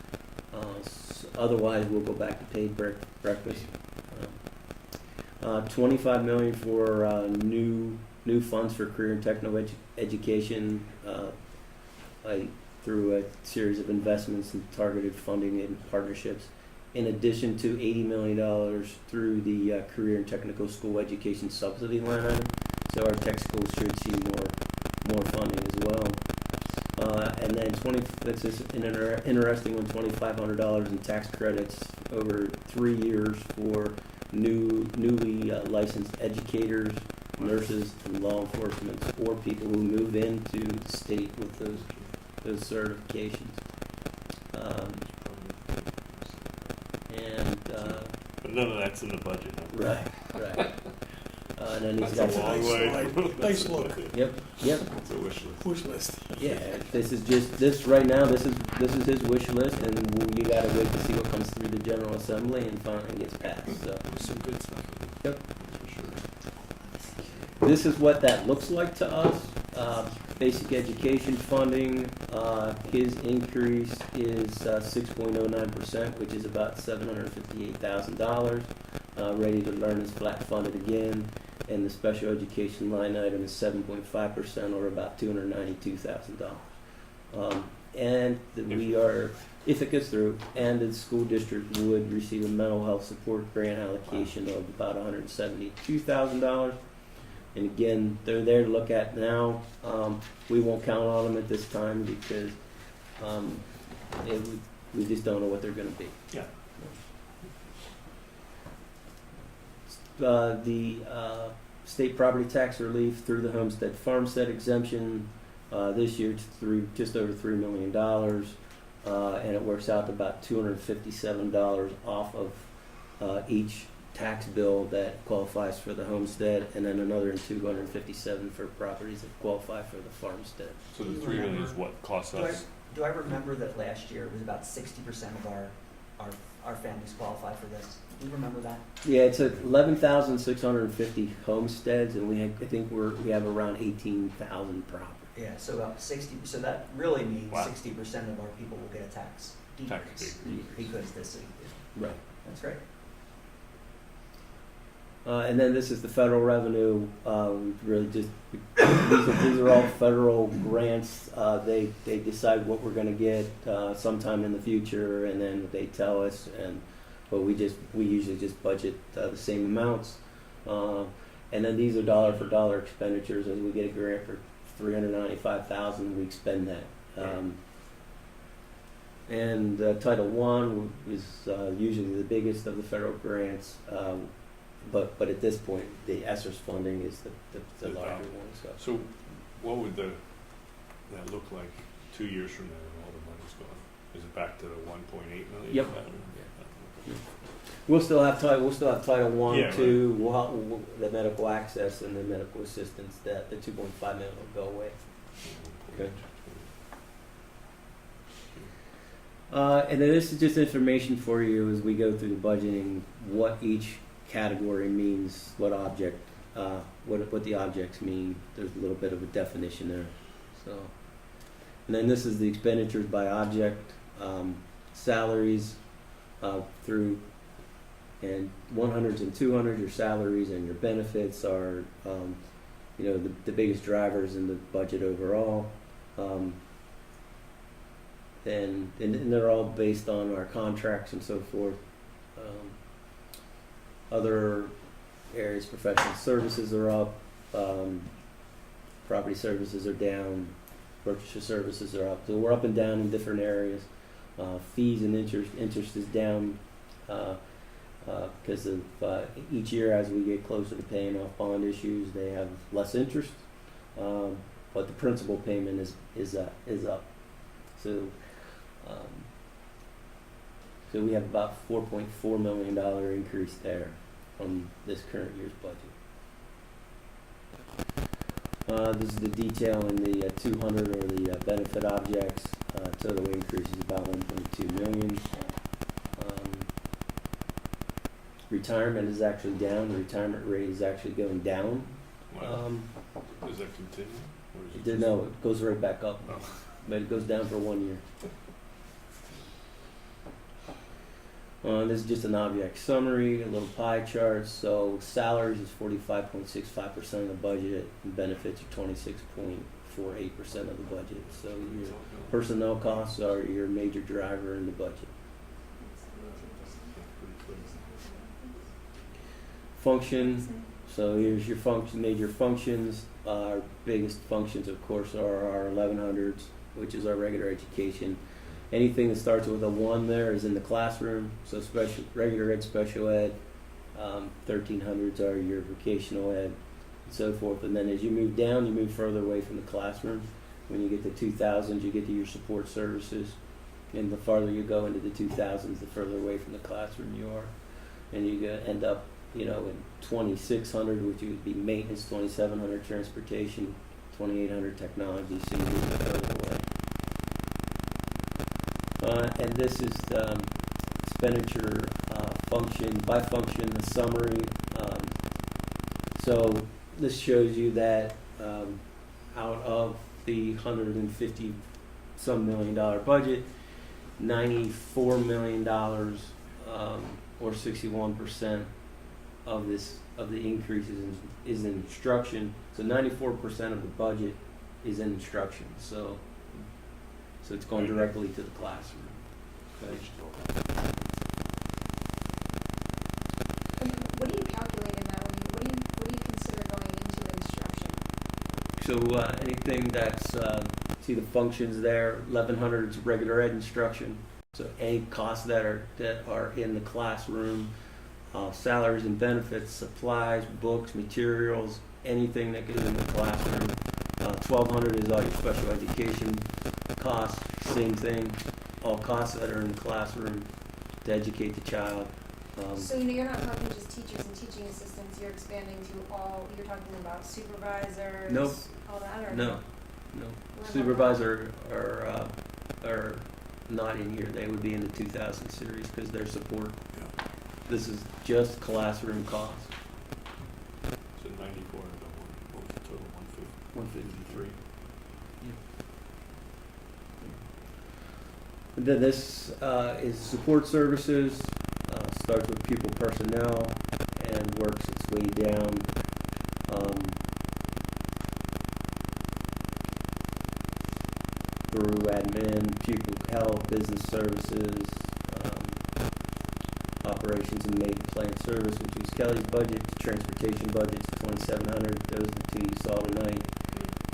Otherwise, we'll go back to paid breakfast. $25 million for new funds for career and technical education through a series of investments and targeted funding and partnerships, in addition to $80 million through the career and technical school education subsidy line item. So our tech schools should see more funding as well. And then that's just an interesting one, $2,500 in tax credits over 3 years for newly licensed educators, nurses, and law enforcement, or people who move into the state with those certifications. But none of that's in the budget. Right. And then he's That's got a long way. Nice look. Yep. It's a wish list. Wish list. Yeah, this is just right now. This is his wish list, and you gotta wait to see what comes through the General Assembly and finally gets passed. So There's some good stuff. Yep. For sure. this is what that looks like to us. Basic education funding, his increase is 6.09%, which is about $758,000. Ready to Learn is flat funded again, and the special education line item is 7.5%, or about $292,000. And we are, if it gets through, and the school district would receive a mental health support grant allocation of about $172,000. And again, they're there to look at now. We won't count on them at this time because we just don't know what they're going to be. Yeah. The state property tax relief through the homestead farmstead exemption this year through just over $3 million, and it works out to about $257 off of each tax bill that qualifies for the homestead, and then another $257 for properties that qualify for the farmstead. So the $3 million is what costs us? Do I remember that last year it was about 60% of our families qualify for this? Do you remember that? Yeah, it's 11,650 homesteads, and I think we have around 18,000 properties. Yeah, so about 60. So that really means Wow. 60% of our people will get a tax decrease because this is Right. That's great. And then this is the federal revenue. Really, just these are all federal grants. They decide what we're going to get sometime in the future, and then they tell us. But we usually just budget the same amounts. And then these are dollar for dollar expenditures. As we get a grant for $395,000, we expend that. And Title I is usually the biggest of the federal grants. But at this point, the ESSER's funding is the larger one. So what would that look like 2 years from now when all the money's gone? Is it back to the 1.8 million? Yep. We'll still have Title I, Yeah, II, we'll the medical access and the medical assistance. That the 2.5 million will go away. Okay. And then this is just information for you as we go through the budgeting, what each category means, what object, what the objects mean. There's a little bit of a definition there. So, and then this is the expenditures by object, salaries through, and 100s and 200s. Your salaries and your benefits are the biggest drivers in the budget overall. And they're all based on our contracts and so forth. Other areas, professional services are up, property services are down, purchase services are up. So we're up and down in different areas. Fees and interest is down because of each year as we get closer to paying off bond issues, they have less interest, but the principal payment is up. So we have about $4.4 million increase there from this current year's budget. This is the detail in the 200 or the benefit objects. Total increase is about 1.2 million. Retirement is actually down. The retirement rate is actually going down. Wow. Does that continue? Or is it No, it goes right back up, Oh. but it goes down for 1 year. This is just an object summary, a little pie chart. So salaries is 45.65% of the budget, and benefits are 26.48% of the budget. So your personnel costs are your major driver in the budget. Function. So here's your major functions. Our biggest functions, of course, are our 1100s, which is our regular education. Anything that starts with a 1 there is in the classroom. So regular ed, special ed. 1300s are your vocational ed, and so forth. And then as you move down, you move further away from the classroom. When you get to 2000s, you get to your support services. And the farther you go into the 2000s, the further away from the classroom you are. And you end up, in 2600, which would be maintenance, 2700 transportation, 2800 technology, so you move further away. And this is the expenditure function by function, the summary. So this shows you that out of the $150 some million budget, $94 million or 61% of the increase is in instruction. So 94% of the budget is in instruction. So it's going directly to the classroom. Okay. What do you calculate in that? What do you consider going into instruction? So anything that's see the functions there. 1100 is regular ed instruction. So any costs that are in the classroom, salaries and benefits, supplies, books, materials, anything that goes in the classroom. 1200 is all your special education costs. Same thing. All costs that are in the classroom to educate the child. So you're not talking just teachers and teaching assistants. You're expanding to all. You're talking about supervisors. Nope. All that. Or No. Supervisor are not in here. They would be in the 2000 series because they're support. Yeah. This is just classroom costs. So 94 and what was the total? 153. And then this is support services. Starts with pupil personnel and works its way down. Through admin, pupil health, business services, operations and maid plan service, which was Kelly's budget. Transportation budget's 2700. Those are the two you saw tonight.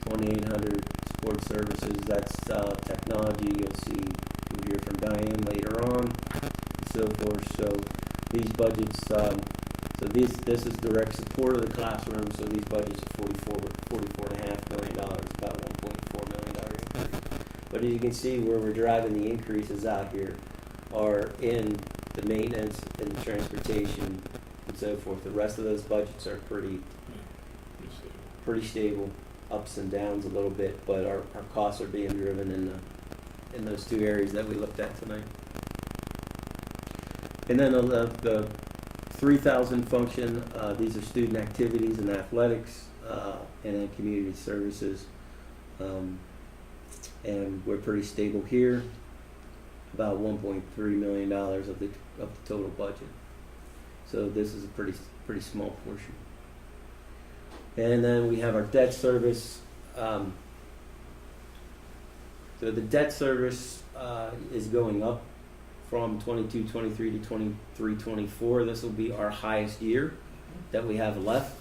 2800 support services. That's technology. You'll hear from Diane later on, and so forth. So these budgets. This is direct support of the classroom. So these budgets are $44.5 million, about $1.4 million increase. But as you can see, where we're driving the increases out here are in the maintenance and the transportation and so forth. The rest of those budgets are pretty stable, ups and downs a little bit, but our costs are being driven in those two areas that we looked at tonight. And then the 3000 function, these are student activities and athletics, and then community services. And we're pretty stable here, about $1.3 million of the total budget. So this is a pretty small portion. And then we have our debt service. So the debt service is going up from 22-23 to 23-24. This will be our highest year that we have left.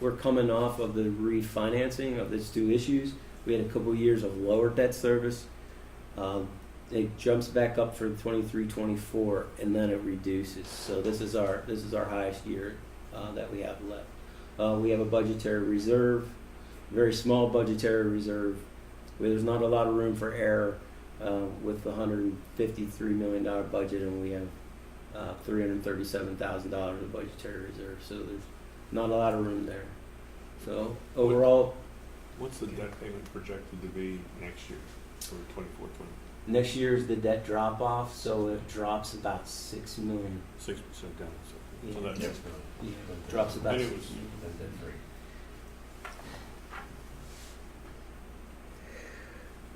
We're coming off of the refinancing of these two issues. We had a couple years of lower debt service. It jumps back up for 23-24, and then it reduces. So this is our highest year that we have left. We have a budgetary reserve, very small budgetary reserve, where there's not a lot of room for error with the $153 million budget, and we have $337,000 of budgetary reserve. So there's not a lot of room there. So overall, What's the debt payment projected to be next year for 24, 20? next year is the debt drop off, so it drops about $6 million. 6% down. So Yeah. that's Yeah, drops about. And it was-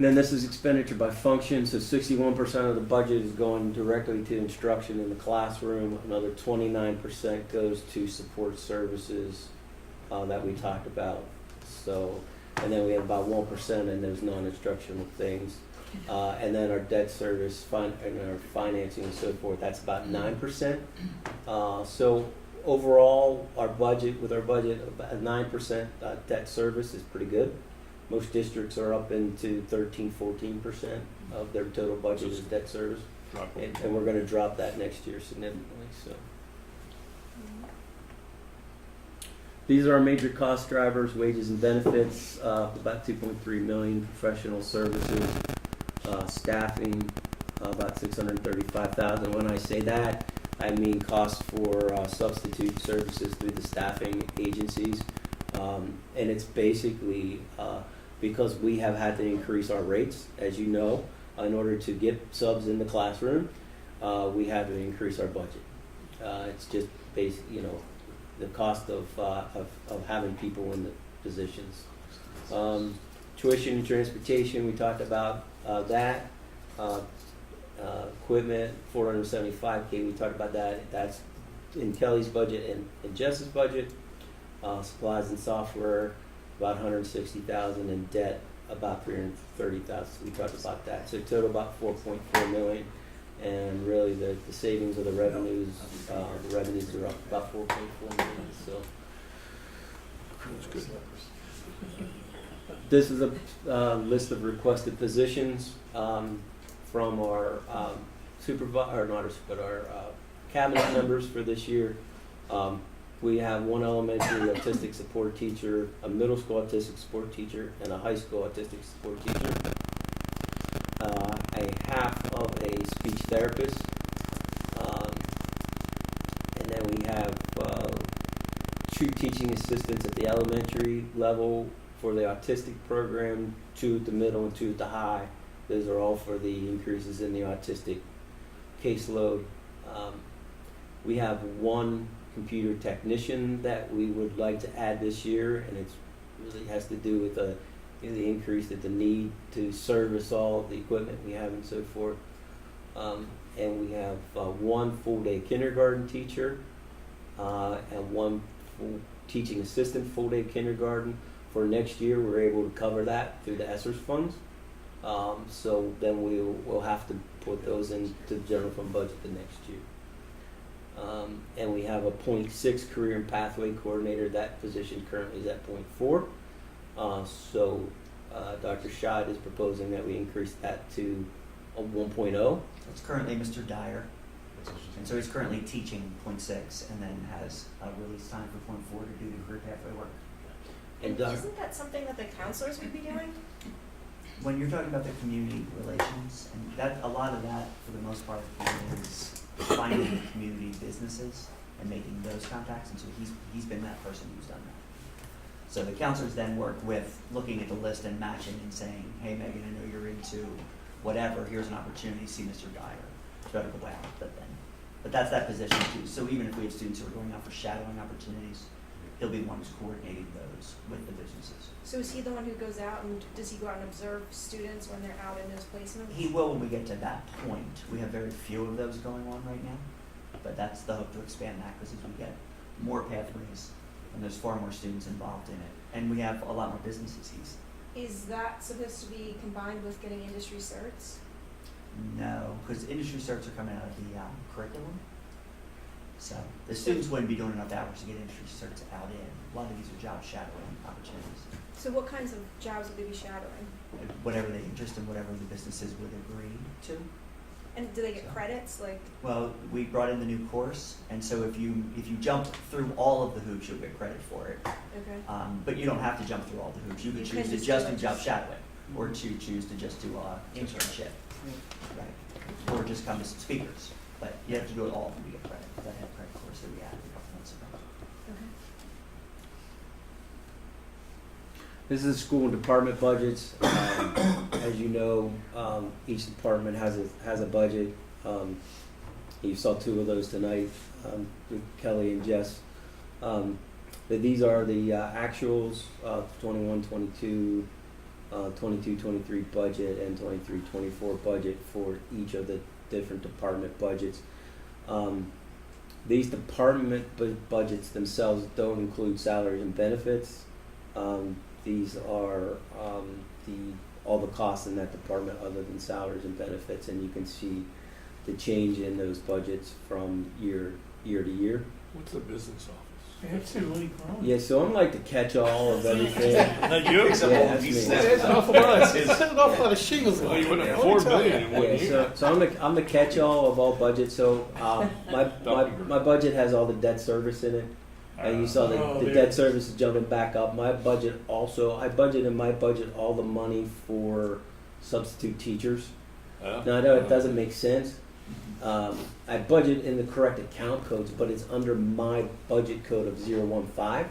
Then this is expenditure by function, so 61% of the budget is going directly to instruction in the classroom. Another 29% goes to support services that we talked about. So, and then we have about 1% in those non-instructional things. And then our debt service and our financing and so forth, that's about 9%. So overall, our budget, about 9% debt service is pretty good. Most districts are up into 13-14% of their total budget is debt service, and we're going to drop that next year significantly. So these are our major cost drivers: wages and benefits, about 2.3 million; professional services, staffing, about 635,000. When I say that, I mean costs for substitute services through the staffing agencies, and it's basically because we have had to increase our rates, as you know, in order to get subs in the classroom. We had to increase our budget. It's just the cost of having people in the positions. Tuition and transportation, we talked about that. Equipment, $475K, we talked about that. That's in Kelly's budget and Jess's budget. Supplies and software, about $160,000, and debt, about $330,000. We talked about that. So total about $4.4 million, and really the savings of the revenues are up about $4.4 million. So That's good. this is a list of requested positions from our cabinet members for this year. We have one elementary autistic support teacher, a middle school autistic support teacher, and a high school autistic support teacher. A half of a speech therapist. And then we have 2 teaching assistants at the elementary level for the autistic program, 2 at the middle and 2 at the high. Those are all for the increases in the autistic caseload. We have 1 computer technician that we would like to add this year, and it really has to do with the increase of the need to service all of the equipment we have and so forth. And we have 1 full-day kindergarten teacher and 1 full teaching assistant full-day kindergarten. For next year, we're able to cover that through the ESSER funds. So then we'll have to put those into the general fund budget the next year. And we have a 0.6 career and pathway coordinator. That position currently is at 0.4. So Dr. Schott is proposing that we increase that to a 1.0. It's currently Mr. Dyer, and so he's currently teaching 0.6 and then has a release time for 0.4 to do the career pathway work. And isn't that something that the counselors would be doing? When you're talking about the community relations, and that a lot of that, for the most part, is finding community businesses and making those contacts, and so he's been that person who's done that. So the counselors then work with looking at the list and matching and saying, hey Megan, I know you're into whatever, here's an opportunity, see Mr. Dyer. Try to go out, but that's that position too. So even if we have students who are going out for shadowing opportunities, he'll be the one who's coordinating those with the businesses. So is he the one who goes out, and does he go out and observe students when they're out in those placements? He will when we get to that point. We have very few of those going on right now, but that's the hope, to expand that, because as we get more pathways and there's far more students involved in it, and we have a lot more businesses. Is that supposed to be combined with getting industry certs? No, because industry certs are coming out of the curriculum. So the students wouldn't be doing enough hours to get industry certs out in. A lot of these are job shadowing opportunities. So what kinds of jobs would they be shadowing? Whatever they interest in, whatever the businesses would agree to. And do they get credits? Like, Well, we brought in the new course, and so if you jump through all of the hoops, you'll get credit for it. okay. But you don't have to jump through all the hoops. You could You choose can to just just do do it. job shadowing, or to choose to just do internship, right? Or just come as speakers. But you have to do it all to get credit. That had credit course that we added a couple months ago. Okay. This is school and department budgets. As you know, each department has a budget. You saw two of those tonight with Kelly and Jess. But these are the actuals, 21-22, 22-23 budget, and 23-24 budget for each of the different department budgets. These department budgets themselves don't include salaries and benefits. These are all the costs in that department other than salaries and benefits, and you can see the change in those budgets from year to year. What's the business office? It's really grown. Yeah, so I'm like the catch-all of everything. Not you? Picks up Yeah, all that's these me. stats. An awful lot. It's an awful lot of shingles. Well, you went up 4 million in 1 Yeah, year. so I'm the catch-all of all budgets. So my budget has all the debt service in it. And you saw Oh, the there. debt service is jumping back up. My budget also, I budget in my budget all the money for substitute teachers. Now I know it doesn't make sense. I budget in the correct account codes, but it's under my budget code of 015,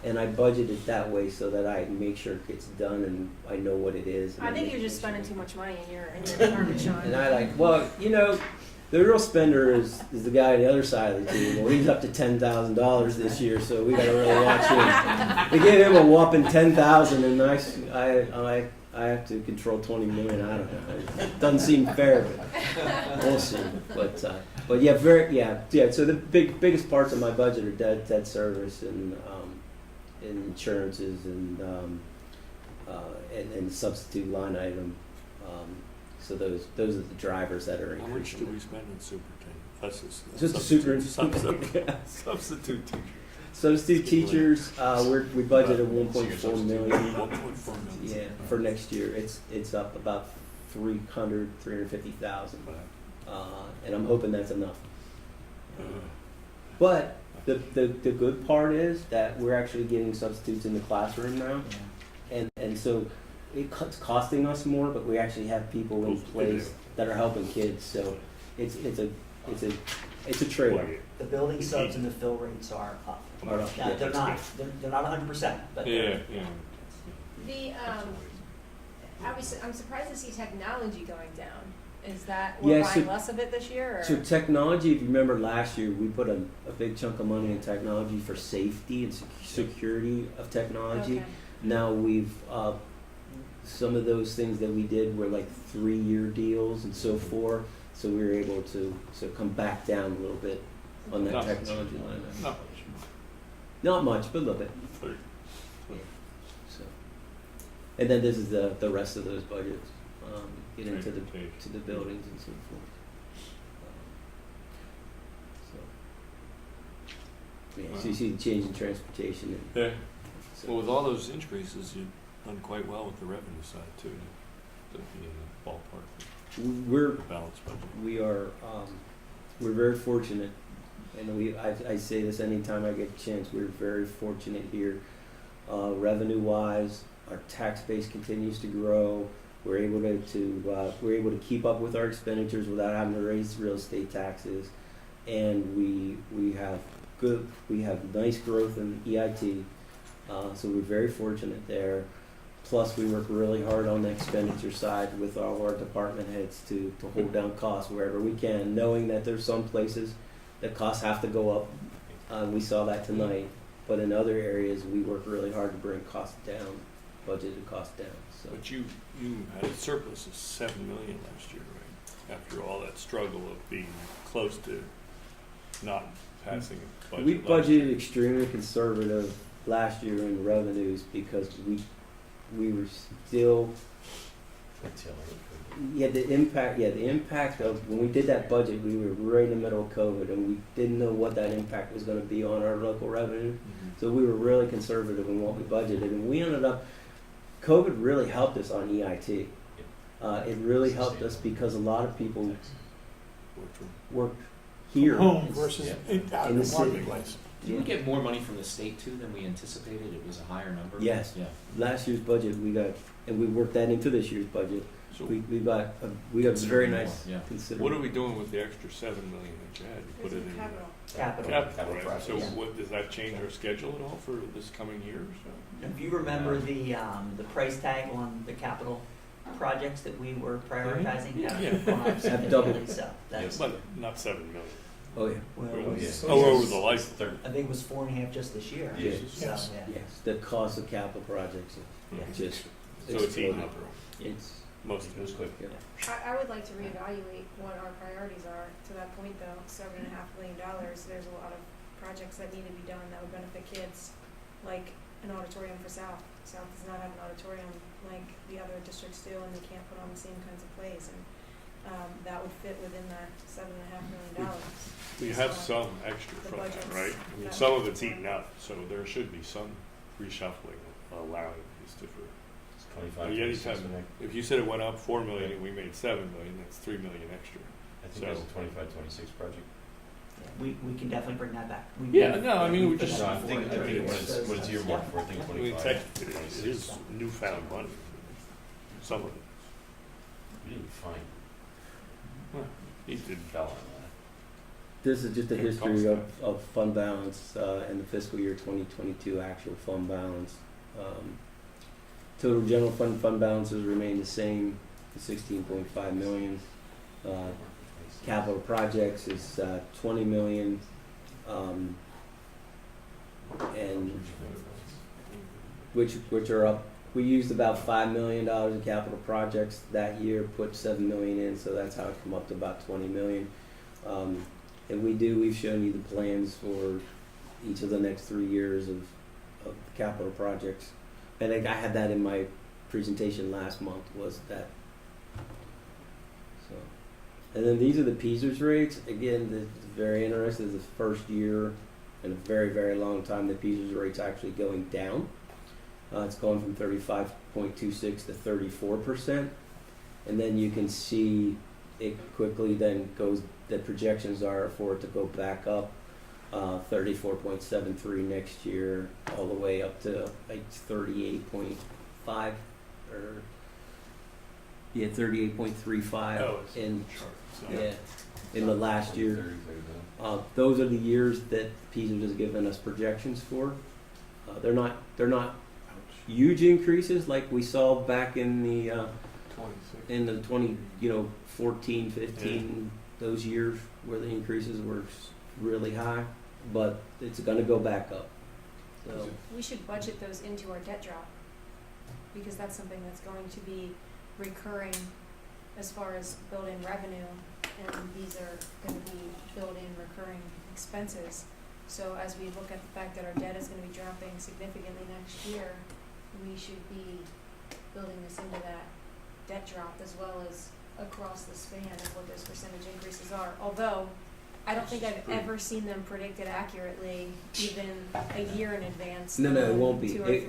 and I budget it that way so that I make sure it gets done and I know what it is. I think you're just spending too much money in your department, Sean. And I the real spender is the guy on the other side of the table. He's up to $10,000 this year, so we got to really watch him. We gave him a whopping $10,000, and I have to control 20 million. I don't know. It doesn't seem fair, but we'll see. But yeah. So the biggest parts of my budget are debt service and insurances and substitute line item. So those are the drivers that are How much increasing. do we spend on superintendent? That's Just the substitute teacher. Substitute teachers, we budgeted 1.4 million. 1.4 million. Yeah, for next year, it's up about 350,000, and I'm hoping that's enough. But the good part is that we're actually getting substitutes in the classroom now, and so it's costing us more, but we actually have people in place that are helping kids. So it's a trade-off. The building subs and the fill rates are up. Yeah, they're not 100%, but Yeah. The I'm surprised to see technology going down. Is that we're buying less of it this year? Or? So technology, if you remember last year, we put a big chunk of money in technology for safety and security of technology. Okay. Now we've some of those things that we did were like 3-year deals and so forth. So we were able to come back down a little bit on that Not much. technology line. Not much. Not much, but a little bit. So, and then this is the rest of those budgets. Get into the buildings and so forth. So you see the change in transportation. Yeah. Well, with all those increases, you've done quite well with the revenue side too, to be in the ballpark. We're Balanced budget. we are we're very fortunate, and I say this anytime I get a chance. We're very fortunate here, revenue wise. Our tax base continues to grow. We're able to keep up with our expenditures without having to raise real estate taxes, and we have nice growth in EIT. So we're very fortunate there. Plus, we work really hard on the expenditure side with all our department heads to hold down costs wherever we can, knowing that there's some places that costs have to go up. We saw that tonight. But in other areas, we work really hard to bring costs down, budgeted costs down. So. But you had a surplus of $7 million last year, right? After all that struggle of being close to not passing a budget. We last year. budgeted extremely conservative last year in revenues because we were still, the impact of, when we did that budget, we were right in the middle of COVID and we didn't know what that impact was gonna be on our local revenue. So we were really conservative in what we budgeted, and we ended up, COVID really helped us on EIT. It really helped us because a lot of people worked here. Home versus Yeah. out In in the the city. marketplace. Did we get more money from the state too than we anticipated? It was a higher number? Yes. Yeah. Last year's budget, we got, and we worked that into this year's budget. So We got a very Considerably nice, more, yeah. considerable. what are we doing with the extra 7 million that you had? You put it in Capital. capital, right? So Yeah. what, does that change our schedule at all for this coming year or so? If you remember the price tag on the capital projects that we were prioritizing, Yeah. have gone up Have significantly, doubled. so that's, But not 7 million. Oh, yeah. well, Really? it's- Oh, over the life. I think it was 4.5 just this year. Yeah. So, Yes. yeah. Yes, the cost of capital projects Yeah. is just, So it's eating up it's, most of it. quick. yeah. I would like to reevaluate what our priorities are. To that point though, $7.5 million, there's a lot of projects that need to be done that would benefit kids, like an auditorium for South. South does not have an auditorium like the other districts do, and they can't put on the same kinds of plays, and that would fit within that $7.5 million. We have some extra The from that, budget's right? I mean, not- some of it's eaten up, so there should be some reshuffling, allowing these different. If you said it went up 4 million and we made 7 million, that's 3 million extra. I think there's a 25-26 project. We can definitely bring that back. Yeah, no, I mean, we put just- that No, I before think it what it's earmarked for, I think I mean, 25. technically, it is newfound money, some of it. We didn't find He did. fell on that. This is just a Good history cost. of fund balance, and the fiscal year 2022 actual fund balance. Total general fund balances remain the same, 16.5 million. Capital projects is 20 million, and which are up. We used about $5 million in capital projects that year, put 7 million in, so that's how it come up to about 20 million. And we've shown you the plans for each of the next 3 years of capital projects. And I had that in my presentation last month, was that. So, and then these are the PSERS rates. Again, this is very interesting. This is the first year in a very, very long time the PSERS rate's actually going down. It's going from 35.26 to 34%. And then you can see it quickly then goes, the projections are for it to go back up 34.73 next year, all the way up to like 38.5 or 38.35 Oh, it's in chart, so. in the last year. Those are the years that PSERS has given us projections for. They're not huge increases like we saw back in the 26. 14, 15, those years where the increases were really high, but it's going to go back up. So We should budget those into our debt drop, because that's something that's going to be recurring as far as built-in revenue, and these are gonna be built-in recurring expenses. So as we look at the fact that our debt is gonna be dropping significantly next year, we should be building this into that debt drop as well as across the span of what those percentage increases are. Although, I don't think I've ever seen them predicted accurately, even a year in advance. no, it won't be. 2 or It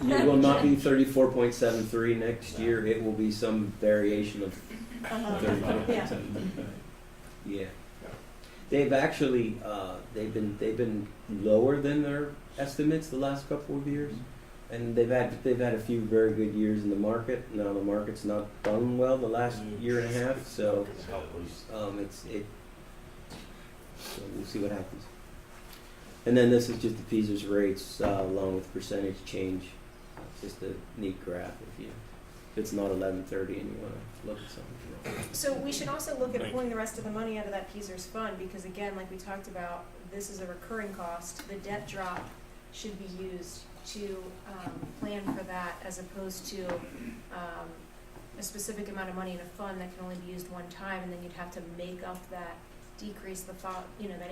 3. will not be 34.73 next year. It will be some variation of 34.73. Yeah. They've actually they've been lower than their estimates the last couple of years, and they've had a few very good years in the market. Now the market's not done well the last year and a half, so so we'll see what happens. And then this is just the PSERS rates along with percentage change. It's just a neat graph if it's not 11:30 and you want to look at something. So we should also look at pulling the rest of the money out of that PSERS fund, because again, like we talked about, this is a recurring cost. The debt drop should be used to plan for that, as opposed to a specific amount of money in a fund that can only be used one time, and then you'd have to make up that decrease that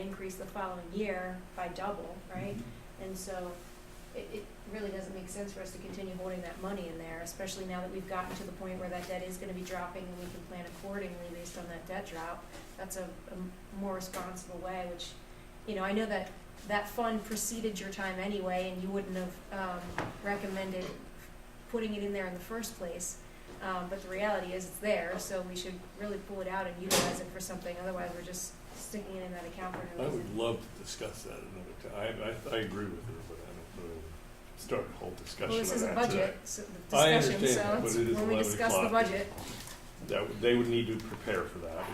increase the following year by double, right? And so it really doesn't make sense for us to continue holding that money in there, especially now that we've gotten to the point where that debt is gonna be dropping and we can plan accordingly based on that debt drop. That's a more responsible way, which, I know that fund preceded your time anyway, and you wouldn't have recommended putting it in there in the first place. But the reality is it's there, so we should really pull it out and utilize it for something. Otherwise, we're just sticking it in that account for no I reason. would love to discuss that another time. I agree with her, but I don't know, start a whole discussion Well, this of is a that budget I discussion, understand so that, but it's it is when we 11 discuss the o'clock. budget. They would need to prepare for that and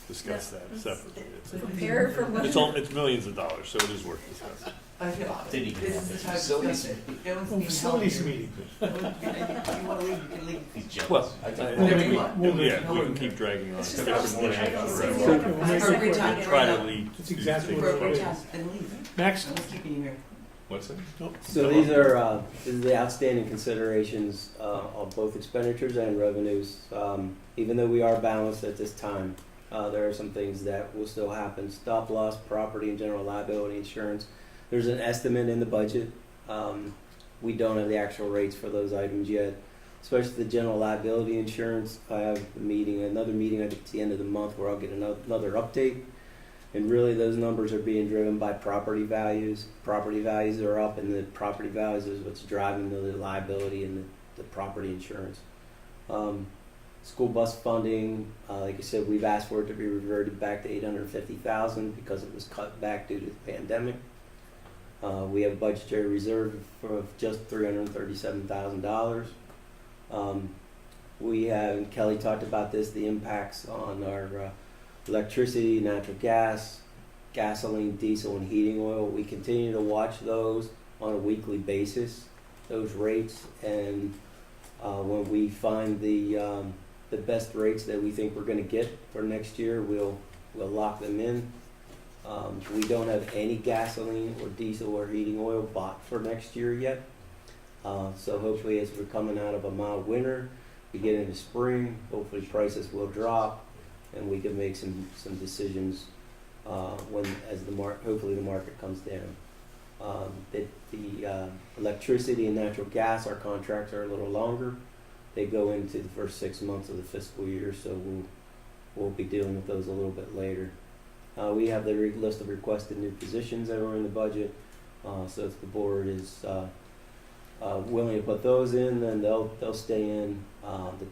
discuss Yeah. that separately. Prepare for what? It's millions of dollars, so it is worth discussing. Didn't even This have is the this time to facilities. discuss it. It was Oh, being facilities held here. meeting. If you wanna leave, you can leave. He's jealous. Well, we can keep dragging on. It's just There's awesome. more I to don't do. see Right. it like a We'll make five-second it quick. meeting. Try to lead. That's exactly these what things it is. close. And leave. Next. I was keeping you here. What's that? So these are the outstanding considerations of both expenditures and revenues. Even though we are balanced at this time, there are some things that will still happen. Stop loss, property and general liability insurance. There's an estimate in the budget. We don't have the actual rates for those items yet, especially the general liability insurance. I have another meeting I think at the end of the month where I'll get another update. And really those numbers are being driven by property values. Property values are up, and the property values is what's driving the liability and the property insurance. School bus funding, like I said, we've asked for it to be reverted back to $850,000 because it was cut back due to the pandemic. We have a budgetary reserve of just $337,000. We have, and Kelly talked about this, the impacts on our electricity, natural gas, gasoline, diesel, and heating oil. We continue to watch those on a weekly basis, those rates, and when we find the best rates that we think we're going to get for next year, we'll lock them in. We don't have any gasoline or diesel or heating oil bought for next year yet. So hopefully as we're coming out of a mild winter, we get into spring, hopefully prices will drop and we can make some decisions hopefully the market comes down. The electricity and natural gas, our contracts are a little longer. They go into the first 6 months of the fiscal year, so we'll be dealing with those a little bit later. We have the list of requested new positions that are in the budget, so if the board is willing to put those in, then they'll stay in. The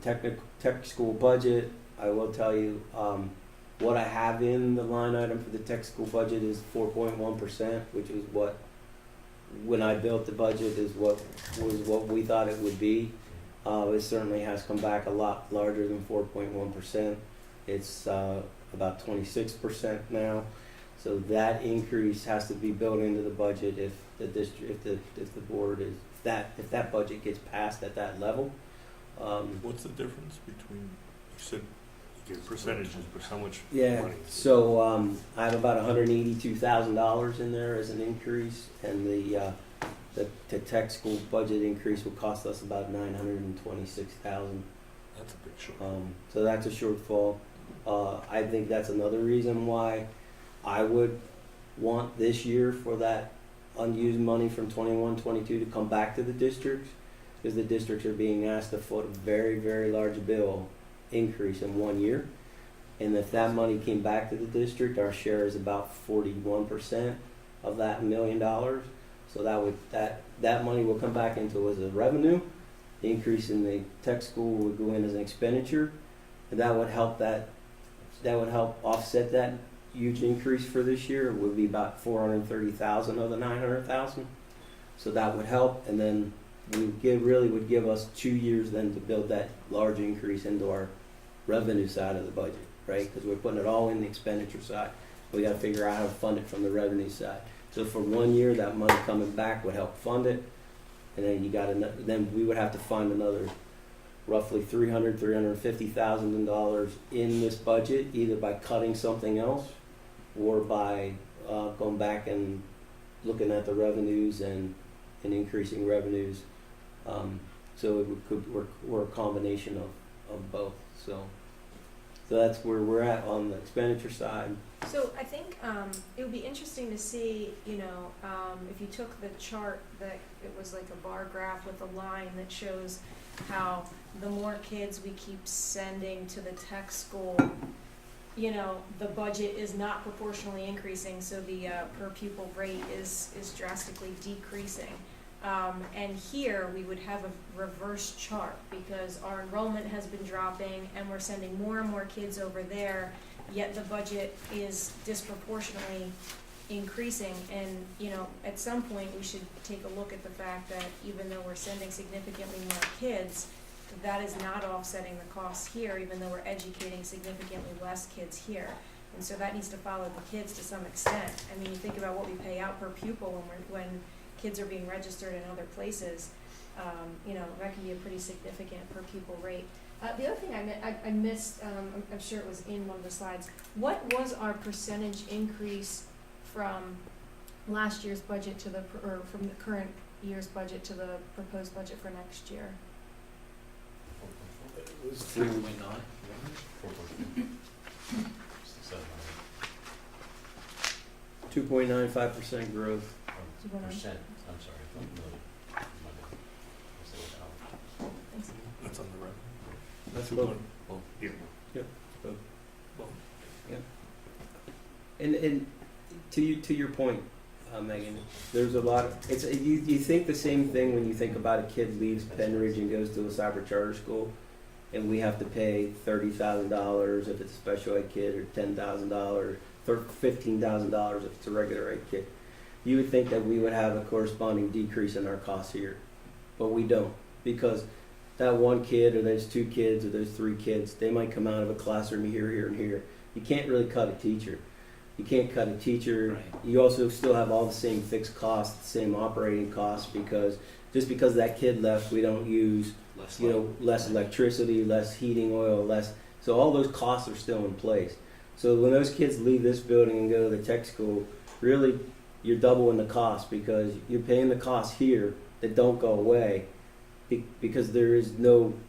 tech school budget, I will tell you, what I have in the line item for the tech school budget is 4.1%, which is what, when I built the budget, was what we thought it would be. It certainly has come back a lot larger than 4.1%. It's about 26% now. So that increase has to be built into the budget if the board is if that budget gets passed at that level. What's the difference between, you said your percentages, but how much Yeah, money? so I have about $182,000 in there as an increase, and the tech school budget increase will cost us about $926,000. That's a big short. So that's a shortfall. I think that's another reason why I would want this year for that unused money from 21-22 to come back to the districts, because the districts are being asked to foot a very, very large bill increase in 1 year. And if that money came back to the district, our share is about 41% of that $1 million. So that money will come back into as a revenue. The increase in the tech school would go in as an expenditure, and that would help offset that huge increase for this year. It would be about $430,000 of the $900,000. So that would help, and then really would give us 2 years then to build that large increase into our revenue side of the budget, right? Because we're putting it all in the expenditure side. We got to figure out how to fund it from the revenue side. So for 1 year, that money coming back would help fund it, and then we would have to find another roughly $350,000 in this budget, either by cutting something else or by going back and looking at the revenues and increasing revenues. So we're a combination of both. So that's where we're at on the expenditure side. So I think it would be interesting to see, you know, if you took the chart that it was like a bar graph with a line that shows how the more kids we keep sending to the tech school, you know, the budget is not proportionally increasing, so the per pupil rate is drastically decreasing. And here we would have a reverse chart because our enrollment has been dropping and we're sending more and more kids over there, yet the budget is disproportionately increasing. And, you know, at some point we should take a look at the fact that even though we're sending significantly more kids, that is not offsetting the costs here, even though we're educating significantly less kids here. And so that needs to follow the kids to some extent. I mean, you think about what we pay out per pupil when kids are being registered in other places, you know, that can be a pretty significant per pupil rate. The other thing I missed, I'm sure it was in one of the slides, what was our percentage increase from last year's budget to or from the current year's budget to the proposed budget for next year? It was 3.9. 2.95% growth. Percent, I'm sorry, I thought million. Thanks. That's on the revenue. That's Two both. point- oh, yeah. Yep. Both. Both. Yep. And to your point, Megan, there's a lot of, you think the same thing when you think about a kid leaves Pennridge and goes to a cyber charter school, and we have to pay $30,000 if it's a special ed kid, or $10,000, or $15,000 if it's a regular ed kid. You would think that we would have a corresponding decrease in our costs here, but we don't, because that one kid or those two kids or those three kids, they might come out of a classroom here, here, and here. You can't really cut a teacher. You can't cut a teacher. Right. You also still have all the same fixed costs, the same operating costs, because just because that kid left, we don't use, Less you know, less electricity, less heating oil, less, so all those costs are still in place. So when those kids leave this building and go to the tech school, really you're doubling the cost, because you're paying the costs here that don't go away, because there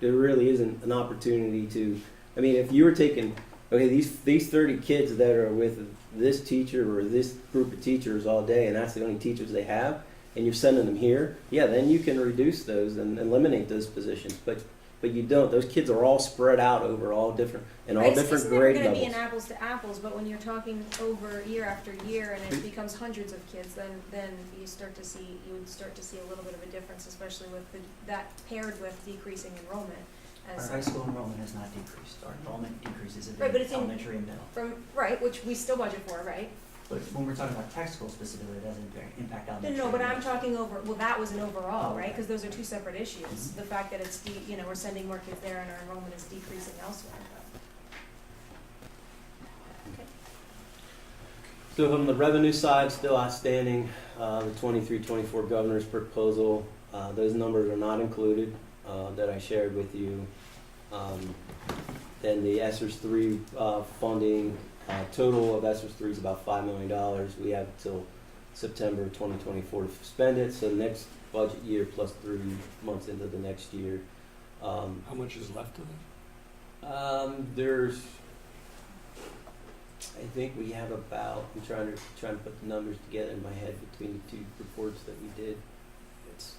really isn't an opportunity to, I mean, if you were taking, okay, these 30 kids that are with this teacher or this group of teachers all day, and that's the only teachers they have, and you're sending them here, yeah, then you can reduce those and eliminate those positions. But you don't. Those kids are all spread out over all different Right, different it's grade never going levels. to be an apples to apples, but when you're talking over year after year and it becomes hundreds of kids, then you would start to see a little bit of a difference, especially with that paired with decreasing enrollment. Our high school enrollment has not decreased. Our enrollment decreases in Right, but it's in- elementary and middle. Which we still budget for, right? But when we're talking about tech school specifically, it doesn't impact No, elementary. no, but and I'm middle. talking over, well, that was an overall, Oh, right? okay. Because those are two separate issues. The fact that it's, we're sending more kids there and our enrollment is decreasing elsewhere. So from the revenue side, still outstanding, the 23-24 governor's proposal, those numbers are not included, that I shared with you. Then the ESSER 3 funding, total of ESSER 3 is about $5 million. We have till September 2024 to spend it, so next budget year plus 3 months into the next year. How much is left of it? There's, I think we have about, I'm trying to put the numbers together in my head between the two reports that we did. It's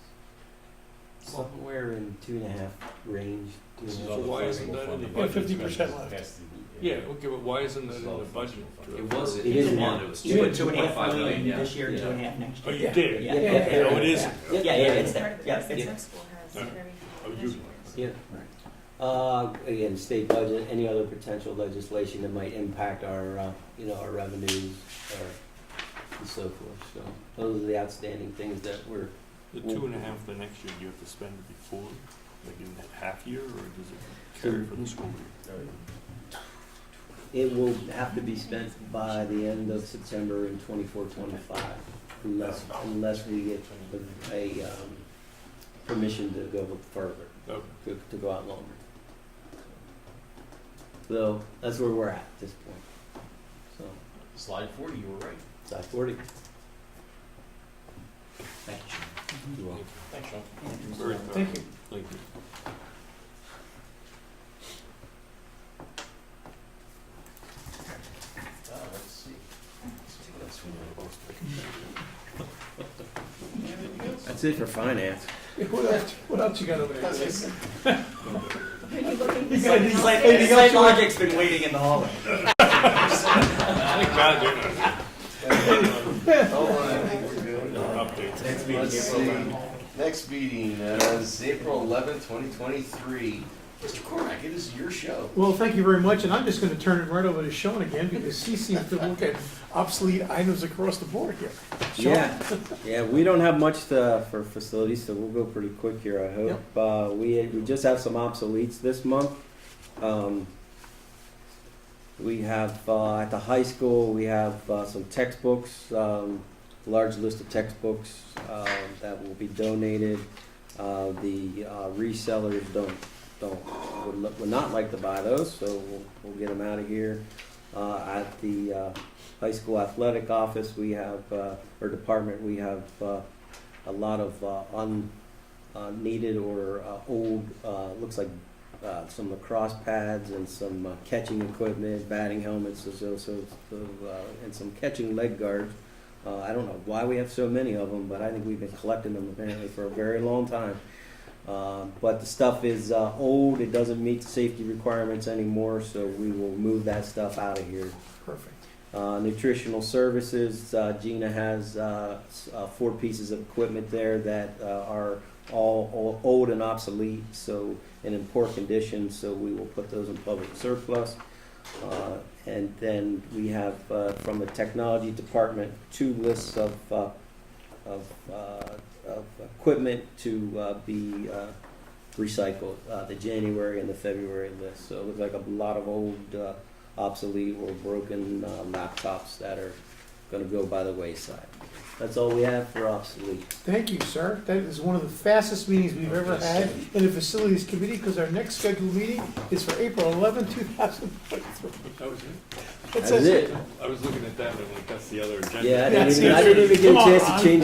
somewhere in 2.5 range. So why isn't that in the Yeah, budget? 50% left. Yeah, okay, but why isn't that in the budget? It was, It it is was now. one, it was You put 2.5 $2.5 million, million yeah. this year and Yeah. 2.5 next Oh, year. you did? Yeah. Oh, it is? Yeah, it's there. Yeah, The it's tech there. school has Yeah. very Oh, few you- measures. Yeah. Again, state budget, any other potential legislation that might impact our, our revenues and so forth. So those are the outstanding things that we're, The 2.5 the next year, you have to spend it before, like in that half year, or does it carry for the school year? it will have to be spent by the end of September in 24-25, unless we get a permission to go further, Okay. to go out longer. So that's where we're at this point. So, Slide 40, you were right. side 40. Thank you. You're welcome. Thanks, Sean. Very Thank thorough. you. Thank you. Let's see. That's it for finance. What else you got over there? Chris? It's like Logic's been waiting in the hallway. Next meeting is April 11th, 2023. Mr. Cormack, it is your show. Well, thank you very much, and I'm just gonna turn it right over to Sean again, because he seems to look at obsolete items across the board here. Sean? Yeah, we don't have much for facilities, so we'll go pretty quick here, I hope. We just have some obsoletes this month. We have, at the high school, we have some textbooks, large list of textbooks that will be donated. The resellers would not like to buy those, so we'll get them out of here. At the high school athletic office, we have, or department, we have a lot of unneeded or old, looks like some lacrosse pads and some catching equipment, batting helmets, and some catching leg guards. I don't know why we have so many of them, but I think we've been collecting them apparently for a very long time. But the stuff is old, it doesn't meet the safety requirements anymore, so we will move that stuff out of here. Perfect. Nutritional services, Gina has 4 pieces of equipment there that are all old and obsolete, so and in poor condition, so we will put those in public surplus. And then we have from the technology department 2 lists of equipment to be recycled, the January and the February list. So it looks like a lot of old, obsolete or broken laptops that are going to go by the wayside. That's all we have for obsolete. Thank you, sir. That is one of the fastest meetings we've ever had in the Facilities Committee, because our next scheduled meeting is for April 11, 2023. That was it? That's it. I was looking at that, and I'm like, that's the other agenda. Yeah, I didn't even get a chance to change